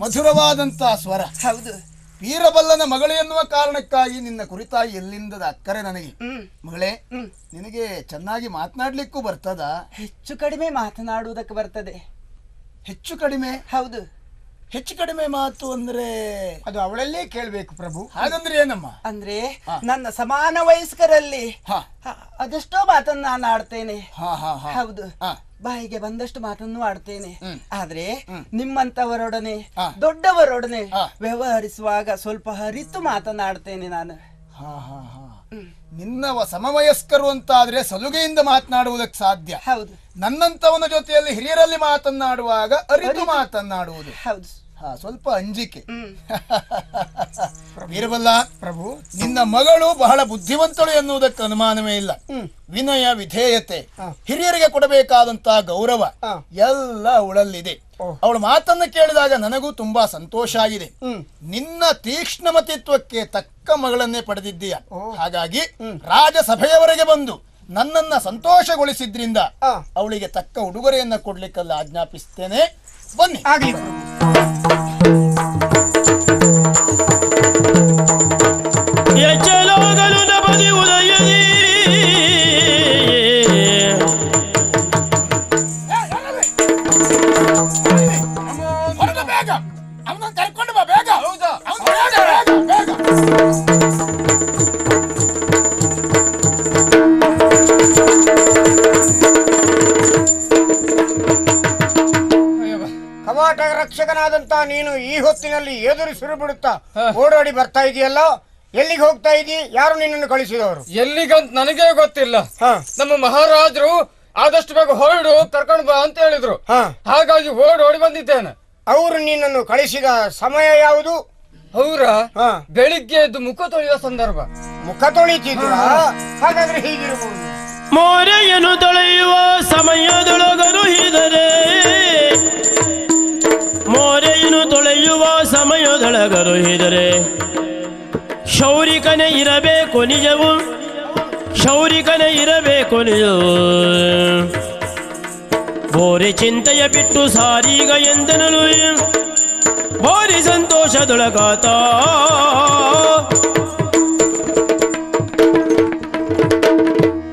ಮಧುರವಾದಂತಹ ಸ್ವರ. ಹೌದು. ವೀರಬಲ್ಲನ ಮಗಳು ಎನ್ನುವ ಕಾರಣಕ್ಕಾಗಿ ನಿನ್ನ ಕುರಿತಾಗಿ ಎಲ್ಲಿಂದದ ಅಕ್ಕರೆ ನನಗೆ. ಮಗಳೇ, ನಿನಗೆ ಚೆನ್ನಾಗಿ ಮಾತನಾಡ್ಲಿಕ್ಕೂ ಬರ್ತದ? ಹೆಚ್ಚು ಕಡಿಮೆ ಮಾತನಾಡುವುದಕ್ಕೆ ಬರ್ತದೆ. ಹೆಚ್ಚು ಕಡಿಮೆ? ಹೌದು. ಹೆಚ್ಚು ಕಡಿಮೆ ಮಾತು ಅಂದ್ರೆ ಅದು ಅವಳಲ್ಲೇ ಕೇಳಬೇಕು ಪ್ರಭು. ಹಾಗಂದ್ರೆ ಏನಮ್ಮ? ಅಂದ್ರೆ ನನ್ನ ಸಮಾನ ವಯಸ್ಕರಲ್ಲಿ ಅದೆಷ್ಟೋ ಮಾತನ್ನು ನಾನು ಆಡ್ತೇನೆ. ಹೌದು, ಬಾಯಿಗೆ ಬಂದಷ್ಟು ಮಾತನ್ನು ಆಡ್ತೇನೆ. ಆದ್ರೆ ನಿಮ್ಮಂತವರೊಡನೆ, ದೊಡ್ಡವರೊಡನೆ ವ್ಯವಹರಿಸುವಾಗ ಸ್ವಲ್ಪ ಹರಿತು ಮಾತನಾಡ್ತೇನೆ ನಾನು. ನಿನ್ನ ಸಮವಯಸ್ಕರು ಅಂತಾದ್ರೆ ಸಲುಗೆಯಿಂದ ಮಾತನಾಡುವುದಕ್ಕೆ ಸಾಧ್ಯ. ಹೌದು. ನನ್ನಂತವನ ಜೊತೆಯಲ್ಲಿ ಹಿರಿಯರಲ್ಲಿ ಮಾತನಾಡುವಾಗ ಅರಿತು ಮಾತನಾಡುವುದು. ಹೌದು. ಸ್ವಲ್ಪ ಅಂಜಿಕೆ. ವೀರಬಲ್ಲ ಪ್ರಭು, ನಿನ್ನ ಮಗಳು ಬಹಳ ಬುದ್ಧಿವಂತಳು ಎನ್ನುವುದಕ್ಕೆ ಅನುಮಾನವೇ ಇಲ್ಲ. ವಿನಯ, ವಿಧೇಯತೆ, ಹಿರಿಯರಿಗೆ ಕೊಡಬೇಕಾದಂತಹ ಗೌರವ ಎಲ್ಲ ಅವಳಲ್ಲಿದೆ. ಅವಳ ಮಾತನ್ನು ಕೇಳಿದಾಗ ನನಗೂ ತುಂಬಾ ಸಂತೋಷ ಆಗಿದೆ. ನಿನ್ನ ತೀಕ್ಷ್ಣಮತಿತ್ವಕ್ಕೆ ತಕ್ಕ ಮಗಳನ್ನೇ ಪಡೆದಿದ್ದೀಯ. ಹಾಗಾಗಿ ರಾಜಸಭೆಯವರೆಗೆ ಬಂದು ನನ್ನನ್ನ ಸಂತೋಷಗೊಳಿಸಿದ್ರಿಂದ ಅವಳಿಗೆ ತಕ್ಕ ಉಡುಗೊರೆಯನ್ನ ಕೊಡ್ಲಿಕ್ಕೆಲ್ಲ ಆಜ್ಞಾಪಿಸ್ತೇನೆ. ಬನ್ನಿ. ಆಗ್ಲಿ. ಎಚ್ಚಲಾಗಲು ನಬದಿ ಉದಯದಿ, ಬೇಗ ಅವನನ್ನು ಕರ್ಕೊಂಡು ಬಾ, ಬೇಗ. ಕವಾಟ ರಕ್ಷಕನಾದಂತ ನೀನು ಈ ಹೊತ್ತಿನಲ್ಲಿ ಎದುರಿಸಿರು ಬಿಡುತ್ತಾ ಓಡಾಡಿ ಬರ್ತಾ ಇದೆಯಲ್ಲ, ಎಲ್ಲಿಗೆ ಹೋಗ್ತಾ ಇದೀ? ಯಾರು ನಿನ್ನನ್ನು ಕಳಿಸಿದವರು? ಎಲ್ಲಿಗಂತ ನನಗೆ ಗೊತ್ತಿಲ್ಲ. ನಮ್ಮ ಮಹಾರಾಜರು ಆದಷ್ಟು ಬೇಗ ಹೊರಡು ಕರ್ಕೊಂಡು ಬಾ ಅಂತ ಹೇಳಿದ್ರು. ಹಾಗಾಗಿ ಓಡಿ ಬಂದಿದ್ದೇನೆ. ಅವರು ನಿನ್ನನ್ನು ಕಳಿಸಿದ ಸಮಯ ಯಾವುದು? ಅವರ ಬೆಳಿಗ್ಗೆ ಎದ್ದು ಮುಖ ತೊಳೆಯುವ ಸಂದರ್ಭ. ಮುಖ ತೊಳಿತಿದ್ರ? ಹಾಗಾದ್ರೆ ಹೀಗಿರಬಹುದು. ಮೋರೆಯನ್ನು ತೊಳೆಯುವ ಸಮಯದೊಳಗರು ಹಿದರೆ, ಮೋರೆಯನ್ನು ತೊಳೆಯುವ ಸಮಯದೊಳಗರು ಹಿದರೆ, ಶೌರಿಕನೇ ಇರಬೇಕು ನಿಜವು, ಶೌರಿಕನೇ ಇರಬೇಕು ನಿಜವು. ಬೋರೆ ಚಿಂತೆಯ ಬಿಟ್ಟು ಸಾರೀಗ ಎಂದನಲು, ಬೋರಿ ಸಂತೋಷದೊಳಗಾತ.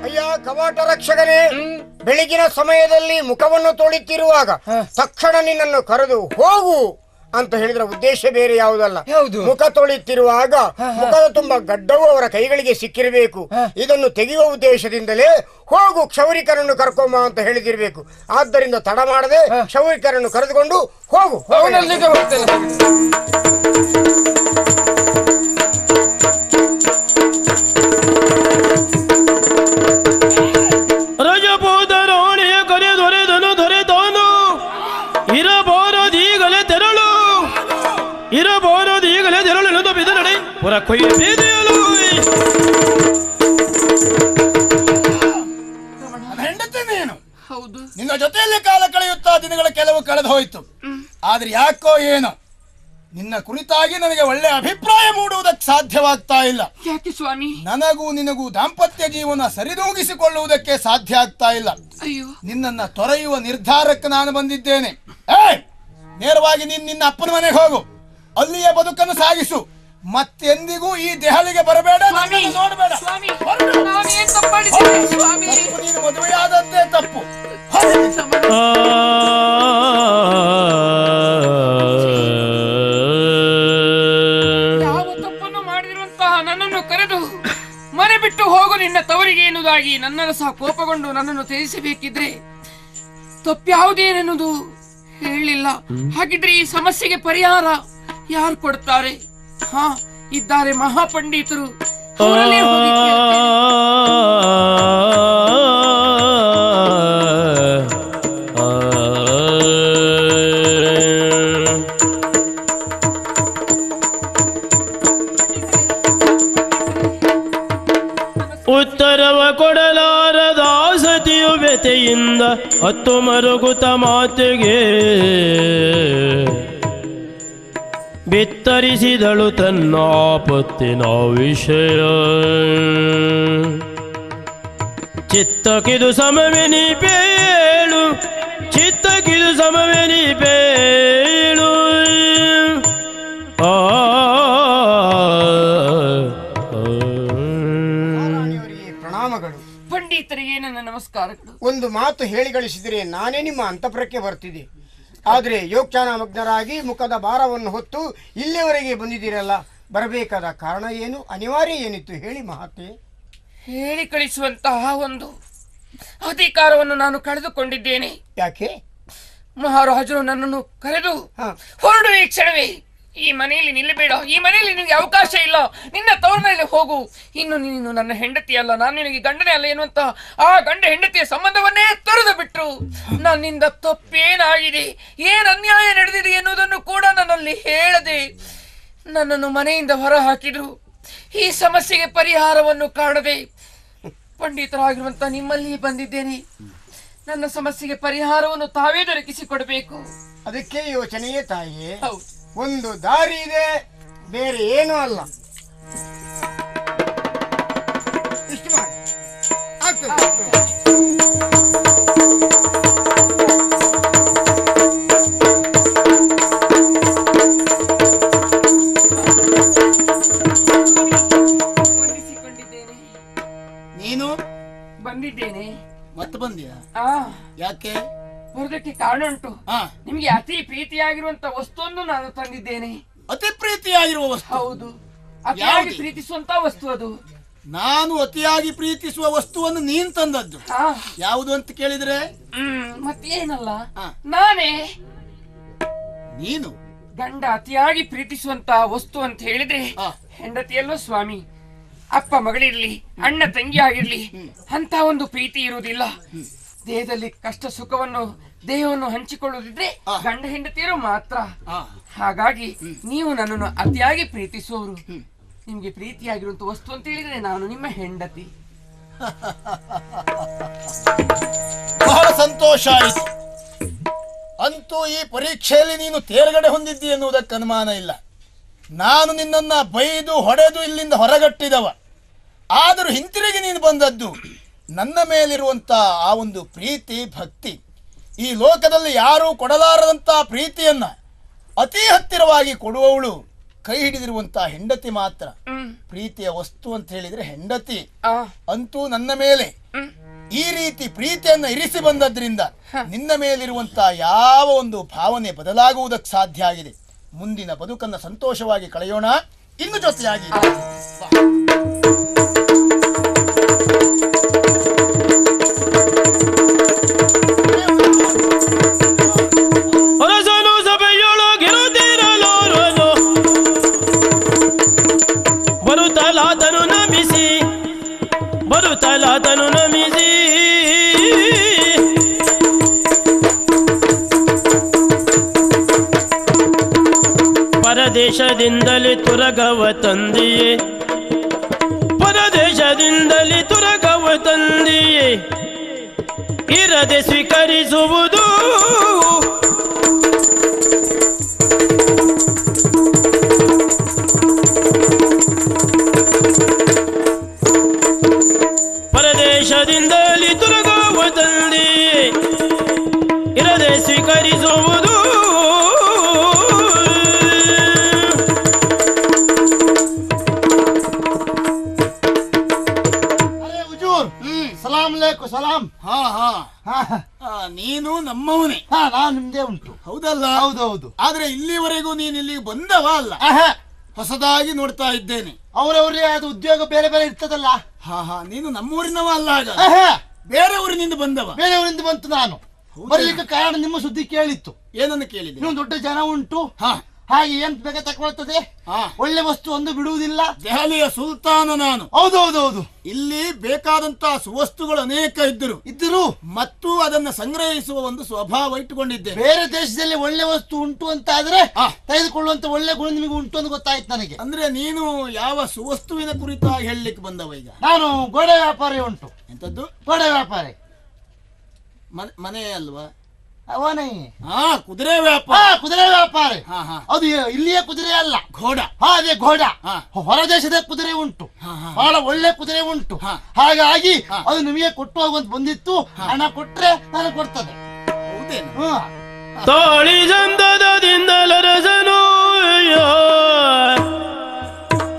ಅಯ್ಯ ಕವಾಟ ರಕ್ಷಕನೇ, ಬೆಳಗಿನ ಸಮಯದಲ್ಲಿ ಮುಖವನ್ನು ತೊಳಿತಿರುವಾಗ ತಕ್ಷಣ ನಿನ್ನನ್ನು ಕರೆದು ಹೋಗು ಅಂತ ಹೇಳಿದ್ರ ಉದ್ದೇಶ ಬೇರೆ ಯಾವುದಲ್ಲ. ಮುಖ ತೊಳಿತಿರುವಾಗ ಮುಖದ ತುಂಬ ಗಡ್ಡವು ಅವರ ಕೈಗಳಿಗೆ ಸಿಕ್ಕಿರಬೇಕು. ಇದನ್ನು ತೆಗೆಯುವ ಉದ್ದೇಶದಿಂದಲೇ ಹೋಗು ಕ್ಷೌರಿಕರನ್ನು ಕರ್ಕೊಂಬ ಅಂತ ಹೇಳಿದಿರ್ಬೇಕು. ಆದ್ದರಿಂದ ತಡ ಮಾಡದೆ ಕ್ಷೌರಿಕರನ್ನು ಕರೆದುಕೊಂಡು ಹೋಗು. ಅವನಲ್ಲಿಗೆ ಹೋಗ್ತೇನೆ. ರಜಪೂತರೋಣಿಯ ಕರೆ ದೊರೆದನು ದೊರೆತಾನು, ಇರಬಾರದೀಗಲೇ ತೆರಳು, ಇರಬಾರದೀಗಲೇ ತೆರಳು ಬಿದ ನಡೆ ಪುರ ಕೊಯ್ಯ ಬೇದೆಯಲು. ಹೌದು. ನಿನ್ನ ಜೊತೆಯಲ್ಲಿ ಕಾಲ ಕಳೆಯುತ್ತಾ ದಿನಗಳ ಕೆಲವು ಕಳೆದು ಹೋಯಿತು. ಆದ್ರೆ ಯಾಕೋ ಏನೋ ನಿನ್ನ ಕುರಿತಾಗಿ ನನಗೆ ಒಳ್ಳೆ ಅಭಿಪ್ರಾಯ ಮೂಡುವುದಕ್ಕೆ ಸಾಧ್ಯವಾಗ್ತಾ ಇಲ್ಲ. ಯಾಕೆ ಸ್ವಾಮಿ? ನನಗೂ ನಿನಗೂ ದಾಂಪತ್ಯ ಜೀವನ ಸರಿದೂಗಿಸಿಕೊಳ್ಳುವುದಕ್ಕೆ ಸಾಧ್ಯ ಆಗ್ತಾ ಇಲ್ಲ. ಅಯ್ಯೋ, ನಿನ್ನನ್ನ ತೊರೆಯುವ ನಿರ್ಧಾರಕ್ಕೆ ನಾನು ಬಂದಿದ್ದೇನೆ. ನೇರವಾಗಿ ನಿನ್ನ ಅಪ್ಪನ ಮನೆಗೆ ಹೋಗು, ಅಲ್ಲಿಯ ಬದುಕನ್ನು ಸಾಗಿಸು. ಮತ್ತೆಂದಿಗೂ ಈ ದೆಹಲಿಗೆ ಬರಬೇಡ, ನೋಡಬೇಡ. ನೀನು ಮದುವೆಯಾದದ್ದೇ ತಪ್ಪು. ಯಾವ ತಪ್ಪನ್ನು ಮಾಡಿರುವಂತಹ ನನ್ನನ್ನು ಕರೆದು ಮನೆ ಬಿಟ್ಟು ಹೋಗು ನಿನ್ನ ತವರಿಗೆ ಎನ್ನುವುದಾಗಿ ನನ್ನನ್ನು ಸಹ ಕೋಪಗೊಂಡು ನನ್ನನ್ನು ತ್ಯಜಿಸಬೇಕಿದ್ರೆ ತಪ್ಪ್ಯಾವುದೇನೆನ್ನುವುದು ಹೇಳಲಿಲ್ಲ. ಹಾಗಿದ್ರೆ ಈ ಸಮಸ್ಯೆಗೆ ಪರಿಹಾರ ಯಾರು ಕೊಡ್ತಾರೆ? ಹಾ, ಇದ್ದಾರೆ ಮಹಾಪಂಡಿತರು. ಅವರಲ್ಲೇ ಹೋಗಿ ಕೇಳ್ತೇನೆ. ಉತ್ತರವ ಕೊಡಲಾರದ ಸತಿಯು ವ್ಯತೆಯಿಂದ ಹತ್ತು ಮರುಗುತ ಮಾತೆಗೆ ಬಿತ್ತರಿಸಿದಳು ತನ್ನ ಆಪತ್ತಿನ ವಿಷಯ. ಚಿತ್ತಕಿದು ಸಮವೆನಿ ಬೇಳು, ಚಿತ್ತಕಿದು ಸಮವೆನಿ ಬೇಳು. ಪ್ರಣಾಮಗಳು. ಪಂಡಿತರಿಗೆ ನನ್ನ ನಮಸ್ಕಾರಗಳು. ಒಂದು ಮಾತು ಹೇಳಿ ಗಳಿಸಿದರೆ ನಾನೇ ನಿಮ್ಮ ಅಂತಃಪುರಕ್ಕೆ ಬರ್ತಿದ್ದೆ. ಆದರೆ ಯೋಗ್ಯಾನಮಗ್ನರಾಗಿ ಮುಖದ ಭಾರವನ್ನು ಹೊತ್ತು ಇಲ್ಲಿಯವರೆಗೆ ಬಂದಿದ್ದೀರಲ್ಲ, ಬರಬೇಕಾದ ಕಾರಣ ಏನು, ಅನಿವಾರ್ಯ ಏನಿತ್ತು ಹೇಳಿ ಮಹಾತೆ. ಹೇಳಿ ಕಳಿಸುವಂತಹ ಒಂದು ಅಧಿಕಾರವನ್ನು ನಾನು ಕಳೆದುಕೊಂಡಿದ್ದೇನೆ. ಯಾಕೆ? ಮಹಾರಾಜರು ನನ್ನನ್ನು ಕರೆದು ಹೊರಡು, ಈ ಕ್ಷಣವೇ ಈ ಮನೆಯಲ್ಲಿ ನಿಲ್ಲಬೇಡ, ಈ ಮನೆಯಲ್ಲಿ ನಿನಗೆ ಅವಕಾಶ ಇಲ್ಲ, ನಿನ್ನ ತವರ ಮೇಲೆ ಹೋಗು. ಇನ್ನು ನೀನು ನನ್ನ ಹೆಂಡತಿ ಅಲ್ಲ, ನಾನು ನಿನಗೆ ಗಂಡನೇ ಅಲ್ಲ ಎನ್ನುವಂತ ಆ ಗಂಡ ಹೆಂಡತಿಯ ಸಂಬಂಧವನ್ನೇ ತೊರೆದು ಬಿಟ್ರು. ನನ್ನಿಂದ ತಪ್ಪೇನಾಗಿದೆ, ಏನ್ ಅನ್ಯಾಯ ನಡೆದಿದೆ ಎನ್ನುವುದನ್ನು ಕೂಡ ನನ್ನಲ್ಲಿ ಹೇಳದೆ ನನ್ನನ್ನು ಮನೆಯಿಂದ ಹೊರ ಹಾಕಿದ್ರು. ಈ ಸಮಸ್ಯೆಗೆ ಪರಿಹಾರವನ್ನು ಕಾಣದೆ ಪಂಡಿತರಾಗಿರುವಂತ ನಿಮ್ಮಲ್ಲಿ ಬಂದಿದ್ದೇನೆ. ನನ್ನ ಸಮಸ್ಯೆಗೆ ಪರಿಹಾರವನ್ನು ತಾವೇ ದೊರಕಿಸಿಕೊಡಬೇಕು. ಅದಕ್ಕೆ ಯೋಚನೆಯೇ ತಾಯಿಯೇ. ಹೌದು, ಒಂದು ದಾರಿ ಇದೆ, ಬೇರೆ ಏನೂ ಅಲ್ಲ. ಇಷ್ಟು ಮಾಡಿ ಆಗ್ತದೆ. ವಂದಿಸಿಕೊಂಡಿದ್ದೇನೆ. ನೀನು ಬಂದಿದ್ದೇನೆ. ಮತ್ತೆ ಬಂದಿಯಾ? ಯಾಕೆ? ಬರುವುದಕ್ಕೆ ಕಾರಣ ಉಂಟು. ನಿಮಗೆ ಅತಿ ಪ್ರೀತಿಯಾಗಿರುವಂತ ವಸ್ತುವನ್ನು ನಾನು ತಂದಿದ್ದೇನೆ. ಅತಿ ಪ್ರೀತಿಯಾಗಿರುವ ವಸ್ತು? ಹೌದು, ಅತಿಯಾಗಿ ಪ್ರೀತಿಸುವಂತ ವಸ್ತು ಅದು. ನಾನು ಅತಿಯಾಗಿ ಪ್ರೀತಿಸುವ ವಸ್ತುವನ್ನು ನೀನ್ ತಂದದ್ದು. ಯಾವುದು ಅಂತ ಕೇಳಿದ್ರೆ ಮತ್ತೇನಲ್ಲ, ನಾನೇ. ನೀನು ಗಂಡ ಅತಿಯಾಗಿ ಪ್ರೀತಿಸುವಂತ ವಸ್ತು ಅಂತ ಹೇಳಿದ್ರೆ ಹೆಂಡತಿಯಲ್ಲೋ ಸ್ವಾಮಿ. ಅಪ್ಪ ಮಗಳಿರ್ಲಿ, ಅಣ್ಣ ತಂಗಿ ಆಗಿರ್ಲಿ, ಅಂತ ಒಂದು ಪ್ರೀತಿ ಇರುವುದಿಲ್ಲ. ದೇಹದಲ್ಲಿ ಕಷ್ಟ ಸುಖವನ್ನು ದೇಹವನ್ನು ಹಂಚಿಕೊಳ್ಳುವುದಿದ್ರೆ ಗಂಡ ಹೆಂಡತಿಯರು ಮಾತ್ರ. ಹಾಗಾಗಿ ನೀವು ನನ್ನನ್ನು ಅತಿಯಾಗಿ ಪ್ರೀತಿಸುವವರು. ನಿಮ್ಗೆ ಪ್ರೀತಿಯಾಗಿರುವಂತ ವಸ್ತು ಅಂತ ಹೇಳಿದ್ರೆ ನಾನು ನಿಮ್ಮ ಹೆಂಡತಿ. ಬಹಳ ಸಂತೋಷ ಆಯಿತು. ಅಂತೂ ಈ ಪರೀಕ್ಷೆಯಲ್ಲಿ ನೀನು ತೇರ್ಗಡೆ ಹೊಂದಿದ್ದಿ ಎನ್ನುವುದಕ್ಕೆ ಅನುಮಾನ ಇಲ್ಲ. ನಾನು ನಿನ್ನನ್ನ ಬೈದು ಹೊಡೆದು ಇಲ್ಲಿಂದ ಹೊರಗಟ್ಟಿದವ. ಆದರೂ ಹಿಂತಿರುಗಿ ನೀನು ಬಂದದ್ದು ನನ್ನ ಮೇಲಿರುವಂತ ಆ ಒಂದು ಪ್ರೀತಿ ಭಕ್ತಿ. ಈ ಲೋಕದಲ್ಲಿ ಯಾರೂ ಕೊಡಲಾರದಂತ ಪ್ರೀತಿಯನ್ನ ಅತಿ ಹತ್ತಿರವಾಗಿ ಕೊಡುವವಳು ಕೈ ಹಿಡಿದಿರುವಂತ ಹೆಂಡತಿ ಮಾತ್ರ. ಪ್ರೀತಿಯ ವಸ್ತು ಅಂತ ಹೇಳಿದ್ರೆ ಹೆಂಡತಿ. ಅಂತೂ ನನ್ನ ಮೇಲೆ ಈ ರೀತಿ ಪ್ರೀತಿಯನ್ನ ಇರಿಸಿ ಬಂದದ್ರಿಂದ ನಿನ್ನ ಮೇಲಿರುವಂತ ಯಾವ ಒಂದು ಭಾವನೆ ಬದಲಾಗುವುದಕ್ಕೆ ಸಾಧ್ಯ ಆಗಿದೆ. ಮುಂದಿನ ಬದುಕನ್ನ ಸಂತೋಷವಾಗಿ ಕಳೆಯೋಣ, ಇನ್ನು ಜೊತೆಯಾಗಿ. ಅರಸನು ಸಭೆಯೊಳಗಿರುತ್ತಿರಲೋರನು ಬರುತ್ತಲಾತನು ನಮಿಸಿ ಪರದೇಶದಿಂದಲೇ ತುರಗವ ತಂದೆಯೇ, ಪರದೇಶದಿಂದಲೇ ತುರಗವ ತಂದೆಯೇ, ಇರದೆ ಸ್ವೀಕರಿಸುವುದು. ಪರದೇಶದಿಂದಲೇ ತುಲಗುವ ತಂದೆ ಇರದೆ ಸ್ವೀಕರಿಸುವುದು. ಸಲಾಂ ಲೇಕು ಸಲಾಂ. ಹಾ ನೀನು ನಮ್ಮವನೇ. ನಾನು ನಿಮ್ದೇ ಉಂಟು. ಹೌದಲ್ಲ? ಹೌದೌದು. ಆದ್ರೆ ಇಲ್ಲಿವರೆಗೂ ನೀನು ಇಲ್ಲಿಗೆ ಬಂದವ ಅಲ್ಲ. ಹೊಸದಾಗಿ ನೋಡ್ತಾ ಇದ್ದೇನೆ. ಅವರವರೇ ಅದು ಉದ್ಯೋಗ ಬೇರೆ ಬೇರೆ ಇರ್ತದಲ್ಲ. ನೀನು ನಮ್ಮೂರಿನವ ಅಲ್ಲ, ಆಗ ಬೇರೆ ಊರಿನಿಂದ ಬಂದವ. ಬೇರೆ ಊರಿಂದ ಬಂತು ನಾನು ಬರ್ಲಿಕ್ಕೆ ಕಾರಣ ನಿಮ್ಮ ಸುದ್ದಿ ಕೇಳಿತ್ತು. ಏನನ್ನು ಕೇಳಿದೆ? ನೀವು ದೊಡ್ಡ ಜನ ಉಂಟು, ಹಾಗೆ ಏನ್ ಬೇಗ ತಗೊಳ್ತದೆ, ಒಳ್ಳೆ ವಸ್ತು ಒಂದು ಬಿಡುವುದಿಲ್ಲ. ದೆಹಲಿಯ ಸುಲ್ತಾನ ನಾನು. ಹೌದೌದೌದು. ಇಲ್ಲಿ ಬೇಕಾದಂತಹ ಸುವಸ್ತುಗಳು ಅನೇಕ ಇದ್ದರು ಮತ್ತು ಅದನ್ನ ಸಂಗ್ರಹಿಸುವ ಒಂದು ಸ್ವಭಾವ ಇಟ್ಟುಕೊಂಡಿದ್ದೆ. ಬೇರೆ ದೇಶದಲ್ಲಿ ಒಳ್ಳೆ ವಸ್ತು ಉಂಟು ಅಂತ ಆದ್ರೆ ತೆಗೆದುಕೊಳ್ಳುವಂತ ಒಳ್ಳೆ ಗುಣ ನಿಮಗೆ ಉಂಟು ಅಂತ ಗೊತ್ತಾಯ್ತು ನನಗೆ. ಅಂದ್ರೆ ನೀನು ಯಾವ ಸುವಸ್ತುವಿನ ಕುರಿತಾಗಿ ಹೇಳಲಿಕ್ಕೆ ಬಂದವ? ಈಗ ನಾನು ಗೋಡೆ ವ್ಯಾಪಾರಿ ಉಂಟು. ಎಂತದ್ದು? ಗೋಡೆ ವ್ಯಾಪಾರಿ. ಮನೆ ಅಲ್ವಾ? ಅವನೇ ಕುದುರೆ ವ್ಯಾಪಾರ. ಕುದುರೆ ವ್ಯಾಪಾರಿ. ಅದು ಇಲ್ಲಿಯ ಕುದುರೆ ಅಲ್ಲ, ಘೋಡ. ಅದೇ ಘೋಡ. ಹೊರ ದೇಶದ ಕುದುರೆ ಉಂಟು, ಬಹಳ ಒಳ್ಳೆ ಕುದುರೆ ಉಂಟು. ಹಾಗಾಗಿ ಅದು ನಿಮಗೆ ಕೊಟ್ಟು ಹೋಗುವಂತ ಬಂದಿತ್ತು. ಹಣ ಕೊಟ್ರೆ ನಾನು ಕೊಡ್ತದೆ. ಹೌದೇನು? ತಾಳಿ ಚಂದದಿಂದಲರಸನು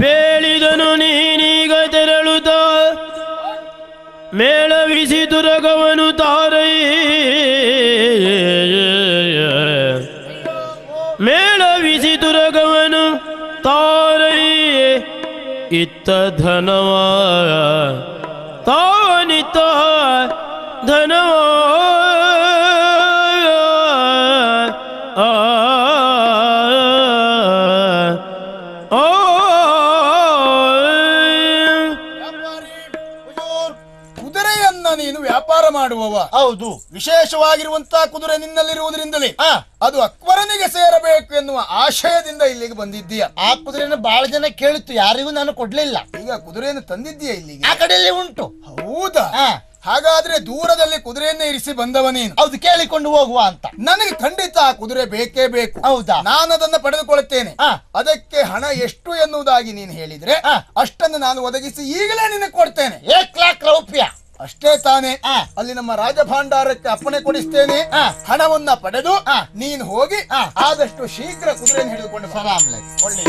ಪೇಳಿದನು ನೀನೀಗ ತೆರಳುತ್ತ ಮೇಳವಿಸಿ ದುರಗವನು ತಾರೈ ಮೇಳವಿಸಿ ದುರಗವನು ತಾರೈ ಇತ್ತ ಧನವ ತಾವನಿತ್ತ ಧನವ ಕುದುರೆಯನ್ನ ನೀನು ವ್ಯಾಪಾರ ಮಾಡುವವ? ಹೌದು. ವಿಶೇಷವಾಗಿರುವಂತಹ ಕುದುರೆ ನಿನ್ನಲ್ಲಿರುವುದರಿಂದಲೇ ಅದು ಅಕ್ಬರನಿಗೆ ಸೇರಬೇಕು ಎನ್ನುವ ಆಶಯದಿಂದ ಇಲ್ಲಿಗೆ ಬಂದಿದ್ದೀಯ. ಆ ಕುದುರೆಯನ್ನು ಬಹಳ ಜನ ಕೇಳಿತ್ತು, ಯಾರಿಗೂ ನಾನು ಕೊಡ್ಲಿಲ್ಲ. ಈಗ ಕುದುರೆಯನ್ನು ತಂದಿದ್ದೀಯ ಇಲ್ಲಿಗೆ? ಆ ಕಡೆಯಲ್ಲಿ ಉಂಟು. ಹೌದಾ? ಹಾಗಾದ್ರೆ ದೂರದಲ್ಲಿ ಕುದುರೆಯನ್ನ ಇರಿಸಿ ಬಂದವ ನೀನು? ಹೌದು, ಕೇಳಿಕೊಂಡು ಹೋಗುವ ಅಂತ. ನನಗೆ ಖಂಡಿತ ಆ ಕುದುರೆ ಬೇಕೇ ಬೇಕು. ಹೌದಾ? ನಾನು ಅದನ್ನ ಪಡೆದುಕೊಳ್ಳುತ್ತೇನೆ. ಅದಕ್ಕೆ ಹಣ ಎಷ್ಟು ಎನ್ನುವುದಾಗಿ ನೀನು ಹೇಳಿದ್ರೆ ಅಷ್ಟನ್ನು ನಾನು ಒದಗಿಸಿ ಈಗಲೇ ನಿನಗೆ ಕೊಡ್ತೇನೆ. 1,00,000 ರೂಪಾಯಿ. ಅಷ್ಟೇ ತಾನೇ? ಅಲ್ಲಿ ನಮ್ಮ ರಾಜಭಾಂಡಾರಕ್ಕೆ ಅಪ್ಪಣೆ ಕೊಡಿಸ್ತೇನೆ. ಹಣವನ್ನ ಪಡೆದು ನೀನು ಹೋಗಿ ಆದಷ್ಟು ಶೀಘ್ರ ಕುದುರೆಯನ್ನು ಹಿಡಿದುಕೊಂಡು ಒಳ್ಳೆ.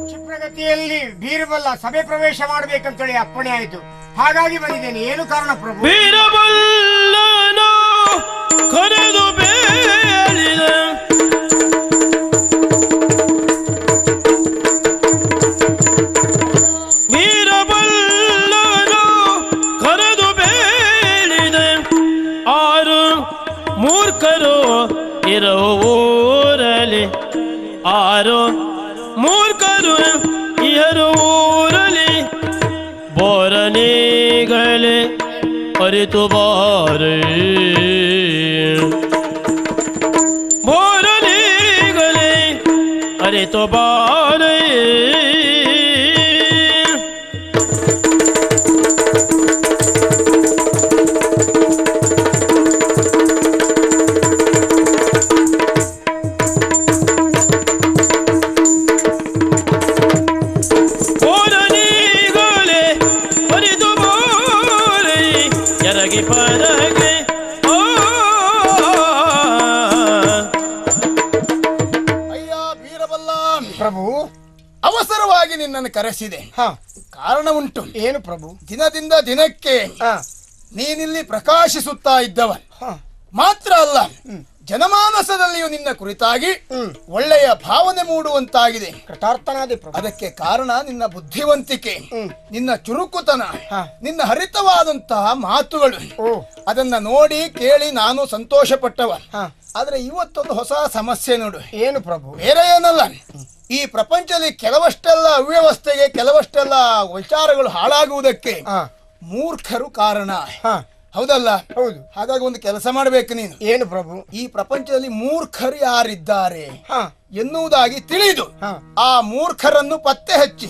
ಕ್ಷಿಪ್ರಗತಿಯಲ್ಲಿ ಬೀರಬಲ್ಲ ಸಭೆ ಪ್ರವೇಶ ಮಾಡಬೇಕಂತೇಳಿ ಅಪ್ಪಣೆ ಆಯಿತು. ಹಾಗಾಗಿ ಬಂದಿದ್ದೇನೆ. ಏನು ಕಾರಣ ಪ್ರಭು? ಬೀರಬಲ್ಲನು ಕರೆದು ಬೇಳಿದ ಬೀರಬಲ್ಲನು ಕರೆದು ಬೇಳಿದ 6 ಮೂರ್ಖರು ಇರುವ ಊರಲಿ 6 ಮೂರ್ಖರು ಇರುವೂರಲಿ ಬೋರನಿಗಳೇ ಅರಿತು ಬಾರೆ ಬೋರನಿಗಳೇ ಅರಿತು ಬಾರೆ ಪ್ರಭು, ಅವಸರವಾಗಿ ನಿನ್ನನ್ನು ಕರೆಸಿದೆ. ಕಾರಣ ಉಂಟು. ಏನು ಪ್ರಭು? ದಿನದಿಂದ ದಿನಕ್ಕೆ ನೀನಿಲ್ಲಿ ಪ್ರಕಾಶಿಸುತ್ತಾ ಇದ್ದವ ಮಾತ್ರ ಅಲ್ಲ, ಜನಮಾನಸದಲ್ಲಿಯೂ ನಿನ್ನ ಕುರಿತಾಗಿ ಒಳ್ಳೆಯ ಭಾವನೆ ಮೂಡುವಂತಾಗಿದೆ. ಕೃತಾರ್ಥನಾದೆ ಪ್ರಭು. ಅದಕ್ಕೆ ಕಾರಣ ನಿನ್ನ ಬುದ್ಧಿವಂತಿಕೆ, ನಿನ್ನ ಚುರುಕುತನ, ನಿನ್ನ ಹರಿತವಾದಂತಹ ಮಾತುಗಳು. ಅದನ್ನ ನೋಡಿ ಕೇಳಿ ನಾನು ಸಂತೋಷ ಪಟ್ಟವ. ಆದ್ರೆ ಇವತ್ತೊಂದು ಹೊಸ ಸಮಸ್ಯೆ ನೋಡು. ಏನು ಪ್ರಭು? ಬೇರೆ ಏನಲ್ಲ, ಈ ಪ್ರಪಂಚದಲ್ಲಿ ಕೆಲವಷ್ಟೆಲ್ಲ ಅವ್ಯವಸ್ಥೆಗೆ, ಕೆಲವಷ್ಟೆಲ್ಲ ವಿಚಾರಗಳು ಹಾಳಾಗುವುದಕ್ಕೆ ಮೂರ್ಖರು ಕಾರಣ. ಹೌದಲ್ಲ? ಹೌದು. ಹಾಗಾಗಿ ಒಂದು ಕೆಲಸ ಮಾಡಬೇಕು ನೀನು. ಏನು ಪ್ರಭು? ಈ ಪ್ರಪಂಚದಲ್ಲಿ ಮೂರ್ಖರು ಯಾರಿದ್ದಾರೆ ಹಾ ಎನ್ನುವುದಾಗಿ ತಿಳಿದು ಹಾ. ಆ ಮೂರ್ಖರನ್ನು ಪತ್ತೆ ಹಚ್ಚಿ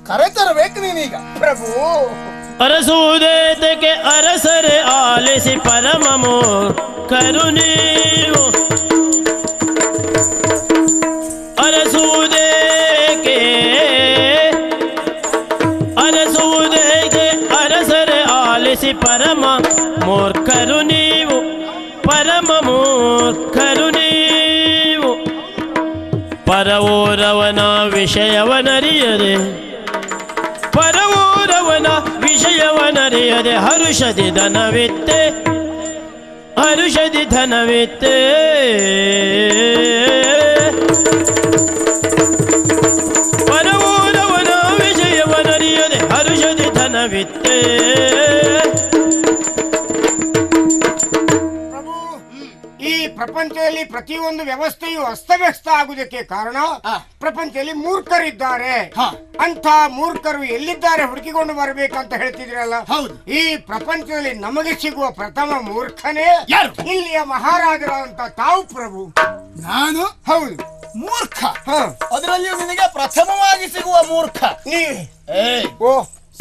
ಕರೆತರಬೇಕು ನೀನೀಗ. ಪ್ರಭು ಅರಸುವುದೇತಕ್ಕೆ ಅರಸರೆ ಆಲಿಸಿ ಪರಮ ಮೂರ್ಖರು ನೀವು. ಅರಸುವುದೇಕೆ ಅರಸರೆ ಆಲಿಸಿ ಪರಮ ಮೂರ್ಖರು ನೀವು. ಪರಮ ಮೂರ್ಖರು ನೀವು. ಪರವೋರವನ ವಿಷಯವನರಿಯದೆ ಪರವೋರವನ ವಿಷಯವನರಿಯದೆ ಹರುಷದಿ ಧನವಿತ್ತೆ ಹರುಷದಿ ಧನವಿತ್ತೆ. ಪರವೋರವನ ವಿಷಯವನರಿಯದೆ ಹರುಷದಿ ಧನವಿತ್ತೆ. ಈ ಪ್ರಪಂಚದಲ್ಲಿ ಪ್ರತಿಯೊಂದು ವ್ಯವಸ್ಥೆಯು ಅಸ್ತವ್ಯಸ್ತ ಆಗುವುದಕ್ಕೆ ಕಾರಣ ಪ್ರಪಂಚದಲ್ಲಿ ಮೂರ್ಖರಿದ್ದಾರೆ. ಅಂತ ಮೂರ್ಖರು ಎಲ್ಲಿದ್ದಾರೆ ಹುಡುಕಿಕೊಂಡು ಬರಬೇಕಂತ ಹೇಳ್ತಿದ್ರಲ್ಲ. ಈ ಪ್ರಪಂಚದಲ್ಲಿ ನಮಗೆ ಸಿಗುವ ಪ್ರಥಮ ಮೂರ್ಖನೇ ಇಲ್ಲಿಯ ಮಹಾರಾಜರಾದಂತ ತಾವು ಪ್ರಭು. ನಾನು ಹೌದು ಮೂರ್ಖ. ಅದರಲ್ಲಿಯೂ ನಿನಗೆ ಪ್ರಥಮವಾಗಿ ಸಿಗುವ ಮೂರ್ಖ. ಓ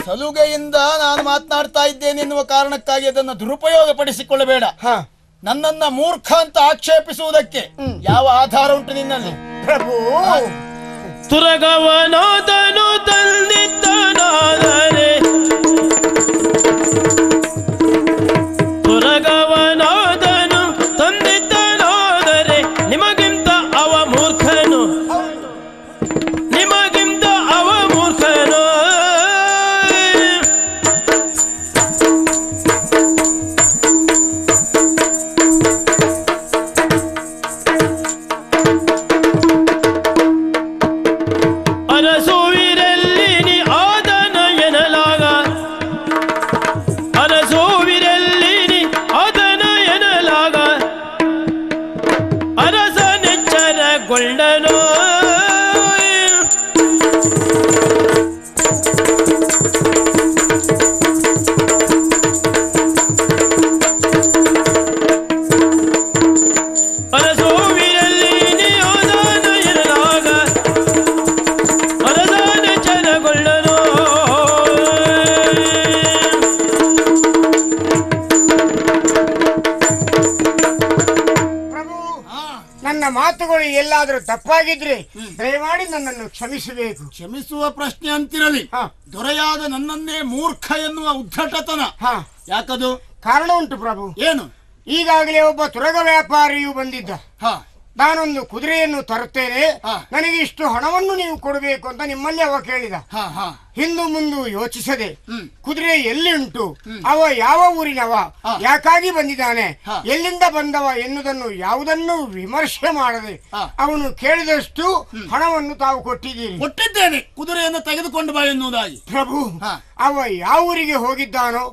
ಸಲುಗೆಯಿಂದ ನಾನು ಮಾತನಾಡ್ತಾ ಇದ್ದೇನೆ ಎನ್ನುವ ಕಾರಣಕ್ಕಾಗಿ ಅದನ್ನು ದುರುಪಯೋಗ ಪಡಿಸಿಕೊಳ್ಳಬೇಡ. ನನ್ನನ್ನ ಮೂರ್ಖ ಅಂತ ಆಕ್ಷೇಪಿಸುವುದಕ್ಕೆ ಯಾವ ಆಧಾರ ಉಂಟು ನಿನ್ನಲ್ಲಿ? ಪ್ರಭು ತುರಗವನಾದನು ತಂದಿದ್ದನಾದರೆ ತುರಗವನಾದನು ತಂದಿದ್ದನಾದರೆ ನಿಮಗಿಂತ ಅವ ಮೂರ್ಖನು ನಿಮಗಿಂತ ಅವ ಮೂರ್ಖನು. ಅರಸುವಿರಲ್ಲಿ ನೀ ಆದನ ಎನ್ನಲಾಗ ಅರಸುವಿರಲ್ಲಿ ನೀ ಆದನ ಎನ್ನಲಾಗ ಅರಸನೆಚ್ಚರಗೊಂಡನು. ಅರಸುವಿರಲ್ಲಿ ನೀ ಆದನ ಎನ್ನಲಾಗ ಅರಸನೆಚ್ಚರಗೊಂಡನು. ಪ್ರಭು ನನ್ನ ಮಾತುಗಳು ಎಲ್ಲಾದರೂ ತಪ್ಪಾಗಿದ್ರೆ ದಯಮಾಡಿ ನನ್ನನ್ನು ಕ್ಷಮಿಸಬೇಕು. ಕ್ಷಮಿಸುವ ಪ್ರಶ್ನೆ ಅಂತಿರಲಿ. ದೊರೆಯಾದ ನನ್ನನ್ನೇ ಮೂರ್ಖ ಎನ್ನುವ ಉದ್ಧಟತನ ಯಾಕದು? ಕಾರಣ ಉಂಟು ಪ್ರಭು. ಏನು? ಈಗಾಗಲೇ ಒಬ್ಬ ತುರಗ ವ್ಯಾಪಾರಿಯು ಬಂದಿದ್ದ. ನಾನೊಂದು ಕುದುರೆಯನ್ನು ತರುತ್ತೇನೆ, ನನಗೆ ಇಷ್ಟು ಹಣವನ್ನು ನೀವು ಕೊಡಬೇಕು ಅಂತ ನಿಮ್ಮಲ್ಲಿ ಅವ ಕೇಳಿದ. ಹಿಂದು ಮುಂದು ಯೋಚಿಸದೆ ಕುದುರೆ ಎಲ್ಲಿ ಉಂಟು, ಅವ ಯಾವ ಊರಿನವ, ಯಾಕಾಗಿ ಬಂದಿದ್ದಾನೆ, ಎಲ್ಲಿಂದ ಬಂದವ ಎನ್ನುವುದನ್ನು ಯಾವುದನ್ನು ವಿಮರ್ಶೆ ಮಾಡದೆ ಅವನು ಕೇಳಿದಷ್ಟು ಹಣವನ್ನು ತಾವು ಕೊಟ್ಟಿದ್ದೀರಿ. ಕೊಟ್ಟಿದ್ದೇನೆ, ಕುದುರೆಯನ್ನು ತೆಗೆದುಕೊಂಡು ಬಾ ಎನ್ನುವುದಾಗಿ. ಪ್ರಭು, ಅವ ಯಾವ ಊರಿಗೆ ಹೋಗಿದ್ದಾನೋ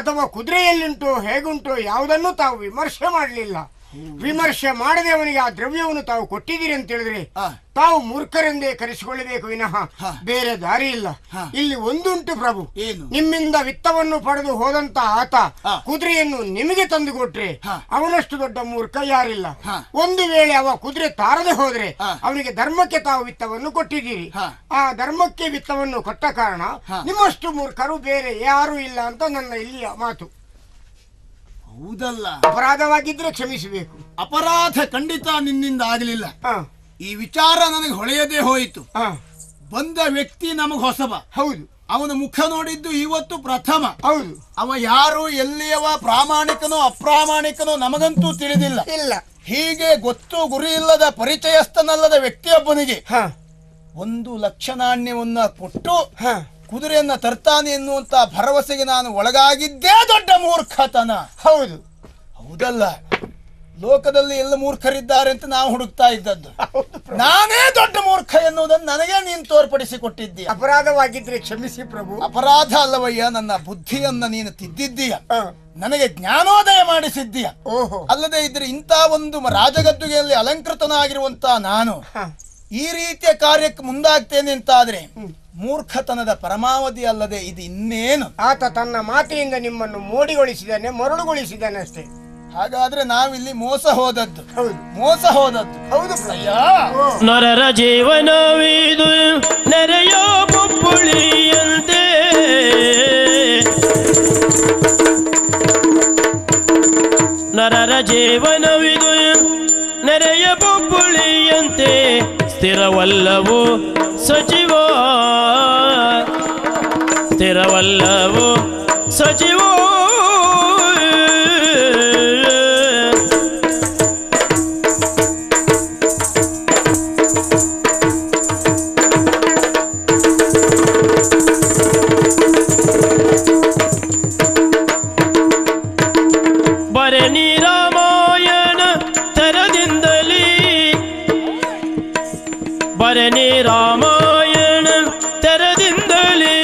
ಅಥವಾ ಕುದುರೆ ಎಲ್ಲಿಂಟು ಹೇಗುಂಟು ಯಾವುದನ್ನು ತಾವು ವಿಮರ್ಶೆ ಮಾಡಲಿಲ್ಲ. ವಿಮರ್ಶೆ ಮಾಡದೆ ಅವನಿಗೆ ಆ ದ್ರವ್ಯವನ್ನು ತಾವು ಕೊಟ್ಟಿದ್ದೀರಿ ಅಂತ ಹೇಳಿದ್ರೆ ತಾವು ಮೂರ್ಖರೆಂದೇ ಕರೆಸಿಕೊಳ್ಳಬೇಕು ವಿನಃ ಬೇರೆ ದಾರಿ ಇಲ್ಲ. ಇಲ್ಲಿ ಒಂದುಂಟು ಪ್ರಭು, ನಿಮ್ಮಿಂದ ವಿತ್ತವನ್ನು ಪಡೆದು ಹೋದಂತ ಆತ ಕುದುರೆಯನ್ನು ನಿಮಗೆ ತಂದು ಕೊಟ್ರೆ ಅವನಷ್ಟು ದೊಡ್ಡ ಮೂರ್ಖ ಯಾರಿಲ್ಲ. ಒಂದು ವೇಳೆ ಅವ ಕುದುರೆ ತಾರದೆ ಹೋದ್ರೆ ಅವನಿಗೆ ಧರ್ಮಕ್ಕೆ ತಾವು ವಿತ್ತವನ್ನು ಕೊಟ್ಟಿದ್ದೀರಿ. ಆ ಧರ್ಮಕ್ಕೆ ವಿತ್ತವನ್ನು ಕೊಟ್ಟ ಕಾರಣ ನಿಮ್ಮಷ್ಟು ಮೂರ್ಖರು ಬೇರೆ ಯಾರು ಇಲ್ಲ ಅಂತ ನನ್ನ ಇಲ್ಲಿಯ ಮಾತು. ಹೌದಲ್ಲ? ಅಪರಾಧವಾಗಿದ್ರೆ ಕ್ಷಮಿಸಬೇಕು. ಅಪರಾಧ ಖಂಡಿತ ನಿನ್ನಿಂದ ಆಗಲಿಲ್ಲ. ಈ ವಿಚಾರ ನನಗೆ ಹೊಳೆಯದೇ ಹೋಯಿತು. ಬಂದ ವ್ಯಕ್ತಿ ನಮಗ್ ಹೊಸಬ. ಹೌದು. ಅವನ ಮುಖ ನೋಡಿದ್ದು ಇವತ್ತು ಪ್ರಥಮ. ಹೌದು. ಅವ ಯಾರು, ಎಲ್ಲಿಯವ, ಪ್ರಾಮಾಣಿಕನೋ ಅಪ್ರಾಮಾಣಿಕನೋ ನಮಗಂತೂ ತಿಳಿದಿಲ್ಲ. ಇಲ್ಲ. ಹೀಗೆ ಗೊತ್ತು ಗುರಿ ಇಲ್ಲದ ಪರಿಚಯಸ್ಥನಲ್ಲದ ವ್ಯಕ್ತಿಯೊಬ್ಬನಿಗೆ 1 ಲಕ್ಷ ನಾಣ್ಯವನ್ನ ಕೊಟ್ಟು ಕುದುರೆಯನ್ನ ತರ್ತಾನೆ ಎನ್ನುವಂತ ಭರವಸೆಗೆ ನಾನು ಒಳಗಾಗಿದ್ದೇ ದೊಡ್ಡ ಮೂರ್ಖತನ. ಹೌದು. ಹೌದಲ್ಲ? ಲೋಕದಲ್ಲಿ ಎಲ್ಲ ಮೂರ್ಖರಿದ್ದಾರೆ ಅಂತ ನಾವು ಹುಡುಕ್ತಾ ಇದ್ದದ್ದು. ನಾನೇ ದೊಡ್ಡ ಮೂರ್ಖ ಎನ್ನುವುದನ್ನು ನನಗೆ ನೀನು ತೋರ್ಪಡಿಸಿಕೊಟ್ಟಿದ್ದೀಯ. ಅಪರಾಧವಾಗಿದ್ರೆ ಕ್ಷಮಿಸಿ ಪ್ರಭು. ಅಪರಾಧ ಅಲ್ಲವಯ್ಯ, ನನ್ನ ಬುದ್ಧಿಯನ್ನ ನೀನು ತಿದ್ದಿದ್ದೀಯ, ನನಗೆ ಜ್ಞಾನೋದಯ ಮಾಡಿಸಿದ್ದೀಯ. ಅಲ್ಲದೆ ಇದ್ರೆ ಇಂಥ ಒಂದು ರಾಜಗದ್ದುಗೆಯಲ್ಲಿ ಅಲಂಕೃತನಾಗಿರುವಂತ ನಾನು ಈ ರೀತಿಯ ಕಾರ್ಯಕ್ಕೆ ಮುಂದಾಗ್ತೇನೆ ಅಂತಾದ್ರೆ ಮೂರ್ಖತನದ ಪರಮಾವಧಿ ಅಲ್ಲದೆ ಇದು ಇನ್ನೇನು? ಆತ ತನ್ನ ಮಾತಿನಿಂದ ನಿಮ್ಮನ್ನು ಮೋಡಿಗೊಳಿಸಿದ್ದಾನೆ, ಮರಳುಗೊಳಿಸಿದ್ದಾನೆ ಅಷ್ಟೇ. ಹಾಗಾದ್ರೆ ನಾವಿಲ್ಲಿ ಮೋಸ ಹೋದದ್ದು. ಹೌದು, ಮೋಸ ಹೋದದ್ದು. ಹೌದು. ನರರ ಜೀವನವಿದು ನೆರೆಯ ಪುಪ್ಪುಳಿಯಂತೆ, ನರರ ಜೀವನವಿದು ನೆರೆಯ ಪುಪ್ಪುಳಿಯಂತೆ, ಸ್ಥಿರವಲ್ಲವೋ ಸಚಿವ, ಸ್ಥಿರವಲ್ಲವೋ ಸಚಿವೋ. ಬರನಿ ರಾಮಾಯಣ ತೆರದಿಂದಲೇ, ಬರನಿ ರಾಮಾಯಣ ತೆರದಿಂದಲೇ,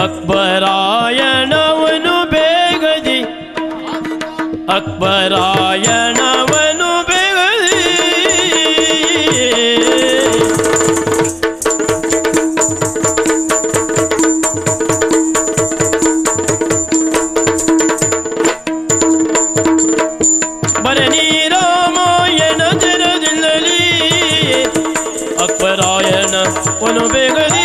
ಅಕ್ಬರಾಯಣವನು ಬೇಗದಿ, ಅಕ್ಬರಾಯಣವನು ಬೇಗದಿ. ಬರನಿ ರಾಮಾಯಣ ತೆರದಿಂದಲೇ, ಅಕ್ಬರಾಯಣವನು ಬೇಗದಿ.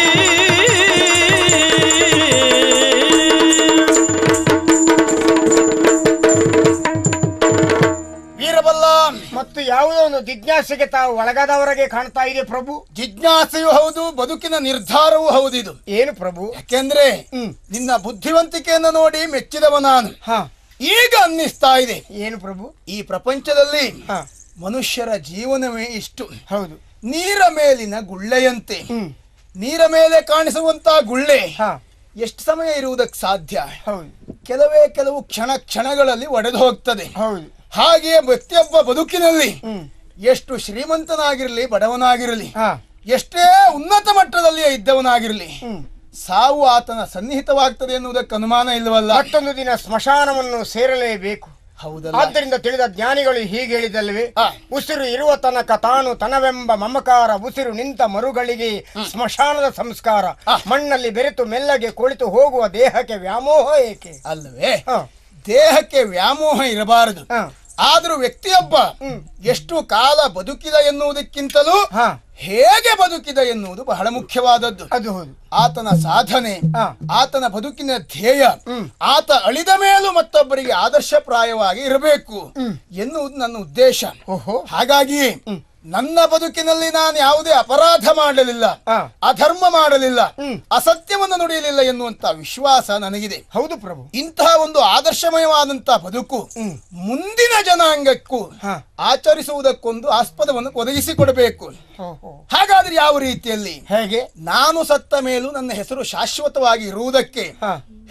ವೀರಬಲ್ಲ ಮತ್ತು ಯಾವುದೋ ಒಂದು ಜಿಜ್ಞಾಸೆಗೆ ತಾವು ಒಳಗಾದವರೆಗೆ ಕಾಣ್ತಾ ಇದೆ ಪ್ರಭು. ಜಿಜ್ಞಾಸೆಯೂ ಹೌದು, ಬದುಕಿನ ನಿರ್ಧಾರವೂ ಹೌದು ಇದು. ಏನು ಪ್ರಭು? ಯಾಕೆಂದ್ರೆ ನಿನ್ನ ಬುದ್ಧಿವಂತಿಕೆಯನ್ನು ನೋಡಿ ಮೆಚ್ಚಿದವ ನಾನು. ಈಗ ಅನ್ನಿಸ್ತಾ ಇದೆ, ಏನು ಪ್ರಭು? ಈ ಪ್ರಪಂಚದಲ್ಲಿ ಮನುಷ್ಯರ ಜೀವನವೇ ಇಷ್ಟು. ಹೌದು, ನೀರ ಮೇಲಿನ ಗುಳ್ಳೆಯಂತೆ. ನೀರ ಮೇಲೆ ಕಾಣಿಸುವಂತ ಗುಳ್ಳೆ ಎಷ್ಟು ಸಮಯ ಇರುವುದಕ್ಕೆ ಸಾಧ್ಯ? ಹೌದು, ಕೆಲವು ಕ್ಷಣಗಳಲ್ಲಿ ಒಡೆದು ಹೋಗ್ತದೆ. ಹೌದು. ಹಾಗೆಯೇ ವ್ಯಕ್ತಿಯೊಬ್ಬ ಬದುಕಿನಲ್ಲಿ ಎಷ್ಟು ಶ್ರೀಮಂತನಾಗಿರಲಿ ಬಡವನಾಗಿರಲಿ, ಎಷ್ಟೇ ಉನ್ನತ ಮಟ್ಟದಲ್ಲಿಯೇ ಇದ್ದವನಾಗಿರಲಿ, ಸಾವು ಆತನ ಸನ್ನಿಹಿತವಾಗ್ತದೆ ಎನ್ನುವುದಕ್ಕೆ ಅನುಮಾನ ಇಲ್ಲವಲ್ಲ. ಮತ್ತೊಂದು ದಿನ ಸ್ಮಶಾನವನ್ನು ಸೇರಲೇಬೇಕು. ಹೌದಲ್ಲ? ಆದ್ದರಿಂದ ತಿಳಿದ ಜ್ಞಾನಿಗಳು ಹೀಗೆ ಹೇಳಿದಲ್ವೇ, ಉಸಿರು ಇರುವ ತನಕ ತಾನು ತನವೆಂಬ ಮಮಕಾರ, ಉಸಿರು ನಿಂತ ಮರುಗಳಿಗೆ ಸ್ಮಶಾನದ ಸಂಸ್ಕಾರ, ಮಣ್ಣಲ್ಲಿ ಬೆರೆತು ಮೆಲ್ಲಗೆ ಕುಳಿತು ಹೋಗುವ ದೇಹಕ್ಕೆ ವ್ಯಾಮೋಹ ಏಕೆ? ಅಲ್ಲವೇ? ದೇಹಕ್ಕೆ ವ್ಯಾಮೋಹ ಇರಬಾರದು. ಆದರೂ ವ್ಯಕ್ತಿಯೊಬ್ಬ ಎಷ್ಟು ಕಾಲ ಬದುಕಿದ ಎನ್ನುವುದಕ್ಕಿಂತಲೂ ಹೇಗೆ ಬದುಕಿದ ಎನ್ನುವುದು ಬಹಳ ಮುಖ್ಯವಾದದ್ದು. ಅದು ಹೌದು. ಆತನ ಸಾಧನೆ, ಆತನ ಬದುಕಿನ ಧ್ಯೇಯ, ಆತ ಅಳಿದ ಮೇಲೂ ಮತ್ತೊಬ್ಬರಿಗೆ ಆದರ್ಶಪ್ರಾಯವಾಗಿ ಇರಬೇಕು ಎನ್ನುವುದು ನನ್ನ ಉದ್ದೇಶ. ಹಾಗಾಗಿ ನನ್ನ ಬದುಕಿನಲ್ಲಿ ನಾನು ಯಾವುದೇ ಅಪರಾಧ ಮಾಡಲಿಲ್ಲ, ಅಧರ್ಮ ಮಾಡಲಿಲ್ಲ, ಅಸತ್ಯವನ್ನು ನುಡಿಯಲಿಲ್ಲ ಎನ್ನುವಂತ ವಿಶ್ವಾಸ ನನಗಿದೆ. ಹೌದು ಪ್ರಭು. ಇಂತಹ ಒಂದು ಆದರ್ಶಮಯವಾದಂತಹ ಬದುಕು ಮುಂದಿನ ಜನಾಂಗಕ್ಕೂ ಆಚರಿಸುವುದಕ್ಕೊಂದು ಆಸ್ಪದವನ್ನು ಒದಗಿಸಿಕೊಡಬೇಕು. ಹಾಗಾದ್ರೆ ಯಾವ ರೀತಿಯಲ್ಲಿ? ಹೇಗೆ? ನಾನು ಸತ್ತ ಮೇಲೂ ನನ್ನ ಹೆಸರು ಶಾಶ್ವತವಾಗಿ ಇರುವುದಕ್ಕೆ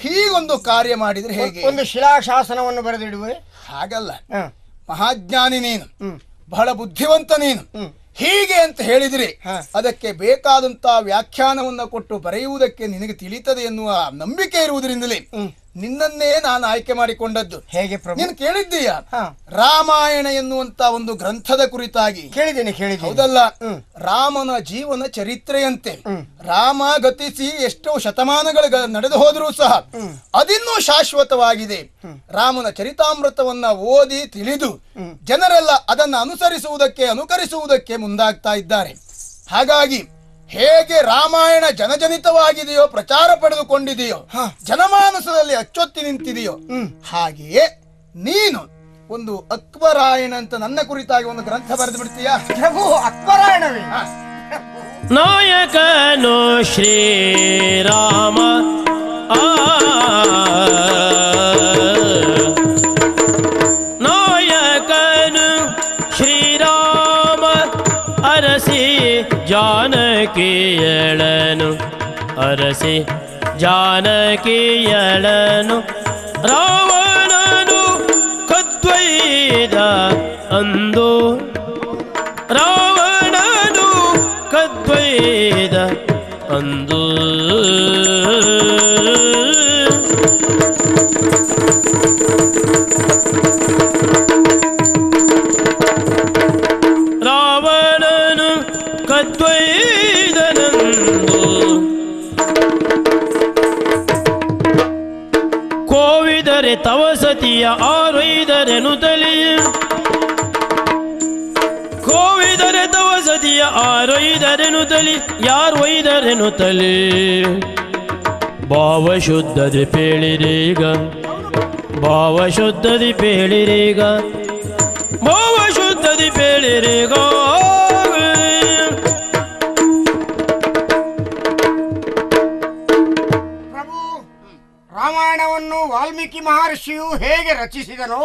ಹೀಗೊಂದು ಕಾರ್ಯ ಮಾಡಿದ್ರೆ ಹೇಗೆ? ಒಂದು ಶಿಲಾಶಾಸನವನ್ನು ಬರೆದಿಡುವೆ? ಹಾಗಲ್ಲ, ಮಹಾಜ್ಞಾನಿ ನೀನು, ಬಹಳ ಬುದ್ಧಿವಂತ ನೀನು. ಹೀಗೆ ಅಂತ ಹೇಳಿದ್ರೆ ಅದಕ್ಕೆ ಬೇಕಾದಂತ ವ್ಯಾಖ್ಯಾನವನ್ನ ಕೊಟ್ಟು ಬರೆಯುವುದಕ್ಕೆ ನಿನಗೆ ತಿಳಿತದೆ ಎನ್ನುವ ನಂಬಿಕೆ ಇರುವುದರಿಂದಲೇ ನಿನ್ನನ್ನೇ ನಾನು ಆಯ್ಕೆ ಮಾಡಿಕೊಂಡದ್ದು. ಹೇಗೆ ಪ್ರಭು? ನೀನು ಕೇಳಿದ್ದೀಯ ರಾಮಾಯಣ ಎನ್ನುವಂತ ಒಂದು ಗ್ರಂಥದ ಕುರಿತಾಗಿ? ಕೇಳಿದ್ದೇನೆ. ಹೌದಲ್ಲ? ರಾಮನ ಜೀವನ ಚರಿತ್ರೆಯಂತೆ ರಾಮ ಗತಿಸಿ ಎಷ್ಟೋ ಶತಮಾನಗಳು ನಡೆದು ಹೋದರೂ ಸಹ ಅದಿನ್ನೂ ಶಾಶ್ವತವಾಗಿದೆ. ರಾಮನ ಚರಿತಾಮೃತವನ್ನ ಓದಿ ತಿಳಿದು ಜನರೆಲ್ಲ ಅದನ್ನು ಅನುಕರಿಸುವುದಕ್ಕೆ ಮುಂದಾಗ್ತಾ ಇದ್ದಾರೆ. ಹಾಗಾಗಿ ಹೇಗೆ ರಾಮಾಯಣ ಜನಜನಿತವಾಗಿದೆಯೋ, ಪ್ರಚಾರ ಪಡೆದುಕೊಂಡಿದೆಯೋ, ಜನಮಾನಸದಲ್ಲಿ ಅಚ್ಚೊತ್ತಿ ನಿಂತಿದೆಯೋ, ಹಾಗೆಯೇ ನೀನು ಒಂದು ಅಕ್ಬರಾಯಣ ಅಂತ ನನ್ನ ಕುರಿತಾಗಿ ಒಂದು ಗ್ರಂಥ ಬರೆದು ಬಿಡ್ತೀಯಾ? ಪ್ರಭು, ಅಕ್ಬರಾಯಣವೇ? ನಾಯಕನು ಶ್ರೀರಾಮ ನಾಯಕನು ಶ್ರೀರಾಮ ಅರಸಿ ಜಾನಕಿಯಳನು, ಅರಸಿ ಜಾನಕಿಯಳನು, ರಾವಣನು ಕದ್ವೈದ ಅಂದು, ರಾವಣನು ಕದ್ವೈದ ಅಂದು. ರಾವಣನು ಕದ್ವೈದನಂದು ಒಯ್ದರೆನುತಲಿ ಕೋವಿದರೆ ತವ ಸತಿಯ ಆರೊಯ್ದರೆನುತಲಿ ಯಾರು ಒಯ್ದರೆನುತಲಿ ಭಾವ ಶುದ್ಧದಿ ಪೇಳಿರೀಗ ಭಾವ ಶುದ್ಧದಿ ಪೇಳಿರೀಗ ಭಾವ ಶುದ್ಧದಿ ಪೇಳಿರೀಗ ರಾಮಾಯಣವನ್ನು ವಾಲ್ಮೀಕಿ ಮಹರ್ಷಿಯು ಹೇಗೆ ರಚಿಸಿದನೋ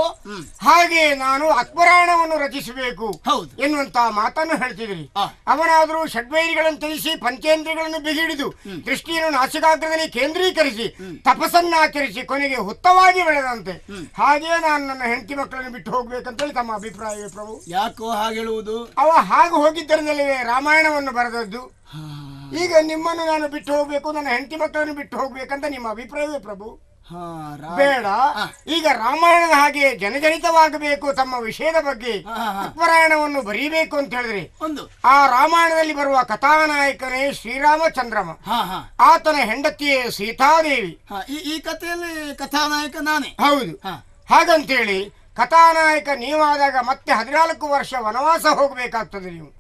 ಹಾಗೆ ನಾನು ಅಕ್ಬರಾಯಣವನ್ನು ರಚಿಸಬೇಕು ಎನ್ನುವಂತ ಮಾತನ್ನು ಹೇಳ್ತಿದ್ರಿ. ಅವನಾದರೂ ಷಡ್ವೈರಿಗಳನ್ನು ತಿಳಿಸಿ ಪಂಚೇಂದ್ರಿಯಗಳನ್ನು ಬಿಗಿಡಿದು ದೃಷ್ಟಿಯನ್ನು ನಾಸಿಕಾಗ್ರದಲ್ಲಿ ಕೇಂದ್ರೀಕರಿಸಿ ತಪಸ್ಸನ್ನು ಆಚರಿಸಿ ಕೊನೆಗೆ ಹುತ್ತವಾಗಿ ಬೆಳೆದಂತೆ ಹಾಗೆ ನಾನು ನನ್ನ ಹೆಂಡತಿ ಮಕ್ಕಳನ್ನು ಬಿಟ್ಟು ಹೋಗ್ಬೇಕಂತೇಳಿ ತಮ್ಮ ಅಭಿಪ್ರಾಯವೇ ಪ್ರಭು? ಯಾಕೋ ಹಾಗೆ ಹೇಳುವುದು? ಅವ ಹಾಗೆ ಹೋಗಿದ್ದರಿಂದಲೇ ರಾಮಾಯಣವನ್ನು ಬರೆದದ್ದು. ಈಗ ನಿಮ್ಮನ್ನು ನಾನು ಬಿಟ್ಟು ಹೋಗ್ಬೇಕು, ನನ್ನ ಹೆಂಡತಿ ಮಕ್ಕಳನ್ನು ಬಿಟ್ಟು ಹೋಗ್ಬೇಕಂತ ನಿಮ್ಮ ಅಭಿಪ್ರಾಯವೇ ಪ್ರಭು? ಬೇಡ. ಈಗ ರಾಮಾಯಣದ ಹಾಗೆ ಜನಜನಿತವಾಗಬೇಕು ತಮ್ಮ ವಿಷಯದ ಬಗ್ಗೆ ಅಕ್ಬರಾಯಣವನ್ನು ಬರೀಬೇಕು ಅಂತ ಹೇಳಿದ್ರೆ ಆ ರಾಮಾಯಣದಲ್ಲಿ ಬರುವ ಕಥಾನಾಯಕನೇ ಶ್ರೀರಾಮಚಂದ್ರಮ, ಆತನ ಹೆಂಡತಿಯೇ ಸೀತಾದೇವಿ. ಈ ಕಥೆಯಲ್ಲಿ ಕಥಾನಾಯಕ ನಾನೇ. ಹೌದು. ಹಾಗಂತೇಳಿ ಕಥಾನಾಯಕ ನೀವಾದಾಗ ಮತ್ತೆ 14 ವರ್ಷ ವನವಾಸ ಹೋಗಬೇಕಾಗ್ತದೆ. ನೀವು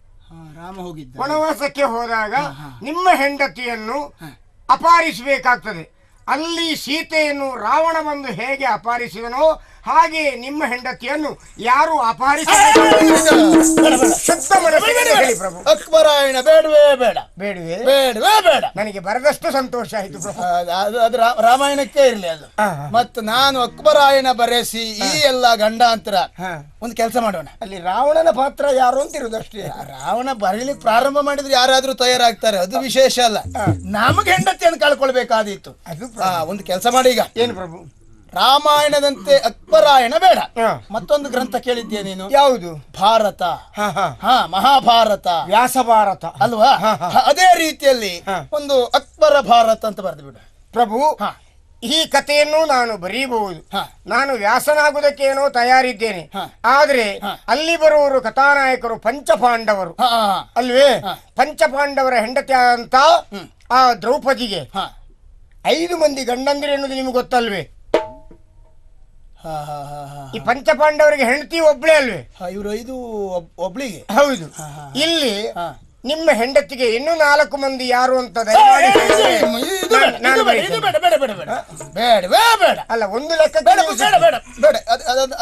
ರಾಮ ಹೋಗಿದ್ದ ವನವಾಸಕ್ಕೆ ಹೋದಾಗ ನಿಮ್ಮ ಹೆಂಡತಿಯನ್ನು ಅಪಹರಿಸಬೇಕಾಗ್ತದೆ. ಅಲ್ಲಿ ಸೀತೆಯನ್ನು ರಾವಣ ಬಂದು ಹೇಗೆ ಅಪಹರಿಸಿದನೋ ಹಾಗೆ ನಿಮ್ಮ ಹೆಂಡತಿಯನ್ನು ಯಾರು ಅಪಹರಿಸಬೇಕು? ಪ್ರಭು. ಅಕ್ಬರಾಯಣ ಬೇಡವೇ ಬೇಡ. ಬೇಡವೇ ಬೇಡವೇ ಬೇಡ. ನನಗೆ ಬರದಷ್ಟು ಸಂತೋಷ ಆಯ್ತು ಪ್ರಭು. ಅದು ರಾಮಾಯಣಕ್ಕೆ ಇರ್ಲಿ ಅದು. ಮತ್ತು ನಾನು ಅಕ್ಬರಾಯಣ ಬರೆಸಿ ಈ ಎಲ್ಲ ಗಂಡಾಂತರ ಒಂದು ಕೆಲಸ ಮಾಡೋಣ. ಅಲ್ಲಿ ರಾವಣನ ಪಾತ್ರ ಯಾರು ಅಂತ ಇರುವುದಷ್ಟೇ. ರಾವಣ ಬರೀಲಿಕ್ಕೆ ಪ್ರಾರಂಭ ಮಾಡಿದ್ರೆ ಯಾರಾದ್ರೂ ತಯಾರಾಗ್ತಾರೆ, ಅದು ವಿಶೇಷ ಅಲ್ಲ. ನಮಗೆ ಹೆಂಡತಿಯನ್ನು ಕಳ್ಕೊಳ್ಬೇಕಾದಿತ್ತು. ಒಂದು ಕೆಲಸ ಮಾಡಿ. ಈಗ ಏನು ಪ್ರಭು? ರಾಮಾಯಣದಂತೆ ಅಕ್ಬರಾಯಣ ಬೇಡ. ಮತ್ತೊಂದು ಗ್ರಂಥ ಕೇಳಿದ್ಯಾ ನೀನು? ಯಾವುದು? ಭಾರತ. ಮಹಾಭಾರತ, ವ್ಯಾಸ ಭಾರತ ಅಲ್ವಾ? ಅದೇ ರೀತಿಯಲ್ಲಿ ಒಂದು ಅಕ್ಬರ ಭಾರತ ಅಂತ ಬರೆದು ಬಿಡು ಪ್ರಭು. ಈ ಕಥೆಯನ್ನು ನಾನು ಬರೀಬಹುದು. ನಾನು ವ್ಯಾಸನಾಗುವುದಕ್ಕೇನೋ ತಯಾರಿದ್ದೇನೆ. ಆದ್ರೆ ಅಲ್ಲಿ ಬರುವವರು ಕಥಾನಾಯಕರು ಪಂಚಪಾಂಡವರು ಅಲ್ವೇ? ಪಂಚಪಾಂಡವರ ಹೆಂಡತಿ ಅಂತ ಆ ದ್ರೌಪದಿಗೆ 5 ಮಂದಿ ಗಂಡಂದಿರು ಎನ್ನುವುದು ನಿಮ್ಗೆ ಗೊತ್ತಲ್ವೇ? ಈ ಪಂಚಪಾಂಡವರಿಗೆ ಹೆಂಡತಿ ಒಬ್ಳೇ ಅಲ್ವೇ? ಇವರು 5 ಒಬ್ಳಿಗೆ. ಹೌದು. ಇಲ್ಲಿ ನಿಮ್ಮ ಹೆಂಡತಿಗೆ ಇನ್ನೂ 4 ಮಂದಿ ಯಾರು ಅಂತ ಅಲ್ಲ, ಒಂದು ಲೆಕ್ಕ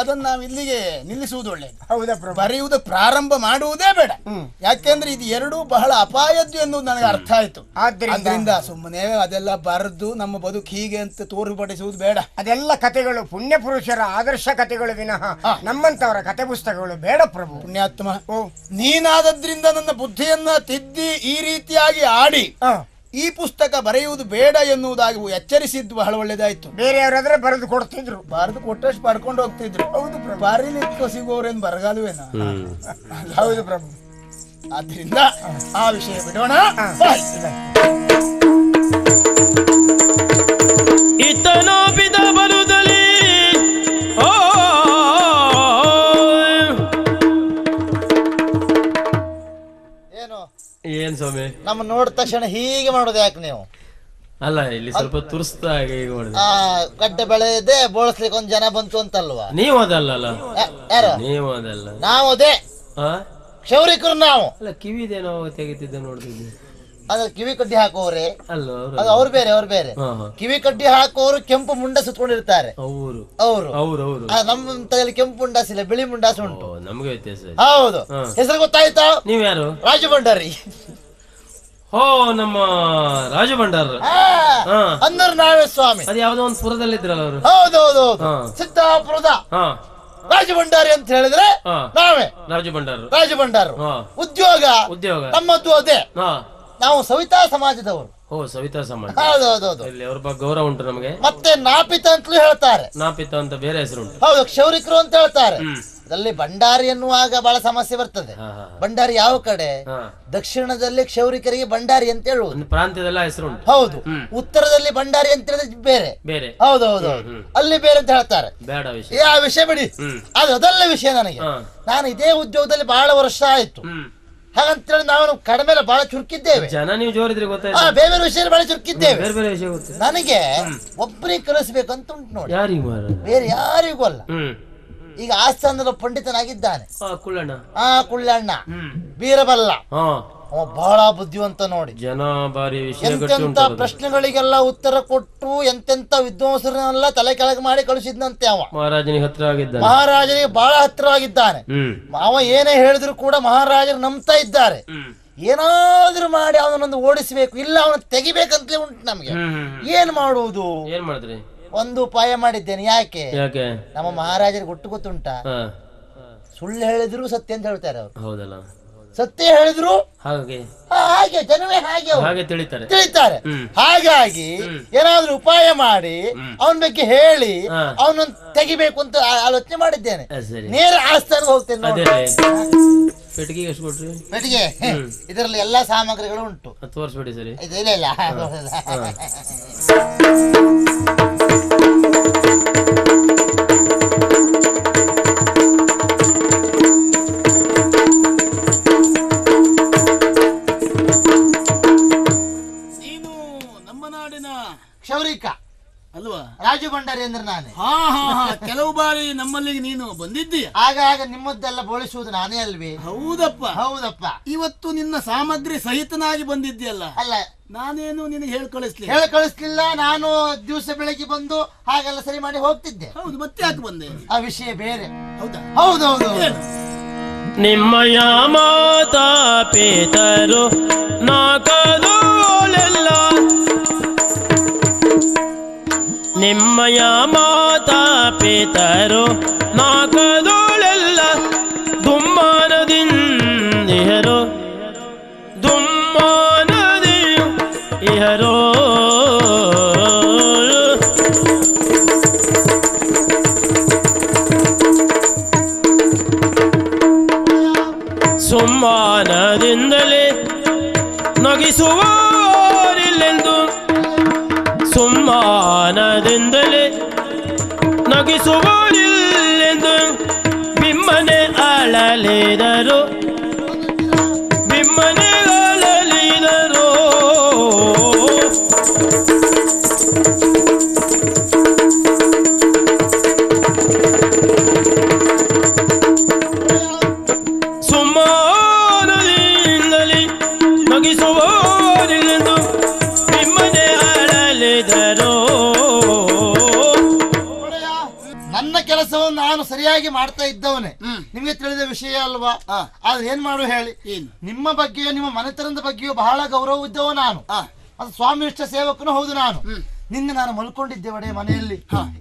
ಅದನ್ನ ನಾವು ಇಲ್ಲಿಗೆ ನಿಲ್ಲಿಸುವುದು ಒಳ್ಳೆಯದು. ಹೌದಾ? ಬರೆಯುವುದು ಪ್ರಾರಂಭ ಮಾಡುವುದೇ ಬೇಡ. ಯಾಕೆಂದ್ರೆ ಇದು ಎರಡೂ ಬಹಳ ಅಪಾಯದ್ದು ಎನ್ನುವುದು ನನಗೆ ಅರ್ಥ ಆಯ್ತು. ಆದ್ರಿಂದ ಸುಮ್ಮನೆ ಅದೆಲ್ಲ ಬರೆದು ನಮ್ಮ ಬದುಕು ಹೀಗೆ ಅಂತ ತೋರ್ಪಡಿಸುವುದು ಬೇಡ. ಅದೆಲ್ಲ ಕಥೆಗಳು ಪುಣ್ಯ ಪುರುಷರ ಆದರ್ಶ ಕಥೆಗಳು ವಿನಃ ನಮ್ಮಂತವರ ಕಥೆ ಪುಸ್ತಕಗಳು ಬೇಡ ಪ್ರಭು. ಪುಣ್ಯಾತ್ಮ, ನೀನಾದದ್ರಿಂದ ನನ್ನ ಬುದ್ಧಿಯನ್ನ ತಿದ್ದಿ ಈ ರೀತಿಯಾಗಿ ಆಡಿ ಈ ಪುಸ್ತಕ ಬರೆಯುವುದು ಬೇಡ ಎನ್ನುವುದಾಗಿ ಎಚ್ಚರಿಸಿದ್ದು ಬಹಳ ಒಳ್ಳೇದಾಯ್ತು. ಬೇರೆಯವರಾದ್ರೆ ಬರೆದು ಕೊಡ್ತಿದ್ರು, ಬರೆದು ಕೊಟ್ಟಷ್ಟು ಪಡ್ಕೊಂಡು ಹೋಗ್ತಿದ್ರು. ಹೌದು, ಬರೀಲಿಕ್ಕೆ ಸಿಗೋರೇನು ಬರಗಾಲವೇನ? ಹೌದು ಪ್ರಭು. ಆದ್ರಿಂದ ಆ ವಿಷಯ ಬಿಡೋಣ. ಇತನೋಪಿತ ಬರುದಲಿ ಏನ್ ಸ್ವಾಮಿ ನಮ್ಮ ನೋಡಿದ ತಕ್ಷಣ ಹೀಗೆ ಮಾಡೋದು ಯಾಕೆ ನೀವು? ಅಲ್ಲ, ಇಲ್ಲಿ ಸ್ವಲ್ಪ ತುರ್ಸ್ತಾ ಹೀಗೆ ಮಾಡಿದೆ. ಗಡ್ಡೆ ಬೆಳೆದೆ ಬೋಳಿಸ್ಲಿಕ್ಕೆ ಒಂದ್ ಜನ ಬಂತು ಅಂತಲ್ವಾ? ನೀವು ಅದಲ್ಲ. ಯಾರು ನೀವು? ಅದಲ್ಲ, ನಾವು ಅದೇ ಕ್ಷೌರಿಕರು ನಾವು. ಅಲ್ಲ, ಕಿವಿದೇನೋ ತೆಗಿತಿದ್ದೆ ನೋಡ್ತಿದ್ದೆ. ಅದ್ರ ಕಿವಿ ಕಡ್ಡಿ ಹಾಕೋರೆ ಅಲ್ಲ, ಅದು ಅವ್ರು ಬೇರೆ. ಕಿವಿ ಕಡ್ಡಿ ಹಾಕೋರು ಕೆಂಪು ಮುಂಡ ಸುತ್ಕೊಂಡಿರ್ತಾರೆ. ಅವರು ನಮ್ಮ ತಲೆಯಲ್ಲಿ ಕೆಂಪು ಮುಂಡಾಸಿಲ್ಲ, ಬಿಳಿ ಮುಂಡಾಸ ಉಂಟು. ನಮ್ಗೆ ವ್ಯತ್ಯಾಸ. ಹೌದು. ಹೆಸರು ಗೊತ್ತಾಯ್ತಾ? ನೀವ್ ಯಾರು? ರಾಜು ಭಂಡಾರಿ. ನಮ್ಮ ರಾಜು ಭಂಡಾರ ಅಂದರು ನಾವೇ ಸ್ವಾಮಿ. ಅದು ಯಾವ್ದೋ ಒಂದು ಪುರದಲ್ಲಿ ಇದ್ರಲ್ಲ ಅವರು. ಹೌದೌದು, ಸಿದ್ದಾಪುರದ ರಾಜು ಭಂಡಾರಿ ಅಂತ ಹೇಳಿದ್ರೆ ನಾವೇ ರಾಜು ಭಂಡಾರ. ಉದ್ಯೋಗ ನಮ್ಮದು ಅದೇ. ನಾವು ಸವಿತಾ ಸಮಾಜದವರು. ಸವಿತಾ ಸಮಾಜ. ಹೌದೌದು, ಅವ್ರ ಬಗ್ಗೆ ಗೌರವ ಉಂಟು ನಮಗೆ. ಮತ್ತೆ ನಾಪಿತ ಅಂತಲೂ ಹೇಳ್ತಾರೆ. ನಾಪಿತ ಅಂತ ಬೇರೆ ಹೆಸರು ಉಂಟು. ಹೌದು, ಕ್ಷೌರಿಕರು ಅಂತ ಹೇಳ್ತಾರೆ. ಅದರಲ್ಲಿ ಭಂಡಾರಿ ಎನ್ನುವಾಗ ಬಹಳ ಸಮಸ್ಯೆ ಬರ್ತದೆ. ಭಂಡಾರಿ ಯಾವ ಕಡೆ? ದಕ್ಷಿಣದಲ್ಲಿ ಕ್ಷೌರಿಕರಿಗೆ ಭಂಡಾರಿ ಅಂತ ಹೇಳುವುದು, ಪ್ರಾಂತ್ಯದಲ್ಲ ಹೆಸರು ಉಂಟು. ಹೌದು. ಉತ್ತರದಲ್ಲಿ ಭಂಡಾರಿ ಅಂತ ಹೇಳಿದ್ರೆ ಬೇರೆ. ಹೌದೌದು, ಅಲ್ಲಿ ಬೇರೆ ಅಂತ ಹೇಳ್ತಾರೆ. ಬೇಡ ವಿಷಯ, ಆ ವಿಷಯ ಬಿಡಿ. ಅದಲ್ಲ ವಿಷಯ. ನನಗೆ ನಾನು ಇದೇ ಉದ್ಯೋಗದಲ್ಲಿ ಬಹಳ ವರ್ಷ ಆಯ್ತು. ಹಾಗಂತೇಳಿ ನಾವು ಕಡಿಮೆ ಬಹಳ ಚುರುಕಿದ್ದೇವೆ. ಜನ ನೀವು ಜೋರಿದ್ರೆ ಗೊತ್ತಾಯ್ತು. ಬೇರೆ ವಿಷಯ ಬಹಳ ಚುರುಕಿದ್ದೇವೆ. ಬೇರೆ ವಿಷಯ ಗೊತ್ತಿಲ್ಲ ನನಗೆ. ಒಬ್ಬರಿಗೆ ಕಲಿಸ್ಬೇಕಂತ ಉಂಟು ನೋಡಿ. ಯಾರಿಗೂ? ಬೇರೆ ಯಾರಿಗೂ ಅಲ್ಲ. ಈಗ ಆಸ್ಥಾನದ ಪಂಡಿತನಾಗಿದ್ದಾನೆ ಕುಳ್ಳಣ್ಣ. ಕುಳ್ಳಣ್ಣ ಬೀರಬಲ್ಲ. ಅವ ಬಹಳ ಬುದ್ಧಿವಂತ ನೋಡಿ. ಜನ ಬಾರಿ ಎಂತೆಂತ ಪ್ರಶ್ನೆಗಳಿಗೆಲ್ಲ ಉತ್ತರ ಕೊಟ್ಟು ಎಂತೆಂತ ವಿದ್ವಾಂಸರನ್ನೆಲ್ಲ ತಲೆ ಕೆಳಗೆ ಮಾಡಿ ಕಳಿಸಿದ್ನಂತೆ ಅವ. ಮಹಾರಾಜನಿಗೆ ಹತ್ರ ಆಗಿದ್ದಾನೆ. ಮಹಾರಾಜನಿಗೆ ಬಹಳ ಹತ್ತಿರವಾಗಿದ್ದಾನೆ. ಅವ ಏನೇ ಹೇಳಿದ್ರು ಕೂಡ ಮಹಾರಾಜರು ನಂಬ್ತಾ ಇದ್ದಾರೆ. ಏನಾದ್ರೂ ಮಾಡಿ ಅವನೊಂದು ಓಡಿಸಬೇಕು, ಇಲ್ಲ ಅವನ ತೆಗಿಬೇಕಂತಲೇ ಉಂಟು ನಮ್ಗೆ. ಏನ್ ಮಾಡುವುದು? ಏನ್ ಮಾಡಿದ್ರಿ? ಒಂದು ಉಪಾಯ ಮಾಡಿದ್ದೇನೆ. ಯಾಕೆ? ನಮ್ಮ ಮಹಾರಾಜರಿಗೆ ಗೊತ್ತು ಗೊತ್ತುಂಟಾ? ಸುಳ್ಳು ಹೇಳಿದ್ರು ಸತ್ಯ ಅಂತ ಹೇಳ್ತಾರೆ ಅವರು. ಹೌದಲ್ಲ, ಸತ್ಯ ಹೇಳಿದ್ರು ಹಾಗೆ ಜನವೇ ಹಾಗೆ ತಿಳಿತಾರೆ. ಹಾಗಾಗಿ ಏನಾದ್ರೂ ಉಪಾಯ ಮಾಡಿ ಅವನ ಬಗ್ಗೆ ಹೇಳಿ ಅವನನ್ನು ತೆಗಿಬೇಕು ಅಂತ ಆಲೋಚನೆ ಮಾಡಿದ್ದೇನೆ. ನೇರ ಆಸ್ಥಾನಕ್ಕೆ ಹೋಗ್ತೇನೆ. ಪೆಟ್ಟಿಗೆ ಎಷ್ಟು ಕೊಟ್ರಿ? ಪೆಟ್ಟಿಗೆ ಇದರಲ್ಲಿ ಎಲ್ಲಾ ಸಾಮಗ್ರಿಗಳು ಉಂಟು. ತೋರಿಸ್ಬೇಡಿ ಸರಿ. ಇಲ್ಲ ಕ್ಷೌರಿಕ ಅಲ್ವಾ? ರಾಜು ಭಂಡಾರಿ ಅಂದ್ರೆ ನಾನೇ. ಕೆಲವು ಬಾರಿ ನಮ್ಮಲ್ಲಿಗೆ ನೀನು ಬಂದಿದ್ದೀಯ. ಆಗ ನಿಮ್ಮದ್ದೆಲ್ಲ ಬೋಳಿಸುವುದು ನಾನೇ ಅಲ್ವೇ? ಹೌದಪ್ಪ. ಇವತ್ತು ನಿನ್ನ ಸಾಮಗ್ರಿ ಸಹಿತನಾಗಿ ಬಂದಿದ್ದೀಯಲ್ಲ. ಅಲ್ಲ, ನಾನೇನು ನಿನಗೆ ಹೇಳಿ ಕಳಿಸ್ಲಿಲ್ಲ. ನಾನು ದಿವಸ ಬೆಳಗ್ಗೆ ಬಂದು ಹಾಗೆಲ್ಲ ಸರಿ ಮಾಡಿ ಹೋಗ್ತಿದ್ದೆ. ಹೌದು, ಮತ್ತೆ ಯಾಕೆ ಬಂದೆ? ಆ ವಿಷಯ ಬೇರೆ. ಹೌದಾ? ಹೌದೌದು. ನಿಮ್ಮಯ ಮಾತಾ ಪೇತರು ನಾಕದೋಲೆಲ್ಲ, ನಿಮ್ಮಯ ಮಾತಾ ಪೇತರು ನಾಕದೋಳೆಲ್ಲ ದುಮ್ಮಾನದಿಂದಿಹರು ಇಹರೋ ಸುಮ್ಮಾನದಿಂದಲೇ ನಗಿಸುವರಿಲ್ಲೆಂದು, ಸುಮ್ಮಾನದಿಂದಲೇ ನಗಿಸುವರಿಲ್ಲೆಂದು ಬಿಮ್ಮನೆ ಅಳಲಿದರು, ಬಿಮ್ಮನೆ ಅಳಲಿದರು. ಸುಮ್ಮಾನದಿಂದಲೇ ನಗಿಸುವರಿಲ್ಲೆಂದು ಬಿಮ್ಮನೆ ಅಳಲಿದರು. ನನ್ನ ಕೆಲಸವನ್ನು ನಾನು ಸರಿಯಾಗಿ ಮಾಡ್ತಾ ಇದ್ದವನೇ, ನಿಮ್ಗೆ ತಿಳಿದ ವಿಷಯ ಅಲ್ವಾ? ಆದ್ರೆ ಏನ್ ಮಾಡು ಹೇಳಿ, ನಿಮ್ಮ ಬಗ್ಗೆಯೋ ನಿಮ್ಮ ಮನೆತನದ ಬಗ್ಗೆಯೋ ಬಹಳ ಗೌರವ ಇದ್ದವ ನಾನು. ಅದು ಸ್ವಾಮಿ ಇಷ್ಟ ಸೇವಕನು ಹೌದು ನಾನು. ನಿನ್ನೆ ನಾನು ಮಲ್ಕೊಂಡಿದ್ದೆ ಒಡೆಯ ಮನೆಯಲ್ಲಿ.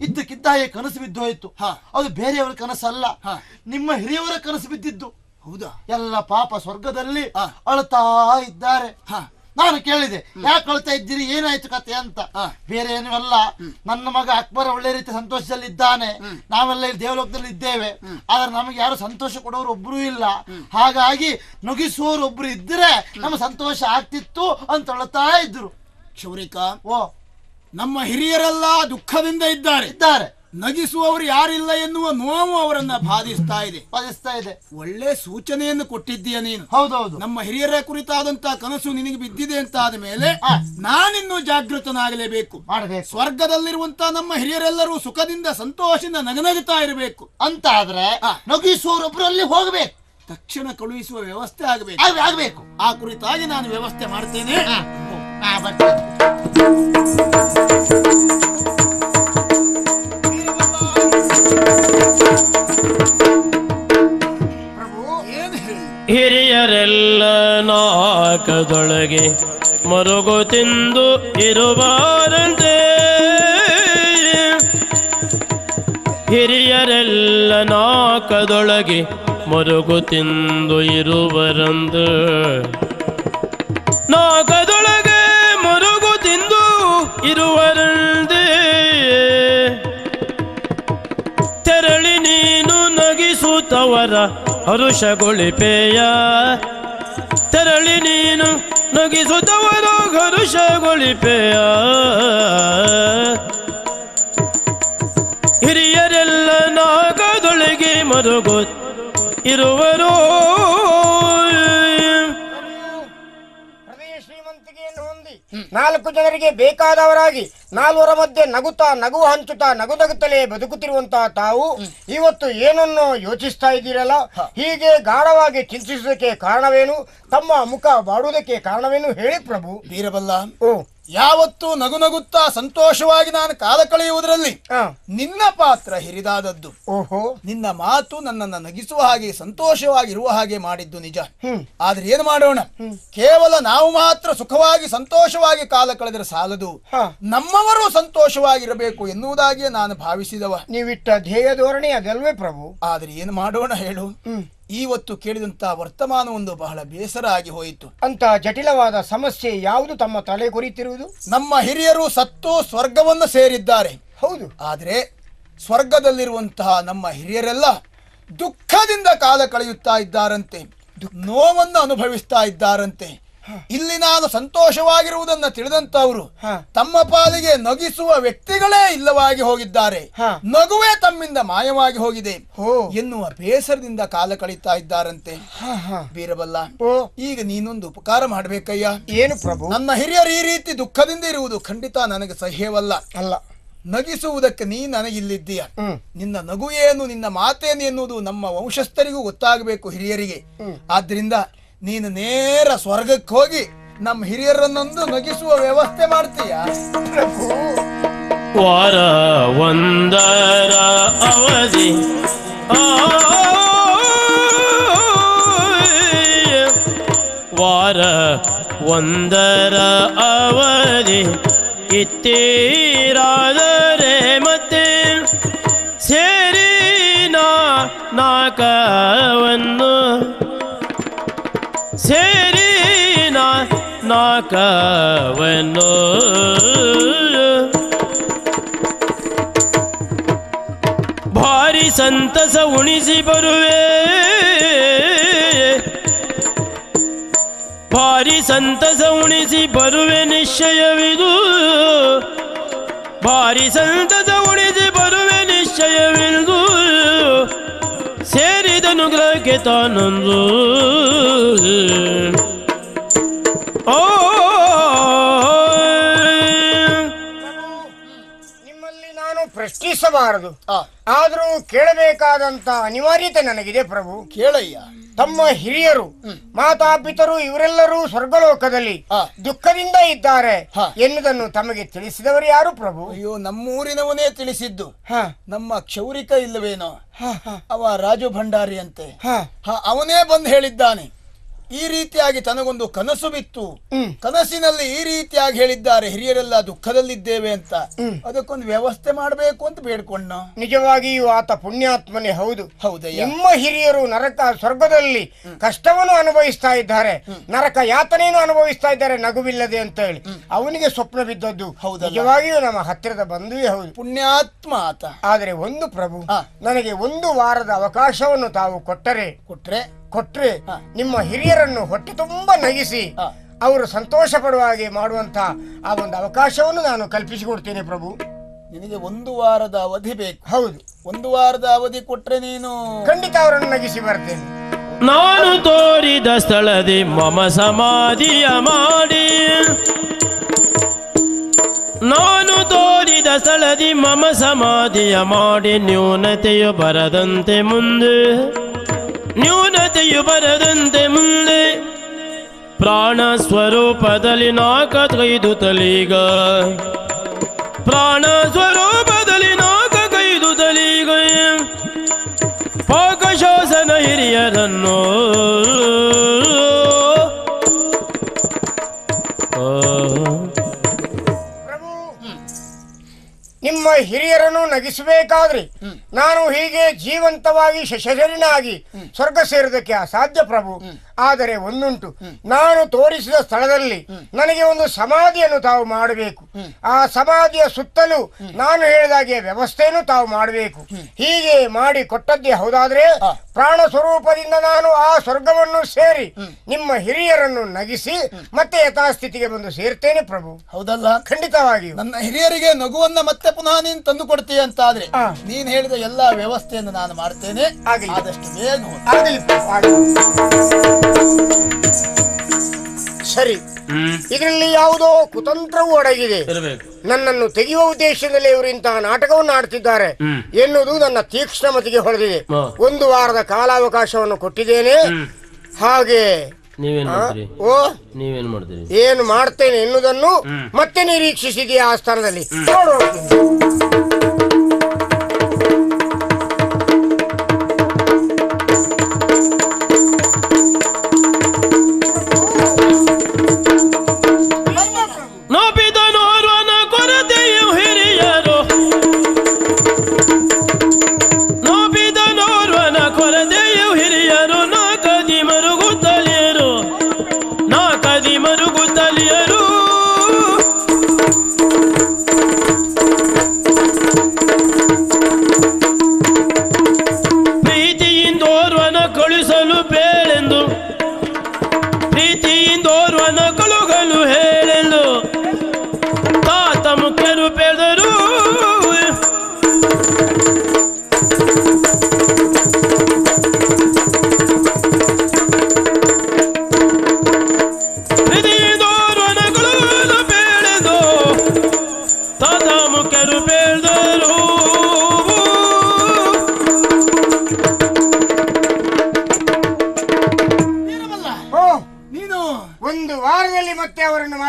ಇದ್ದಕ್ಕಿದ್ದ ಹಾಗೆ ಕನಸು ಬಿದ್ದು ಹೋಯ್ತು. ಅದು ಬೇರೆಯವರ ಕನಸಲ್ಲ, ನಿಮ್ಮ ಹಿರಿಯವರ ಕನಸು ಬಿದ್ದಿದ್ದು. ಹೌದಾ? ಎಲ್ಲ ಪಾಪ ಸ್ವರ್ಗದಲ್ಲಿ ಅಳ್ತಾ ಇದ್ದಾರೆ. ನಾನು ಕೇಳಿದೆ, ಯಾಕೆ ಅಳ್ತಾ ಇದ್ದೀರಿ, ಏನಾಯ್ತು ಕತೆ ಅಂತ. ಬೇರೆ ಏನೂ ಅಲ್ಲ, ನನ್ನ ಮಗ ಅಕ್ಬರ್ ಒಳ್ಳೆ ರೀತಿ ಸಂತೋಷದಲ್ಲಿದ್ದಾನೆ, ನಾವೆಲ್ಲ ಇಲ್ಲಿ ದೇವಲೋಕದಲ್ಲಿ ಇದ್ದೇವೆ, ಆದ್ರೆ ನಮಗೆ ಯಾರು ಸಂತೋಷ ಕೊಡೋರು ಒಬ್ರು ಇಲ್ಲ. ಹಾಗಾಗಿ ನಗಿಸುವವರು ಒಬ್ರು ಇದ್ರೆ ನಮ್ಮ ಸಂತೋಷ ಆಗ್ತಿತ್ತು ಅಂತ ಅಳ್ತಾ ಇದ್ರು. ಕ್ಷೌರಿಕ, ನಮ್ಮ ಹಿರಿಯರೆಲ್ಲ ದುಃಖದಿಂದ ಇದ್ದಾರೆ. ನಗಿಸುವವರು ಯಾರಿಲ್ಲ ಎನ್ನುವ ನೋವು ಅವರನ್ನ ಬಾಧಿಸ್ತಾ ಇದೆ. ಒಳ್ಳೆ ಸೂಚನೆಯನ್ನು ಕೊಟ್ಟಿದ್ದೀಯ ನೀನು. ಹೌದೌದು. ನಮ್ಮ ಹಿರಿಯರ ಕುರಿತಾದಂತಹ ಕನಸು ನಿನಗೆ ಬಿದ್ದಿದೆ ಅಂತ ಆದ ಮೇಲೆ ನಾನಿನ್ನು ಜಾಗೃತನಾಗಲೇಬೇಕು. ಸ್ವರ್ಗದಲ್ಲಿರುವಂತಹ ನಮ್ಮ ಹಿರಿಯರೆಲ್ಲರೂ ಸುಖದಿಂದ ಸಂತೋಷದಿಂದ ನಗನಗುತ್ತಾ ಇರಬೇಕು ಅಂತ ಆದ್ರೆ ನಗಿಸುವವರೊಬ್ಬರಲ್ಲಿ ಹೋಗಬೇಕು, ತಕ್ಷಣ ಕಳುಹಿಸುವ ವ್ಯವಸ್ಥೆ ಆಗಬೇಕು. ಆ ಕುರಿತಾಗಿ ನಾನು ವ್ಯವಸ್ಥೆ ಮಾಡ್ತೇನೆ. ಹಿರಿಯರೆಲ್ಲ ನಾಕದೊಳಗೆ ಮರುಗು ತಿಂದು ಇರುವಾರಂತೆ, ಹಿರಿಯರೆಲ್ಲ ನಾಕದೊಳಗೆ ಮರುಗು ತಿಂದು ಇರುವರಂದು, ನಾಕದೊಳಗೆ ಮರುಗು ತಿಂದು ಇರುವರಂದೇ, ತೆರಳಿ ನೀನು ನಗಿಸುತ್ತವರ ಹರುಷಗೊಳಿಪೆಯ, ತೆರಳಿ ನೀನು ನಗಿಸುತ್ತವರ ಹರುಷಗೊಳಿಪೆಯ. ಹಿರಿಯರೆಲ್ಲ ನಾಗದೊಳಗೆ ಮರುಗು ಇರುವರು. ಹೃದಯ ಶ್ರೀಮಂತಿಕೆಯನ್ನು ಹೊಂದಿ 4 ಜನರಿಗೆ ಬೇಕಾದವರಾಗಿ 4ರ ಮಧ್ಯೆ ನಗುತ್ತಾ ನಗು ಹಂಚುತ್ತಾ ನಗುತ್ತಲೇ ಬದುಕುತ್ತಿರುವಂತಹ ತಾವು ಇವತ್ತು ಏನನ್ನು ಯೋಚಿಸ್ತಾ ಇದ್ದೀರಲ್ಲ, ಹೀಗೆ ಗಾಢವಾಗಿ ಚಿಂತಿಸುವುದಕ್ಕೆ ಕಾರಣವೇನು? ತಮ್ಮ ಮುಖ ಬಾಡುವುದಕ್ಕೆ ಕಾರಣವೇನು ಹೇಳಿ ಪ್ರಭು. ವೀರಬಲ್ಲ, ಓ, ಯಾವತ್ತು ನಗು ನಗುತ್ತಾ ಸಂತೋಷವಾಗಿ ನಾನು ಕಾಲ ಕಳೆಯುವುದರಲ್ಲಿ ನಿನ್ನ ಪಾತ್ರ ಹಿರಿದಾದದ್ದು. ಓಹೋ, ನಿನ್ನ ಮಾತು ನನ್ನನ್ನು ನಗಿಸುವ ಹಾಗೆ ಸಂತೋಷವಾಗಿರುವ ಹಾಗೆ ಮಾಡಿದ್ದು ನಿಜ. ಆದ್ರೆ ಏನು ಮಾಡೋಣ, ಕೇವಲ ನಾವು ಮಾತ್ರ ಸುಖವಾಗಿ ಸಂತೋಷವಾಗಿ ಕಾಲ ಕಳೆದರೆ ಸಾಲದು, ನಮ್ಮವರು ಸಂತೋಷವಾಗಿರಬೇಕು ಎನ್ನುವುದಾಗಿಯೇ ನಾನು ಭಾವಿಸಿದವ. ನೀವಿಟ್ಟ ಧ್ಯೇಯ ಧೋರಣೆ ಅದಲ್ವೇ ಪ್ರಭು? ಆದ್ರೆ ಏನು ಮಾಡೋಣ ಹೇಳು, ಇವತ್ತು ಕೇಳಿದಂತ ವರ್ತಮಾನ ಒಂದು ಬಹಳ ಬೇಸರ ಆಗಿ ಹೋಯಿತು. ಅಂತ ಜಟಿಲವಾದ ಸಮಸ್ಯೆ ಯಾವುದು ತಮ್ಮ ತಲೆ ಕೊರಿತಿರುವುದು? ನಮ್ಮ ಹಿರಿಯರು ಸತ್ತು ಸ್ವರ್ಗವನ್ನು ಸೇರಿದ್ದಾರೆ. ಹೌದು. ಆದ್ರೆ ಸ್ವರ್ಗದಲ್ಲಿರುವಂತಹ ನಮ್ಮ ಹಿರಿಯರೆಲ್ಲ ದುಃಖದಿಂದ ಕಾಲ ಕಳೆಯುತ್ತಾ ಇದ್ದಾರಂತೆ, ನೋವನ್ನು ಅನುಭವಿಸ್ತಾ ಇದ್ದಾರಂತೆ. ಇಲ್ಲಿ ನಾನು ಸಂತೋಷವಾಗಿರುವುದನ್ನ ತಿಳಿದಂತವರು ತಮ್ಮ ಪಾಲಿಗೆ ನಗಿಸುವ ವ್ಯಕ್ತಿಗಳೇ ಇಲ್ಲವಾಗಿ ಹೋಗಿದ್ದಾರೆ, ನಗುವೇ ತಮ್ಮಿಂದ ಮಾಯವಾಗಿ ಹೋಗಿದೆ ಎನ್ನುವ ಬೇಸರದಿಂದ ಕಾಲ ಕಳೀತಾ ಇದ್ದಾರಂತೆ. ಬೀರಬಲ್ಲ, ಈಗ ನೀನೊಂದು ಉಪಕಾರ ಮಾಡಬೇಕಯ್ಯ. ಏನು ಪ್ರಭು? ನನ್ನ ಹಿರಿಯರು ಈ ರೀತಿ ದುಃಖದಿಂದ ಇರುವುದು ಖಂಡಿತ ನನಗೆ ಸಹ್ಯವಲ್ಲ. ಅಲ್ಲ, ನಗಿಸುವುದಕ್ಕೆ ನೀ ನನಗಿಲ್ಲಿದ್ದೀಯ. ನಿನ್ನ ನಗು ಏನು, ನಿನ್ನ ಮಾತೇನು ಎನ್ನುವುದು ನಮ್ಮ ವಂಶಸ್ಥರಿಗೂ ಗೊತ್ತಾಗಬೇಕು, ಹಿರಿಯರಿಗೆ. ಆದ್ರಿಂದ ನೀನು ನೇರ ಸ್ವರ್ಗಕ್ಕೆ ಹೋಗಿ ನಮ್ಮ ಹಿರಿಯರನ್ನೊಂದು ನಗಿಸುವ ವ್ಯವಸ್ಥೆ ಮಾಡ್ತೀಯ. ವಾರ ಒಂದರ ಅವಧಿ ವಾರ ಒಂದರ ಅವಧಿ ಇತ್ತೀರಾದರೆ ಮತ್ತೆ ಸೇರಿ ನಾಕವನ್ನು ಸೇರಿ ನಾಕವನ್ನು ಭಾರಿ ಸಂತಸ ಉಣಿಸಿ ಬರುವೆ, ಭಾರಿ ಸಂತಸ ಉಣಿಸಿ ಬರುವೆ ನಿಶ್ಚಯವಿದು, ಭಾರಿ ಸಂತಸ ಉಣಿಸಿ ಬರುವೆ ನಿಶ್ಚಯವಿದು, ಸೇರಿದನು ಗ್ರಹಕ್ಕೆ ತಾನೊಂದು. ನಿಮ್ಮಲ್ಲಿ ನಾನು ಪ್ರಶ್ನಿಸಬಾರದು, ಆದರೂ ಕೇಳಬೇಕಾದಂತ ಅನಿವಾರ್ಯತೆ ನನಗಿದೆ ಪ್ರಭು. ಕೇಳಯ್ಯ. ತಮ್ಮ ಹಿರಿಯರು ಮಾತಾಪಿತರು ಇವರೆಲ್ಲರೂ ಸ್ವರ್ಗಲೋಕದಲ್ಲಿ ದುಃಖದಿಂದ ಇದ್ದಾರೆ ಎನ್ನುವುದನ್ನು ತಮಗೆ ತಿಳಿಸಿದವರು ಯಾರು ಪ್ರಭು? ಅಯ್ಯೋ, ನಮ್ಮೂರಿನವನೇ ತಿಳಿಸಿದ್ದು. ನಮ್ಮ ಕ್ಷೌರಿಕ ಇಲ್ಲವೇನೋ, ಅವ ರಾಜು ಭಂಡಾರಿ ಅಂತೆ, ಅವನೇ ಬಂದು ಹೇಳಿದ್ದಾನೆ. ಈ ರೀತಿಯಾಗಿ ತನಗೊಂದು ಕನಸು ಬಿತ್ತು, ಕನಸಿನಲ್ಲಿ ಈ ರೀತಿಯಾಗಿ ಹೇಳಿದ್ದಾರೆ, ಹಿರಿಯರೆಲ್ಲ ದುಃಖದಲ್ಲಿದ್ದೇವೆ ಅಂತ, ಅದಕ್ಕೊಂದು ವ್ಯವಸ್ಥೆ ಮಾಡಬೇಕು ಅಂತ ಬೇಡ್ಕೊಂಡ. ನಿಜವಾಗಿಯೂ ಆತ ಪುಣ್ಯಾತ್ಮನೇ. ಹೌದು, ಹೌದಯ್ಯ. ನಿಮ್ಮ ಹಿರಿಯರು ನರಕ ಸ್ವರ್ಗದಲ್ಲಿ ಕಷ್ಟವನ್ನು ಅನುಭವಿಸ್ತಾ ಇದ್ದಾರೆ, ನರಕ ಯಾತನೆಯನ್ನು ಅನುಭವಿಸ್ತಾ ಇದ್ದಾರೆ ನಗುವಿಲ್ಲದೆ ಅಂತ ಹೇಳಿ ಅವನಿಗೆ ಸ್ವಪ್ನ ಬಿದ್ದದ್ದು. ನಿಜವಾಗಿಯೂ ನಮ್ಮ ಹತ್ತಿರದ ಬಂಧುವೇ ಹೌದು, ಪುಣ್ಯಾತ್ಮ ಆತ. ಆದರೆ ಒಂದು ಪ್ರಭು, ನನಗೆ 1 ವಾರದ ಅವಕಾಶವನ್ನು ತಾವು ಕೊಟ್ರೆ ನಿಮ್ಮ ಹಿರಿಯರನ್ನು ಹೊಟ್ಟೆ ತುಂಬಾ ನಗಿಸಿ ಅವರು ಸಂತೋಷ ಪಡುವ ಹಾಗೆ ಮಾಡುವಂತ ಆ ಒಂದು ಅವಕಾಶವನ್ನು ನಾನು ಕಲ್ಪಿಸಿಕೊಡ್ತೇನೆ ಪ್ರಭು. ನಿನಗೆ 1 ವಾರದ ಅವಧಿ ಬೇಕು? ಹೌದು. 1 ವಾರದ ಅವಧಿ ಕೊಟ್ರೆ ನೀನು ಖಂಡಿತ ಅವರನ್ನು ನಗಿಸಿ ಬರ್ತೇನೆ. ನಾನು ತೋರಿದ ಸ್ಥಳದಿ ಮಮ ಸಮಾಧಿಯ ಮಾಡಿ, ನಾನು ತೋರಿದ ಸ್ಥಳದಿ ಮಮ ಸಮಾಧಿಯ ಮಾಡಿ, ನ್ಯೂನತೆಯು ಬರದಂತೆ ಮುಂದೆ, ನ್ಯೂನತೆಯು ಬರದಂತೆ ಮುಂದೆ, ಪ್ರಾಣ ಸ್ವರೂಪದಲ್ಲಿ ನಾಕೈದು ತಲೀಗ, ಪ್ರಾಣ ಸ್ವರೂಪದಲ್ಲಿ ನಾಕೈದು ತಲೀಗ, ಪಾಕಶಾಸನ ಹಿರಿಯರನ್ನು ನಿಮ್ಮ ಹಿರಿಯರನ್ನು ನಗಿಸಬೇಕಾದ್ರೆ ನಾನು ಹೀಗೆ ಜೀವಂತವಾಗಿ ಶಶರೀರನಾಗಿ ಸ್ವರ್ಗ ಸೇರೋದಕ್ಕೆ ಅಸಾಧ್ಯ ಪ್ರಭು. ಆದರೆ ಒಂದುಂಟು, ನಾನು ತೋರಿಸಿದ ಸ್ಥಳದಲ್ಲಿ ನನಗೆ ಒಂದು ಸಮಾಧಿಯನ್ನು ತಾವು ಮಾಡಬೇಕು. ಆ ಸಮಾಧಿಯ ಸುತ್ತಲೂ ನಾನು ಹೇಳಿದಾಗೆ ವ್ಯವಸ್ಥೆಯನ್ನು ತಾವು ಮಾಡಬೇಕು. ಹೀಗೆ ಮಾಡಿ ಕೊಟ್ಟದ್ದೇ ಹೌದಾದ್ರೆ ಪ್ರಾಣ ಸ್ವರೂಪದಿಂದ ನಾನು ಆ ಸ್ವರ್ಗವನ್ನು ಸೇರಿ ನಿಮ್ಮ ಹಿರಿಯರನ್ನು ನಗಿಸಿ ಮತ್ತೆ ಯಥಾಸ್ಥಿತಿಗೆ ಬಂದು ಸೇರ್ತೇನೆ ಪ್ರಭು. ಹೌದಲ್ಲ? ಖಂಡಿತವಾಗಿ ನನ್ನ ಹಿರಿಯರಿಗೆ ನಗುವನ್ನ ಮತ್ತೆ ಪುನಃ ನೀನು ತಂದು ಕೊಡ್ತೀಯ ಅಂತ ಆದ್ರೆ ನೀನ್ ಹೇಳಿದ ಎಲ್ಲಾ ವ್ಯವಸ್ಥೆಯನ್ನು ನಾನು ಮಾಡ್ತೇನೆ. ಆದಷ್ಟು ಬೇಗ ಸರಿ. ಇದರಲ್ಲಿ ಯಾವುದೋ ಕುತಂತ್ರವೂ ಅಡಗಿದೆ. ನನ್ನನ್ನು ತೆಗೆಯುವ ಉದ್ದೇಶದಲ್ಲಿ ಇವರು ಇಂತಹ ನಾಟಕವನ್ನು ಆಡ್ತಿದ್ದಾರೆ ಎನ್ನುವುದು ನನ್ನ ತೀಕ್ಷ್ಣ ಮತಿಗೆ ಹೊಳೆದಿದೆ. 1 ವಾರದ ಕಾಲಾವಕಾಶವನ್ನು ಕೊಟ್ಟಿದ್ದೇನೆ. ಹಾಗೆ ಏನು ಮಾಡ್ತೇನೆ ಎನ್ನುವುದನ್ನು ಮತ್ತೆ ನಿರೀಕ್ಷಿಸಿದೆಯಾ ಆ ಸ್ಥಾನದಲ್ಲಿ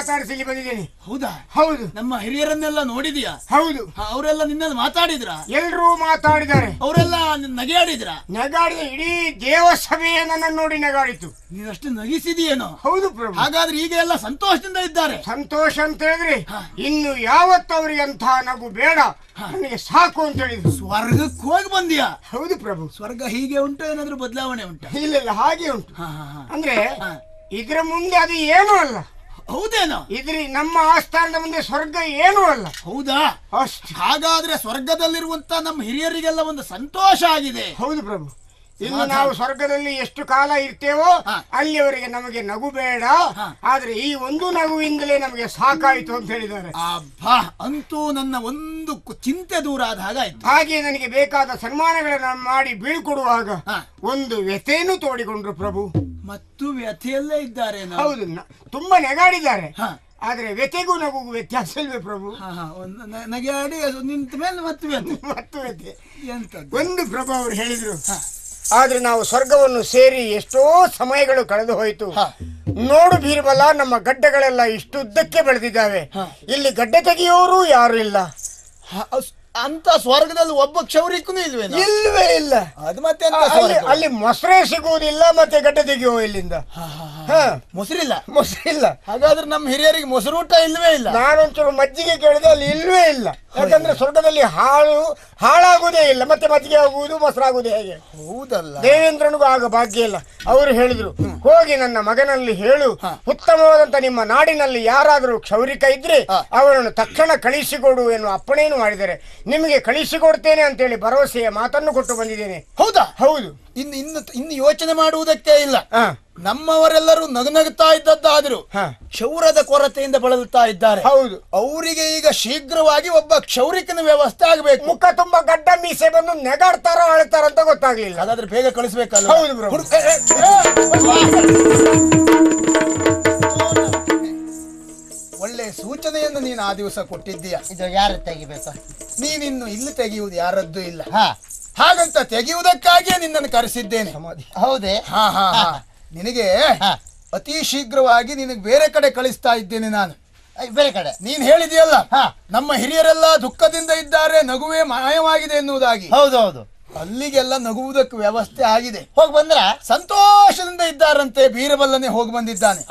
ಮಾತಾಡಿಸಲಿ ಬಂದಿದ್ದೇನೆ. ಹೌದಾ? ಹೌದು. ನಮ್ಮ ಹಿರಿಯರನ್ನೆಲ್ಲ ನೋಡಿದೀಯಾ? ಹೌದು. ಅವರೆಲ್ಲ ನಿನ್ನಲ್ಲಿ ಮಾತಾಡಿದ್ರ? ಎಲ್ಲರೂ ಮಾತಾಡಿದ್ದಾರೆ. ಅವರೆಲ್ಲ ನಗೆಯಾಡಿದ್ರ? ನಗಾಡಿದ ಇಡೀ ದೇವಸಭೆಯೇ ನನ್ನನ್ನು ನೋಡಿ ನಗಾಡಿತು. ನೀನಷ್ಟು ನಗಿಸಿದೀಯೇನೋ? ಹೌದು ಪ್ರಭು. ಹಾಗಾದ್ರೆ ಈಗ ಎಲ್ಲ ಸಂತೋಷದಿಂದ ಇದ್ದಾರೆ. ಸಂತೋಷ ಅಂತ ಹೇಳಿದ್ರೆ ಇನ್ನು ಯಾವತ್ತು ಅವರಿಗೆ ಅಂತ ನಗು ಬೇಡ, ನನಗೆ ಸಾಕು ಅಂತ ಹೇಳಿದ್ರು. ಸ್ವರ್ಗಕ್ಕೆ ಹೋಗಿ ಬಂದಿಯಾ? ಹೌದು ಪ್ರಭು. ಸ್ವರ್ಗ ಹೀಗೆ ಉಂಟು, ಏನಾದ್ರೂ ಬದಲಾವಣೆ ಉಂಟು? ಇಲ್ಲ ಹಾಗೆ ಉಂಟು. ಅಂದ್ರೆ ಇದರ ಮುಂದೆ ಅದು ಏನೂ ಅಲ್ಲ. ಹೌದೇನೋ? ಇದ್ರಿ ನಮ್ಮ ಆಸ್ಥಾನದ ಮುಂದೆ ಸ್ವರ್ಗ ಏನೂ ಅಲ್ಲ. ಹೌದಾ? ಹಾಗಾದ್ರೆ ಸ್ವರ್ಗದಲ್ಲಿರುವಂತ ನಮ್ಮ ಹಿರಿಯರಿಗೆಲ್ಲ ಒಂದು ಸಂತೋಷ ಆಗಿದೆ. ಹೌದು ಪ್ರಭು. ಇನ್ನು ನಾವು ಸ್ವರ್ಗದಲ್ಲಿ ಎಷ್ಟು ಕಾಲ ಇರ್ತೇವೋ ಅಲ್ಲಿವರೆಗೆ ನಮಗೆ ನಗು ಬೇಡ, ಆದ್ರೆ ಈ ಒಂದು ನಗುವಿಂದಲೇ ನಮಗೆ ಸಾಕಾಯಿತು ಅಂತ ಹೇಳಿದ್ದಾರೆ. ಅಬ್ಬಾ, ಅಂತೂ ನನ್ನ ಒಂದು ಚಿಂತೆ ದೂರ ಆದ ಹಾಗಾಯ್ತು. ಹಾಗೆ ನನಗೆ ಬೇಕಾದ ಸನ್ಮಾನಗಳನ್ನ ಮಾಡಿ ಬೀಳ್ಕೊಡುವಾಗ ಒಂದು ವ್ಯಥೆಯನ್ನು ತೋಡಿಕೊಂಡ್ರು ಪ್ರಭು. ಮತ್ತು ವ್ಯಥೆಯಲ್ಲೇ ಇದ್ದಾರೆ. ಹೌದು, ತುಂಬಾ ನೆಗಾಡಿದ್ದಾರೆ. ಆದ್ರೆ ವ್ಯಥೆಗೂ ನಗುಗೂ ವ್ಯತ್ಯಾಸ ಇಲ್ವೇ ಪ್ರಭು? ನಗೆಯಾಡಿ ನಿಂತ ಮೇಲೆ ಮತ್ತು ವ್ಯಥೆ ಒಂದು ಪ್ರಭು ಅವರು ಹೇಳಿದ್ರು. ಆದ್ರೆ ನಾವು ಸ್ವರ್ಗವನ್ನು ಸೇರಿ ಎಷ್ಟೋ ಸಮಯಗಳು ಕಳೆದು ಹೋಯಿತು. ನೋಡು ಬೀರ್ಬಲ, ನಮ್ಮ ಗಡ್ಡೆಗಳೆಲ್ಲ ಇಷ್ಟುದ್ದಕ್ಕೆ ಬೆಳೆದಿದ್ದಾವೆ. ಇಲ್ಲಿ ಗಡ್ಡೆ ತೆಗೆಯೋರು ಯಾರು ಇಲ್ಲ. ಅಂತ ಸ್ವರ್ಗದಲ್ಲಿ ಒಬ್ಬ ಕ್ಷೌರಿಕೂ ಇಲ್ವೇ? ಇಲ್ವೇ ಇಲ್ಲ. ಅದು ಮತ್ತೆ ಅಲ್ಲಿ ಮೊಸರೇ ಸಿಗುವುದಿಲ್ಲ, ಮತ್ತೆ ಗಡ್ಡೆ ತೆಗೆಯುವ ಇಲ್ಲಿಂದ ಮೊಸರಿಲ್ಲ. ಮೊಸರಿಲ್ಲ. ಹಾಗಾದ್ರೆ ನಮ್ಮ ಹಿರಿಯರಿಗೆ ಮೊಸರೂಟ ಇಲ್ವೇ ಇಲ್ಲ. ನಾನೊಂಚೂರು ಮಜ್ಜಿಗೆ ಕೇಳಿದೆ, ಅಲ್ಲಿ ಇಲ್ವೇ ಇಲ್ಲ. ಯಾಕಂದ್ರೆ ಸ್ವರ್ಗದಲ್ಲಿ ಹಾಳಾಗುವುದೇ ಇಲ್ಲ, ಮತ್ತೆ ಮಜ್ಜಿಗೆ ಆಗುವುದು ಮೊಸರಾಗುವುದೇ ಹೇಗೆ? ಹೌದಲ್ಲ. ದೇವೇಂದ್ರನಿಗೂ ಆಗ ಭಾಗ್ಯ ಇಲ್ಲ. ಅವರು ಹೇಳಿದ್ರು, ಹೋಗಿ ನನ್ನ ಮಗನಲ್ಲಿ ಹೇಳು, ಉತ್ತಮವಾದಂತ ನಿಮ್ಮ ನಾಡಿನಲ್ಲಿ ಯಾರಾದರೂ ಕ್ಷೌರಿಕ ಇದ್ರೆ ಅವರನ್ನು ತಕ್ಷಣ ಕಳಿಸಿಕೊಡು ಎನ್ನುವ ಅಪ್ಪಣೆಯನ್ನು ಮಾಡಿದ್ದಾರೆ. ನಿಮಗೆ ಕಳಿಸಿಕೊಡ್ತೇನೆ ಅಂತೇಳಿ ಭರವಸೆಯ ಮಾತನ್ನು ಕೊಟ್ಟು ಬಂದಿದ್ದೇನೆ. ಹೌದಾ? ಹೌದು. ಇನ್ನು ಯೋಚನೆ ಮಾಡುವುದಕ್ಕೆ ಇಲ್ಲ. ನಮ್ಮವರೆಲ್ಲರೂ ನಗುತ್ತಾ ಇದ್ದದ್ದಾದ್ರು ಕ್ಷೌರದ ಕೊರತೆಯಿಂದ ಬಳಲುತ್ತಾ ಇದ್ದಾರೆ. ಹೌದು. ಅವರಿಗೆ ಈಗ ಶೀಘ್ರವಾಗಿ ಒಬ್ಬ ಕ್ಷೌರಿಕನ ವ್ಯವಸ್ಥೆ ಆಗಬೇಕು. ಮುಖ ತುಂಬಾ ಗಡ್ಡ ಮೀಸೆ ಬಂದು ನೆಗಾಡ್ತಾರೋ ಅಳ್ತಾರೋ ಅಂತ ಗೊತ್ತಾಗ್ಲಿಲ್ಲ. ಹಾಗಾದ್ರೆ ಬೇಗ ಕಳಿಸ್ಬೇಕಲ್ಲ? ಹೌದು ಬ್ರೋ. ಒಳ್ಳೆ ಸೂಚನೆಯನ್ನು ನೀನು ಆ ದಿವಸ ಕೊಟ್ಟಿದ್ದೀಯ. ಇದು ಯಾರು ತೆಗಿಬೇಕು? ನೀನಿನ್ನು ಇಲ್ಲಿ ತೆಗೆಯುವುದು ಯಾರದ್ದು ಇಲ್ಲ. ಹಾಗಂತ ತೆಗೆಯುವುದಕ್ಕಾಗಿಯೇ ನಿನ್ನನ್ನು ಕರೆಸಿದ್ದೇನೆ. ಹೌದೇ? ನಿನಗೆ ಅತಿ ಶೀಘ್ರವಾಗಿ ನಿನಗೆ ಬೇರೆ ಕಡೆ ಕಳಿಸ್ತಾ ಇದ್ದೇನೆ ನಾನು. ಬೇರೆ ಕಡೆ? ನೀನ್ ಹೇಳಿದೆಯಲ್ಲ, ನಮ್ಮ ಹಿರಿಯರೆಲ್ಲ ದುಃಖದಿಂದ ಇದ್ದಾರೆ, ನಗುವೇ ಮಾಯವಾಗಿದೆ ಎನ್ನುವುದಾಗಿ. ಹೌದೌದು. ಅಲ್ಲಿಗೆಲ್ಲ ನಗುವುದಕ್ಕೆ ವ್ಯವಸ್ಥೆ ಆಗಿದೆ. ಹೋಗಿ ಬಂದ್ರ? ಸಂತೋಷದಿಂದ ಇದ್ದಾರಂತೆ. ಬೀರಬಲ್ಲನೆ ಹೋಗಿ ಬಂದಿದ್ದಾನೆ.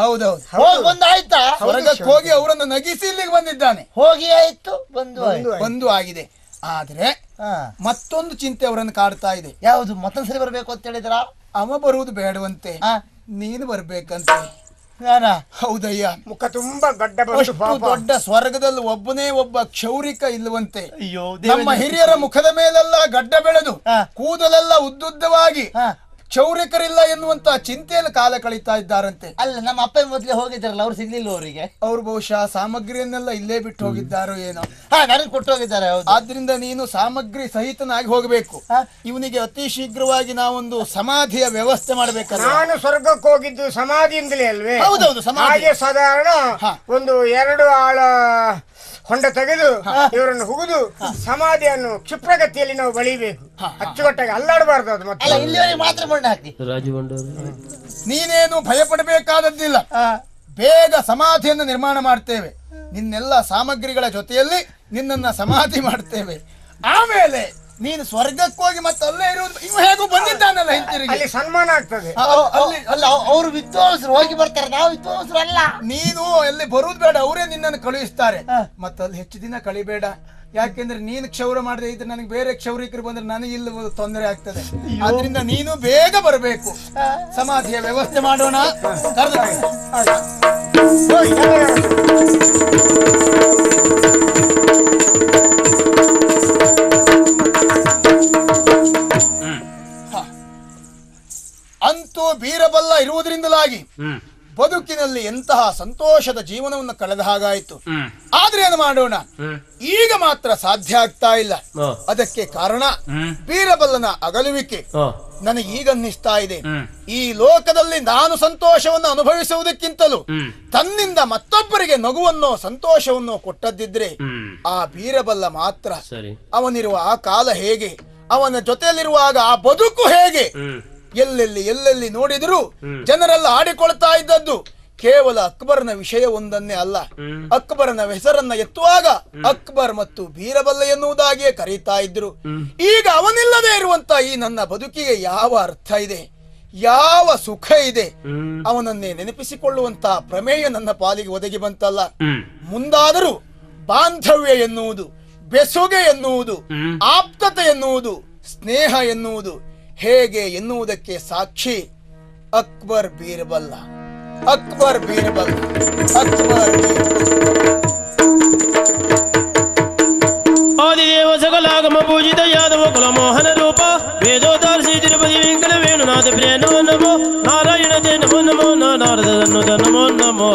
ಹೌದೌದು. ಹೋಗಿ ಬಂದಾಯ್ತಾ? ಸ್ವರ್ಗಕ್ಕೆ ಹೋಗಿ ಅವರನ್ನು ನಗಿಸಿ ಇಲ್ಲಿಗೆ ಬಂದಿದ್ದಾನೆ. ಹೋಗಿ ಆಯ್ತು, ಬಂದು ಆಗಿದೆ. ಆದ್ರೆ ಮತ್ತೊಂದು ಚಿಂತೆ ಅವರನ್ನು ಕಾಡ್ತಾ ಇದೆ. ಯಾವುದು? ಮತ್ತೊಂದ್ಸರಿ ಬರ್ಬೇಕು ಅಂತ ಹೇಳಿದ್ರ? ಅವ ಬರುವುದು ಬೇಡವಂತೆ, ನೀನು ಬರ್ಬೇಕಂತೆ. ಹೌದಯ್ಯ. ಮುಖ ತುಂಬಾ ಗಡ್ಡ. ದೊಡ್ಡ ಸ್ವರ್ಗದಲ್ಲಿ ಒಬ್ಬನೇ ಒಬ್ಬ ಕ್ಷೌರಿಕ ಇಲ್ಲವಂತೆ. ನಮ್ಮ ಹಿರಿಯರ ಮುಖದ ಮೇಲೆಲ್ಲ ಗಡ್ಡ ಬೆಳೆದು ಕೂದಲೆಲ್ಲ ಉದ್ದುದ್ದವಾಗಿ ಕ್ಷೌರಿಕರಿಲ್ಲ ಎನ್ನುವಂತ ಚಿಂತೆಯಲ್ಲಿ ಕಾಲ ಕಳೀತಾ ಇದ್ದಾರಂತೆ. ಅಲ್ಲ, ನಮ್ಮ ಅಪ್ಪ ಮೊದ್ಲೇ ಹೋಗಿದ್ದಾರಲ್ಲ, ಅವ್ರು ಸಿಗ್ಲಿಲ್ಲ ಅವರಿಗೆ. ಅವ್ರು ಬಹುಶಃ ಸಾಮಗ್ರಿಯನ್ನೆಲ್ಲ ಇಲ್ಲೇ ಬಿಟ್ಟು ಹೋಗಿದ್ದಾರೋ ಏನೋ. ನನಗೆ ಕೊಟ್ಟು ಹೋಗಿದ್ದಾರೆ. ಆದ್ರಿಂದ ನೀನು ಸಾಮಗ್ರಿ ಸಹಿತನಾಗಿ ಹೋಗಬೇಕು. ಇವನಿಗೆ ಅತಿ ಶೀಘ್ರವಾಗಿ ನಾವೊಂದು ಸಮಾಧಿಯ ವ್ಯವಸ್ಥೆ ಮಾಡಬೇಕಲ್ಲ. ನಾನು ಸ್ವರ್ಗಕ್ಕೆ ಹೋಗಿದ್ದು ಸಮಾಧಿಯಿಂದಲೇ ಅಲ್ವೇ? ಹೌದೌದು, ಸಮಾಧಿ. ಹಾಗೆ ಸಾಧಾರಣ ಒಂದು 2 ಆಳ ಹೊಂಡ ತೆಗೆದು ಇವರನ್ನು ಹುಗಿದು ಸಮಾಧಿಯನ್ನು ಕ್ಷಿಪ್ರಗತಿಯಲ್ಲಿ ನಾವು ಬಳಿಬೇಕು. ಅಚ್ಚುಕಟ್ಟಾಗಿ ಅಲ್ಲಾಡಬಾರ್ದು ಅದು. ಮತ್ತೆ ಇಲ್ಲಿವರೆಗೆ ಮಾತ್ರ ಮಣ್ಣು ಹಾಕಿ. ನೀನೇನು ಭಯ ಪಡಬೇಕಾದದ್ದಿಲ್ಲ. ಬೇಗ ಸಮಾಧಿಯನ್ನು ನಿರ್ಮಾಣ ಮಾಡ್ತೇವೆ. ನಿನ್ನೆಲ್ಲ ಸಾಮಗ್ರಿಗಳ ಜೊತೆಯಲ್ಲಿ ನಿನ್ನನ್ನ ಸಮಾಧಿ ಮಾಡ್ತೇವೆ. ಆಮೇಲೆ ನೀನು ಸ್ವರ್ಗಕ್ಕೆ ಹೋಗಿ ಮತ್ತೆ ಅಲ್ಲೇ ಇರುವುದು. ಇವ ಹೇಗೂ ಬಂದಿದ್ದಾನಲ್ಲ ಹಿಂತಿರುಗಿ, ಅಲ್ಲಿ ಸನ್ಮಾನ ಆಗ್ತದೆ. ಅಲ್ಲ, ಅವರು ವಿದ್ವಾಂಸರು ಹೋಗಿ ಬರ್ತಾರೆ, ನಾವು ವಿದ್ವಾಂಸರು ಅಲ್ಲ. ನೀನು ಅಲ್ಲಿ ಬರುವುದು ಬೇಡ, ಅವರೇ ನಿನ್ನನ್ನು ಕಳುಹಿಸ್ತಾರೆ. ಮತ್ತೆ ಅಲ್ಲಿ ಹೆಚ್ಚು ದಿನ ಕಳಿಬೇಡ. ಯಾಕೆಂದ್ರೆ ನೀನು ಕ್ಷೌರ ಮಾಡದೆ ಇದ್ರೆ ನನಗೆ ಬೇರೆ ಕ್ಷೌರಿಕರು ಬಂದ್ರೆ ನನಗೆ ಇಲ್ಲಿ ತೊಂದರೆ ಆಗ್ತದೆ. ಆದ್ರಿಂದ ನೀನು ಬೇಗ ಬರಬೇಕು. ಸಮಾಧಿಯ ವ್ಯವಸ್ಥೆ ಮಾಡೋಣ. ಅಂತೂ ಬೀರಬಲ್ಲ ಇರುವುದರಿಂದಲಾಗಿ ಬದುಕಿನಲ್ಲಿ ಎಂತಹ ಸಂತೋಷದ ಜೀವನವನ್ನು ಕಳೆದ ಹಾಗಾಯಿತು. ಆದ್ರೆ ಏನು ಮಾಡೋಣ, ಈಗ ಮಾತ್ರ ಸಾಧ್ಯ ಆಗ್ತಾ ಇಲ್ಲ. ಅದಕ್ಕೆ ಕಾರಣ ಬೀರಬಲ್ಲನ ಅಗಲುವಿಕೆ. ನನಗೀಗ ಅನ್ನಿಸ್ತಾ ಇದೆ, ಈ ಲೋಕದಲ್ಲಿ ನಾನು ಸಂತೋಷವನ್ನು ಅನುಭವಿಸುವುದಕ್ಕಿಂತಲೂ ತನ್ನಿಂದ ಮತ್ತೊಬ್ಬರಿಗೆ ನಗುವನ್ನೋ ಸಂತೋಷವನ್ನೋ ಕೊಟ್ಟದ್ದಿದ್ರೆ ಆ ಬೀರಬಲ್ಲ ಮಾತ್ರ. ಅವನಿರುವ ಆ ಕಾಲ ಹೇಗೆ, ಅವನ ಜೊತೆಯಲ್ಲಿರುವಾಗ ಆ ಬದುಕು ಹೇಗೆ, ಎಲ್ಲೆಲ್ಲಿ ನೋಡಿದರೂ ಜನರೆಲ್ಲ ಆಡಿಕೊಳ್ತಾ ಇದ್ದದ್ದು ಕೇವಲ ಅಕ್ಬರ್ನ ವಿಷಯವೊಂದನ್ನೇ ಅಲ್ಲ. ಅಕ್ಬರನ ಹೆಸರನ್ನ ಎತ್ತುವಾಗ ಅಕ್ಬರ್ ಮತ್ತು ಬೀರಬಲ್ಲ ಎನ್ನುವುದಾಗಿಯೇ ಕರೀತಾ ಇದ್ರು. ಈಗ ಅವನಿಲ್ಲದೆ ಇರುವಂತ ಈ ನನ್ನ ಬದುಕಿಗೆ ಯಾವ ಅರ್ಥ ಇದೆ, ಯಾವ ಸುಖ ಇದೆ? ಅವನನ್ನೇ ನೆನಪಿಸಿಕೊಳ್ಳುವಂತ ಪ್ರಮೇಯ ನನ್ನ ಪಾಲಿಗೆ ಒದಗಿ ಬಂತಲ್ಲ. ಮುಂದಾದರೂ ಬಾಂಧವ್ಯ ಎನ್ನುವುದು, ಬೆಸುಗೆ ಎನ್ನುವುದು, ಆಪ್ತತೆ ಎನ್ನುವುದು, ಸ್ನೇಹ ಎನ್ನುವುದು ಹೇಗೆ ಎನ್ನುವುದಕ್ಕೆ ಸಾಕ್ಷಿ ಅಕ್ಬರ್ ಬೀರಬಲ್ಲ. ಅಕ್ಬರ್ ಬೀರಬಲ್ಲ, ಅಕ್ಬರ್ ಆದಿದೇವ ಸಕಲಾಗಮ ಪೂಜಿತ ಯಾದವ ಕುಲ ಮೋಹನ ರೂಪ ವೇದೋದಾರ್ಸಿ ತಿರುಪತಿ ವೆಂಕಟ ವೇಣುನಾಥ ಪ್ರಿಯ ನಮೋ ನಮೋ ನಾರಾಯಣ ದೇ ನಮೋ ನಮೋ ನಾರದ ನಮೋ ನಮೋ.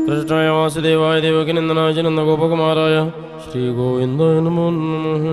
ಕೃಷ್ಣಾಯ ವಾಸುದೇವಾಯ ದೇವಕಿ ನಂದನಾಯ ನಂದ ಗೋಪಕುಮಾರಾಯ ಶ್ರೀ ಗೋವಿಂದಾಯ ನಮೋ ನಮಃ.